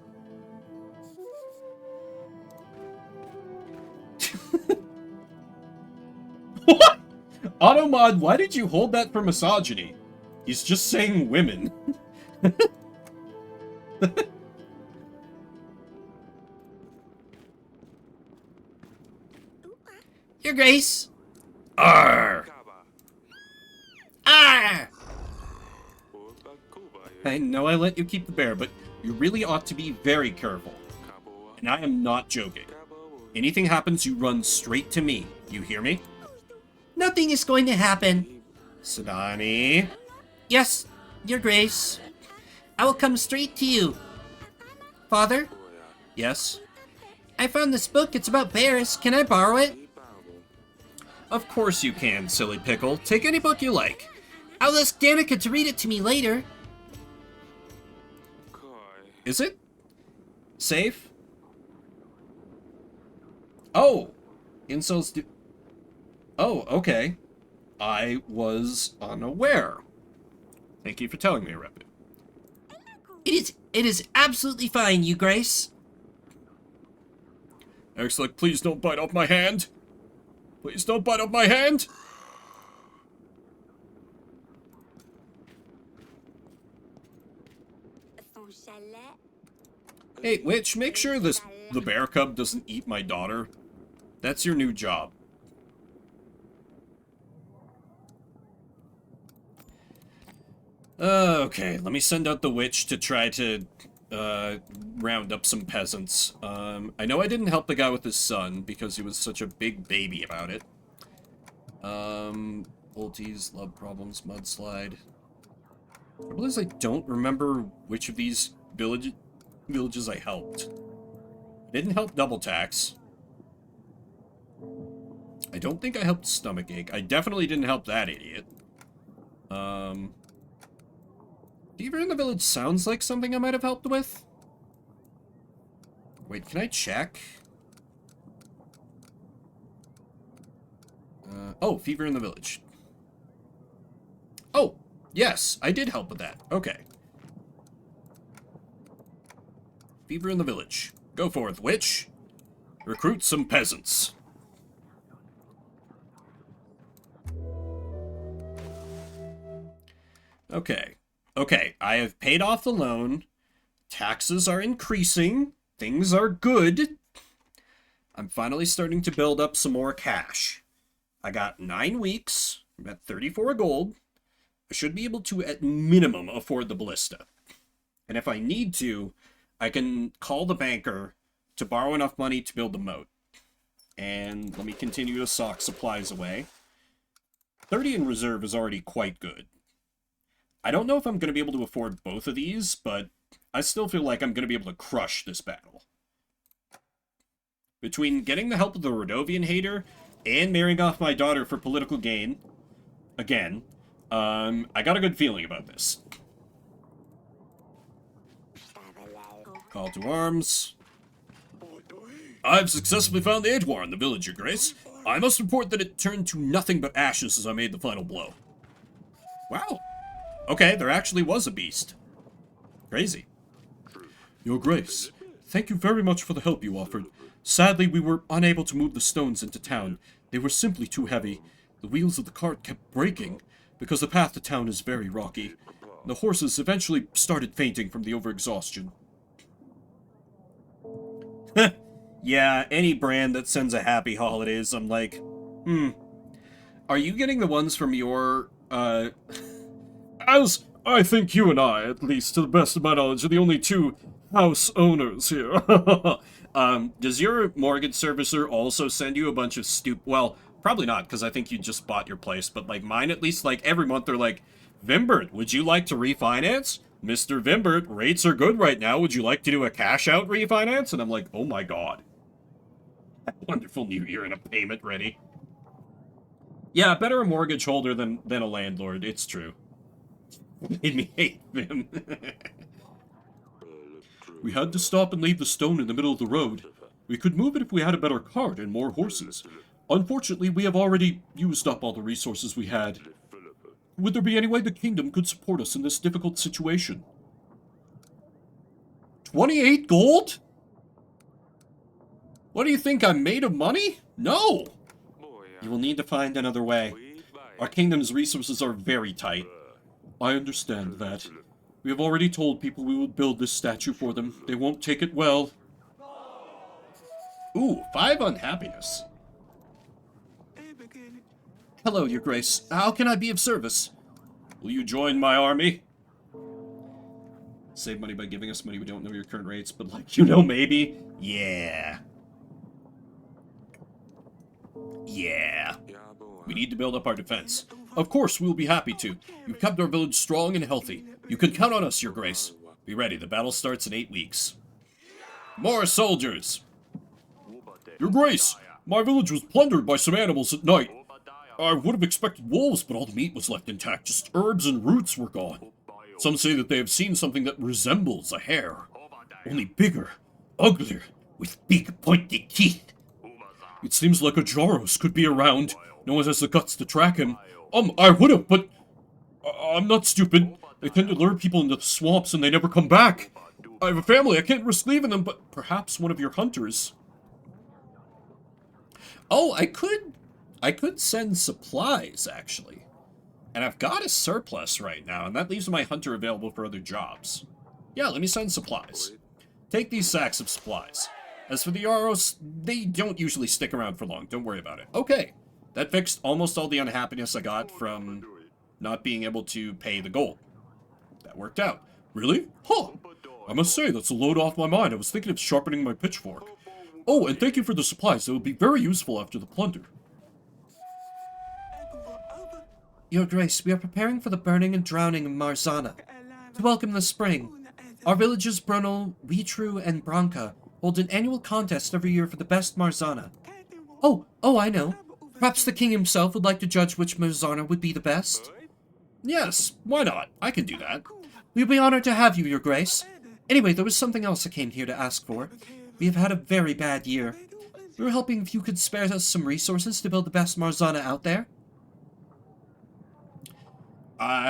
What? Automod, why did you hold that for misogyny? He's just saying women. Your Grace. Arr! Arr! I know I let you keep the bear, but you really ought to be very careful. And I am not joking. Anything happens, you run straight to me. You hear me? Nothing is going to happen. Sadani. Yes, Your Grace. I will come straight to you. Father? Yes? I found this book. It's about bears. Can I borrow it? Of course you can, silly pickle. Take any book you like. I'll ask Danica to read it to me later. Is it? Safe? Oh! Incels do... Oh, okay. I was unaware. Thank you for telling me, Repit. It is absolutely fine, Your Grace. Excellent, please don't bite off my hand. Please don't bite off my hand. Hey, witch, make sure the bear cub doesn't eat my daughter. That's your new job. Okay, let me send out the witch to try to round up some peasants. I know I didn't help the guy with his son because he was such a big baby about it. Ulties, love problems, mudslide. I realize I don't remember which of these villages I helped. I didn't help Double Tax. I don't think I helped Stomachache. I definitely didn't help that idiot. Fever in the village sounds like something I might have helped with. Wait, can I check? Oh, fever in the village. Oh, yes, I did help with that. Okay. Fever in the village. Go forth, witch. Recruit some peasants. Okay. Okay, I have paid off the loan. Taxes are increasing. Things are good. I'm finally starting to build up some more cash. I got 9 weeks. I'm at 34 gold. I should be able to, at minimum, afford the ballista. And if I need to, I can call the banker to borrow enough money to build the moat. And let me continue to sock supplies away. 30 in reserve is already quite good. I don't know if I'm going to be able to afford both of these, but I still feel like I'm going to be able to crush this battle. Between getting the help of the Rodovian hater and marrying off my daughter for political gain, again, I got a good feeling about this. Call to arms. I've successfully found the Edwar in the village, Your Grace. I must report that it turned to nothing but ashes as I made the final blow. Wow. Okay, there actually was a beast. Crazy. Your Grace, thank you very much for the help you offered. Sadly, we were unable to move the stones into town. They were simply too heavy. The wheels of the cart kept breaking, because the path to town is very rocky. The horses eventually started fainting from the overexhaustion. Yeah, any brand that sends a happy holidays, I'm like, Are you getting the ones from your, As I think you and I, at least to the best of my knowledge, are the only two house owners here. Does your mortgage servicer also send you a bunch of well, probably not, because I think you just bought your place, but like mine at least, like every month they're like, Vimbert, would you like to refinance? Mr. Vimbert, rates are good right now. Would you like to do a cash out refinance? And I'm like, oh my god. Wonderful new year and a payment ready. Yeah, better a mortgage holder than a landlord, it's true. Made me hate them. We had to stop and leave the stone in the middle of the road. We could move it if we had a better cart and more horses. Unfortunately, we have already used up all the resources we had. Would there be any way the kingdom could support us in this difficult situation? 28 gold? What do you think, I'm made of money? No! You will need to find another way. Our kingdom's resources are very tight. I understand that. We have already told people we would build this statue for them. They won't take it well. Ooh, 5 unhappiness. Hello, Your Grace. How can I be of service? Will you join my army? Save money by giving us money. We don't know your current rates, but like, you know, maybe? Yeah. Yeah. We need to build up our defense. Of course, we will be happy to. You've kept our village strong and healthy. You can count on us, Your Grace. Be ready. The battle starts in 8 weeks. More soldiers! Your Grace, my village was plundered by some animals at night. I would have expected wolves, but all the meat was left intact. Just herbs and roots were gone. Some say that they have seen something that resembles a hare. Only bigger, uglier, with big pointed teeth. It seems like a Jaros could be around. No one has the guts to track him. I would have, but I'm not stupid. They tend to lure people into the swamps and they never come back. I have a family, I can't risk leaving them, but perhaps one of your hunters. Oh, I could send supplies, actually. And I've got a surplus right now, and that leaves my hunter available for other jobs. Yeah, let me send supplies. Take these sacks of supplies. As for the Yaros, they don't usually stick around for long, don't worry about it. Okay, that fixed almost all the unhappiness I got from not being able to pay the gold. That worked out. Really? Huh. I must say, that's a load off my mind. I was thinking of sharpening my pitchfork. Oh, and thank you for the supplies. They will be very useful after the plunder. Your Grace, we are preparing for the burning and drowning of Marzana. To welcome the spring, our villages Brunel, Weetru, and Branca hold an annual contest every year for the best Marzana. Oh, I know. Perhaps the king himself would like to judge which Marzana would be the best? Yes, why not? I can do that. We'll be honored to have you, Your Grace. Anyway, there was something else I came here to ask for. We have had a very bad year. We were hoping if you could spare us some resources to build the best Marzana out there.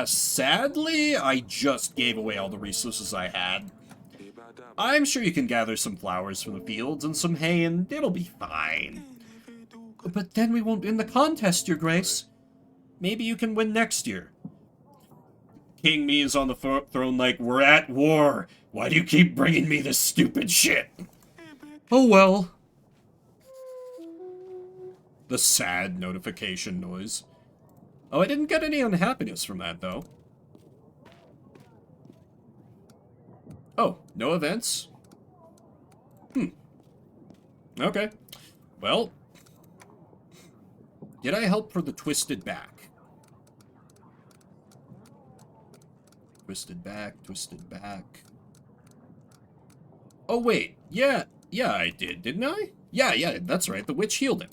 Sadly, I just gave away all the resources I had. I'm sure you can gather some flowers from the fields and some hay, and it'll be fine. But then we won't win the contest, Your Grace. Maybe you can win next year. King Me is on the throne like, we're at war. Why do you keep bringing me this stupid shit? Oh well. The sad notification noise. Oh, I didn't get any unhappiness from that, though. Oh, no events? Okay. Well, did I help for the twisted back? Twisted back, twisted back. Oh, wait. Yeah, I did, didn't I? Yeah, that's right. The witch healed him.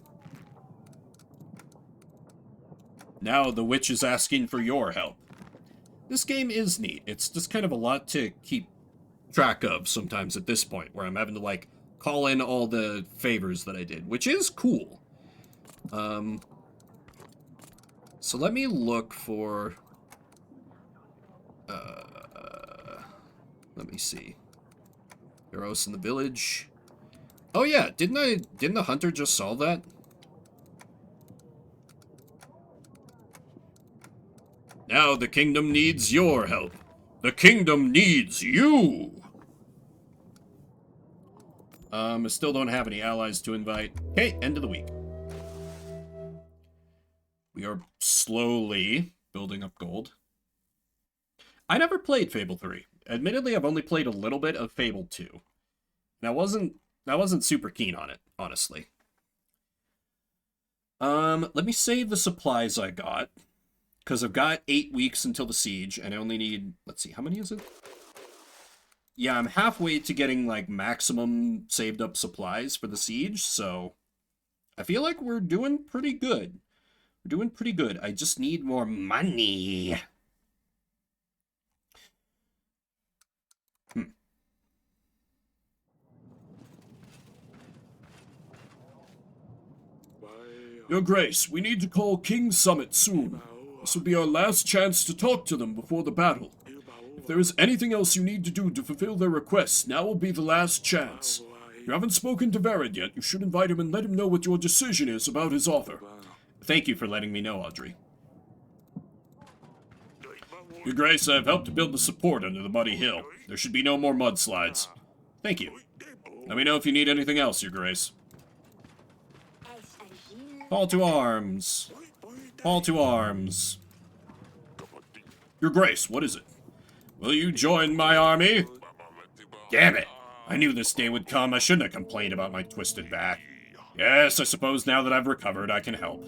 Now the witch is asking for your help. This game is neat. It's just kind of a lot to keep track of sometimes at this point, where I'm having to, like, call in all the favors that I did, which is cool. So let me look for... let me see. Heroes in the village. Oh yeah, didn't the hunter just solve that? Now the kingdom needs your help. The kingdom needs you! I still don't have any allies to invite. Okay, end of the week. We are slowly building up gold. I never played Fable 3. Admittedly, I've only played a little bit of Fable 2. And I wasn't super keen on it, honestly. Let me save the supplies I got. Because I've got 8 weeks until the siege, and I only need... Let's see, how many is it? Yeah, I'm halfway to getting, like, maximum saved up supplies for the siege, so... I feel like we're doing pretty good. We're doing pretty good. I just need more money. Your Grace, we need to call King's Summit soon. This will be our last chance to talk to them before the battle. If there is anything else you need to do to fulfill their requests, now will be the last chance. If you haven't spoken to Verid yet, you should invite him and let him know what your decision is about his offer. Thank you for letting me know, Audrey. Your Grace, I have helped to build the support under the muddy hill. There should be no more mudslides. Thank you. Let me know if you need anything else, Your Grace. Call to arms. Call to arms. Your Grace, what is it? Will you join my army? Damn it! I knew this day would come. I shouldn't have complained about my twisted back. Yes, I suppose now that I've recovered, I can help.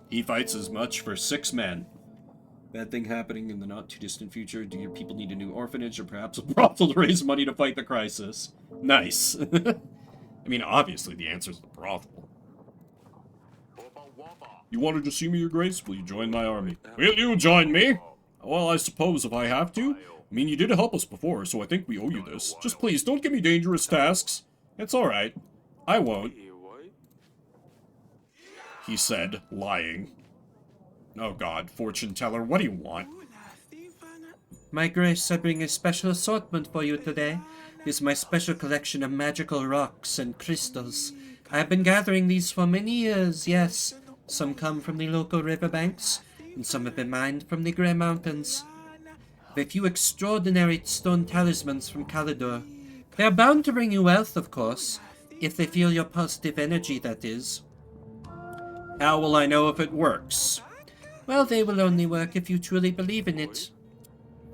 He fights as much for 6 men. Bad thing happening in the not-too-distant future. Do your people need a new orphanage or perhaps a brothel to raise money to fight the crisis? Nice. I mean, obviously the answer is the brothel. You wanted to see me, Your Grace? Will you join my army? Will you join me? Well, I suppose if I have to. I mean, you did help us before, so I think we owe you this. Just please, don't give me dangerous tasks. It's alright. I won't. He said, lying. Oh god, fortune teller, what do you want? My Grace, I bring a special assortment for you today. This is my special collection of magical rocks and crystals. I have been gathering these for many years, yes. Some come from the local riverbanks, and some have been mined from the Grey Mountains. A few extraordinary stone talismans from Calidor. They are bound to bring you wealth, of course, if they feel your positive energy, that is. How will I know if it works? Well, they will only work if you truly believe in it.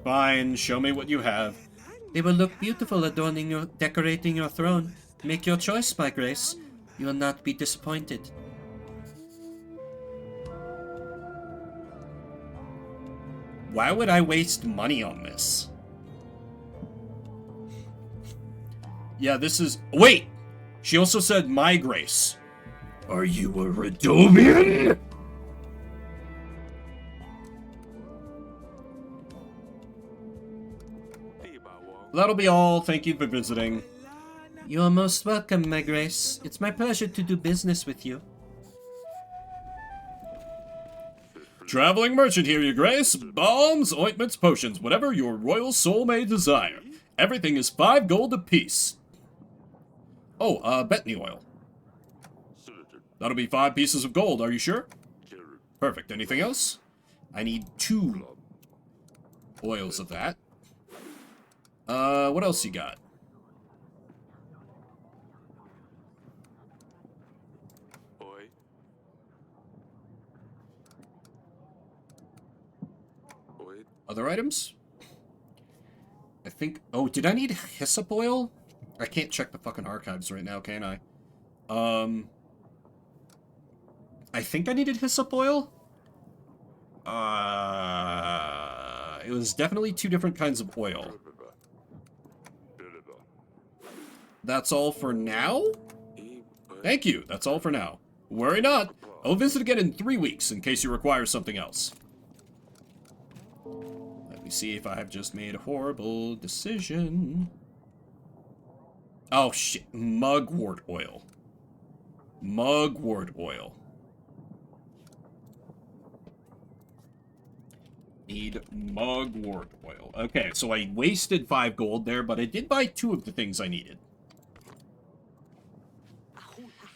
Fine, show me what you have. They will look beautiful decorating your throne. Make your choice, my Grace. You will not be disappointed. Why would I waste money on this? Yeah, this is... Wait! She also said, my Grace. Are you a Redomian? That'll be all. Thank you for visiting. You are most welcome, my Grace. It's my pleasure to do business with you. Traveling merchant here, Your Grace. Balms, ointments, potions, whatever your royal soul may desire. Everything is 5 gold apiece. Oh, Bethany oil. That'll be 5 pieces of gold, are you sure? Perfect. Anything else? I need 2 oils of that. What else you got? Other items? I think... Oh, did I need hyssop oil? I can't check the fucking archives right now, can I? I think I needed hyssop oil? It was definitely 2 different kinds of oil. That's all for now? Thank you, that's all for now. Worry not. I'll visit again in 3 weeks in case you require something else. Let me see if I have just made a horrible decision. Oh shit, mugwort oil. Mugwort oil. Need mugwort oil. Okay, so I wasted 5 gold there, but I did buy 2 of the things I needed.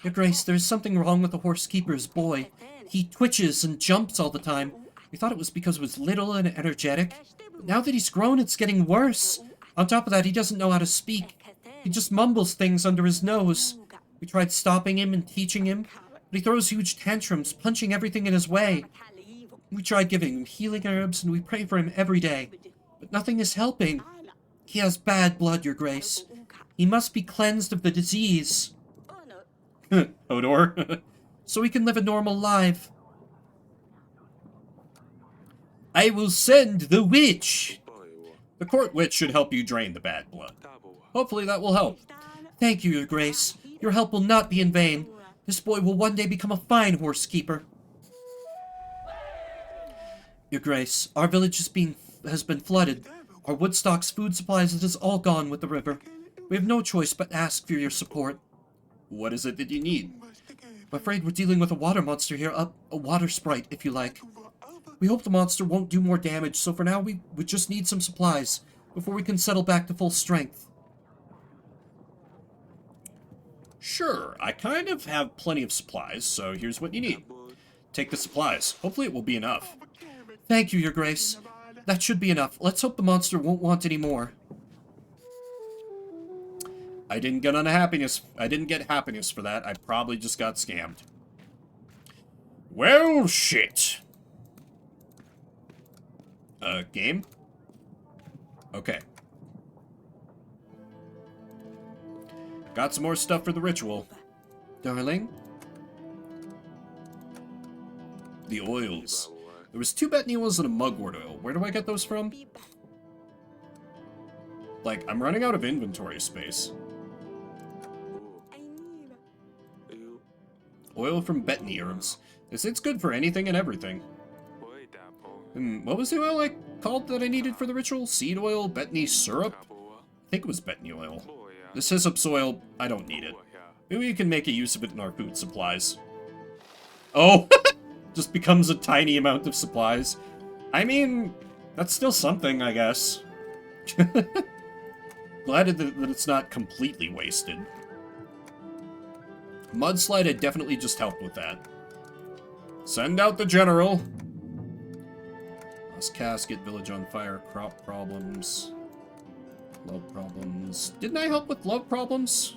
Your Grace, there's something wrong with the horsekeeper's boy. He twitches and jumps all the time. We thought it was because he was little and energetic. But now that he's grown, it's getting worse. On top of that, he doesn't know how to speak. He just mumbles things under his nose. We tried stopping him and teaching him, but he throws huge tantrums, punching everything in his way. We tried giving him healing herbs, and we pray for him every day. But nothing is helping. He has bad blood, Your Grace. He must be cleansed of the disease. Hodor. So he can live a normal life. I will send the witch. The court witch should help you drain the bad blood. Hopefully that will help. Thank you, Your Grace. Your help will not be in vain. This boy will one day become a fine horsekeeper. Your Grace, our village has been flooded. Our Woodstock's food supplies is all gone with the river. We have no choice but to ask for your support. What is it that you need? I'm afraid we're dealing with a water monster here, a water sprite, if you like. We hope the monster won't do more damage, so for now we just need some supplies before we can settle back to full strength. Sure, I kind of have plenty of supplies, so here's what you need. Take the supplies. Hopefully it will be enough. Thank you, Your Grace. That should be enough. Let's hope the monster won't want any more. I didn't get happiness for that. I probably just got scammed. Well, shit. Game? Okay. Got some more stuff for the ritual. Darling? The oils. There was 2 Betony oils and a mugwort oil. Where do I get those from? Like, I'm running out of inventory space. Oil from Betony herbs. It's good for anything and everything. What was the oil I called that I needed for the ritual? Seed oil? Betony syrup? I think it was Betony oil. This hyssop oil, I don't need it. Maybe we can make a use of it in our food supplies. Oh! Just becomes a tiny amount of supplies. I mean, that's still something, I guess. Glad that it's not completely wasted. Mudslide had definitely just helped with that. Send out the general. Lost casket, village on fire, crop problems. Love problems. Didn't I help with love problems?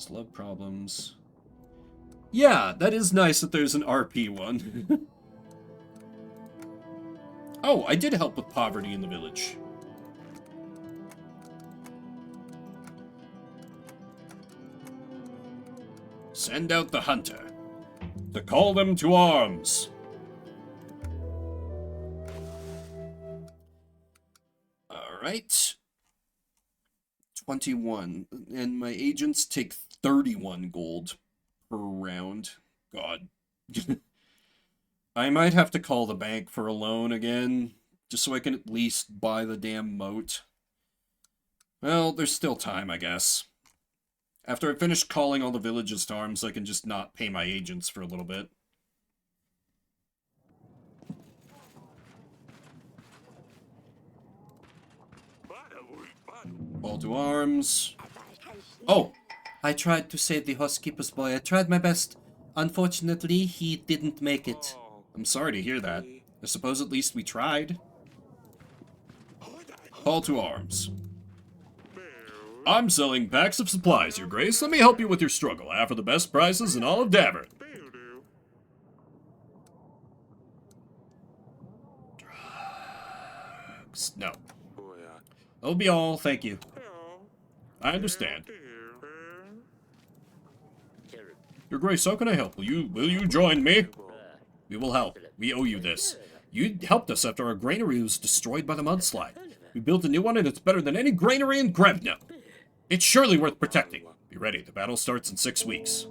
Love problems. Yeah, that is nice that there's an RP one. Oh, I did help with poverty in the village. Send out the hunter to call them to arms. Alright. 21. And my agents take 31 gold per round. God. I might have to call the bank for a loan again, just so I can at least buy the damn moat. Well, there's still time, I guess. After I finish calling all the villages to arms, I can just not pay my agents for a little bit. Call to arms. Oh! I tried to save the housekeeper's boy. I tried my best. Unfortunately, he didn't make it. I'm sorry to hear that. I suppose at least we tried. Call to arms. I'm selling packs of supplies, Your Grace. Let me help you with your struggle. I offer the best prices in all of Davern. No. That'll be all, thank you. I understand. Your Grace, how can I help? Will you join me? We will help. We owe you this. You helped us after our granary was destroyed by the mudslide. We built a new one and it's better than any granary in Grevna. It's surely worth protecting. Be ready, the battle starts in 6 weeks.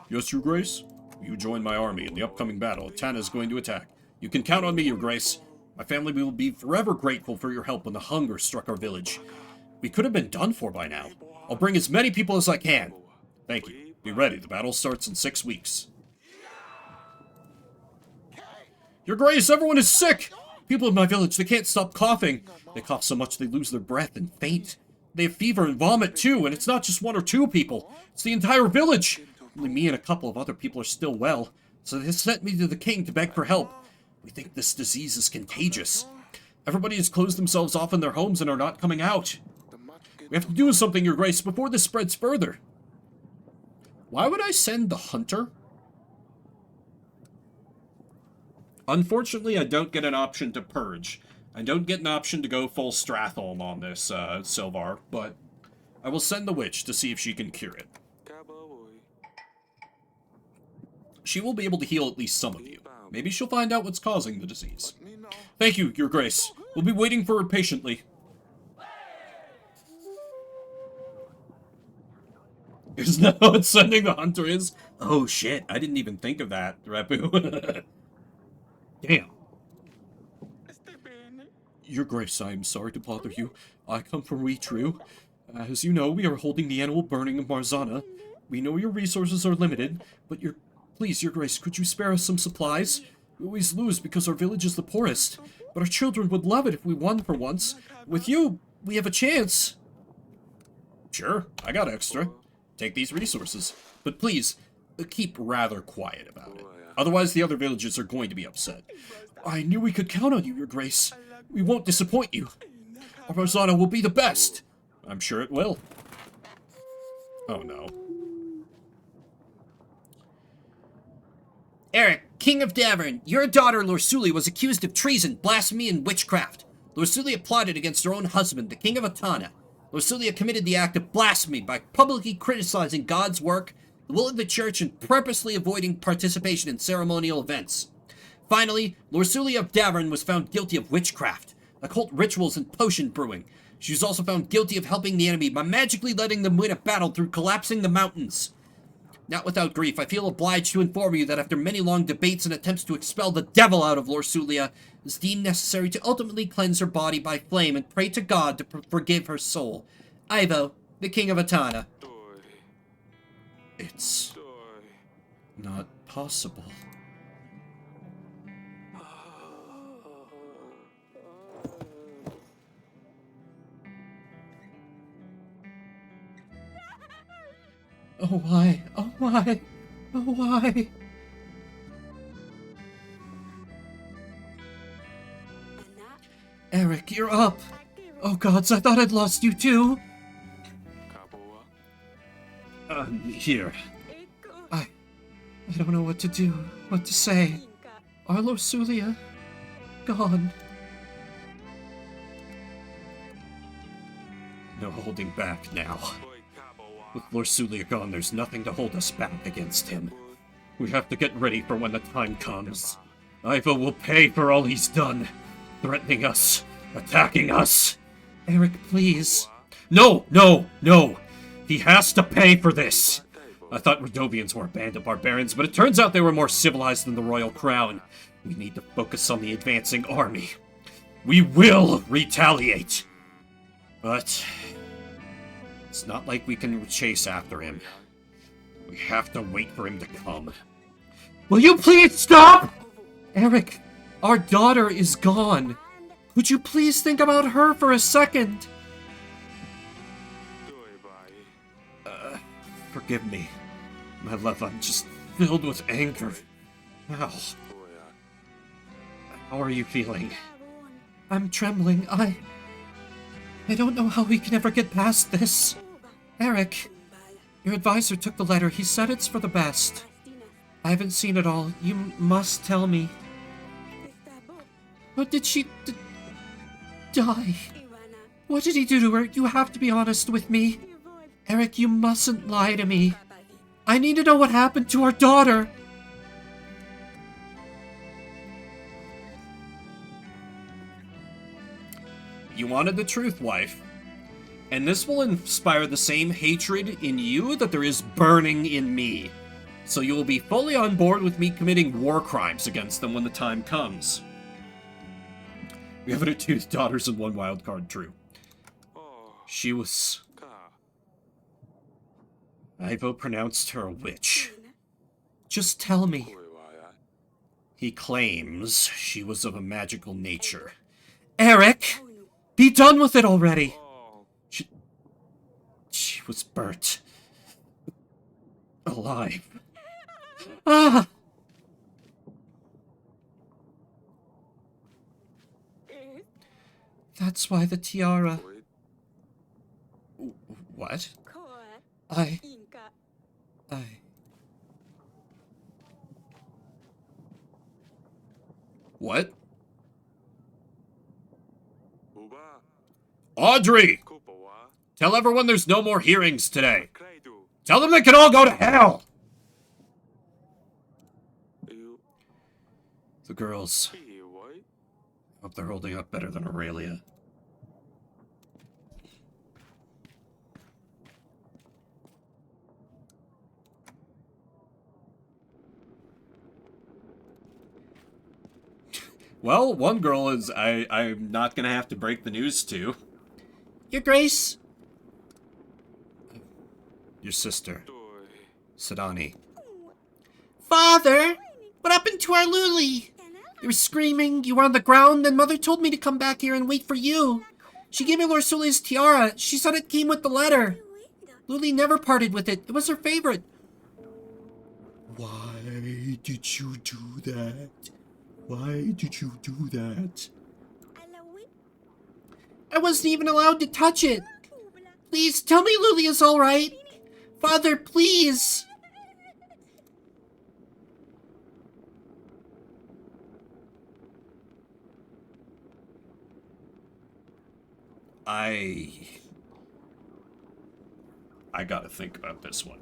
Yes, Your Grace? You join my army in the upcoming battle. Tana is going to attack. You can count on me, Your Grace. My family will be forever grateful for your help when the hunger struck our village. We could have been done for by now. I'll bring as many people as I can. Thank you. Be ready. The battle starts in 6 weeks. Your Grace, everyone is sick! People in my village, they can't stop coughing. They cough so much they lose their breath and faint. They have fever and vomit too, and it's not just 1 or 2 people. It's the entire village. Only me and a couple of other people are still well, so they sent me to the king to beg for help. We think this disease is contagious. Everybody has closed themselves off in their homes and are not coming out. We have to do something, Your Grace, before this spreads further. Why would I send the hunter? Unfortunately, I don't get an option to purge. I don't get an option to go full Stratholm on this, Sylvar, but I will send the witch to see if she can cure it. She will be able to heal at least some of you. Maybe she'll find out what's causing the disease. Thank you, Your Grace. We'll be waiting for her patiently. Isn't that what sending the hunter is? Oh shit, I didn't even think of that, Rapu. Damn. Your Grace, I am sorry to bother you. I come from Weetru. As you know, we are holding the annual burning of Marzana. We know your resources are limited, but please, Your Grace, could you spare us some supplies? We always lose because our village is the poorest, but our children would love it if we won for once. With you, we have a chance. Sure, I got extra. Take these resources. But please, keep rather quiet about it. Otherwise, the other villages are going to be upset. I knew we could count on you, Your Grace. We won't disappoint you. Our Marzana will be the best. I'm sure it will. Oh, no. Eric, King of Davern, your daughter Lorsulia was accused of treason, blasphemy, and witchcraft. Lorsulia plotted against her own husband, the King of Atana. Lorsulia committed the act of blasphemy by publicly criticizing God's work, the will of the church, and purposely avoiding participation in ceremonial events. Finally, Lorsulia of Davern was found guilty of witchcraft, occult rituals, and potion brewing. She was also found guilty of helping the enemy by magically letting them win a battle through collapsing the mountains. Not without grief, I feel obliged to inform you that after many long debates and attempts to expel the devil out of Lorsulia, it is deemed necessary to ultimately cleanse her body by flame and pray to God to forgive her soul. Ivo, the King of Atana. It's not possible. Oh, why? Oh, why? Oh, why? Eric, you're up! Oh, gods, I thought I'd lost you too! Here. I don't know what to do, what to say. Our Lorsulia, gone. No holding back now. With Lorsulia gone, there's nothing to hold us back against him. We have to get ready for when the time comes. Ivo will pay for all he's done. Threatening us. Attacking us. Eric, please. No, no, no! He has to pay for this! I thought Radovians were a band of barbarians, but it turns out they were more civilized than the Royal Crown. We need to focus on the advancing army. We will retaliate! But it's not like we can chase after him. We have to wait for him to come. Will you please stop? Eric, our daughter is gone. Would you please think about her for a second? Forgive me. My love, I'm just filled with anger. How are you feeling? I'm trembling. I don't know how we can ever get past this. Eric, your advisor took the letter. He said it's for the best. I haven't seen it all. You must tell me. How did she die? What did he do to her? You have to be honest with me. Eric, you mustn't lie to me. I need to know what happened to our daughter. You wanted the truth, wife. And this will inspire the same hatred in you that there is burning in me. So you will be fully on board with me committing war crimes against them when the time comes. We have 2 daughters and 1 wild card, true. She was... Ivo pronounced her a witch. Just tell me. He claims she was of a magical nature. Eric! Be done with it already! She was burnt. Alive. Ah! That's why the tiara... What? I... What? Audrey! Tell everyone there's no more hearings today. Tell them they can all go to hell! The girls... Hope they're holding up better than Aurelia. Well, one girl is I'm not gonna have to break the news to. Your Grace. Your sister. Sadani. Father! What happened to our Luli? You were screaming, you were on the ground, and Mother told me to come back here and wait for you. She gave me Lord Suli's tiara. She said it came with the letter. Luli never parted with it. It was her favorite. Why did you do that? Why did you do that? I wasn't even allowed to touch it. Please, tell me Luli is alright. Father, please. I gotta think about this one.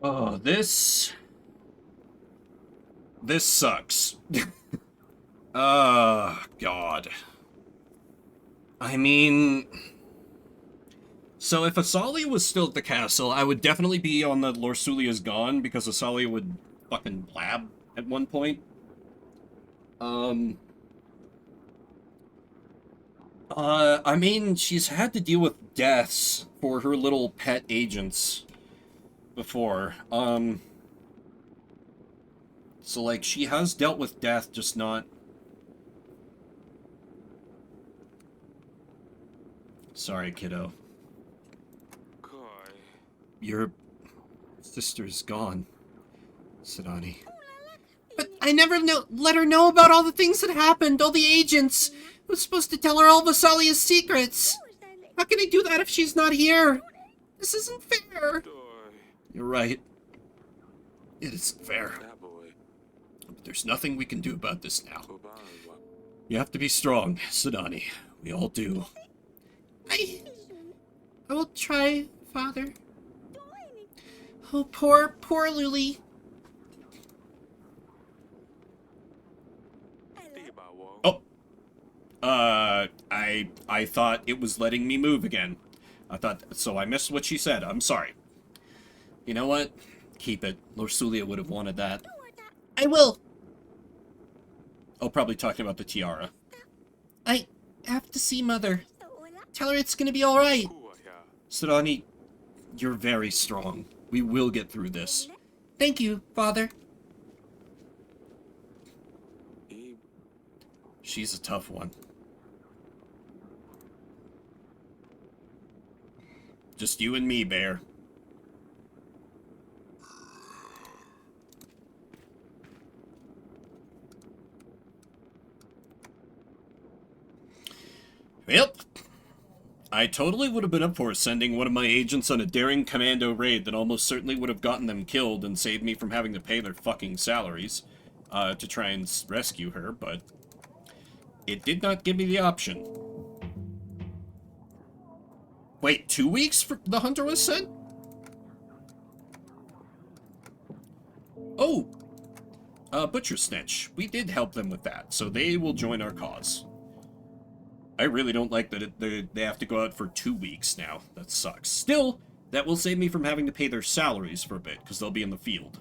Oh, this sucks. God. I mean... So if Asali was still at the castle, I would definitely be on the Lorsulia's gone, because Asali would fucking blab at one point. I mean, she's had to deal with deaths for her little pet agents before. So, like, she has dealt with death, just not... Sorry, kiddo. Your sister's gone, Sidani. But I never let her know about all the things that happened, all the agents. I was supposed to tell her all of Asalia's secrets. How can I do that if she's not here? This isn't fair. You're right. It isn't fair. But there's nothing we can do about this now. You have to be strong, Sidani. We all do. I will try, Father. Oh, poor Luli. Oh. I thought it was letting me move again. So I missed what she said. I'm sorry. You know what? Keep it. Lorsulia would have wanted that. I will. Oh, probably talking about the tiara. I have to see Mother. Tell her it's gonna be alright. Sidani, you're very strong. We will get through this. Thank you, Father. She's a tough one. Just you and me, Bear. Yep. I totally would have been up for sending one of my agents on a daring commando raid that almost certainly would have gotten them killed and saved me from having to pay their fucking salaries to try and rescue her, but it did not give me the option. Wait, 2 weeks for the hunter was sent? Oh! Butcher Snitch. We did help them with that, so they will join our cause. I really don't like that they have to go out for 2 weeks now. That sucks. Still, that will save me from having to pay their salaries for a bit, because they'll be in the field.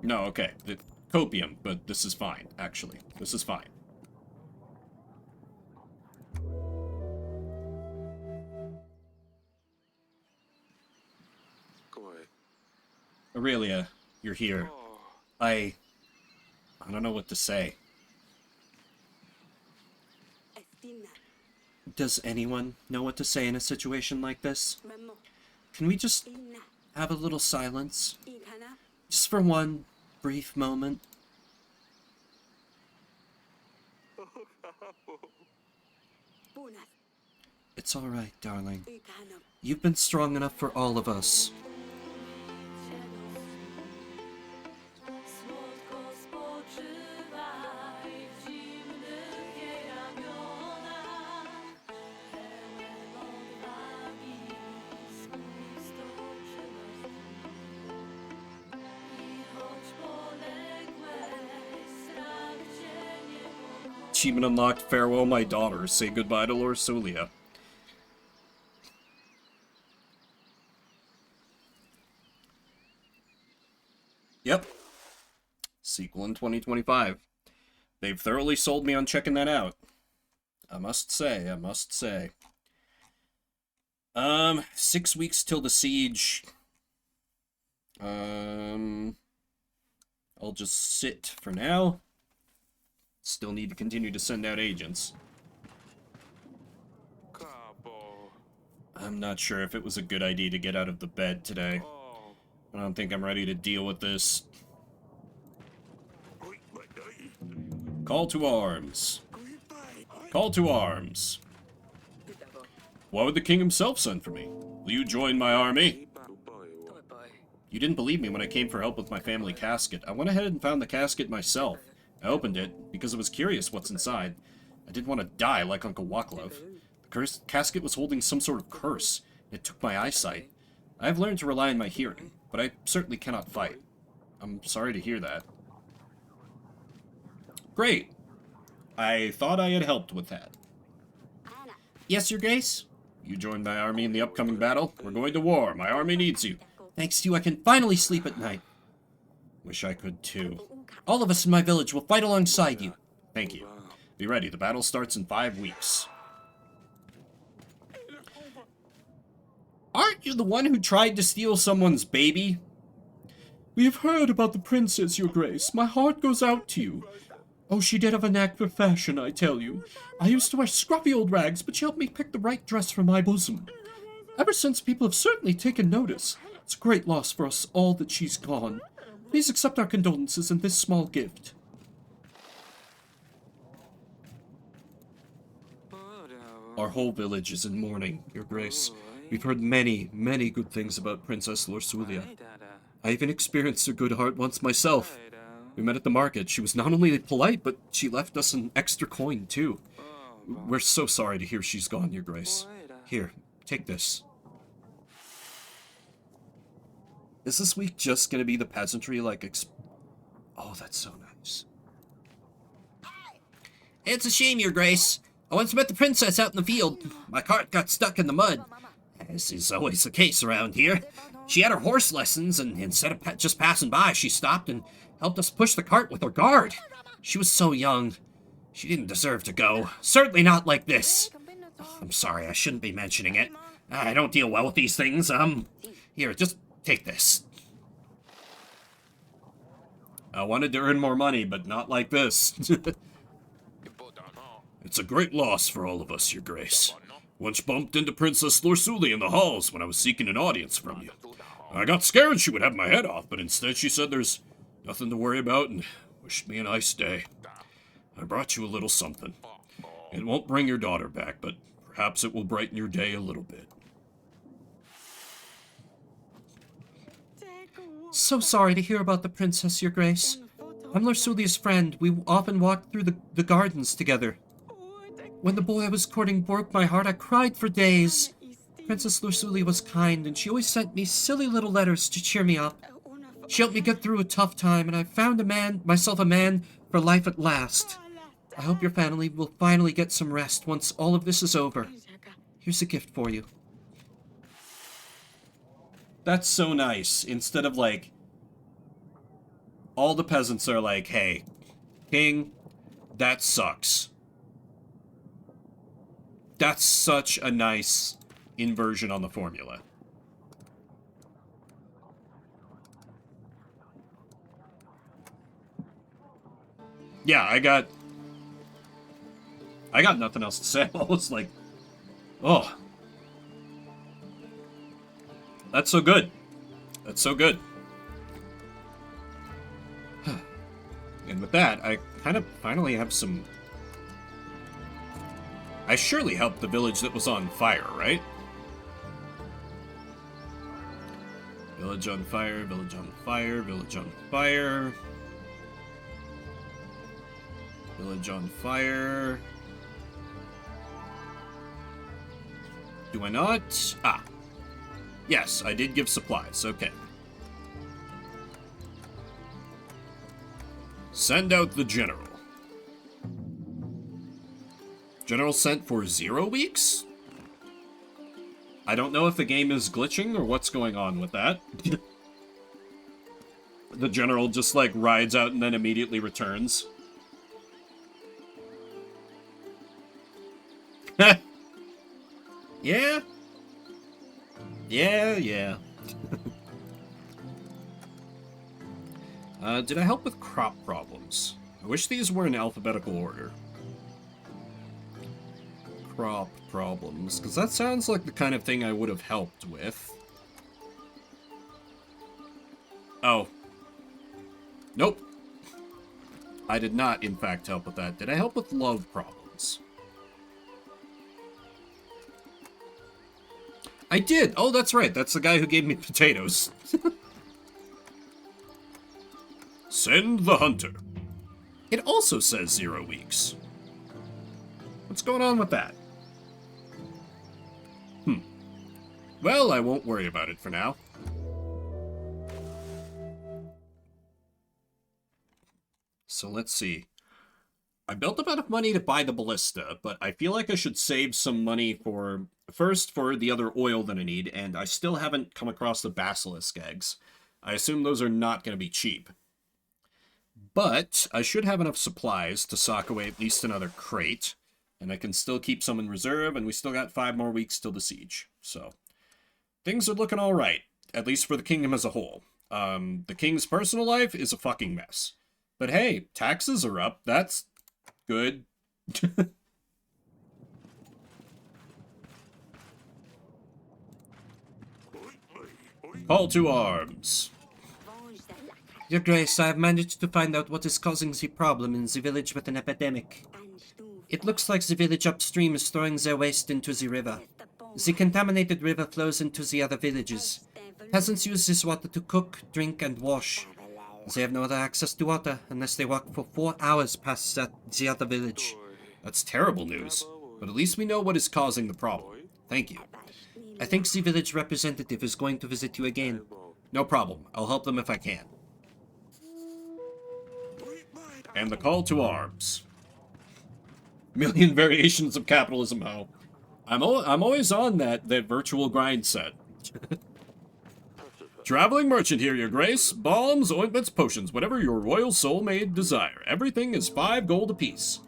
No, okay. The copium, but this is fine, actually. This is fine. Aurelia, you're here. I don't know what to say. Does anyone know what to say in a situation like this? Can we just have a little silence? Just for one brief moment? It's all right, darling. You've been strong enough for all of us. Achievement unlocked. Farewell, my daughter. Say goodbye to Lorsulia. Yep. Sequel in 2025. They've thoroughly sold me on checking that out. I must say, I must say. 6 weeks till the siege. I'll just sit for now. Still need to continue to send out agents. I'm not sure if it was a good idea to get out of the bed today. I don't think I'm ready to deal with this. Call to arms. Call to arms. Why would the king himself send for me? Will you join my army? You didn't believe me when I came for help with my family casket. I went ahead and found the casket myself. I opened it because I was curious what's inside. I didn't want to die like Uncle Waklov. The casket was holding some sort of curse. It took my eyesight. I've learned to rely on my hearing, but I certainly cannot fight. I'm sorry to hear that. Great. I thought I had helped with that. Yes, Your Grace? You joined my army in the upcoming battle. We're going to war. My army needs you. Thanks to you, I can finally sleep at night. Wish I could too. All of us in my village will fight alongside you. Thank you. Be ready. The battle starts in 5 weeks. Aren't you the one who tried to steal someone's baby? We have heard about the princess, Your Grace. My heart goes out to you. Oh, she did have a knack for fashion, I tell you. I used to wear scruffy old rags, but she helped me pick the right dress for my bosom. Ever since, people have certainly taken notice. It's a great loss for us all that she's gone. Please accept our condolences and this small gift. Our whole village is in mourning, Your Grace. We've heard many, many good things about Princess Lorsulia. I even experienced her good heart once myself. We met at the market. She was not only polite, but she left us an extra coin, too. We're so sorry to hear she's gone, Your Grace. Here, take this. Is this week just gonna be the peasantry, like, oh, that's so nice. It's a shame, Your Grace. I once met the princess out in the field. My cart got stuck in the mud. As is always the case around here. She had her horse lessons, and instead of just passing by, she stopped and helped us push the cart with her guard. She was so young. She didn't deserve to go. Certainly not like this. Oh, I'm sorry, I shouldn't be mentioning it. I don't deal well with these things. Here, just take this. I wanted to earn more money, but not like this. It's a great loss for all of us, Your Grace. Once bumped into Princess Lorsulia in the halls when I was seeking an audience from you. I got scared she would have my head off, but instead she said there's nothing to worry about and wished me a nice day. I brought you a little something. It won't bring your daughter back, but perhaps it will brighten your day a little bit. So sorry to hear about the princess, Your Grace. I'm Lorsulia's friend. We often walked through the gardens together. When the boy I was courting broke my heart, I cried for days. Princess Lorsulia was kind, and she always sent me silly little letters to cheer me up. She helped me get through a tough time, and I found myself a man for life at last. I hope your family will finally get some rest once all of this is over. Here's a gift for you. That's so nice. Instead of, like, all the peasants are like, hey, King, that sucks. That's such a nice inversion on the formula. Yeah, I got nothing else to say. I was like, oh. That's so good. That's so good. And with that, I kind of finally have some... I surely helped the village that was on fire, right? Village on fire, village on fire, village on fire. Village on fire. Do I not? Ah. Yes, I did give supplies. Okay. Send out the general. General sent for 0 weeks? I don't know if the game is glitching or what's going on with that. The general just, like, rides out and then immediately returns. Yeah? Yeah. Did I help with crop problems? I wish these were in alphabetical order. Crop problems, because that sounds like the kind of thing I would have helped with. Oh. Nope. I did not, in fact, help with that. Did I help with love problems? I did! Oh, that's right. That's the guy who gave me potatoes. Send the hunter. It also says 0 weeks. What's going on with that? Well, I won't worry about it for now. So let's see. I built up enough money to buy the ballista, but I feel like I should save some money for, first, for the other oil that I need, and I still haven't come across the basilisk eggs. I assume those are not going to be cheap. But I should have enough supplies to sock away at least another crate, and I can still keep some in reserve, and we still got 5 more weeks till the siege. So, things are looking alright, at least for the kingdom as a whole. The king's personal life is a fucking mess. But hey, taxes are up, that's good. Call to arms. Your Grace, I have managed to find out what is causing the problem in the village with an epidemic. It looks like the village upstream is throwing their waste into the river. The contaminated river flows into the other villages. Peasants use this water to cook, drink, and wash. They have no other access to water unless they walk for 4 hours past the other village. That's terrible news, but at least we know what is causing the problem. Thank you. I think the village representative is going to visit you again. No problem, I'll help them if I can. And the call to arms. Million variations of capitalism, ho. I'm always on that virtual grind set. Traveling merchant here, your grace. Balms, ointments, potions, whatever your royal soul may desire. Everything is 5 gold apiece.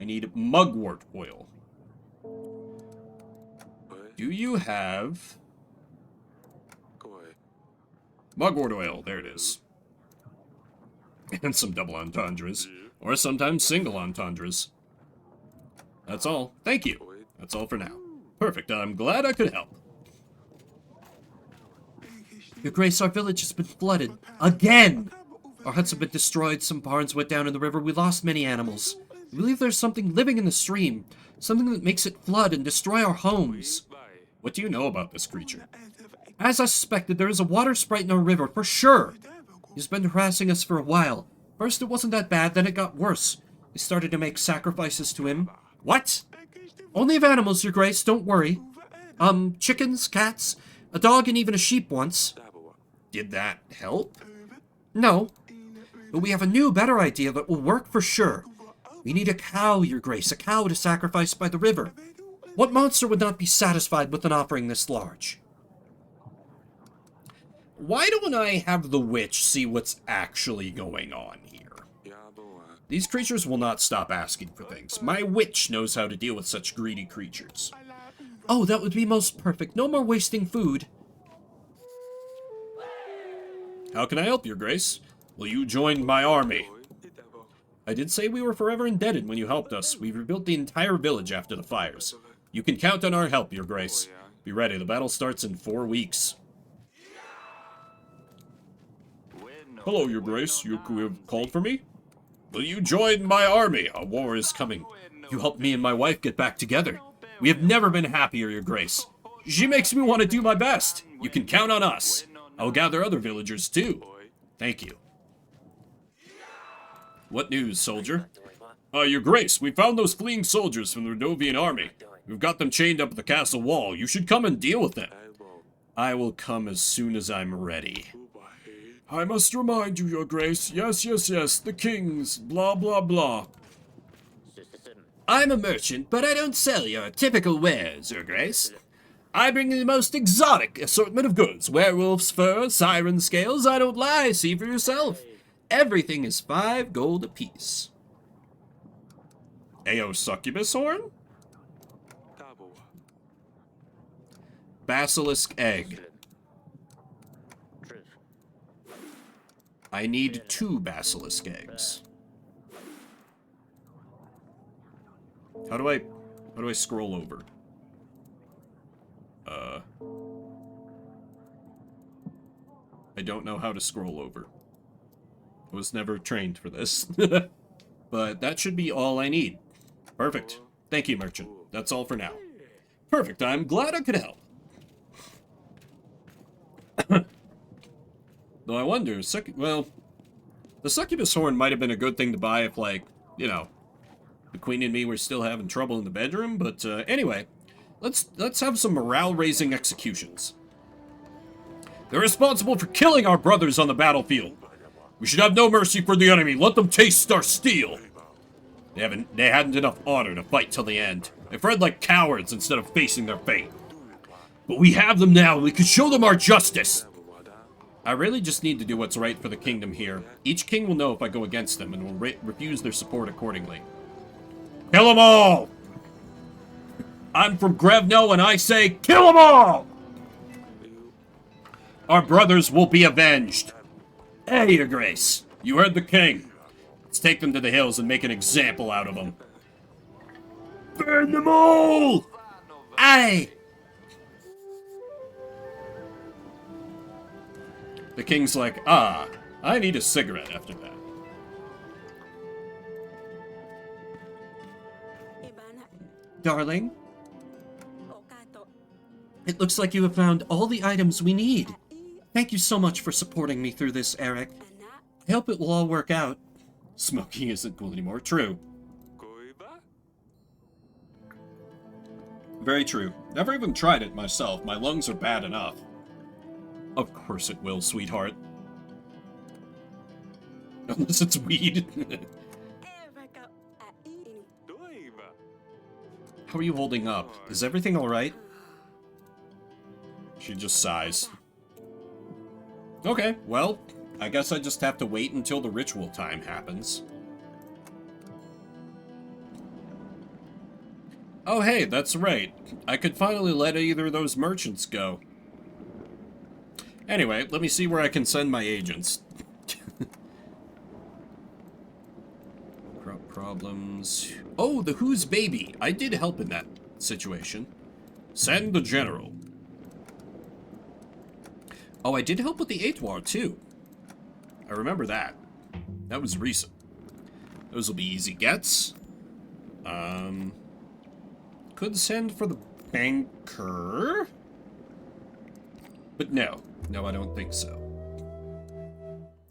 I need mugwort oil. Do you have... mugwort oil, there it is. And some double entendres. Or sometimes single entendres. That's all. Thank you. That's all for now. Perfect, I'm glad I could help. Your Grace, our village has been flooded. Again! Our huts have been destroyed, some barns went down in the river, we lost many animals. We believe there's something living in the stream. Something that makes it flood and destroy our homes. What do you know about this creature? As I suspected, there is a water sprite in our river, for sure. He's been harassing us for a while. First it wasn't that bad, then it got worse. We started to make sacrifices to him. What? Only of animals, your Grace, don't worry. Chickens, cats, a dog, and even a sheep once. Did that help? No. But we have a new, better idea that will work for sure. We need a cow, your Grace, a cow to sacrifice by the river. What monster would not be satisfied with an offering this large? Why don't I have the witch see what's actually going on here? These creatures will not stop asking for things. My witch knows how to deal with such greedy creatures. Oh, that would be most perfect. No more wasting food. How can I help, your grace? Will you join my army? I did say we were forever indebted when you helped us. We rebuilt the entire village after the fires. You can count on our help, your grace. Be ready, the battle starts in 4 weeks. Hello, your grace. You have called for me? Will you join my army? A war is coming. You helped me and my wife get back together. We have never been happier, your grace. She makes me want to do my best. You can count on us. I'll gather other villagers, too. Thank you. What news, soldier? Your grace, we found those fleeing soldiers from the Rodovian army. We've got them chained up at the castle wall. You should come and deal with them. I will come as soon as I'm ready. I must remind you, your grace. Yes, the kings. Blah, blah, blah. I'm a merchant, but I don't sell your typical wares, your grace. I bring the most exotic assortment of goods. Werewolf's fur, siren scales, I don't lie, see for yourself. Everything is 5 gold apiece. Ayo succubus horn? Basilisk egg. I need 2 basilisk eggs. How do I scroll over? I don't know how to scroll over. I was never trained for this. But that should be all I need. Perfect. Thank you, merchant. That's all for now. Perfect. I'm glad I could help. Though I wonder, well, the succubus horn might have been a good thing to buy if, like, you know, the queen and me were still having trouble in the bedroom, but anyway, Let's have some morale-raising executions. They're responsible for killing our brothers on the battlefield. We should have no mercy for the enemy. Let them taste our steel. They hadn't enough honor to fight till the end. They fled like cowards instead of facing their fate. But we have them now, and we can show them our justice. I really just need to do what's right for the kingdom here. Each king will know if I go against them, and will refuse their support accordingly. Kill them all! I'm from Grevno, and I say, kill them all! Our brothers will be avenged. Hey, Your Grace. You heard the king. Let's take them to the hills and make an example out of them. Burn them all! Aye! The king's like, ah, I need a cigarette after that. Darling? It looks like you have found all the items we need. Thank you so much for supporting me through this, Eric. I hope it will all work out. Smoking isn't cool anymore. True. Very true. Never even tried it myself. My lungs are bad enough. Of course it will, sweetheart. Unless it's weed. How are you holding up? Is everything alright? She just sighs. Okay, well, I guess I just have to wait until the ritual time happens. Oh hey, that's right. I could finally let either of those merchants go. Anyway, let me see where I can send my agents. Problems. Oh, the Who's Baby. I did help in that situation. Send the general. Oh, I did help with the Aetwar, too. I remember that. That was recent. Those will be easy gets. Could send for the banker. But no. No, I don't think so.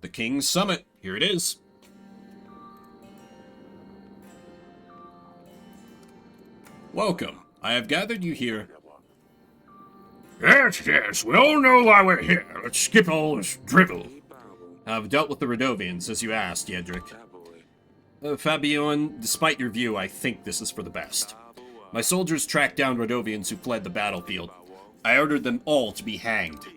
The King's Summit. Here it is. Welcome. I have gathered you here. Yes, we all know why we're here. Let's skip all this drivel. I've dealt with the Radovians, as you asked, Yedric. Fabian, despite your view, I think this is for the best. My soldiers tracked down Radovians who fled the battlefield. I ordered them all to be hanged.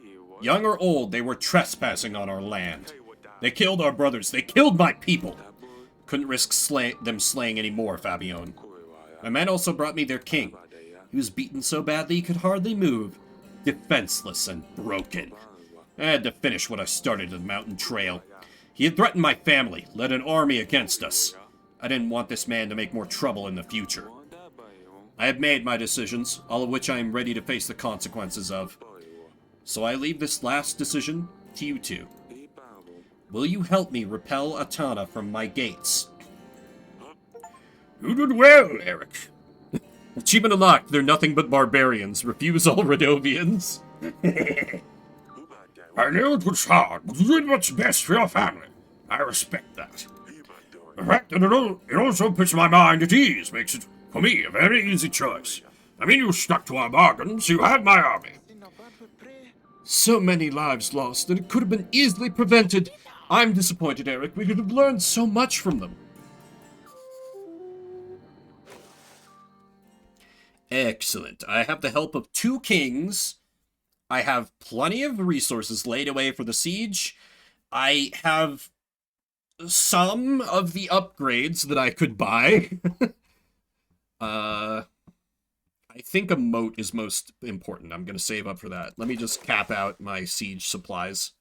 Young or old, they were trespassing on our land. They killed our brothers. They killed my people. Couldn't risk them slaying any more, Fabian. My men also brought me their king. He was beaten so badly he could hardly move. Defenseless and broken. I had to finish what I started in the mountain trail. He had threatened my family, led an army against us. I didn't want this man to make more trouble in the future. I have made my decisions, all of which I am ready to face the consequences of. So I leave this last decision to you two. Will you help me repel Atana from my gates? You did well, Eric. Achievement unlocked. They're nothing but barbarians. Refuse all Radovians. I knew it was hard, but you did what's best for your family. I respect that. The fact that it also puts my mind at ease makes it, for me, a very easy choice. I mean, you stuck to our bargains, you had my army. So many lives lost, and it could have been easily prevented. I'm disappointed, Eric. We could have learned so much from them. Excellent. I have the help of 2 kings. I have plenty of resources laid away for the siege. I have some of the upgrades that I could buy. I think a moat is most important. I'm going to save up for that. Let me just cap out my siege supplies.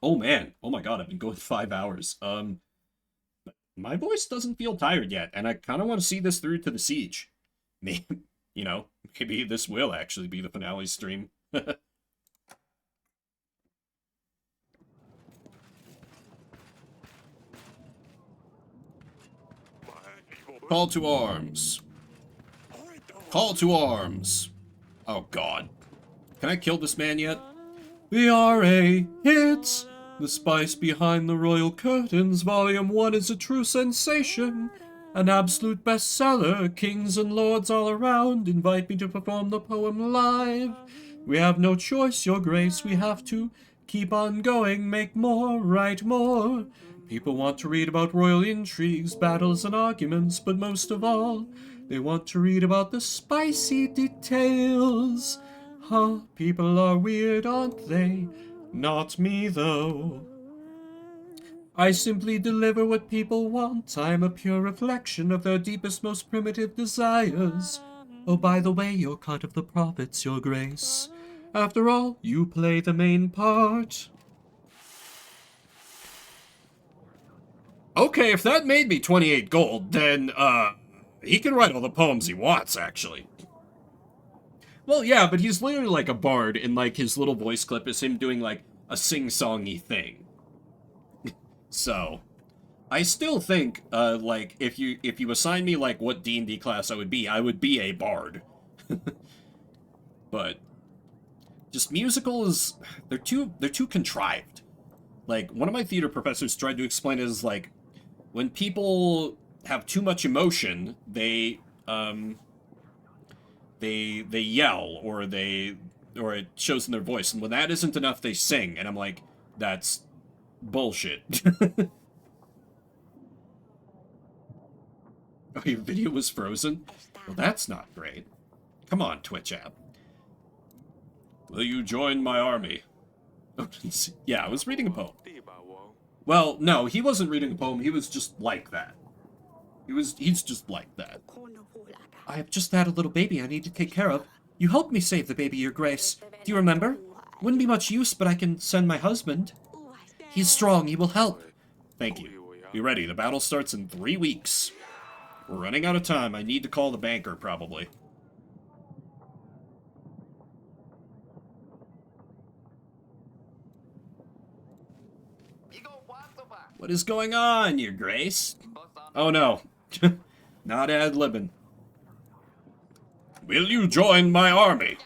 Oh man. Oh my god, I've been going 5 hours. My voice doesn't feel tired yet, and I kind of want to see this through to the siege. Maybe, you know, maybe this will actually be the finale stream. Call to arms. Call to arms. Oh god. Can I kill this man yet? The RA hits! The spice behind the royal curtains, Volume 1 is a true sensation. An absolute bestseller. Kings and lords all around invite me to perform the poem live. We have no choice, Your Grace. We have to keep on going, make more, write more. People want to read about royal intrigues, battles, and arguments, but most of all, they want to read about the spicy details. Huh, people are weird, aren't they? Not me, though. I simply deliver what people want. I am a pure reflection of their deepest, most primitive desires. Oh, by the way, you're cut of the prophets, Your Grace. After all, you play the main part. Okay, if that made me 28 gold, then, he can write all the poems he wants, actually. Well, yeah, but he's literally like a bard, and, like, his little voice clip is him doing, like, a sing-songy thing. So, I still think, like, if you assign me, like, what D&D class I would be a bard. But, just musicals, they're too contrived. Like, one of my theater professors tried to explain it as, like, when people have too much emotion, they yell, or it shows in their voice, and when that isn't enough, they sing, and I'm like, that's bullshit. Oh, your video was frozen? Well, that's not great. Come on, Twitch app. Will you join my army? Yeah, I was reading a poem. Well, no, he wasn't reading a poem, he was just like that. He's just like that. I have just had a little baby I need to take care of. You helped me save the baby, Your Grace. Do you remember? Wouldn't be much use, but I can send my husband. He's strong, he will help. Thank you. Be ready, the battle starts in 3 weeks. We're running out of time, I need to call the banker, probably. What is going on, Your Grace? Oh no. Not ad-libbing. Will you join my army?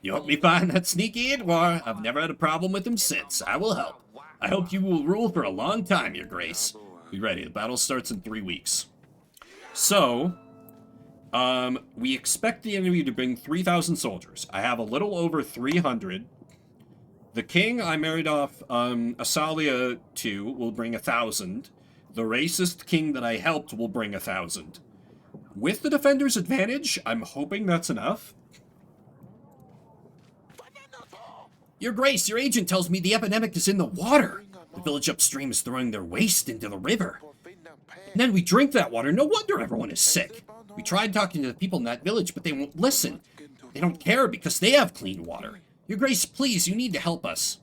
You helped me find that sneaky Edward. I've never had a problem with him since. I will help. I hope you will rule for a long time, Your Grace. Be ready. The battle starts in 3 weeks. So, we expect the enemy to bring 3,000 soldiers. I have a little over 300. The king I married off Asalia to will bring 1,000. The racist king that I helped will bring 1,000. With the defender's advantage, I'm hoping that's enough. Your Grace, your agent tells me the epidemic is in the water. The village upstream is throwing their waste into the river. And then we drink that water. No wonder everyone is sick. We tried talking to the people in that village, but they won't listen. They don't care because they have clean water. Your Grace, please, you need to help us.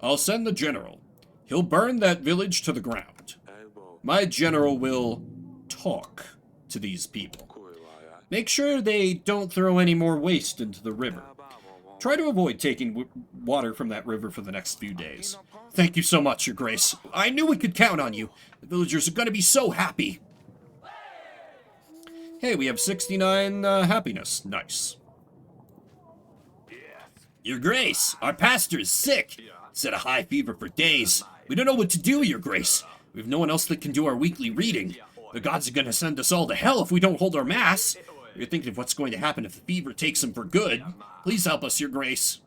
I'll send the general. He'll burn that village to the ground. My general will talk to these people. Make sure they don't throw any more waste into the river. Try to avoid taking water from that river for the next few days. Thank you so much, Your Grace. I knew we could count on you. The villagers are going to be so happy. Hey, we have 69 happiness. Nice. Your Grace, our pastor is sick. He's had a high fever for days. We don't know what to do, Your Grace. We have no one else that can do our weekly reading. The gods are going to send us all to hell if we don't hold our mass. You're thinking of what's going to happen if the fever takes him for good. Please help us, Your Grace.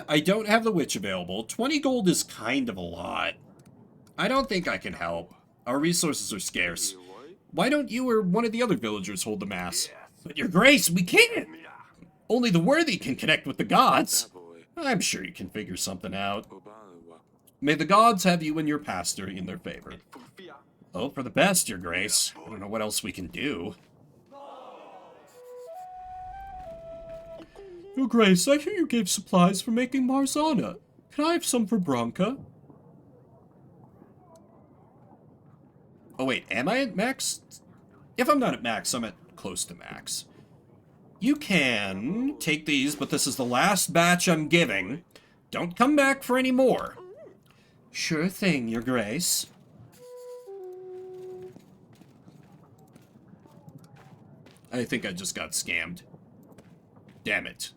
I don't have the witch available. 20 gold is kind of a lot. I don't think I can help. Our resources are scarce. Why don't you or one of the other villagers hold the mass? But Your Grace, we can't! Only the worthy can connect with the gods. I'm sure you can figure something out. May the gods have you and your pastor in their favor. Hope for the best, Your Grace. I don't know what else we can do. Your Grace, I hear you gave supplies for making Marzana. Can I have some for Bronca? Oh wait, am I at max? If I'm not at max, I'm at close to max. You can take these, but this is the last batch I'm giving. Don't come back for any more. Sure thing, Your Grace. I think I just got scammed. Damn it.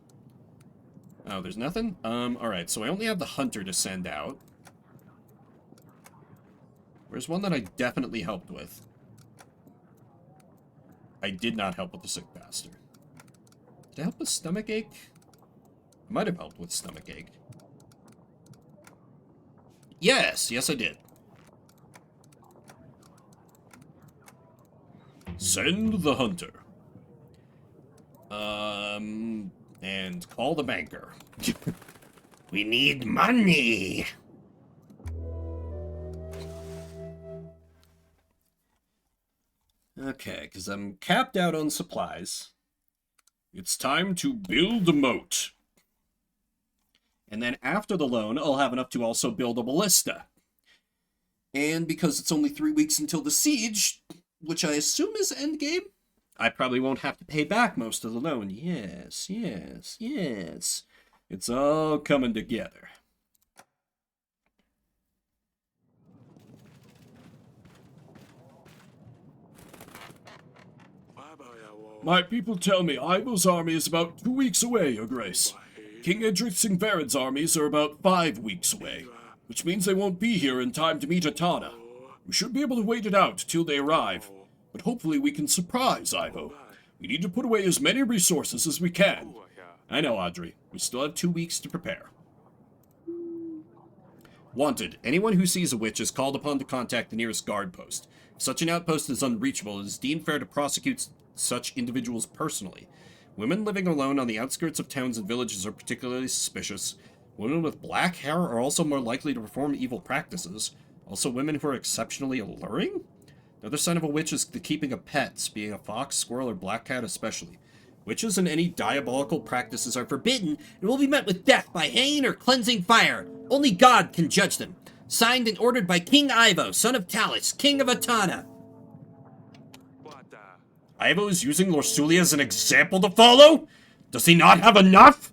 Oh, there's nothing? Alright, so I only have the hunter to send out. Where's one that I definitely helped with? I did not help with the sick bastard. Did I help with stomachache? I might have helped with stomachache. Yes, yes I did. Send the hunter. And call the banker. We need money. Okay, because I'm capped out on supplies. It's time to build a moat. And then after the loan, I'll have enough to also build a ballista. And because it's only 3 weeks until the siege, which I assume is endgame, I probably won't have to pay back most of the loan. Yes, yes, yes. It's all coming together. My people tell me Ivo's army is about 2 weeks away, Your Grace. King Edric Singvarid's armies are about 5 weeks away, which means they won't be here in time to meet Atana. We should be able to wait it out till they arrive, but hopefully we can surprise Ivo. We need to put away as many resources as we can. I know, Audrey. We still have 2 weeks to prepare. Wanted. Anyone who sees a witch is called upon to contact the nearest guard post. If such an outpost is unreachable, it is deemed fair to prosecute such individuals personally. Women living alone on the outskirts of towns and villages are particularly suspicious. Women with black hair are also more likely to perform evil practices. Also, women who are exceptionally alluring? Another sign of a witch is the keeping of pets, being a fox, squirrel, or black cat especially. Witches and any diabolical practices are forbidden and will be met with death by hanging or cleansing fire. Only God can judge them. Signed and ordered by King Ivo, son of Talus, king of Atana. Ivo is using Lorsulia as an example to follow? Does he not have enough?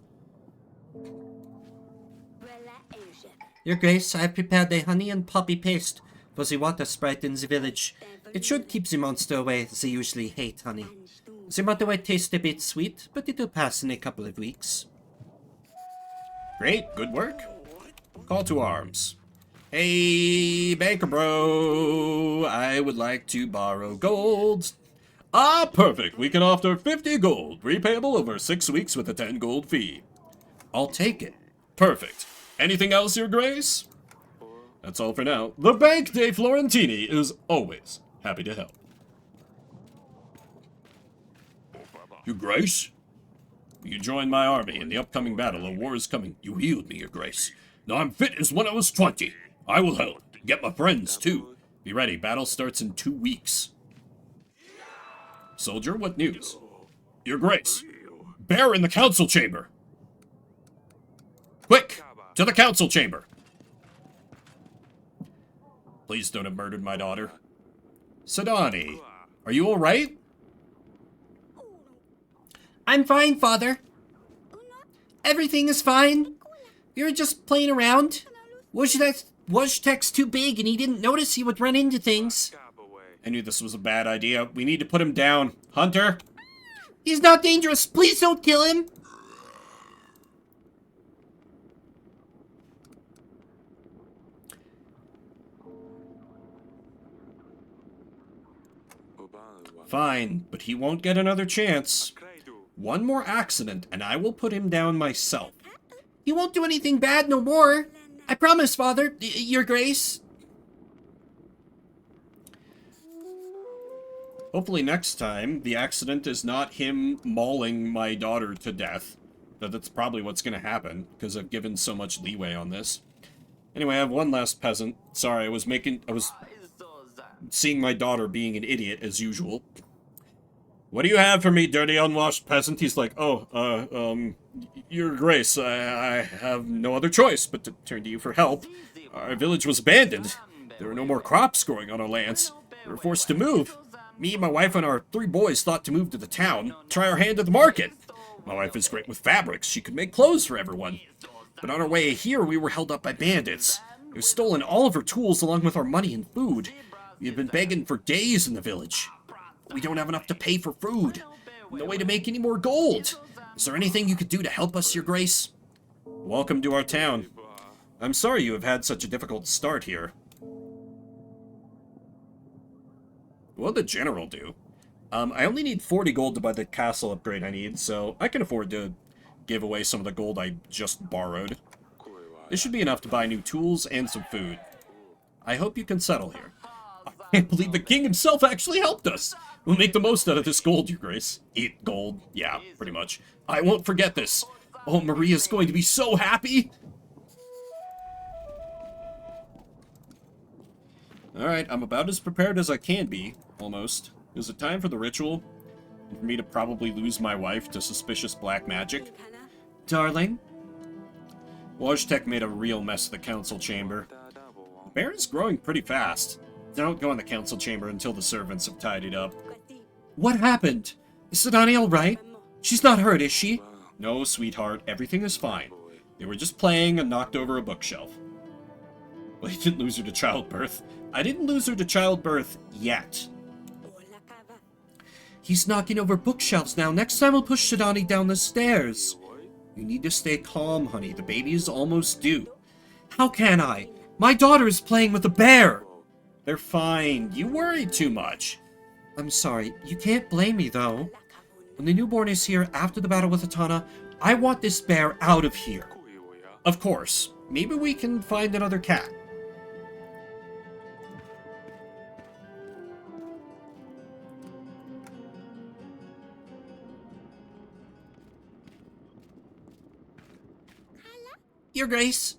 Your Grace, I have prepared a honey and poppy paste for the water sprite in the village. It should keep the monster away, they usually hate honey. The water might taste a bit sweet, but it will pass in a couple of weeks. Great, good work. Call to arms. Hey, banker bro, I would like to borrow gold. Ah, perfect. We can offer 50 gold, repayable over 6 weeks with a 10 gold fee. I'll take it. Perfect. Anything else, Your Grace? That's all for now. The Bank dei Florentini is always happy to help. Your Grace? You joined my army in the upcoming battle. A war is coming. You healed me, Your Grace. Now I'm fit as when I was 20. I will help. Get my friends, too. Be ready. Battle starts in 2 weeks. Soldier, what news? Your Grace. Bear in the council chamber. Quick! To the council chamber! Please don't have murdered my daughter. Sadani, are you alright? I'm fine, Father. Everything is fine. We were just playing around. Wojtek's too big and he didn't notice he would run into things. I knew this was a bad idea. We need to put him down. Hunter? He's not dangerous. Please don't kill him. Fine, but he won't get another chance. One more accident, and I will put him down myself. He won't do anything bad no more. I promise, Father, Your Grace. Hopefully next time, the accident is not him mauling my daughter to death. That's probably what's going to happen, because I've given so much leeway on this. Anyway, I have one last peasant. Sorry, I was seeing my daughter being an idiot, as usual. What do you have for me, dirty, unwashed peasant? He's like, Your Grace, I have no other choice but to turn to you for help. Our village was abandoned. There were no more crops growing on our lands. We were forced to move. Me, my wife, and our 3 boys thought to move to the town, try our hand at the market. My wife is great with fabrics. She could make clothes for everyone. But on our way here, we were held up by bandits. They've stolen all of our tools along with our money and food. We have been begging for days in the village. We don't have enough to pay for food. No way to make any more gold. Is there anything you could do to help us, Your Grace? Welcome to our town. I'm sorry you have had such a difficult start here. What'd the general do? I only need 40 gold to buy the castle upgrade I need, so I can afford to give away some of the gold I just borrowed. This should be enough to buy new tools and some food. I hope you can settle here. I can't believe the king himself actually helped us! We'll make the most out of this gold, your grace. Eat gold. Yeah, pretty much. I won't forget this. Oh, Maria's going to be so happy! Alright, I'm about as prepared as I can be, almost. Is it time for the ritual? And for me to probably lose my wife to suspicious black magic? Darling? Wojtek made a real mess of the council chamber. The Baron's growing pretty fast. Don't go in the council chamber until the servants have tidied up. What happened? Is Sidani alright? She's not hurt, is she? No, sweetheart, everything is fine. They were just playing and knocked over a bookshelf. Well, you didn't lose her to childbirth. I didn't lose her to childbirth yet. He's knocking over bookshelves now. Next time we'll push Sidani down the stairs. You need to stay calm, honey. The baby is almost due. How can I? My daughter is playing with a bear. They're fine. You worry too much. I'm sorry. You can't blame me, though. When the newborn is here after the battle with Atana, I want this bear out of here. Of course. Maybe we can find another cat. Your Grace.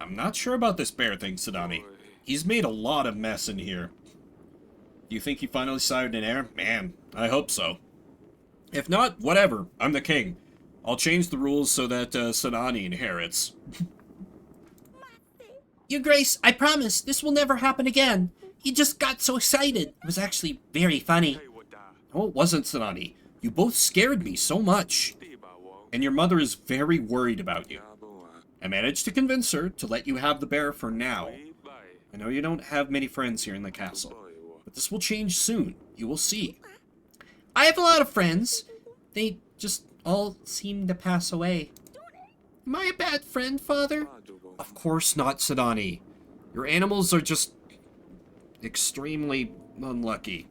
I'm not sure about this bear thing, Sidani. He's made a lot of mess in here. Do you think he finally sired an heir? Man, I hope so. If not, whatever. I'm the king. I'll change the rules so that Sidani inherits. Your Grace, I promise, this will never happen again. He just got so excited. It was actually very funny. No, it wasn't, Sidani. You both scared me so much. And your mother is very worried about you. I managed to convince her to let you have the bear for now. I know you don't have many friends here in the castle, but this will change soon. You will see. I have a lot of friends. They just all seem to pass away. Am I a bad friend, Father? Of course not, Sidani. Your animals are just extremely unlucky.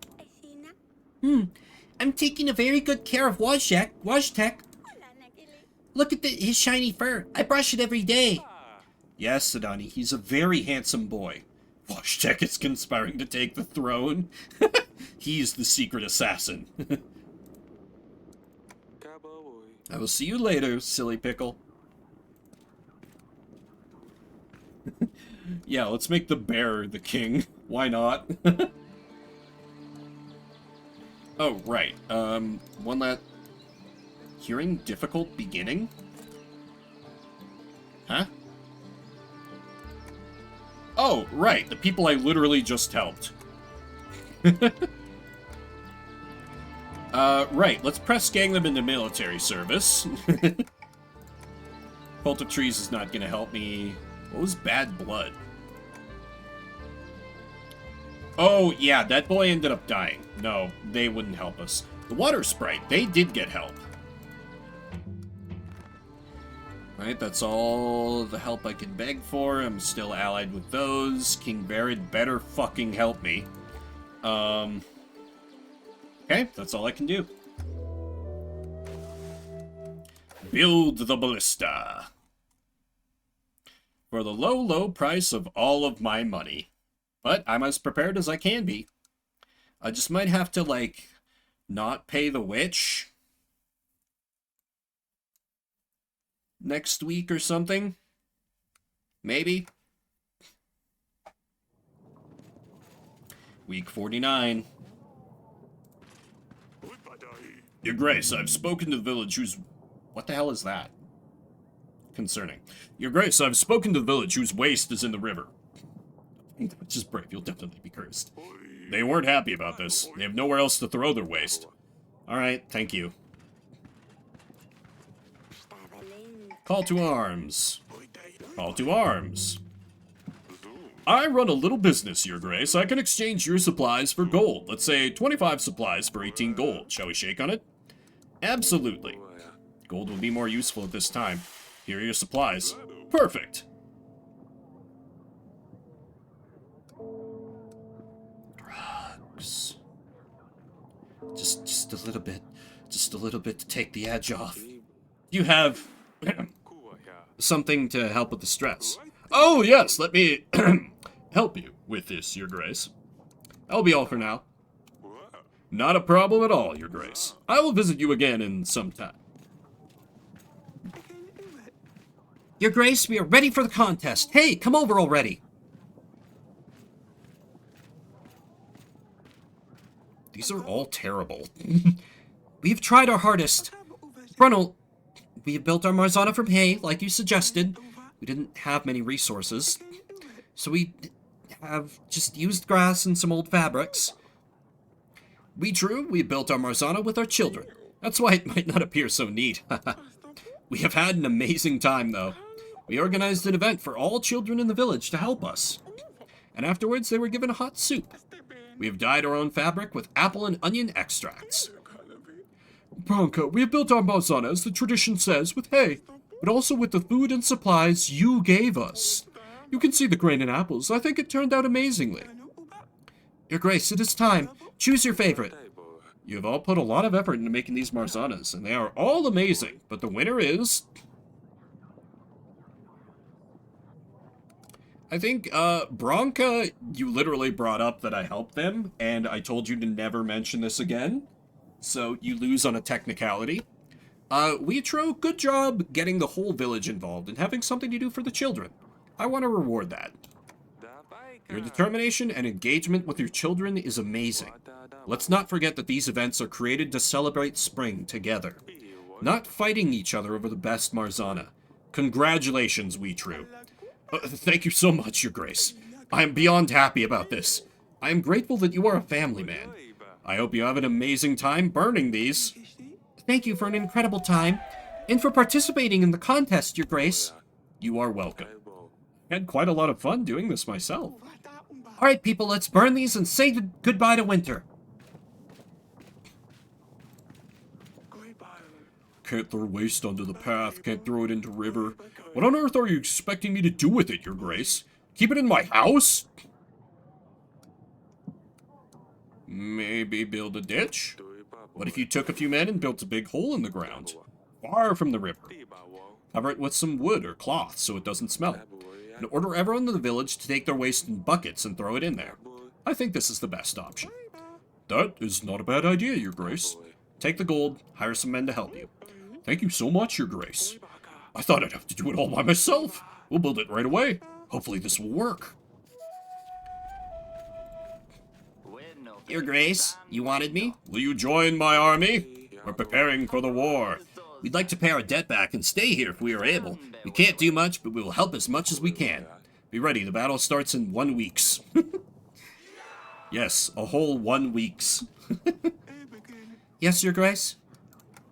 I'm taking a very good care of Wojtek. Look at his shiny fur. I brush it every day. Yes, Sidani, he's a very handsome boy. Wojtek is conspiring to take the throne. He's the secret assassin. I will see you later, silly pickle. Yeah, let's make the bear the king. Why not? Oh, right. One that... Hearing difficult beginning? Huh? Oh, right. The people I literally just helped. Right. Let's press gang them into military service. Cult of Trees is not gonna help me. What was bad blood? Oh, yeah, that boy ended up dying. No, they wouldn't help us. The Water Sprite, they did get help. Right, that's all the help I can beg for. I'm still allied with those. King Barid better fucking help me. Okay, that's all I can do. Build the ballista. For the low, low price of all of my money. But I'm as prepared as I can be. I just might have to, like, not pay the witch next week or something. Maybe. Week 49. Your Grace, I've spoken to the village whose... What the hell is that? Concerning. Your Grace, I've spoken to the village whose waste is in the river. Which is brave, you'll definitely be cursed. They weren't happy about this. They have nowhere else to throw their waste. Alright, thank you. Call to arms. Call to arms. I run a little business, Your Grace. I can exchange your supplies for gold. Let's say 25 supplies for 18 gold. Shall we shake on it? Absolutely. Gold will be more useful at this time. Here are your supplies. Perfect. Drugs. Just a little bit. Just a little bit to take the edge off. You have something to help with the stress. Oh, yes, let me help you with this, Your Grace. That'll be all for now. Not a problem at all, Your Grace. I will visit you again in some time. Your Grace, we are ready for the contest. Hey, come over already. These are all terrible. We've tried our hardest. Brunel, we have built our Marzana from hay, like you suggested. We didn't have many resources, so we have just used grass and some old fabrics. We built our Marzana with our children. That's why it might not appear so neat. We have had an amazing time, though. We organized an event for all children in the village to help us. And afterwards, they were given a hot soup. We have dyed our own fabric with apple and onion extracts. Bronca, we have built our Marzana, as the tradition says, with hay, but also with the food and supplies you gave us. You can see the grain and apples. I think it turned out amazingly. Your Grace, it is time. Choose your favorite. You have all put a lot of effort into making these Marzanas, and they are all amazing, but the winner is... I think, Bronca, you literally brought up that I helped them, and I told you to never mention this again, so you lose on a technicality. Weetro, good job getting the whole village involved and having something to do for the children. I want to reward that. Your determination and engagement with your children is amazing. Let's not forget that these events are created to celebrate spring together, not fighting each other over the best Marzana. Congratulations, Weetro. Thank you so much, Your Grace. I am beyond happy about this. I am grateful that you are a family man. I hope you have an amazing time burning these. Thank you for an incredible time, and for participating in the contest, Your Grace. You are welcome. I had quite a lot of fun doing this myself. Alright, people, let's burn these and say goodbye to winter. Can't throw waste onto the path, can't throw it into river. What on earth are you expecting me to do with it, Your Grace? Keep it in my house? Maybe build a ditch? What if you took a few men and built a big hole in the ground, far from the river? Cover it with some wood or cloth so it doesn't smell. And order everyone in the village to take their waste in buckets and throw it in there. I think this is the best option. That is not a bad idea, Your Grace. Take the gold, hire some men to help you. Thank you so much, Your Grace. I thought I'd have to do it all by myself. We'll build it right away. Hopefully this will work. Your Grace, you wanted me? Will you join my army? We're preparing for the war. We'd like to pay our debt back and stay here if we are able. We can't do much, but we will help as much as we can. Be ready, the battle starts in 1 week. Yes, a whole 1 week. Yes, Your Grace?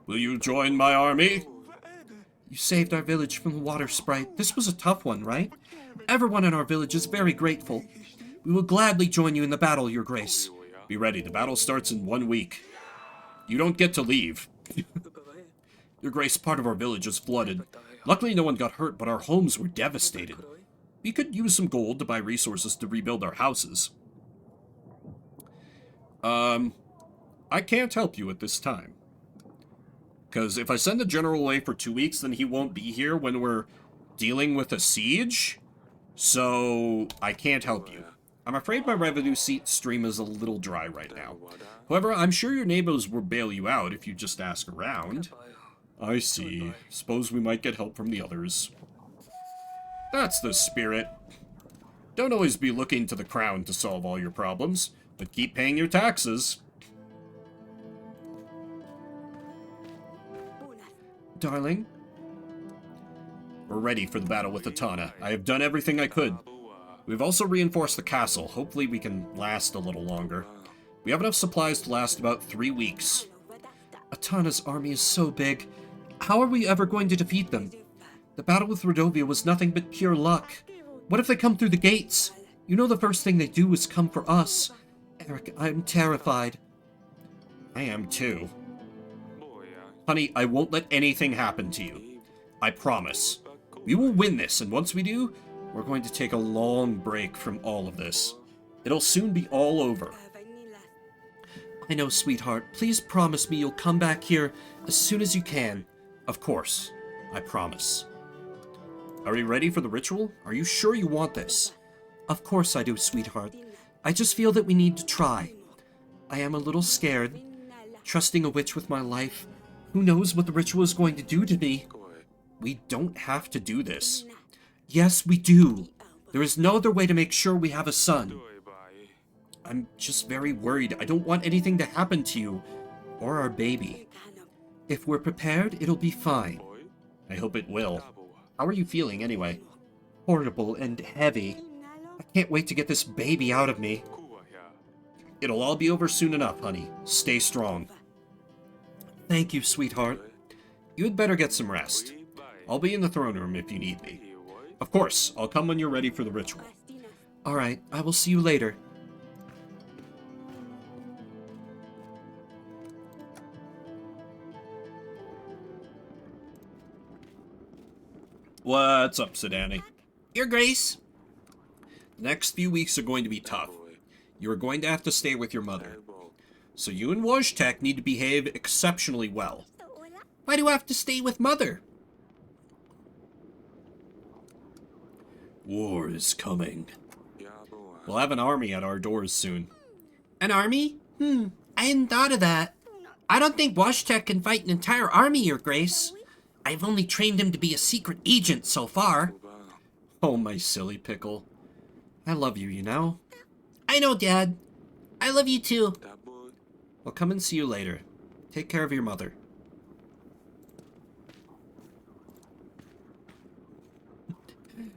Will you join my army? You saved our village from the water sprite. This was a tough one, right? Everyone in our village is very grateful. We will gladly join you in the battle, Your Grace. Be ready, the battle starts in 1 week. You don't get to leave. Your Grace, part of our village is flooded. Luckily no one got hurt, but our homes were devastated. We could use some gold to buy resources to rebuild our houses. I can't help you at this time. Because if I send the general away for 2 weeks, then he won't be here when we're dealing with a siege. So, I can't help you. I'm afraid my revenue stream is a little dry right now. However, I'm sure your neighbors will bail you out if you just ask around. I see. Suppose we might get help from the others. That's the spirit. Don't always be looking to the crown to solve all your problems, but keep paying your taxes. Darling? We're ready for the battle with Atana. I have done everything I could. We've also reinforced the castle. Hopefully we can last a little longer. We have enough supplies to last about 3 weeks. Atana's army is so big. How are we ever going to defeat them? The battle with Rodovia was nothing but pure luck. What if they come through the gates? You know the first thing they do is come for us. Eric, I'm terrified. I am too. Honey, I won't let anything happen to you. I promise. We will win this, and once we do, we're going to take a long break from all of this. It'll soon be all over. I know, sweetheart. Please promise me you'll come back here as soon as you can. Of course. I promise. Are you ready for the ritual? Are you sure you want this? Of course I do, sweetheart. I just feel that we need to try. I am a little scared. Trusting a witch with my life. Who knows what the ritual is going to do to me? We don't have to do this. Yes, we do. There is no other way to make sure we have a son. I'm just very worried. I don't want anything to happen to you or our baby. If we're prepared, it'll be fine. I hope it will. How are you feeling anyway? Horrible and heavy. I can't wait to get this baby out of me. It'll all be over soon enough, honey. Stay strong. Thank you, sweetheart. You had better get some rest. I'll be in the throne room if you need me. Of course, I'll come when you're ready for the ritual. Alright, I will see you later. What's up, Sedani? Your Grace. The next few weeks are going to be tough. You are going to have to stay with your mother. So you and Wojtek need to behave exceptionally well. Why do I have to stay with Mother? War is coming. We'll have an army at our doors soon. An army? I hadn't thought of that. I don't think Wojtek can fight an entire army, Your Grace. I've only trained him to be a secret agent so far. Oh, my silly pickle. I love you, you know? I know, Dad. I love you too. I'll come and see you later. Take care of your mother.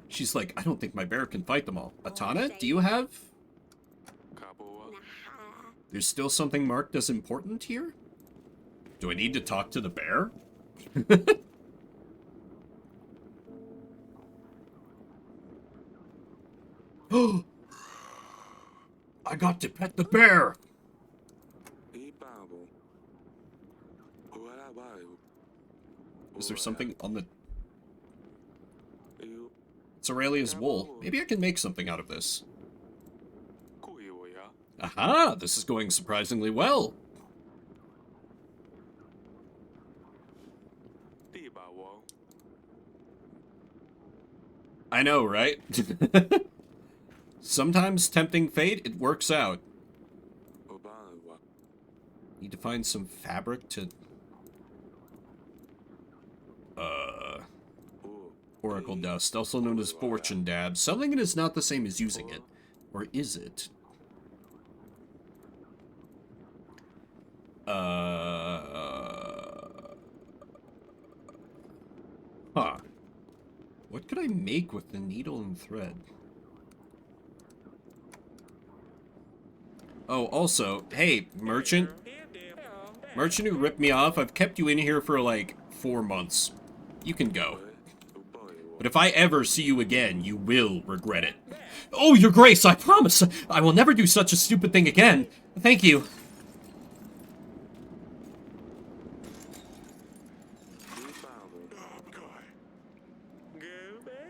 She's like, I don't think my bear can fight them all. Atana, do you have... There's still something marked as important here? Do I need to talk to the bear? Oh! I got to pet the bear! Is there something on the... It's Aurelia's wool. Maybe I can make something out of this. Aha! This is going surprisingly well. I know, right? Sometimes tempting fate, it works out. Need to find some fabric to... Oracle dust, also known as fortune dab. Selling it is not the same as using it. Or is it? Huh. What could I make with the needle and thread? Oh, also, hey, merchant. Merchant who ripped me off, I've kept you in here for like 4 months. You can go. But if I ever see you again, you will regret it. Oh, Your Grace, I promise! I will never do such a stupid thing again. Thank you.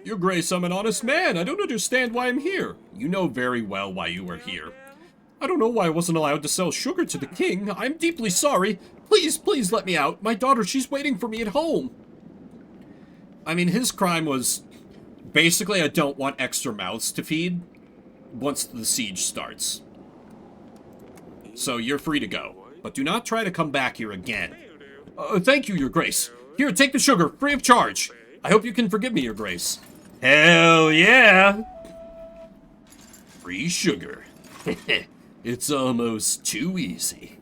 Your Grace, I'm an honest man. I don't understand why I'm here. You know very well why you are here. I don't know why I wasn't allowed to sell sugar to the king. I'm deeply sorry. Please, please let me out. My daughter, she's waiting for me at home. I mean, his crime was... Basically, I don't want extra mouths to feed once the siege starts. So you're free to go. But do not try to come back here again. Thank you, Your Grace. Here, take the sugar, free of charge. I hope you can forgive me, Your Grace. Hell yeah! Free sugar. It's almost too easy.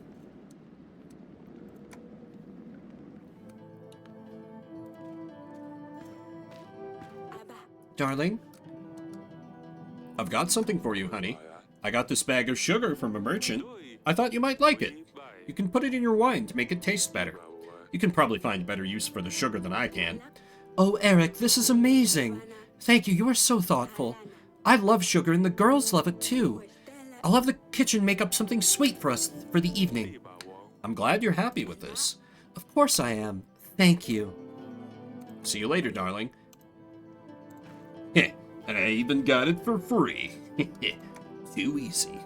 Darling? I've got something for you, honey. I got this bag of sugar from a merchant. I thought you might like it. You can put it in your wine to make it taste better. You can probably find better use for the sugar than I can. Oh, Eric, this is amazing. Thank you, you are so thoughtful. I love sugar and the girls love it too. I'll have the kitchen make up something sweet for us for the evening. I'm glad you're happy with this. Of course I am. Thank you. See you later, darling. And I even got it for free. Too easy.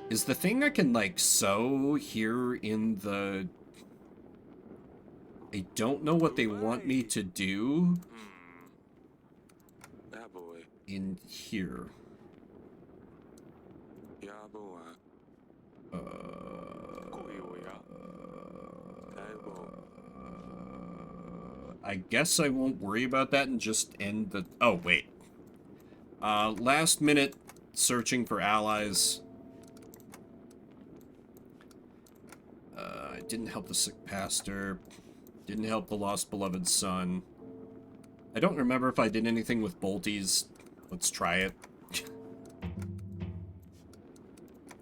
Is the thing I can, like, sew here in the... I don't know what they want me to do in here. I guess I won't worry about that and just end the... Oh, wait. Last minute searching for allies. Didn't help the sick pastor. Didn't help the lost beloved son. I don't remember if I did anything with bolties. Let's try it.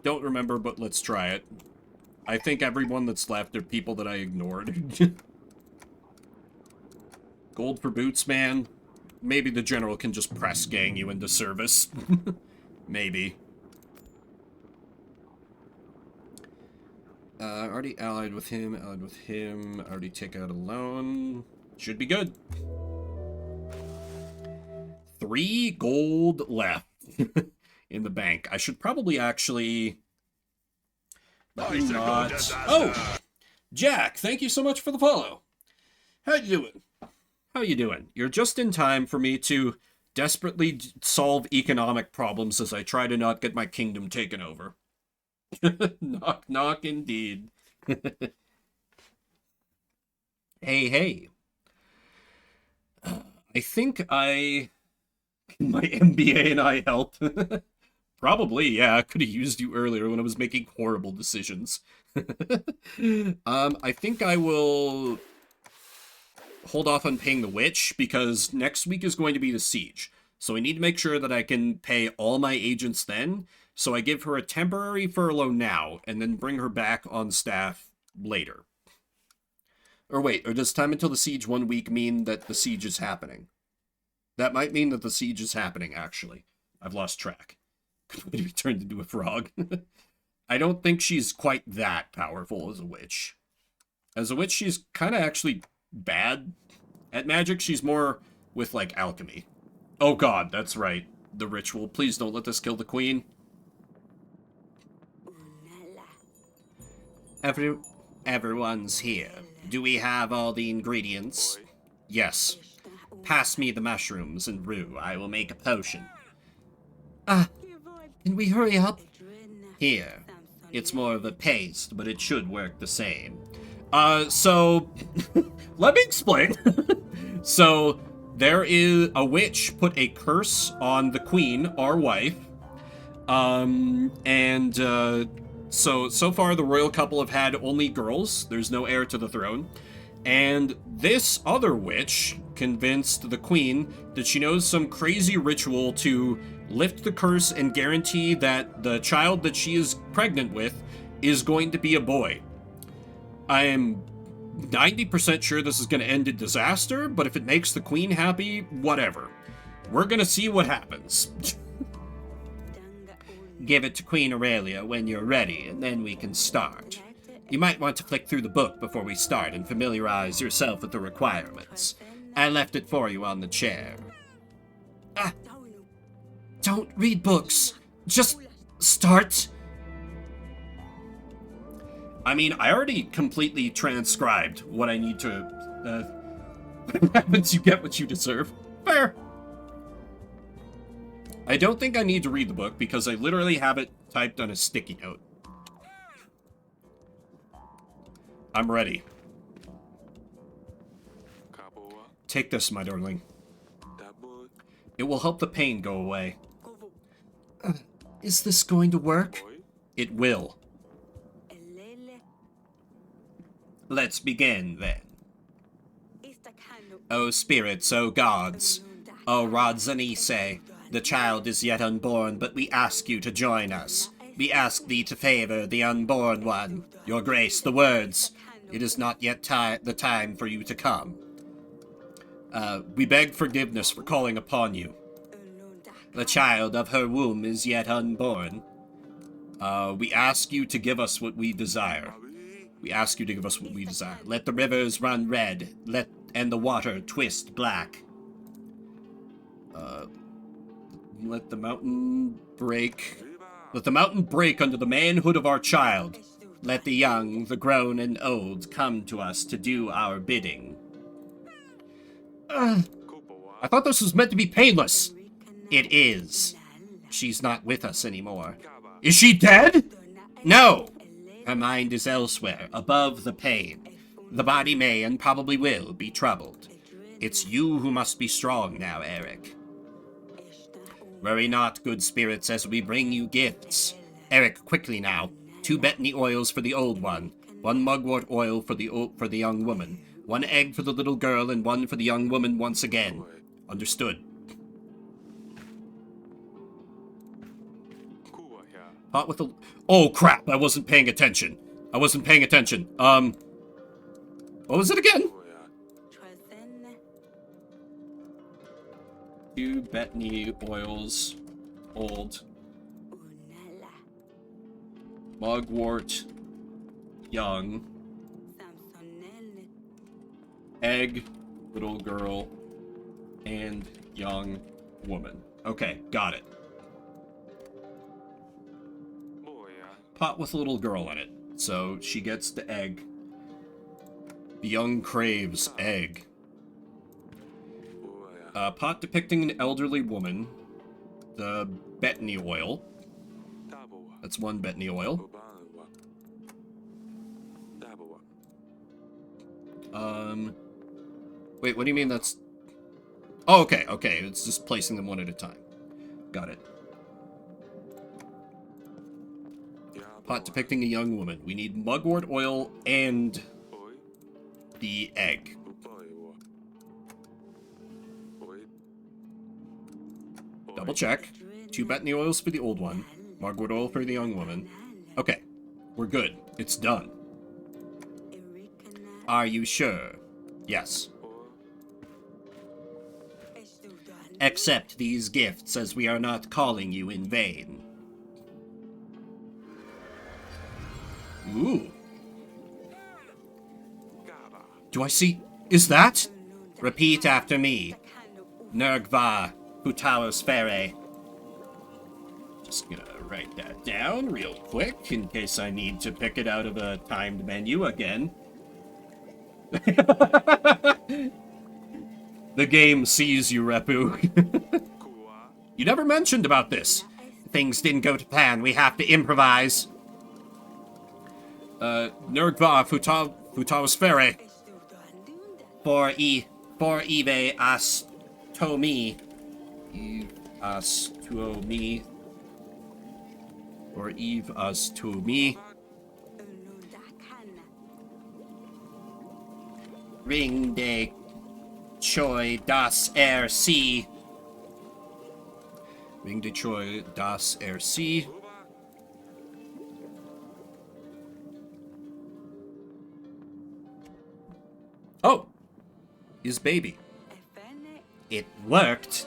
Don't remember, but let's try it. I think everyone that's left are people that I ignored. Gold for boots, man. Maybe the general can just press gang you into service. Maybe. Already allied with him, already take out a loan. Should be good. 3 gold left in the bank. I should probably actually... not... Oh! Jack, thank you so much for the follow. How you doing? How you doing? You're just in time for me to desperately solve economic problems as I try to not get my kingdom taken over. Knock, knock, indeed. Hey, hey. I think my MBA and I help. Probably, yeah. I could have used you earlier when I was making horrible decisions. I think I will hold off on paying the witch, because next week is going to be the siege. So I need to make sure that I can pay all my agents then. So I give her a temporary furlough now, and then bring her back on staff later. Or wait, or does time until the siege 1 week mean that the siege is happening? That might mean that the siege is happening, actually. I've lost track. Could be turned into a frog. I don't think she's quite that powerful as a witch. As a witch, she's kind of actually bad at magic. She's more with, like, alchemy. Oh god, that's right. The ritual. Please don't let this kill the queen. Everyone's here. Do we have all the ingredients? Yes. Pass me the mushrooms and rue. I will make a potion. Can we hurry up? Here. It's more of a paste, but it should work the same. So... let me explain. So, there is... a witch put a curse on the queen, our wife. So far the royal couple have had only girls. There's no heir to the throne. And this other witch convinced the queen that she knows some crazy ritual to lift the curse and guarantee that the child that she is pregnant with is going to be a boy. I am 90% sure this is going to end in disaster, but if it makes the queen happy, whatever. We're going to see what happens. Give it to Queen Aurelia when you're ready, and then we can start. You might want to flick through the book before we start and familiarize yourself with the requirements. I left it for you on the chair. Don't read books. Just start. I mean, I already completely transcribed what I need to... what happens, you get what you deserve. Fair. I don't think I need to read the book because I literally have it typed on a sticky note. I'm ready. Take this, my darling. It will help the pain go away. Is this going to work? It will. Let's begin, then. O spirits, O gods, O rods and Ise, the child is yet unborn, but we ask you to join us. We ask thee to favor the unborn one. Your grace, the words. It is not yet the time for you to come. We beg forgiveness for calling upon you. The child of her womb is yet unborn. We ask you to give us what we desire. We ask you to give us what we desire. Let the rivers run red, and the water twist black. Let the mountain break. Let the mountain break under the manhood of our child. Let the young, the grown, and old come to us to do our bidding. I thought this was meant to be painless. It is. She's not with us anymore. Is she dead? No. Her mind is elsewhere, above the pain. The body may and probably will be troubled. It's you who must be strong now, Eric. Worry not, good spirits, as we bring you gifts. Eric, quickly now. 2 Bethany oils for the old one. 1 mugwort oil for the young woman. 1 egg for the little girl, and 1 for the young woman once again. Understood. Pot with the... Oh, crap! I wasn't paying attention. What was it again? 2 Bethany oils. Old. Mugwort. Young. Egg. Little girl. And young woman. Okay, got it. Pot with a little girl in it. So she gets the egg. The young craves egg. Pot depicting an elderly woman. The Bethany oil. That's 1 Bethany oil. Wait, what do you mean that's... Oh, okay, okay. It's just placing them one at a time. Got it. Pot depicting a young woman. We need mugwort oil and the egg. Double check. 2 Bethany oils for the old one. Mugwort oil for the young woman. Okay. We're good. It's done. Are you sure? Yes. Accept these gifts, as we are not calling you in vain. Ooh. Do I see... Is that? Repeat after me. Nergva, Putalos Fere. Just gonna write that down real quick, in case I need to pick it out of a timed menu again. The game sees you, Repu. You never mentioned about this. Things didn't go to plan. We have to improvise. Nergva Futaos Fere. For Eve as to me. Eve as to me. Or Eve as to me. Ring de Choi das RC. Ring de Choi das RC. Oh! His baby. It worked.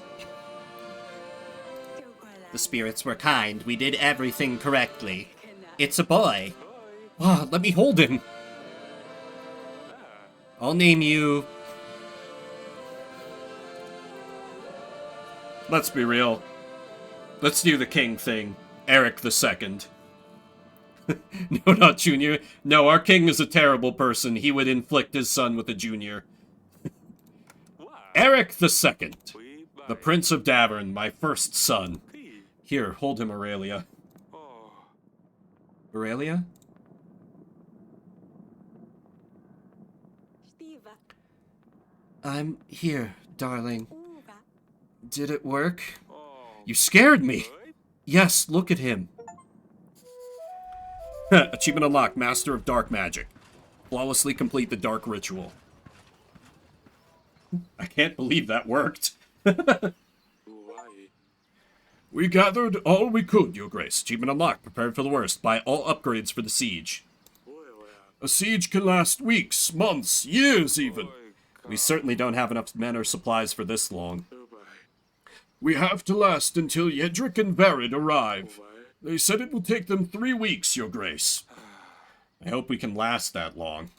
The spirits were kind. We did everything correctly. It's a boy. Ah, let me hold him. I'll name you... Let's be real. Let's do the king thing. Eric II. No, not Junior. No, our king is a terrible person. He would inflict his son with a junior. Eric II. The Prince of Davern, my first son. Here, hold him, Aurelia. Aurelia? I'm here, darling. Did it work? You scared me! Yes, look at him. Achievement unlocked, Master of Dark Magic. Flawlessly complete the dark ritual. I can't believe that worked. We gathered all we could, Your Grace. Achievement unlocked, prepared for the worst. Buy all upgrades for the siege. A siege can last weeks, months, years even. We certainly don't have enough men or supplies for this long. We have to last until Yedric and Verid arrive. They said it will take them 3 weeks, Your Grace. I hope we can last that long.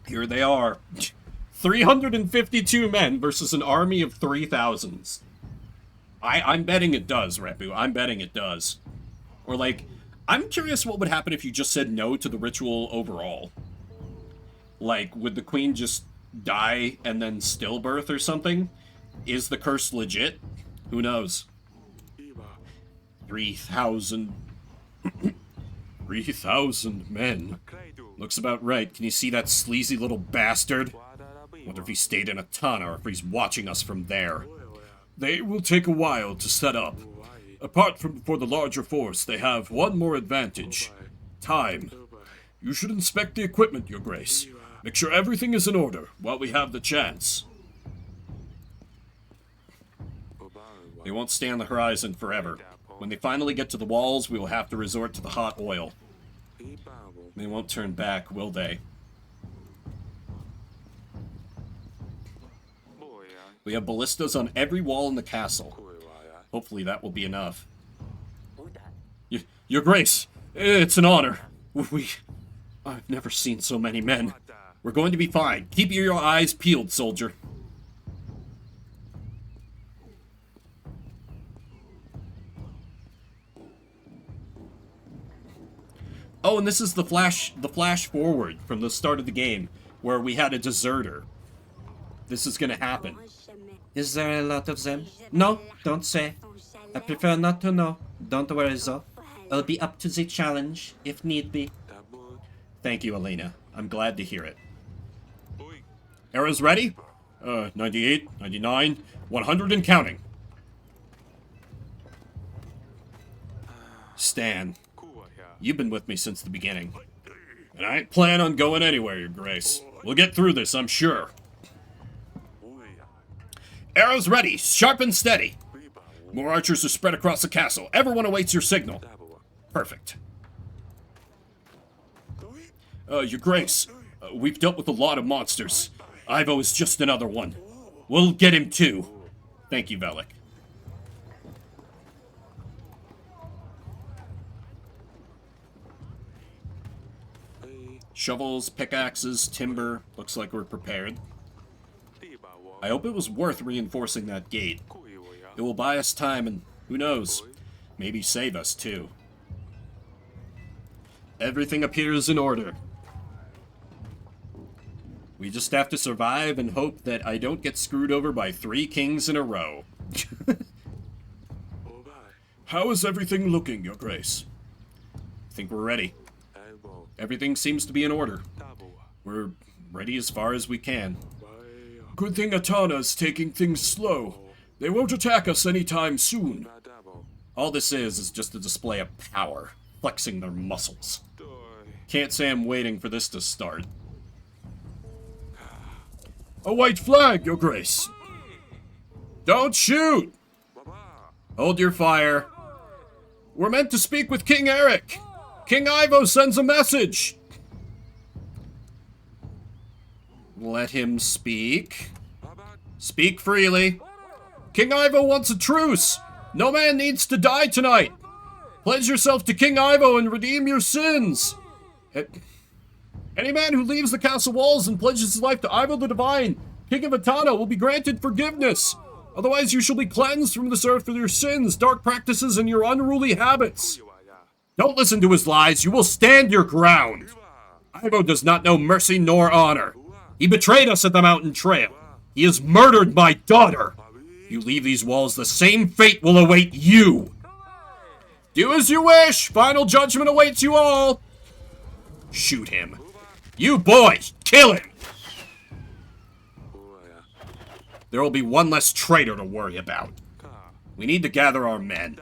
Here they are. 352 men versus an army of 3,000. I'm betting it does, Repu. I'm betting it does. Or, like, I'm curious what would happen if you just said no to the ritual overall. Like, would the queen just die and then stillbirth or something? Is the curse legit? Who knows? 3,000... 3,000 men. Looks about right. Can you see that sleazy little bastard? Wonder if he stayed in Atana or if he's watching us from there. They will take a while to set up. Apart from for the larger force, they have one more advantage. Time. You should inspect the equipment, Your Grace. Make sure everything is in order while we have the chance. They won't stay on the horizon forever. When they finally get to the walls, we will have to resort to the hot oil. They won't turn back, will they? We have ballistas on every wall in the castle. Hopefully that will be enough. Your Grace, it's an honor. I've never seen so many men. We're going to be fine. Keep your eyes peeled, soldier. Oh, and this is the flash forward from the start of the game, where we had a deserter. This is gonna happen. Is there a lot of them? No, don't say. I prefer not to know. Don't worry, though. I'll be up to the challenge, if need be. Thank you, Elena. I'm glad to hear it. Arrows ready? 98, 99, 100 and counting. Stan, you've been with me since the beginning. And I ain't plan on going anywhere, Your Grace. We'll get through this, I'm sure. Arrows ready, sharp and steady. More archers are spread across the castle. Everyone awaits your signal. Perfect. Your Grace, we've dealt with a lot of monsters. Ivo is just another one. We'll get him too. Thank you, Velik. Shovels, pickaxes, timber. Looks like we're prepared. I hope it was worth reinforcing that gate. It will buy us time and, who knows, maybe save us too. Everything appears in order. We just have to survive and hope that I don't get screwed over by 3 kings in a row. How is everything looking, Your Grace? I think we're ready. Everything seems to be in order. We're ready as far as we can. Good thing Atana's taking things slow. They won't attack us anytime soon. All this is just a display of power, flexing their muscles. Can't say I'm waiting for this to start. A white flag, Your Grace. Don't shoot! Hold your fire. We're meant to speak with King Eric. King Ivo sends a message. Let him speak. Speak freely. King Ivo wants a truce. No man needs to die tonight. Pledge yourself to King Ivo and redeem your sins. Any man who leaves the castle walls and pledges his life to Ivo the Divine, King of Atana, will be granted forgiveness. Otherwise you shall be cleansed from this earth for your sins, dark practices, and your unruly habits. Don't listen to his lies. You will stand your ground. Ivo does not know mercy nor honor. He betrayed us at the mountain trail. He has murdered my daughter. If you leave these walls, the same fate will await you. Do as you wish. Final judgment awaits you all. Shoot him. You boys, kill him. There will be one less traitor to worry about. We need to gather our men.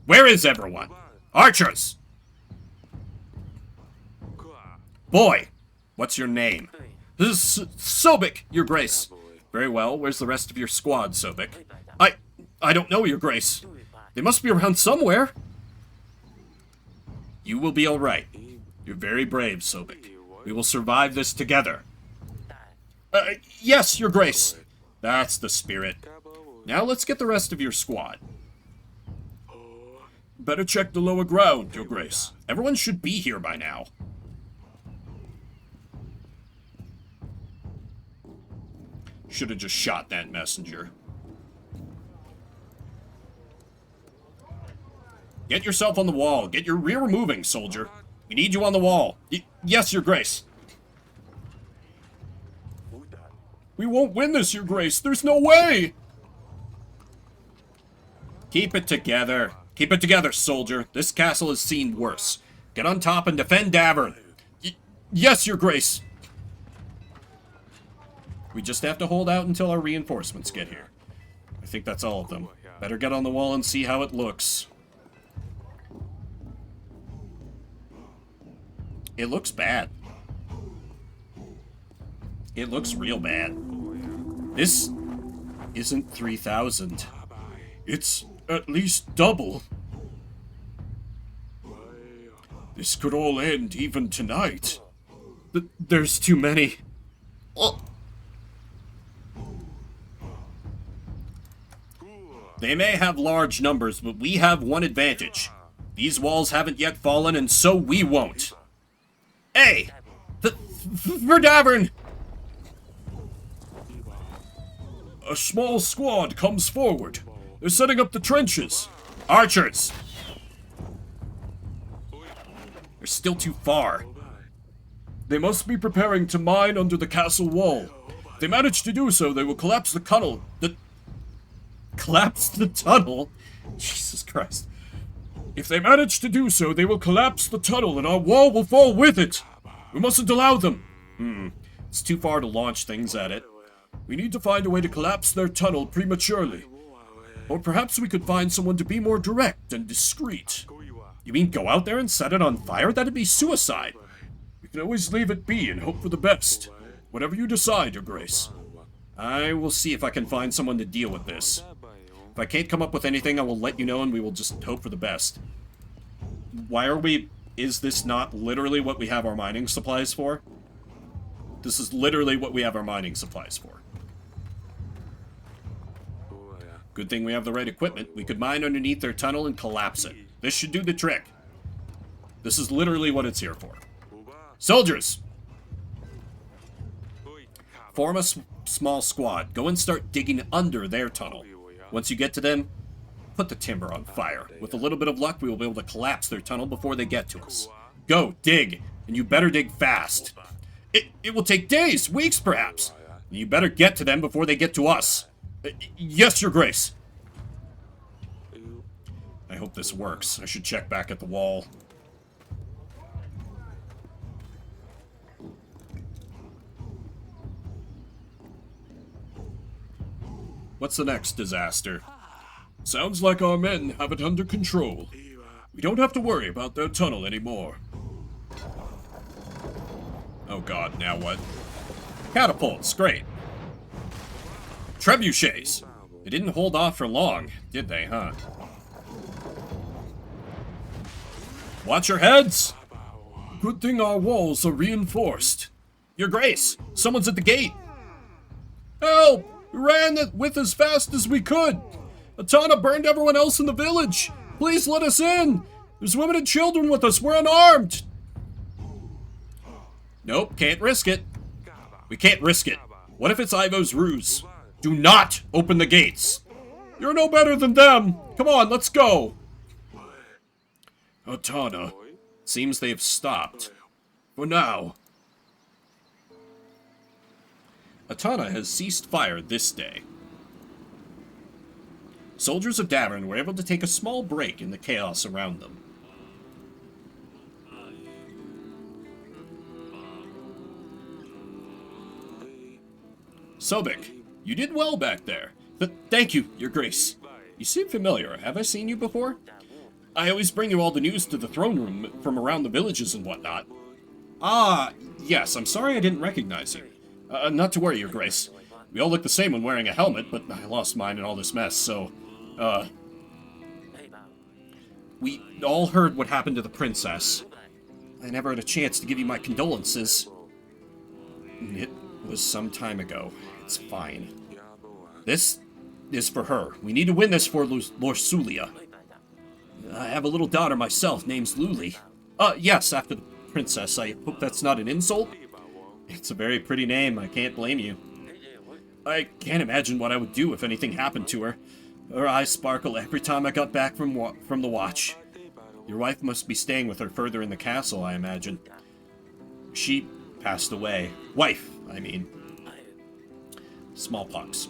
Where is everyone? Archers! Boy, what's your name? This is Sobek, Your Grace. Very well, where's the rest of your squad, Sobek? I don't know, Your Grace. They must be around somewhere. You will be alright. You're very brave, Sobek. We will survive this together. Yes, Your Grace. That's the spirit. Now let's get the rest of your squad. Better check the lower ground, Your Grace. Everyone should be here by now. Should have just shot that messenger. Get yourself on the wall. Get your rear moving, soldier. We need you on the wall. Yes, Your Grace. We won't win this, Your Grace. There's no way. Keep it together. Keep it together, soldier. This castle has seen worse. Get on top and defend Davern. Yes, Your Grace. We just have to hold out until our reinforcements get here. I think that's all of them. Better get on the wall and see how it looks. It looks bad. It looks real bad. This isn't 3,000. It's at least double. This could all end even tonight. There's too many. Oh. They may have large numbers, but we have one advantage. These walls haven't yet fallen, and so we won't. Hey! For Davern! A small squad comes forward. They're setting up the trenches. Archers! They're still too far. They must be preparing to mine under the castle wall. If they manage to do so, they will collapse the tunnel. Collapse the tunnel? Jesus Christ. If they manage to do so, they will collapse the tunnel and our wall will fall with it. We mustn't allow them. It's too far to launch things at it. We need to find a way to collapse their tunnel prematurely. Or perhaps we could find someone to be more direct and discreet. You mean go out there and set it on fire? That'd be suicide. We can always leave it be and hope for the best. Whatever you decide, Your Grace. I will see if I can find someone to deal with this. If I can't come up with anything, I will let you know and we will just hope for the best. Why are we... Is this not literally what we have our mining supplies for? This is literally what we have our mining supplies for. Good thing we have the right equipment. We could mine underneath their tunnel and collapse it. This should do the trick. This is literally what it's here for. Soldiers! Form a small squad. Go and start digging under their tunnel. Once you get to them, put the timber on fire. With a little bit of luck, we will be able to collapse their tunnel before they get to us. Go, dig, and you better dig fast. It will take days, weeks perhaps. You better get to them before they get to us. Yes, Your Grace. I hope this works. I should check back at the wall. What's the next disaster? Sounds like our men have it under control. We don't have to worry about their tunnel anymore. Oh god, now what? Catapults, great. Trebuchets! They didn't hold off for long, did they, huh? Watch your heads! Good thing our walls are reinforced. Your Grace, someone's at the gate! Help! We ran with as fast as we could! Atana burned everyone else in the village! Please let us in! There's women and children with us, we're unarmed! Nope, can't risk it. We can't risk it. What if it's Ivo's ruse? Do not open the gates! You're no better than them! Come on, let's go! Atana. Seems they've stopped. For now. Atana has ceased fire this day. Soldiers of Davern were able to take a small break in the chaos around them. Sobek, you did well back there. Thank you, Your Grace. You seem familiar. Have I seen you before? I always bring you all the news to the throne room from around the villages and whatnot. Ah, yes, I'm sorry I didn't recognize you. Not to worry, Your Grace. We all look the same when wearing a helmet, but I lost mine in all this mess, so, we all heard what happened to the princess. I never had a chance to give you my condolences. It was some time ago. It's fine. This is for her. We need to win this for Lorsulia. I have a little daughter myself, named Luli. Yes, after the princess. I hope that's not an insult. It's a very pretty name, I can't blame you. I can't imagine what I would do if anything happened to her. Her eyes sparkle every time I got back from the watch. Your wife must be staying with her further in the castle, I imagine. She passed away. Wife, I mean. Smallpox.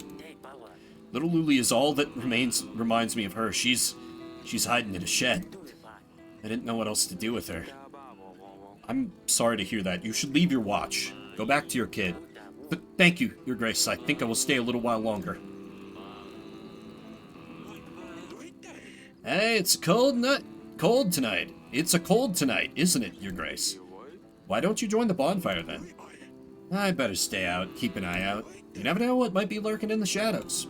Little Luli is all that reminds me of her. She's hiding in a shed. I didn't know what else to do with her. I'm sorry to hear that. You should leave your watch. Go back to your kid. But thank you, Your Grace. I think I will stay a little while longer. Hey, it's cold tonight. It's a cold tonight, isn't it, Your Grace? Why don't you join the bonfire then? I better stay out, keep an eye out. You never know what might be lurking in the shadows.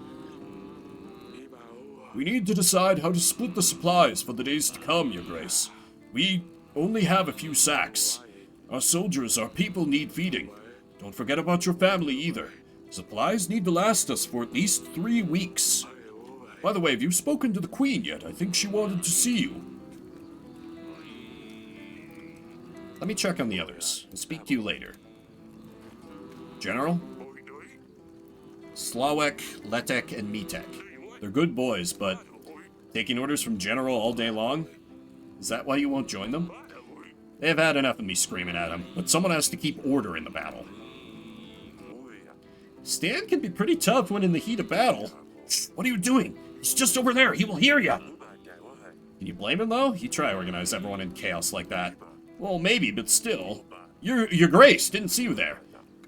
We need to decide how to split the supplies for the days to come, Your Grace. We only have a few sacks. Our soldiers, our people need feeding. Don't forget about your family either. Supplies need to last us for at least 3 weeks. By the way, have you spoken to the Queen yet? I think she wanted to see you. Let me check on the others. I'll speak to you later. General? Slawek, Letek, and Mitek. They're good boys, but taking orders from General all day long? Is that why you won't join them? They've had enough of me screaming at them, but someone has to keep order in the battle. Stan can be pretty tough when in the heat of battle. Shh, what are you doing? He's just over there. He will hear you. Can you blame him, though? You try to organize everyone in chaos like that. Well, maybe, but still. Your Grace, didn't see you there.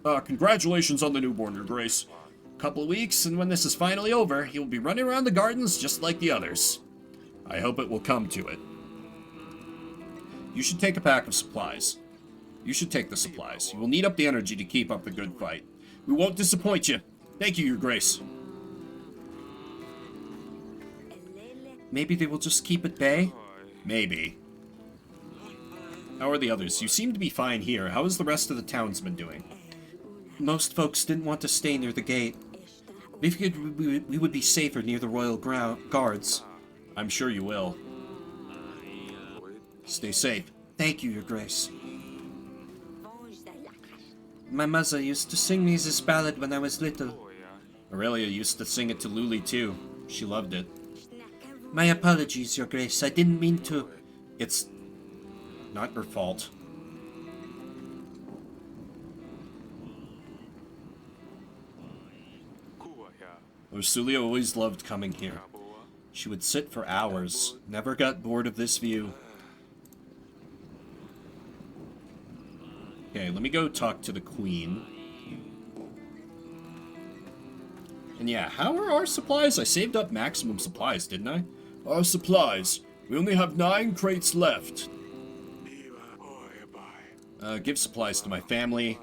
Congratulations on the newborn, Your Grace. Couple of weeks, and when this is finally over, he will be running around the gardens just like the others. I hope it will come to it. You should take a pack of supplies. You should take the supplies. You will need up the energy to keep up the good fight. We won't disappoint you. Thank you, Your Grace. Maybe they will just keep at bay? Maybe. How are the others? You seem to be fine here. How is the rest of the townsmen doing? Most folks didn't want to stay near the gate. We figured we would be safer near the royal guards. I'm sure you will. Stay safe. Thank you, Your Grace. My mother used to sing me this ballad when I was little. Aurelia used to sing it to Luli, too. She loved it. My apologies, Your Grace. I didn't mean to. It's not your fault. Ursulia always loved coming here. She would sit for hours, never got bored of this view. Okay, let me go talk to the Queen. And yeah, how are our supplies? I saved up maximum supplies, didn't I? Our supplies. We only have 9 crates left. Give supplies to my family.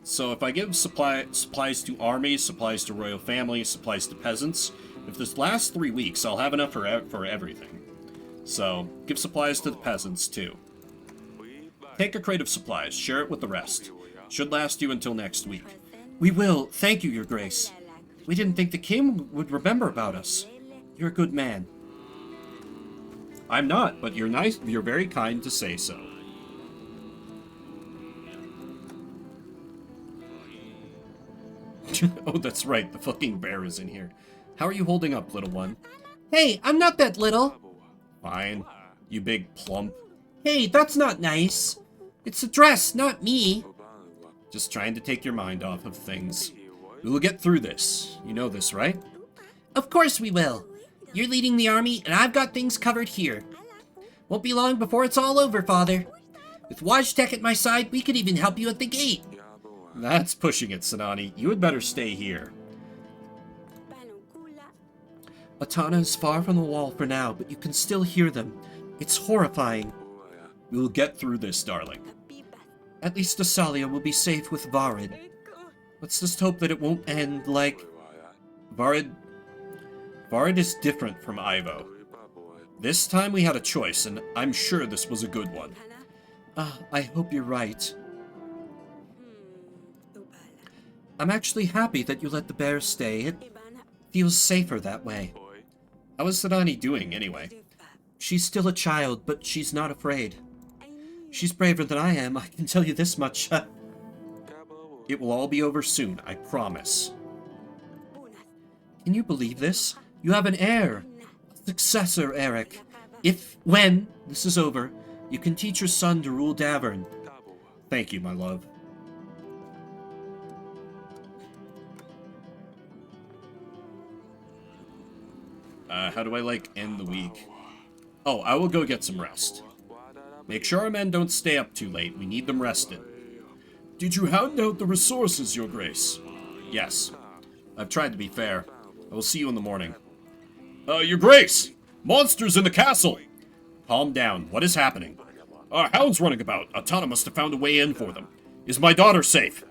So if I give supplies to army, supplies to royal family, supplies to peasants, if this lasts 3 weeks, I'll have enough for everything. So, give supplies to the peasants, too. Take a crate of supplies, share it with the rest. Should last you until next week. We will, thank you, Your Grace. We didn't think the king would remember about us. You're a good man. I'm not, but you're nice. You're very kind to say so. Oh, that's right. The fucking bear is in here. How are you holding up, little one? Hey, I'm not that little. Fine. You big plump. Hey, that's not nice. It's the dress, not me. Just trying to take your mind off of things. We will get through this. You know this, right? Of course we will. You're leading the army, and I've got things covered here. Won't be long before it's all over, Father. With Wajtek at my side, we could even help you at the gate. That's pushing it, Sanani. You had better stay here. Atana is far from the wall for now, but you can still hear them. It's horrifying. We will get through this, darling. At least Asalia will be safe with Varid. Let's just hope that it won't end like... Varid is different from Ivo. This time we had a choice, and I'm sure this was a good one. I hope you're right. I'm actually happy that you let the bear stay. It feels safer that way. How is Sanani doing, anyway? She's still a child, but she's not afraid. She's braver than I am, I can tell you this much. It will all be over soon, I promise. Can you believe this? You have an heir. A successor, Eric. When this is over, you can teach your son to rule Davern. Thank you, my love. How do I, end the week? Oh, I will go get some rest. Make sure our men don't stay up too late. We need them rested. Did you hound out the resources, Your Grace? Yes. I've tried to be fair. I will see you in the morning. Your Grace! Monsters in the castle! Calm down. What is happening? Hounds running about. Atana must have found a way in for them. Is my daughter safe?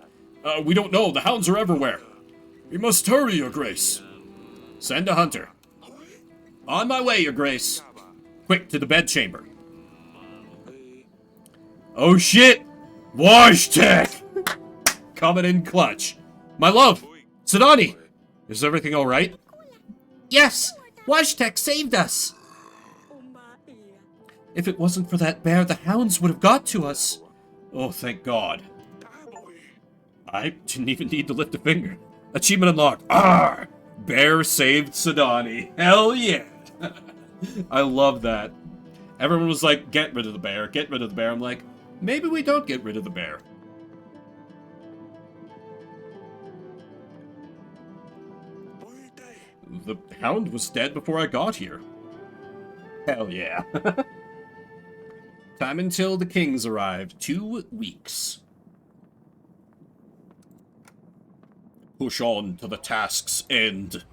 We don't know. The hounds are everywhere. We must hurry, Your Grace. Send a hunter. On my way, Your Grace. Quick, to the bedchamber. Oh shit! Washtek! Coming in clutch. My love! Sidani! Is everything alright? Yes! Washtek saved us! If it wasn't for that bear, the hounds would have got to us. Oh, thank God. I didn't even need to lift a finger. Achievement unlocked. Arr! Bear saved Sidani. Hell yeah! I love that. Everyone was like, get rid of the bear, get rid of the bear. I'm like, maybe we don't get rid of the bear. The hound was dead before I got here. Hell yeah. Time until the kings arrived. 2 weeks. Push on to the task's end.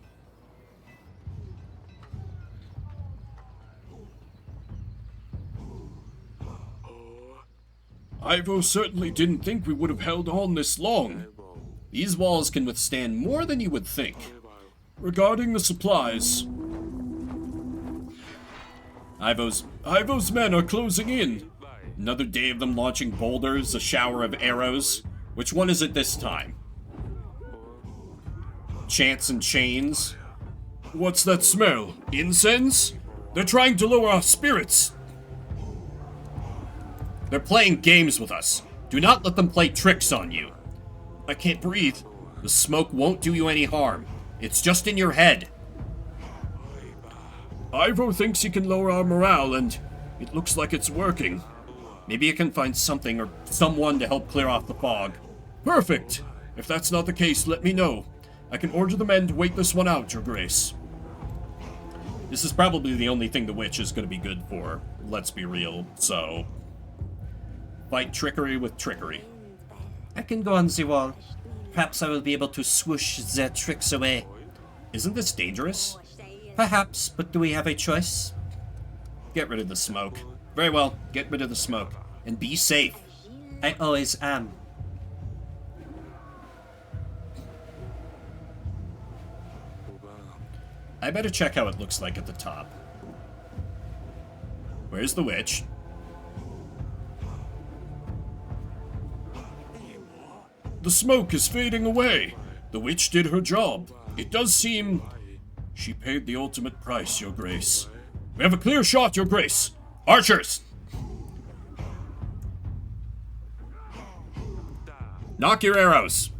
Ivo certainly didn't think we would have held on this long. These walls can withstand more than you would think. Regarding the supplies... Ivo's men are closing in. Another day of them launching boulders, a shower of arrows. Which one is it this time? Chants and chains? What's that smell? Incense? They're trying to lower our spirits. They're playing games with us. Do not let them play tricks on you. I can't breathe. The smoke won't do you any harm. It's just in your head. Ivo thinks he can lower our morale, and it looks like it's working. Maybe you can find something or someone to help clear off the fog. Perfect! If that's not the case, let me know. I can order the men to wait this one out, Your Grace. This is probably the only thing the witch is going to be good for. Let's be real, so... Fight trickery with trickery. I can go on the wall. Perhaps I will be able to swoosh their tricks away. Isn't this dangerous? Perhaps, but do we have a choice? Get rid of the smoke. Very well, get rid of the smoke. And be safe. I always am. I better check how it looks like at the top. Where's the witch? The smoke is fading away. The witch did her job. It does seem... She paid the ultimate price, Your Grace. We have a clear shot, Your Grace. Archers! Knock your arrows.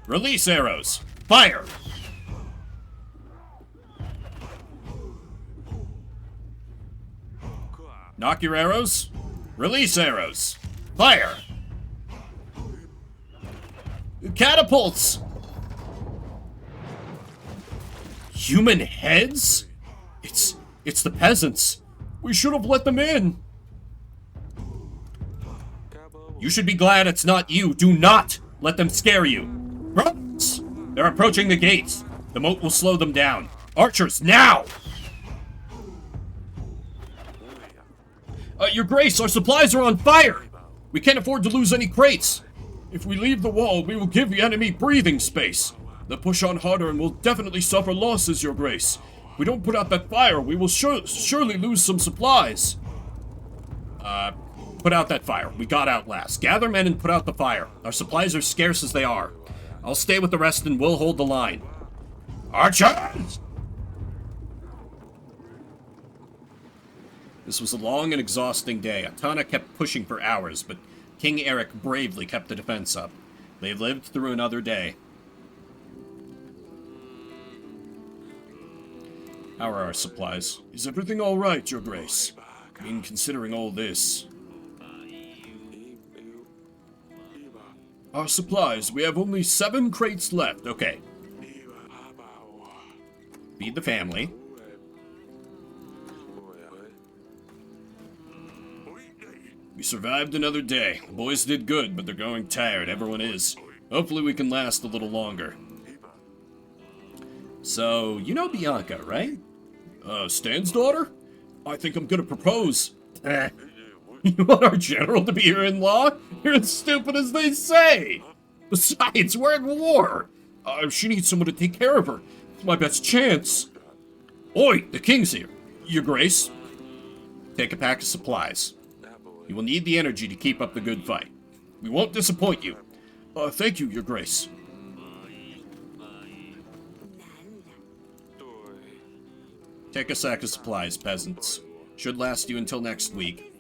Release arrows. Fire! Knock your arrows. Release arrows. Fire! Catapults! Human heads? It's the peasants. We should have let them in. You should be glad it's not you. Do not let them scare you. Brothers, they're approaching the gates. The moat will slow them down. Archers, now! Your Grace, our supplies are on fire! We can't afford to lose any crates. If we leave the wall, we will give the enemy breathing space. They'll push on harder and we'll definitely suffer losses, Your Grace. If we don't put out that fire, we will surely lose some supplies. Put out that fire. We got out last. Gather men and put out the fire. Our supplies are scarce as they are. I'll stay with the rest and we'll hold the line. Archers! This was a long and exhausting day. Atana kept pushing for hours, but King Eric bravely kept the defense up. They've lived through another day. How are our supplies? Is everything all right, Your Grace? I mean, considering all this. Our supplies, we have only 7 crates left. Okay. Feed the family. We survived another day. The boys did good, but they're going tired. Everyone is. Hopefully we can last a little longer. So, you know Bianca, right? Stan's daughter? I think I'm gonna propose. You want our general to be your in-law? You're as stupid as they say! Besides, we're at war! She needs someone to take care of her. It's my best chance. Oi, the king's here. Your Grace. Take a pack of supplies. You will need the energy to keep up the good fight. We won't disappoint you. Thank you, Your Grace. Take a sack of supplies, peasants. Should last you until next week.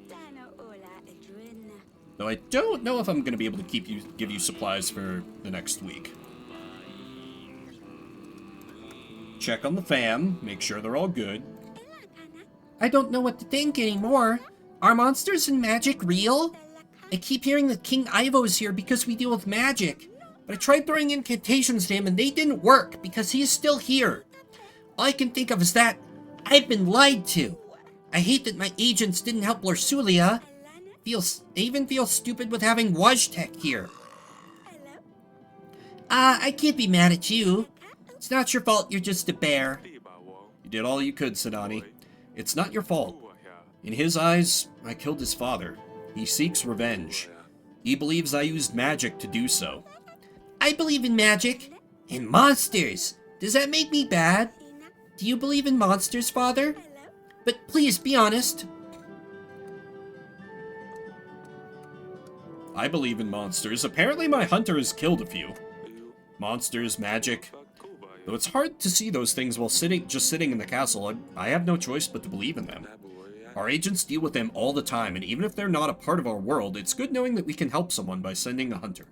Though I don't know if I'm going to be able to give you supplies for the next week. Check on the fam, make sure they're all good. I don't know what to think anymore. Are monsters and magic real? I keep hearing that King Ivo's here because we deal with magic. But I tried throwing incantations to him and they didn't work because he is still here. All I can think of is that I've been lied to. I hate that my agents didn't help Larsulia. I even feel stupid with having Wajtek here. I can't be mad at you. It's not your fault, you're just a bear. You did all you could, Sidani. It's not your fault. In his eyes, I killed his father. He seeks revenge. He believes I used magic to do so. I believe in magic. And monsters. Does that make me bad? Do you believe in monsters, Father? But please, be honest. I believe in monsters. Apparently my hunter has killed a few. Monsters, magic. Though it's hard to see those things while just sitting in the castle, I have no choice but to believe in them. Our agents deal with them all the time, and even if they're not a part of our world, it's good knowing that we can help someone by sending a hunter.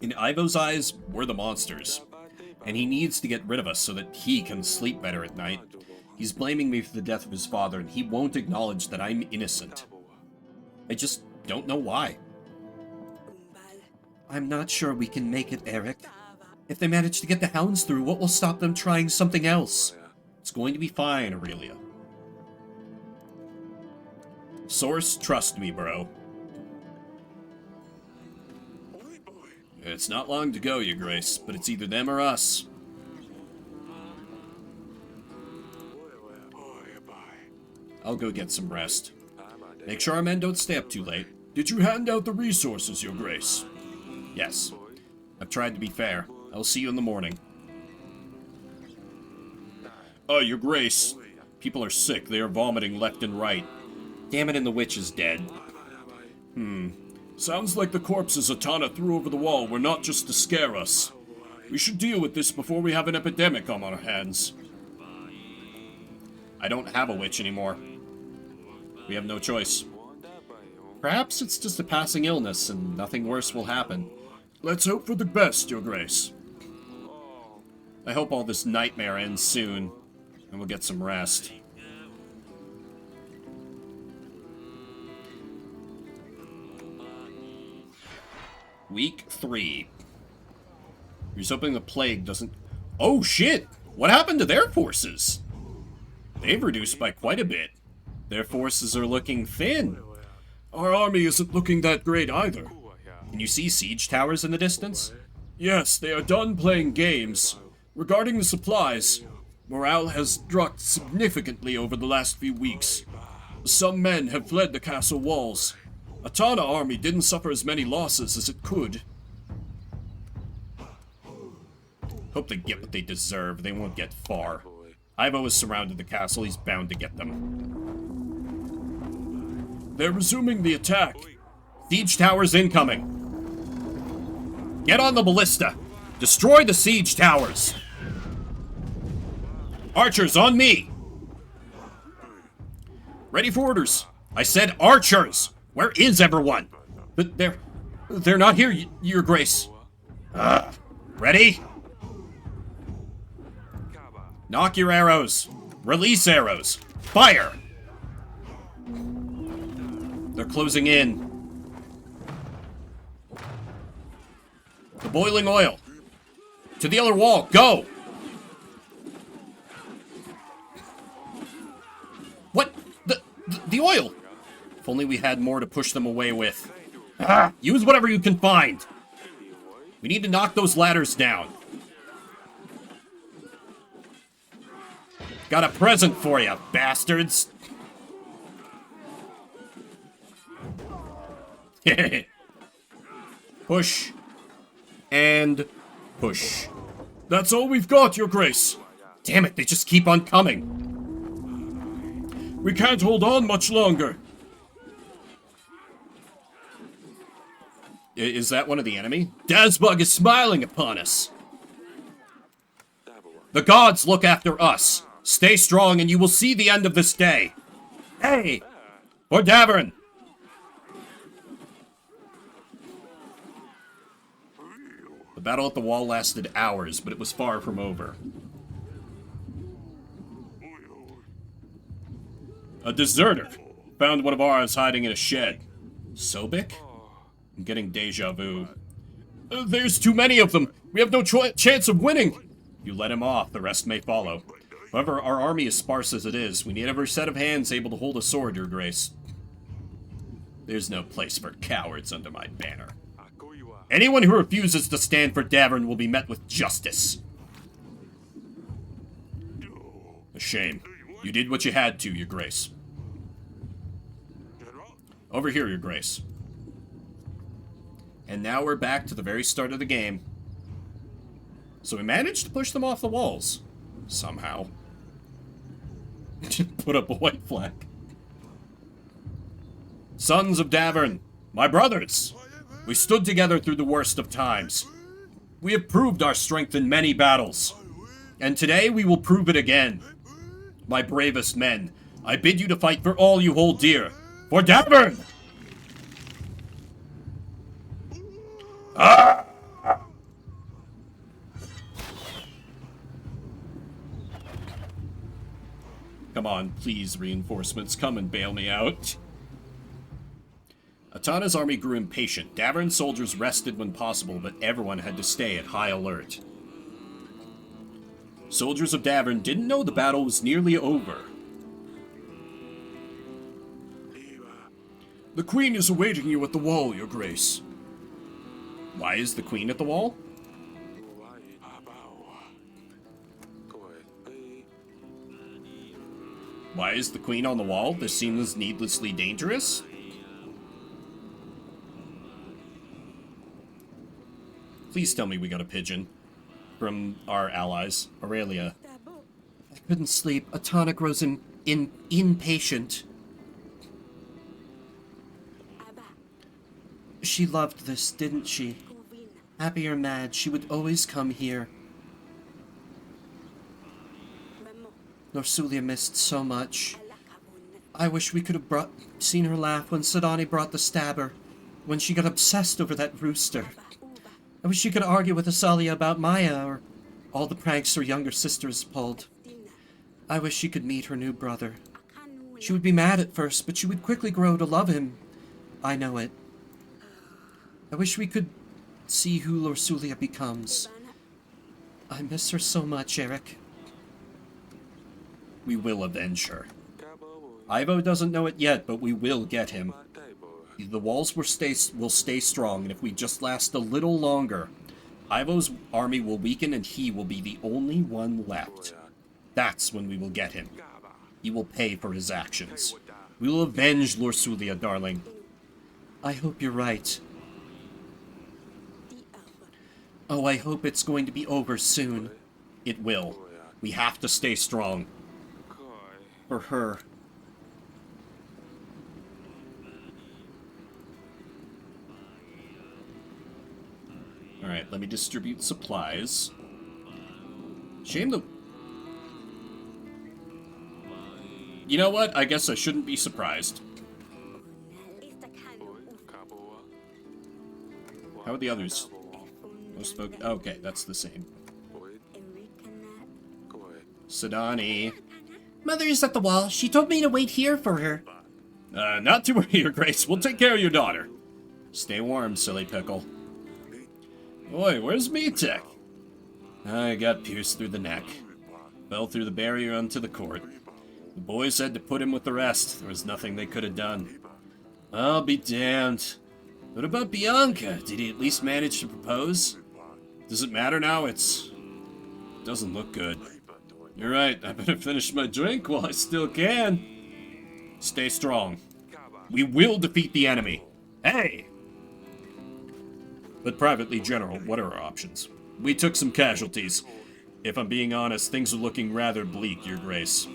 In Ivo's eyes, we're the monsters. And he needs to get rid of us so that he can sleep better at night. He's blaming me for the death of his father, and he won't acknowledge that I'm innocent. I just don't know why. I'm not sure we can make it, Eric. If they manage to get the hounds through, what will stop them trying something else? It's going to be fine, Aurelia. Source, trust me, bro. It's not long to go, Your Grace, but it's either them or us. I'll go get some rest. Make sure our men don't stay up too late. Did you hand out the resources, Your Grace? Yes. I've tried to be fair. I'll see you in the morning. Your Grace. People are sick. They are vomiting left and right. Damn it, and the witch is dead. Sounds like the corpses Atana threw over the wall were not just to scare us. We should deal with this before we have an epidemic on our hands. I don't have a witch anymore. We have no choice. Perhaps it's just a passing illness and nothing worse will happen. Let's hope for the best, Your Grace. I hope all this nightmare ends soon, and we'll get some rest. Week 3. Here's hoping the plague doesn't... Oh shit! What happened to their forces? They've reduced by quite a bit. Their forces are looking thin. Our army isn't looking that great either. Can you see siege towers in the distance? Yes, they are done playing games. Regarding the supplies, morale has dropped significantly over the last few weeks. Some men have fled the castle walls. Atana army didn't suffer as many losses as it could. Hope they get what they deserve. They won't get far. Ivo has surrounded the castle. He's bound to get them. They're resuming the attack. Siege towers incoming. Get on the ballista. Destroy the siege towers. Archers, on me. Ready for orders. I said archers. Where is everyone? But they're not here, Your Grace. Ready? Knock your arrows. Release arrows. Fire! They're closing in. The boiling oil. To the other wall. Go! What? The oil! If only we had more to push them away with. Use whatever you can find. We need to knock those ladders down. Got a present for you, bastards. Push. And push. That's all we've got, Your Grace. Damn it, they just keep on coming. We can't hold on much longer. Is that one of the enemy? Dazbug is smiling upon us. The gods look after us. Stay strong and you will see the end of this day. Hey! For Davern! The battle at the wall lasted hours, but it was far from over. A deserter found one of ours hiding in a shed. Sobek? I'm getting deja vu. There's too many of them. We have no chance of winning. You let him off, the rest may follow. However, our army is sparse as it is. We need every set of hands able to hold a sword, Your Grace. There's no place for cowards under my banner. Anyone who refuses to stand for Davern will be met with justice. A shame. You did what you had to, Your Grace. Over here, Your Grace. And now we're back to the very start of the game. So we managed to push them off the walls. Somehow. Put up a white flag. Sons of Davern, my brothers, we stood together through the worst of times. We have proved our strength in many battles. And today we will prove it again. My bravest men, I bid you to fight for all you hold dear. For Davern! Ah! Come on, please, reinforcements, come and bail me out. Atana's army grew impatient. Davern's soldiers rested when possible, but everyone had to stay at high alert. Soldiers of Davern didn't know the battle was nearly over. The Queen is awaiting you at the wall, Your Grace. Why is the Queen at the wall? Why is the Queen on the wall? This seems needlessly dangerous. Please tell me we got a pigeon from our allies. Aurelia. I couldn't sleep. Atana grows impatient. She loved this, didn't she? Happy or mad, she would always come here. Norsulia missed so much. I wish we could have seen her laugh when Sadani brought the stabber, when she got obsessed over that rooster. I wish she could argue with Asalia about Maya, or all the pranks her younger sisters pulled. I wish she could meet her new brother. She would be mad at first, but she would quickly grow to love him. I know it. I wish we could see who Lorsulia becomes. I miss her so much, Eric. We will avenge her. Ivo doesn't know it yet, but we will get him. The walls will stay strong, and if we just last a little longer, Ivo's army will weaken and he will be the only one left. That's when we will get him. He will pay for his actions. We will avenge Lorsulia, darling. I hope you're right. Oh, I hope it's going to be over soon. It will. We have to stay strong. For her. Alright, let me distribute supplies. Shame the... You know what? I guess I shouldn't be surprised. How are the others? Okay, that's the same. Sidani. Mother's at the wall. She told me to wait here for her. Not to worry, Your Grace. We'll take care of your daughter. Stay warm, silly pickle. Boy, where's Meatek? I got pierced through the neck. Fell through the barrier onto the court. The boys had to put him with the rest. There was nothing they could have done. I'll be damned. What about Bianca? Did he at least manage to propose? Does it matter now? Doesn't look good. You're right. I better finish my drink while I still can. Stay strong. We will defeat the enemy. Hey! But privately, General, what are our options? We took some casualties. If I'm being honest, things are looking rather bleak, Your Grace.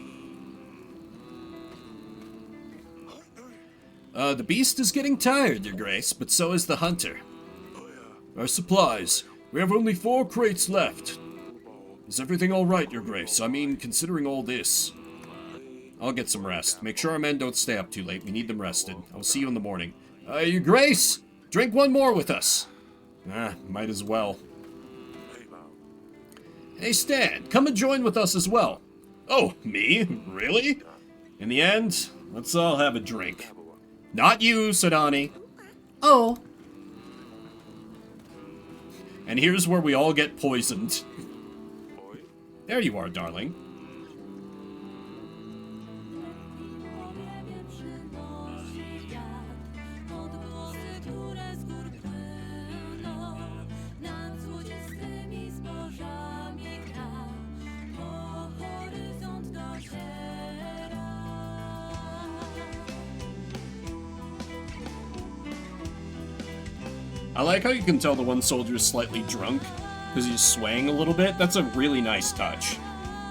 The beast is getting tired, Your Grace, but so is the hunter. Our supplies. We have only 4 crates left. Is everything alright, Your Grace? I mean, considering all this. I'll get some rest. Make sure our men don't stay up too late. We need them rested. I'll see you in the morning. Your Grace! Drink one more with us. Might as well. Hey, Stan, come and join with us as well. Oh, me? Really? In the end, let's all have a drink. Not you, Sidani. Oh. And here's where we all get poisoned. There you are, darling. I like how you can tell the one soldier is slightly drunk, because he's swaying a little bit. That's a really nice touch.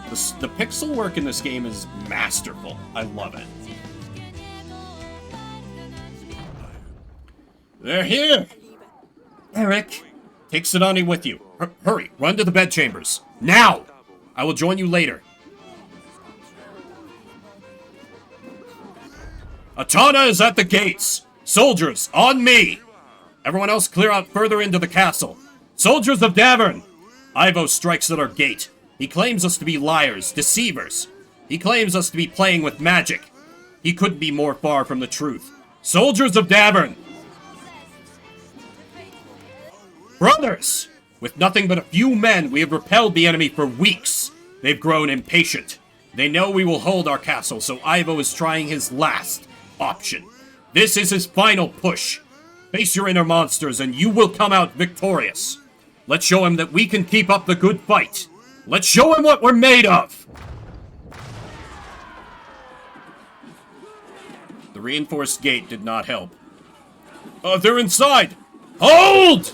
The pixel work in this game is masterful. I love it. They're here! Eric. Take Sidani with you. Hurry, run to the bedchambers. Now! I will join you later. Atana is at the gates! Soldiers, on me! Everyone else clear out further into the castle. Soldiers of Davern! Ivo strikes at our gate. He claims us to be liars, deceivers. He claims us to be playing with magic. He couldn't be more far from the truth. Soldiers of Davern! Brothers! With nothing but a few men, we have repelled the enemy for weeks. They've grown impatient. They know we will hold our castle, so Ivo is trying his last option. This is his final push. Face your inner monsters and you will come out victorious. Let's show him that we can keep up the good fight. Let's show him what we're made of! The reinforced gate did not help. They're inside! Hold!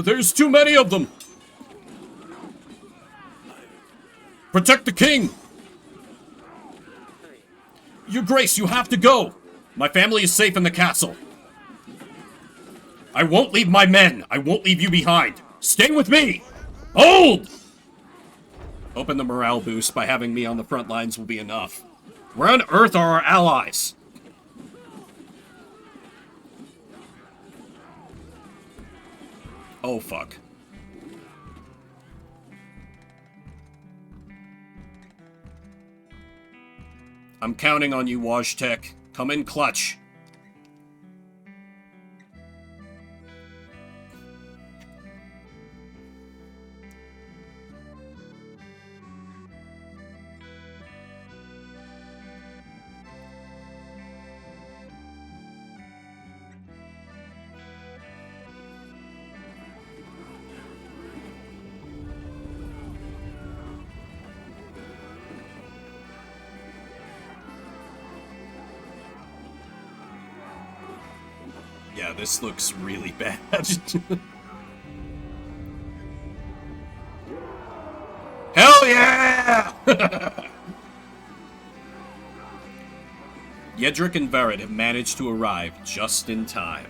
There's too many of them. Protect the king! Your Grace, you have to go! My family is safe in the castle. I won't leave my men. I won't leave you behind. Stay with me! Hold! Hoping the morale boost by having me on the front lines will be enough. Where on earth are our allies? Oh, fuck. I'm counting on you, Wojtek. Come in clutch. Yeah, this looks really bad. Hell yeah! Yedrick and Verid have managed to arrive just in time.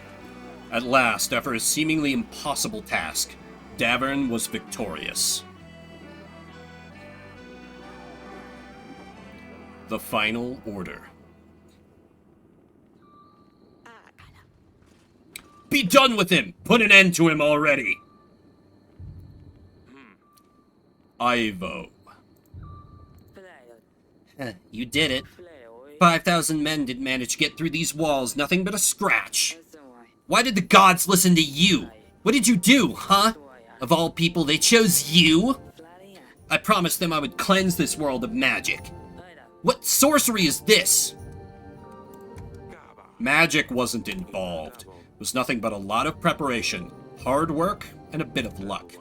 At last, after a seemingly impossible task, Davern was victorious. The final order. Be done with him! Put an end to him already! Ivo. You did it. 5,000 men didn't manage to get through these walls, nothing but a scratch. Why did the gods listen to you? What did you do, huh? Of all people, they chose you? I promised them I would cleanse this world of magic. What sorcery is this? Magic wasn't involved. It was nothing but a lot of preparation, hard work, and a bit of luck.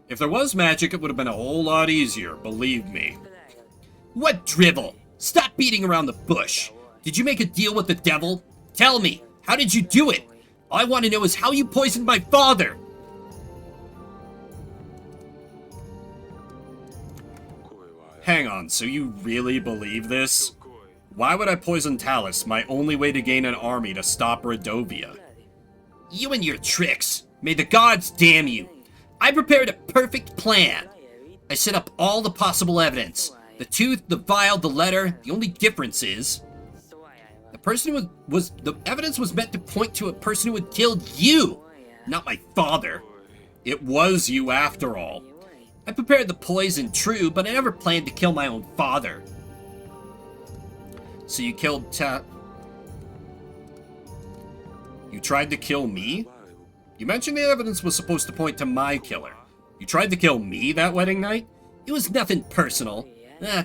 If there was magic, it would have been a whole lot easier, believe me. What drivel? Stop beating around the bush. Did you make a deal with the devil? Tell me, how did you do it? All I want to know is how you poisoned my father. Hang on, so you really believe this? Why would I poison Talus, my only way to gain an army to stop Redovia? You and your tricks. May the gods damn you. I prepared a perfect plan. I set up all the possible evidence. The tooth, the vial, the letter. The only difference is the evidence was meant to point to a person who had killed you, not my father. It was you after all. I prepared the poison, true, but I never planned to kill my own father. So you killed You tried to kill me? You mentioned the evidence was supposed to point to my killer. You tried to kill me that wedding night? It was nothing personal.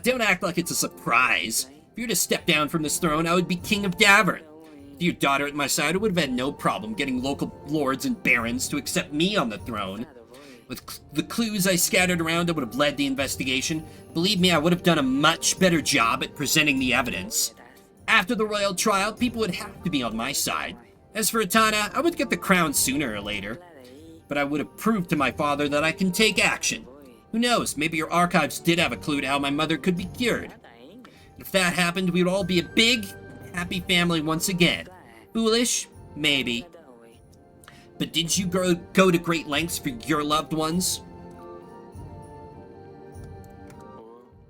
Don't act like it's a surprise. If you were to step down from this throne, I would be king of Davern. With your daughter at my side, I would have had no problem getting local lords and barons to accept me on the throne. With the clues I scattered around, I would have led the investigation. Believe me, I would have done a much better job at presenting the evidence. After the royal trial, people would have to be on my side. As for Atana, I would get the crown sooner or later. But I would have proved to my father that I can take action. Who knows, maybe your archives did have a clue to how my mother could be cured. If that happened, we would all be a big, happy family once again. Foolish? Maybe. But did you go to great lengths for your loved ones?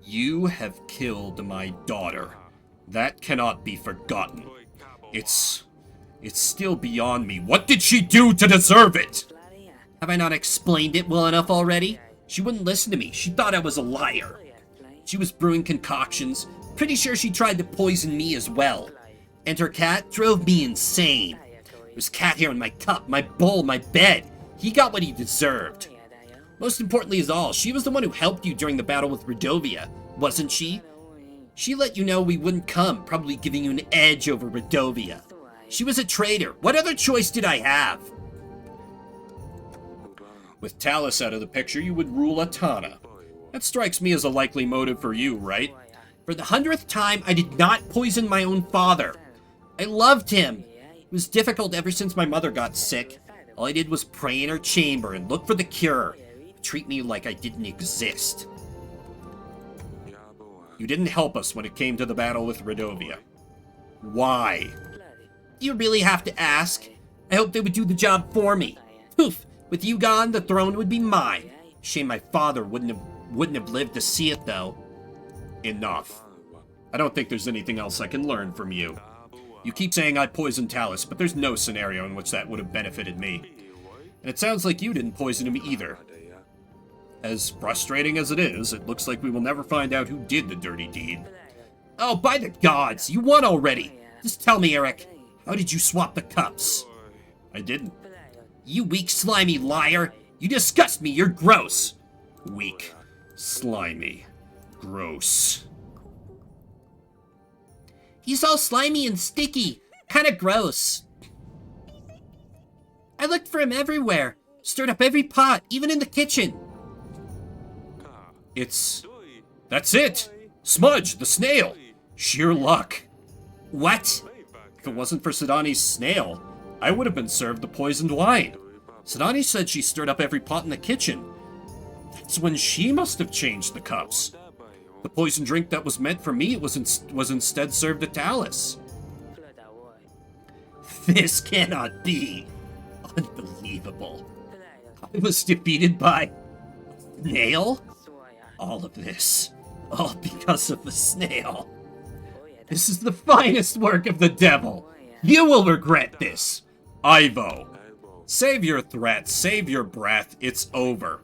You have killed my daughter. That cannot be forgotten. It's still beyond me. What did she do to deserve it? Have I not explained it well enough already? She wouldn't listen to me. She thought I was a liar. She was brewing concoctions. Pretty sure she tried to poison me as well. And her cat drove me insane. There's cat hair in my cup, my bowl, my bed. He got what he deserved. Most importantly is all, she was the one who helped you during the battle with Redovia, wasn't she? She let you know we wouldn't come, probably giving you an edge over Redovia. She was a traitor. What other choice did I have? With Talus out of the picture, you would rule Atana. That strikes me as a likely motive for you, right? For the 100th time, I did not poison my own father. I loved him. It was difficult ever since my mother got sick. All I did was pray in her chamber and look for the cure. Treat me like I didn't exist. You didn't help us when it came to the battle with Redovia. Why? You really have to ask? I hoped they would do the job for me. Poof! With you gone, the throne would be mine. Shame my father wouldn't have lived to see it, though. Enough. I don't think there's anything else I can learn from you. You keep saying I poisoned Talus, but there's no scenario in which that would have benefited me. And it sounds like you didn't poison him either. As frustrating as it is, it looks like we will never find out who did the dirty deed. Oh, by the gods, you won already. Just tell me, Eric, how did you swap the cups? I didn't. You weak, slimy liar. You disgust me, you're gross. Weak, slimy, gross. He's all slimy and sticky. Kinda gross. I looked for him everywhere. Stirred up every pot, even in the kitchen. That's it! Smudge, the snail! Sheer luck. What? If it wasn't for Sidani's snail, I would have been served the poisoned wine. Sidani said she stirred up every pot in the kitchen. That's when she must have changed the cups. The poison drink that was meant for me was instead served to Talus. This cannot be. Unbelievable. I was defeated by a snail? All of this, all because of the snail. This is the finest work of the devil. You will regret this. Ivo, Save your threats, save your breath, it's over.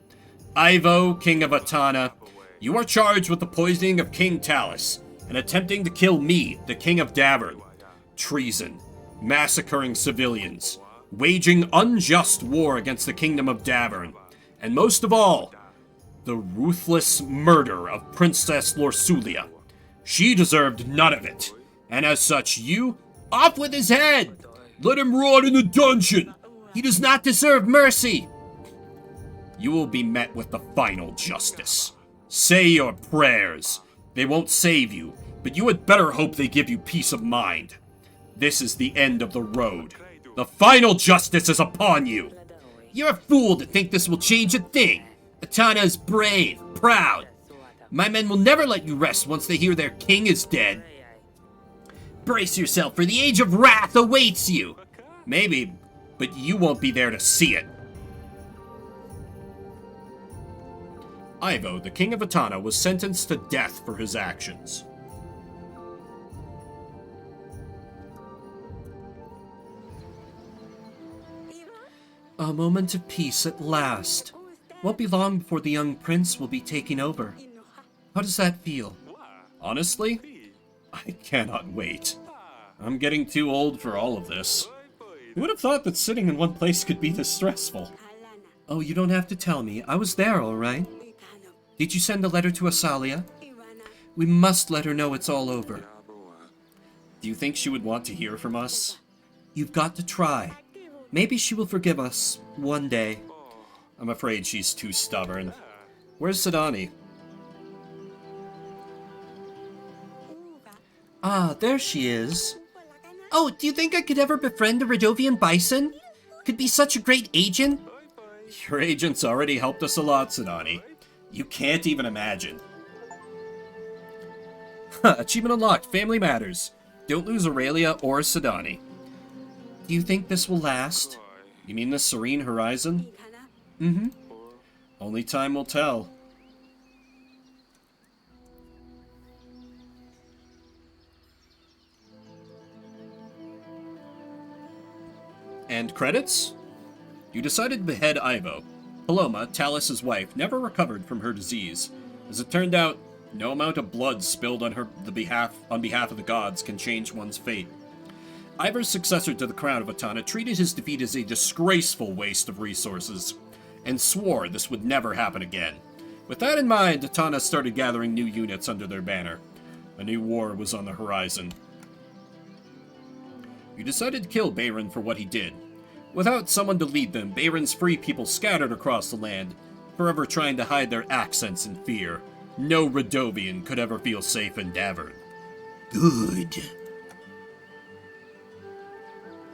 Ivo, King of Atana, you are charged with the poisoning of King Talus and attempting to kill me, the King of Davern. Treason, massacring civilians, waging unjust war against the Kingdom of Davern, and most of all, the ruthless murder of Princess Lorsulia. She deserved none of it, and as such, you, off with his head! Let him rot in the dungeon! He does not deserve mercy! You will be met with the final justice. Say your prayers. They won't save you, but you had better hope they give you peace of mind. This is the end of the road. The final justice is upon you. You're a fool to think this will change a thing. Atana is brave, proud. My men will never let you rest once they hear their king is dead. Brace yourself, for the age of wrath awaits you. Maybe, but you won't be there to see it. Ivo, the King of Atana, was sentenced to death for his actions. A moment of peace at last. Won't be long before the young prince will be taking over. How does that feel? Honestly, I cannot wait. I'm getting too old for all of this. Who would have thought that sitting in one place could be this stressful? Oh, you don't have to tell me. I was there, all right. Did you send a letter to Asalia? We must let her know it's all over. Do you think she would want to hear from us? You've got to try. Maybe she will forgive us one day. I'm afraid she's too stubborn. Where's Sidani? Ah, there she is. Oh, do you think I could ever befriend a Radovian bison? Could be such a great agent? Your agent's already helped us a lot, Sidani. You can't even imagine. Achievement unlocked. Family matters. Don't lose Aurelia or Sidani. Do you think this will last? You mean the serene horizon? Mm-hmm. Only time will tell. And credits? You decided to behead Ivo. Paloma, Talus's wife, never recovered from her disease. As it turned out, no amount of blood spilled on behalf of the gods can change one's fate. Ivor's successor to the crown of Atana treated his defeat as a disgraceful waste of resources, and swore this would never happen again. With that in mind, Atana started gathering new units under their banner. A new war was on the horizon. You decided to kill Bayron for what he did. Without someone to lead them, Bayron's free people scattered across the land, forever trying to hide their accents in fear. No Radovian could ever feel safe in Davern. Good.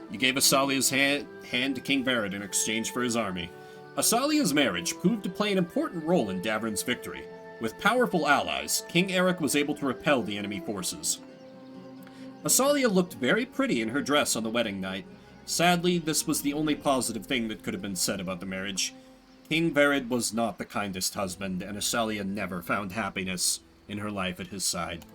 You gave Asalia's hand to King Vered in exchange for his army. Asalia's marriage proved to play an important role in Davern's victory. With powerful allies, King Eric was able to repel the enemy forces. Asalia looked very pretty in her dress on the wedding night. Sadly, this was the only positive thing that could have been said about the marriage. King Vered was not the kindest husband, and Asalia never found happiness in her life at his side.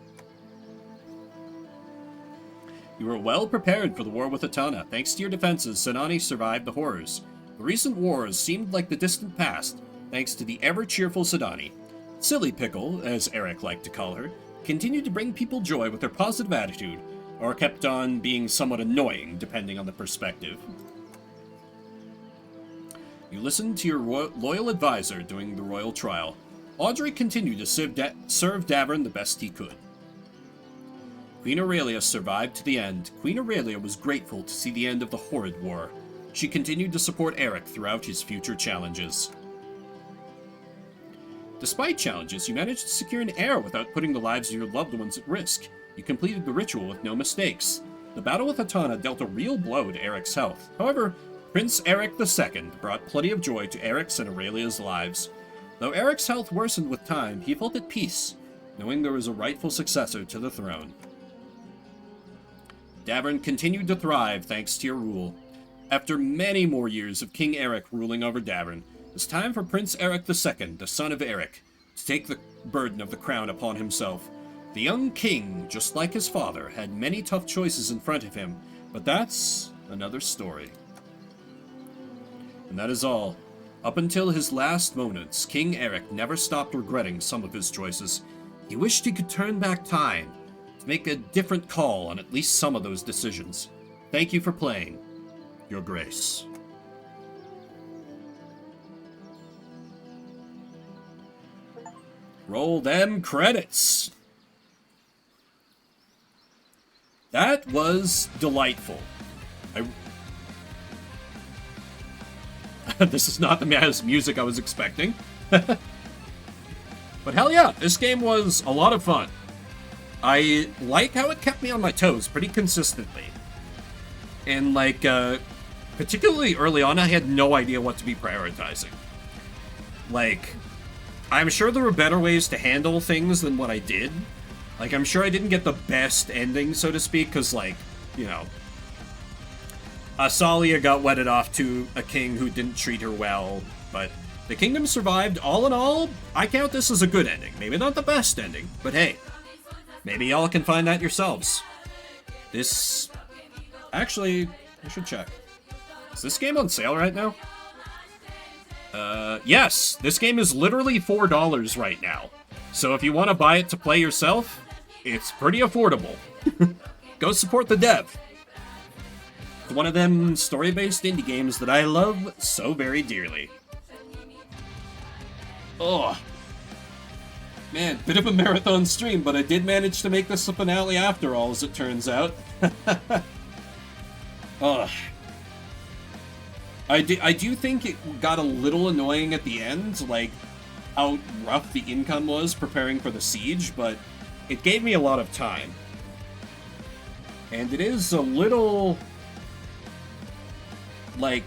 You were well prepared for the war with Atana. Thanks to your defenses, Senani survived the horrors. The recent wars seemed like the distant past, thanks to the ever-cheerful Sidani. Silly Pickle, as Eric liked to call her, continued to bring people joy with her positive attitude, or kept on being somewhat annoying, depending on the perspective. You listened to your loyal advisor during the royal trial. Audrey continued to serve Davern the best he could. Queen Aurelia survived to the end. Queen Aurelia was grateful to see the end of the horrid war. She continued to support Eric throughout his future challenges. Despite challenges, you managed to secure an heir without putting the lives of your loved ones at risk. You completed the ritual with no mistakes. The battle with Atana dealt a real blow to Eric's health. However, Prince Eric II brought plenty of joy to Eric's and Aurelia's lives. Though Eric's health worsened with time, he felt at peace, knowing there was a rightful successor to the throne. Davern continued to thrive thanks to your rule. After many more years of King Eric ruling over Davern, it was time for Prince Eric II, the son of Eric, to take the burden of the crown upon himself. The young king, just like his father, had many tough choices in front of him, but that's another story. And that is all. Up until his last moments, King Eric never stopped regretting some of his choices. He wished he could turn back time to make a different call on at least some of those decisions. Thank you for playing, Your Grace. Roll them credits. That was delightful. This is not the music I was expecting. But hell yeah, this game was a lot of fun. I like how it kept me on my toes pretty consistently. And like, particularly early on, I had no idea what to be prioritizing. Like, I'm sure there were better ways to handle things than what I did. Like, I'm sure I didn't get the best ending, so to speak, because, like, you know, Asalia got wedded off to a king who didn't treat her well, but the kingdom survived. All in all, I count this as a good ending. Maybe not the best ending, but hey, maybe y'all can find that yourselves. This... Actually, I should check. Is this game on sale right now? Yes, this game is literally $4 right now. So if you want to buy it to play yourself, it's pretty affordable. Go support the dev. It's one of them story-based indie games that I love so very dearly. Oh. Man, bit of a marathon stream, but I did manage to make this a finale after all, as it turns out. Ugh. I do think it got a little annoying at the end, like how rough the income was preparing for the siege, but it gave me a lot of time. And it is a little... like...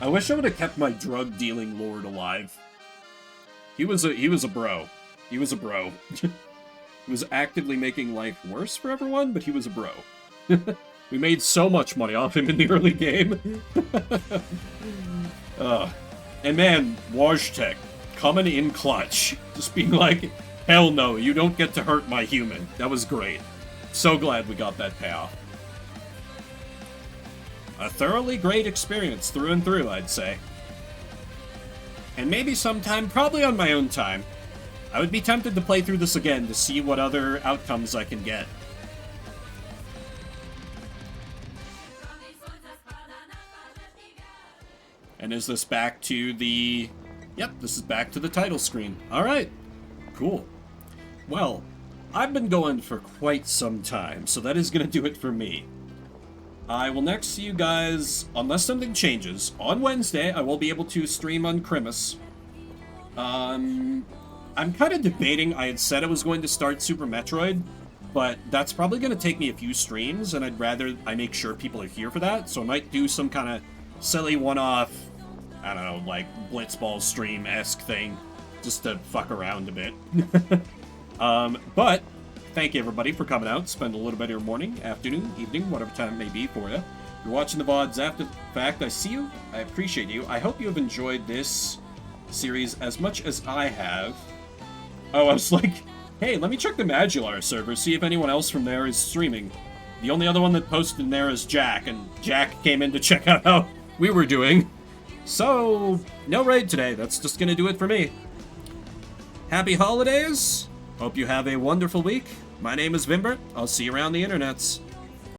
I wish I would have kept my drug-dealing lord alive. He was a bro. He was a bro. He was actively making life worse for everyone, but he was a bro. We made so much money off him in the early game. And man, Wajtek, coming in clutch. Just being like, hell no, you don't get to hurt my human. That was great. So glad we got that payoff. A thoroughly great experience through and through, I'd say. And maybe sometime, probably on my own time, I would be tempted to play through this again to see what other outcomes I can get. And is this back to the... Yep, this is back to the title screen. Alright, cool. Well, I've been going for quite some time, so that is going to do it for me. I will next see you guys, unless something changes, on Wednesday. I will be able to stream on Crimus. I'm kind of debating. I had said I was going to start Super Metroid, but that's probably going to take me a few streams, and I'd rather I make sure people are here for that, so I might do some kind of silly one-off, I don't know, like Blitzball stream-esque thing, just to fuck around a bit. But thank you everybody for coming out. Spend a little bit of your morning, afternoon, evening, whatever time it may be for you. If you're watching the VODs after the fact, I see you. I appreciate you. I hope you have enjoyed this series as much as I have. Oh, I was like, hey, let me check the Madular server, see if anyone else from there is streaming. The only other one that posted in there is Jack, and Jack came in to check out how we were doing. So, no raid today. That's just gonna do it for me. Happy holidays. Hope you have a wonderful week. My name is Vimbert. I'll see you around the internets.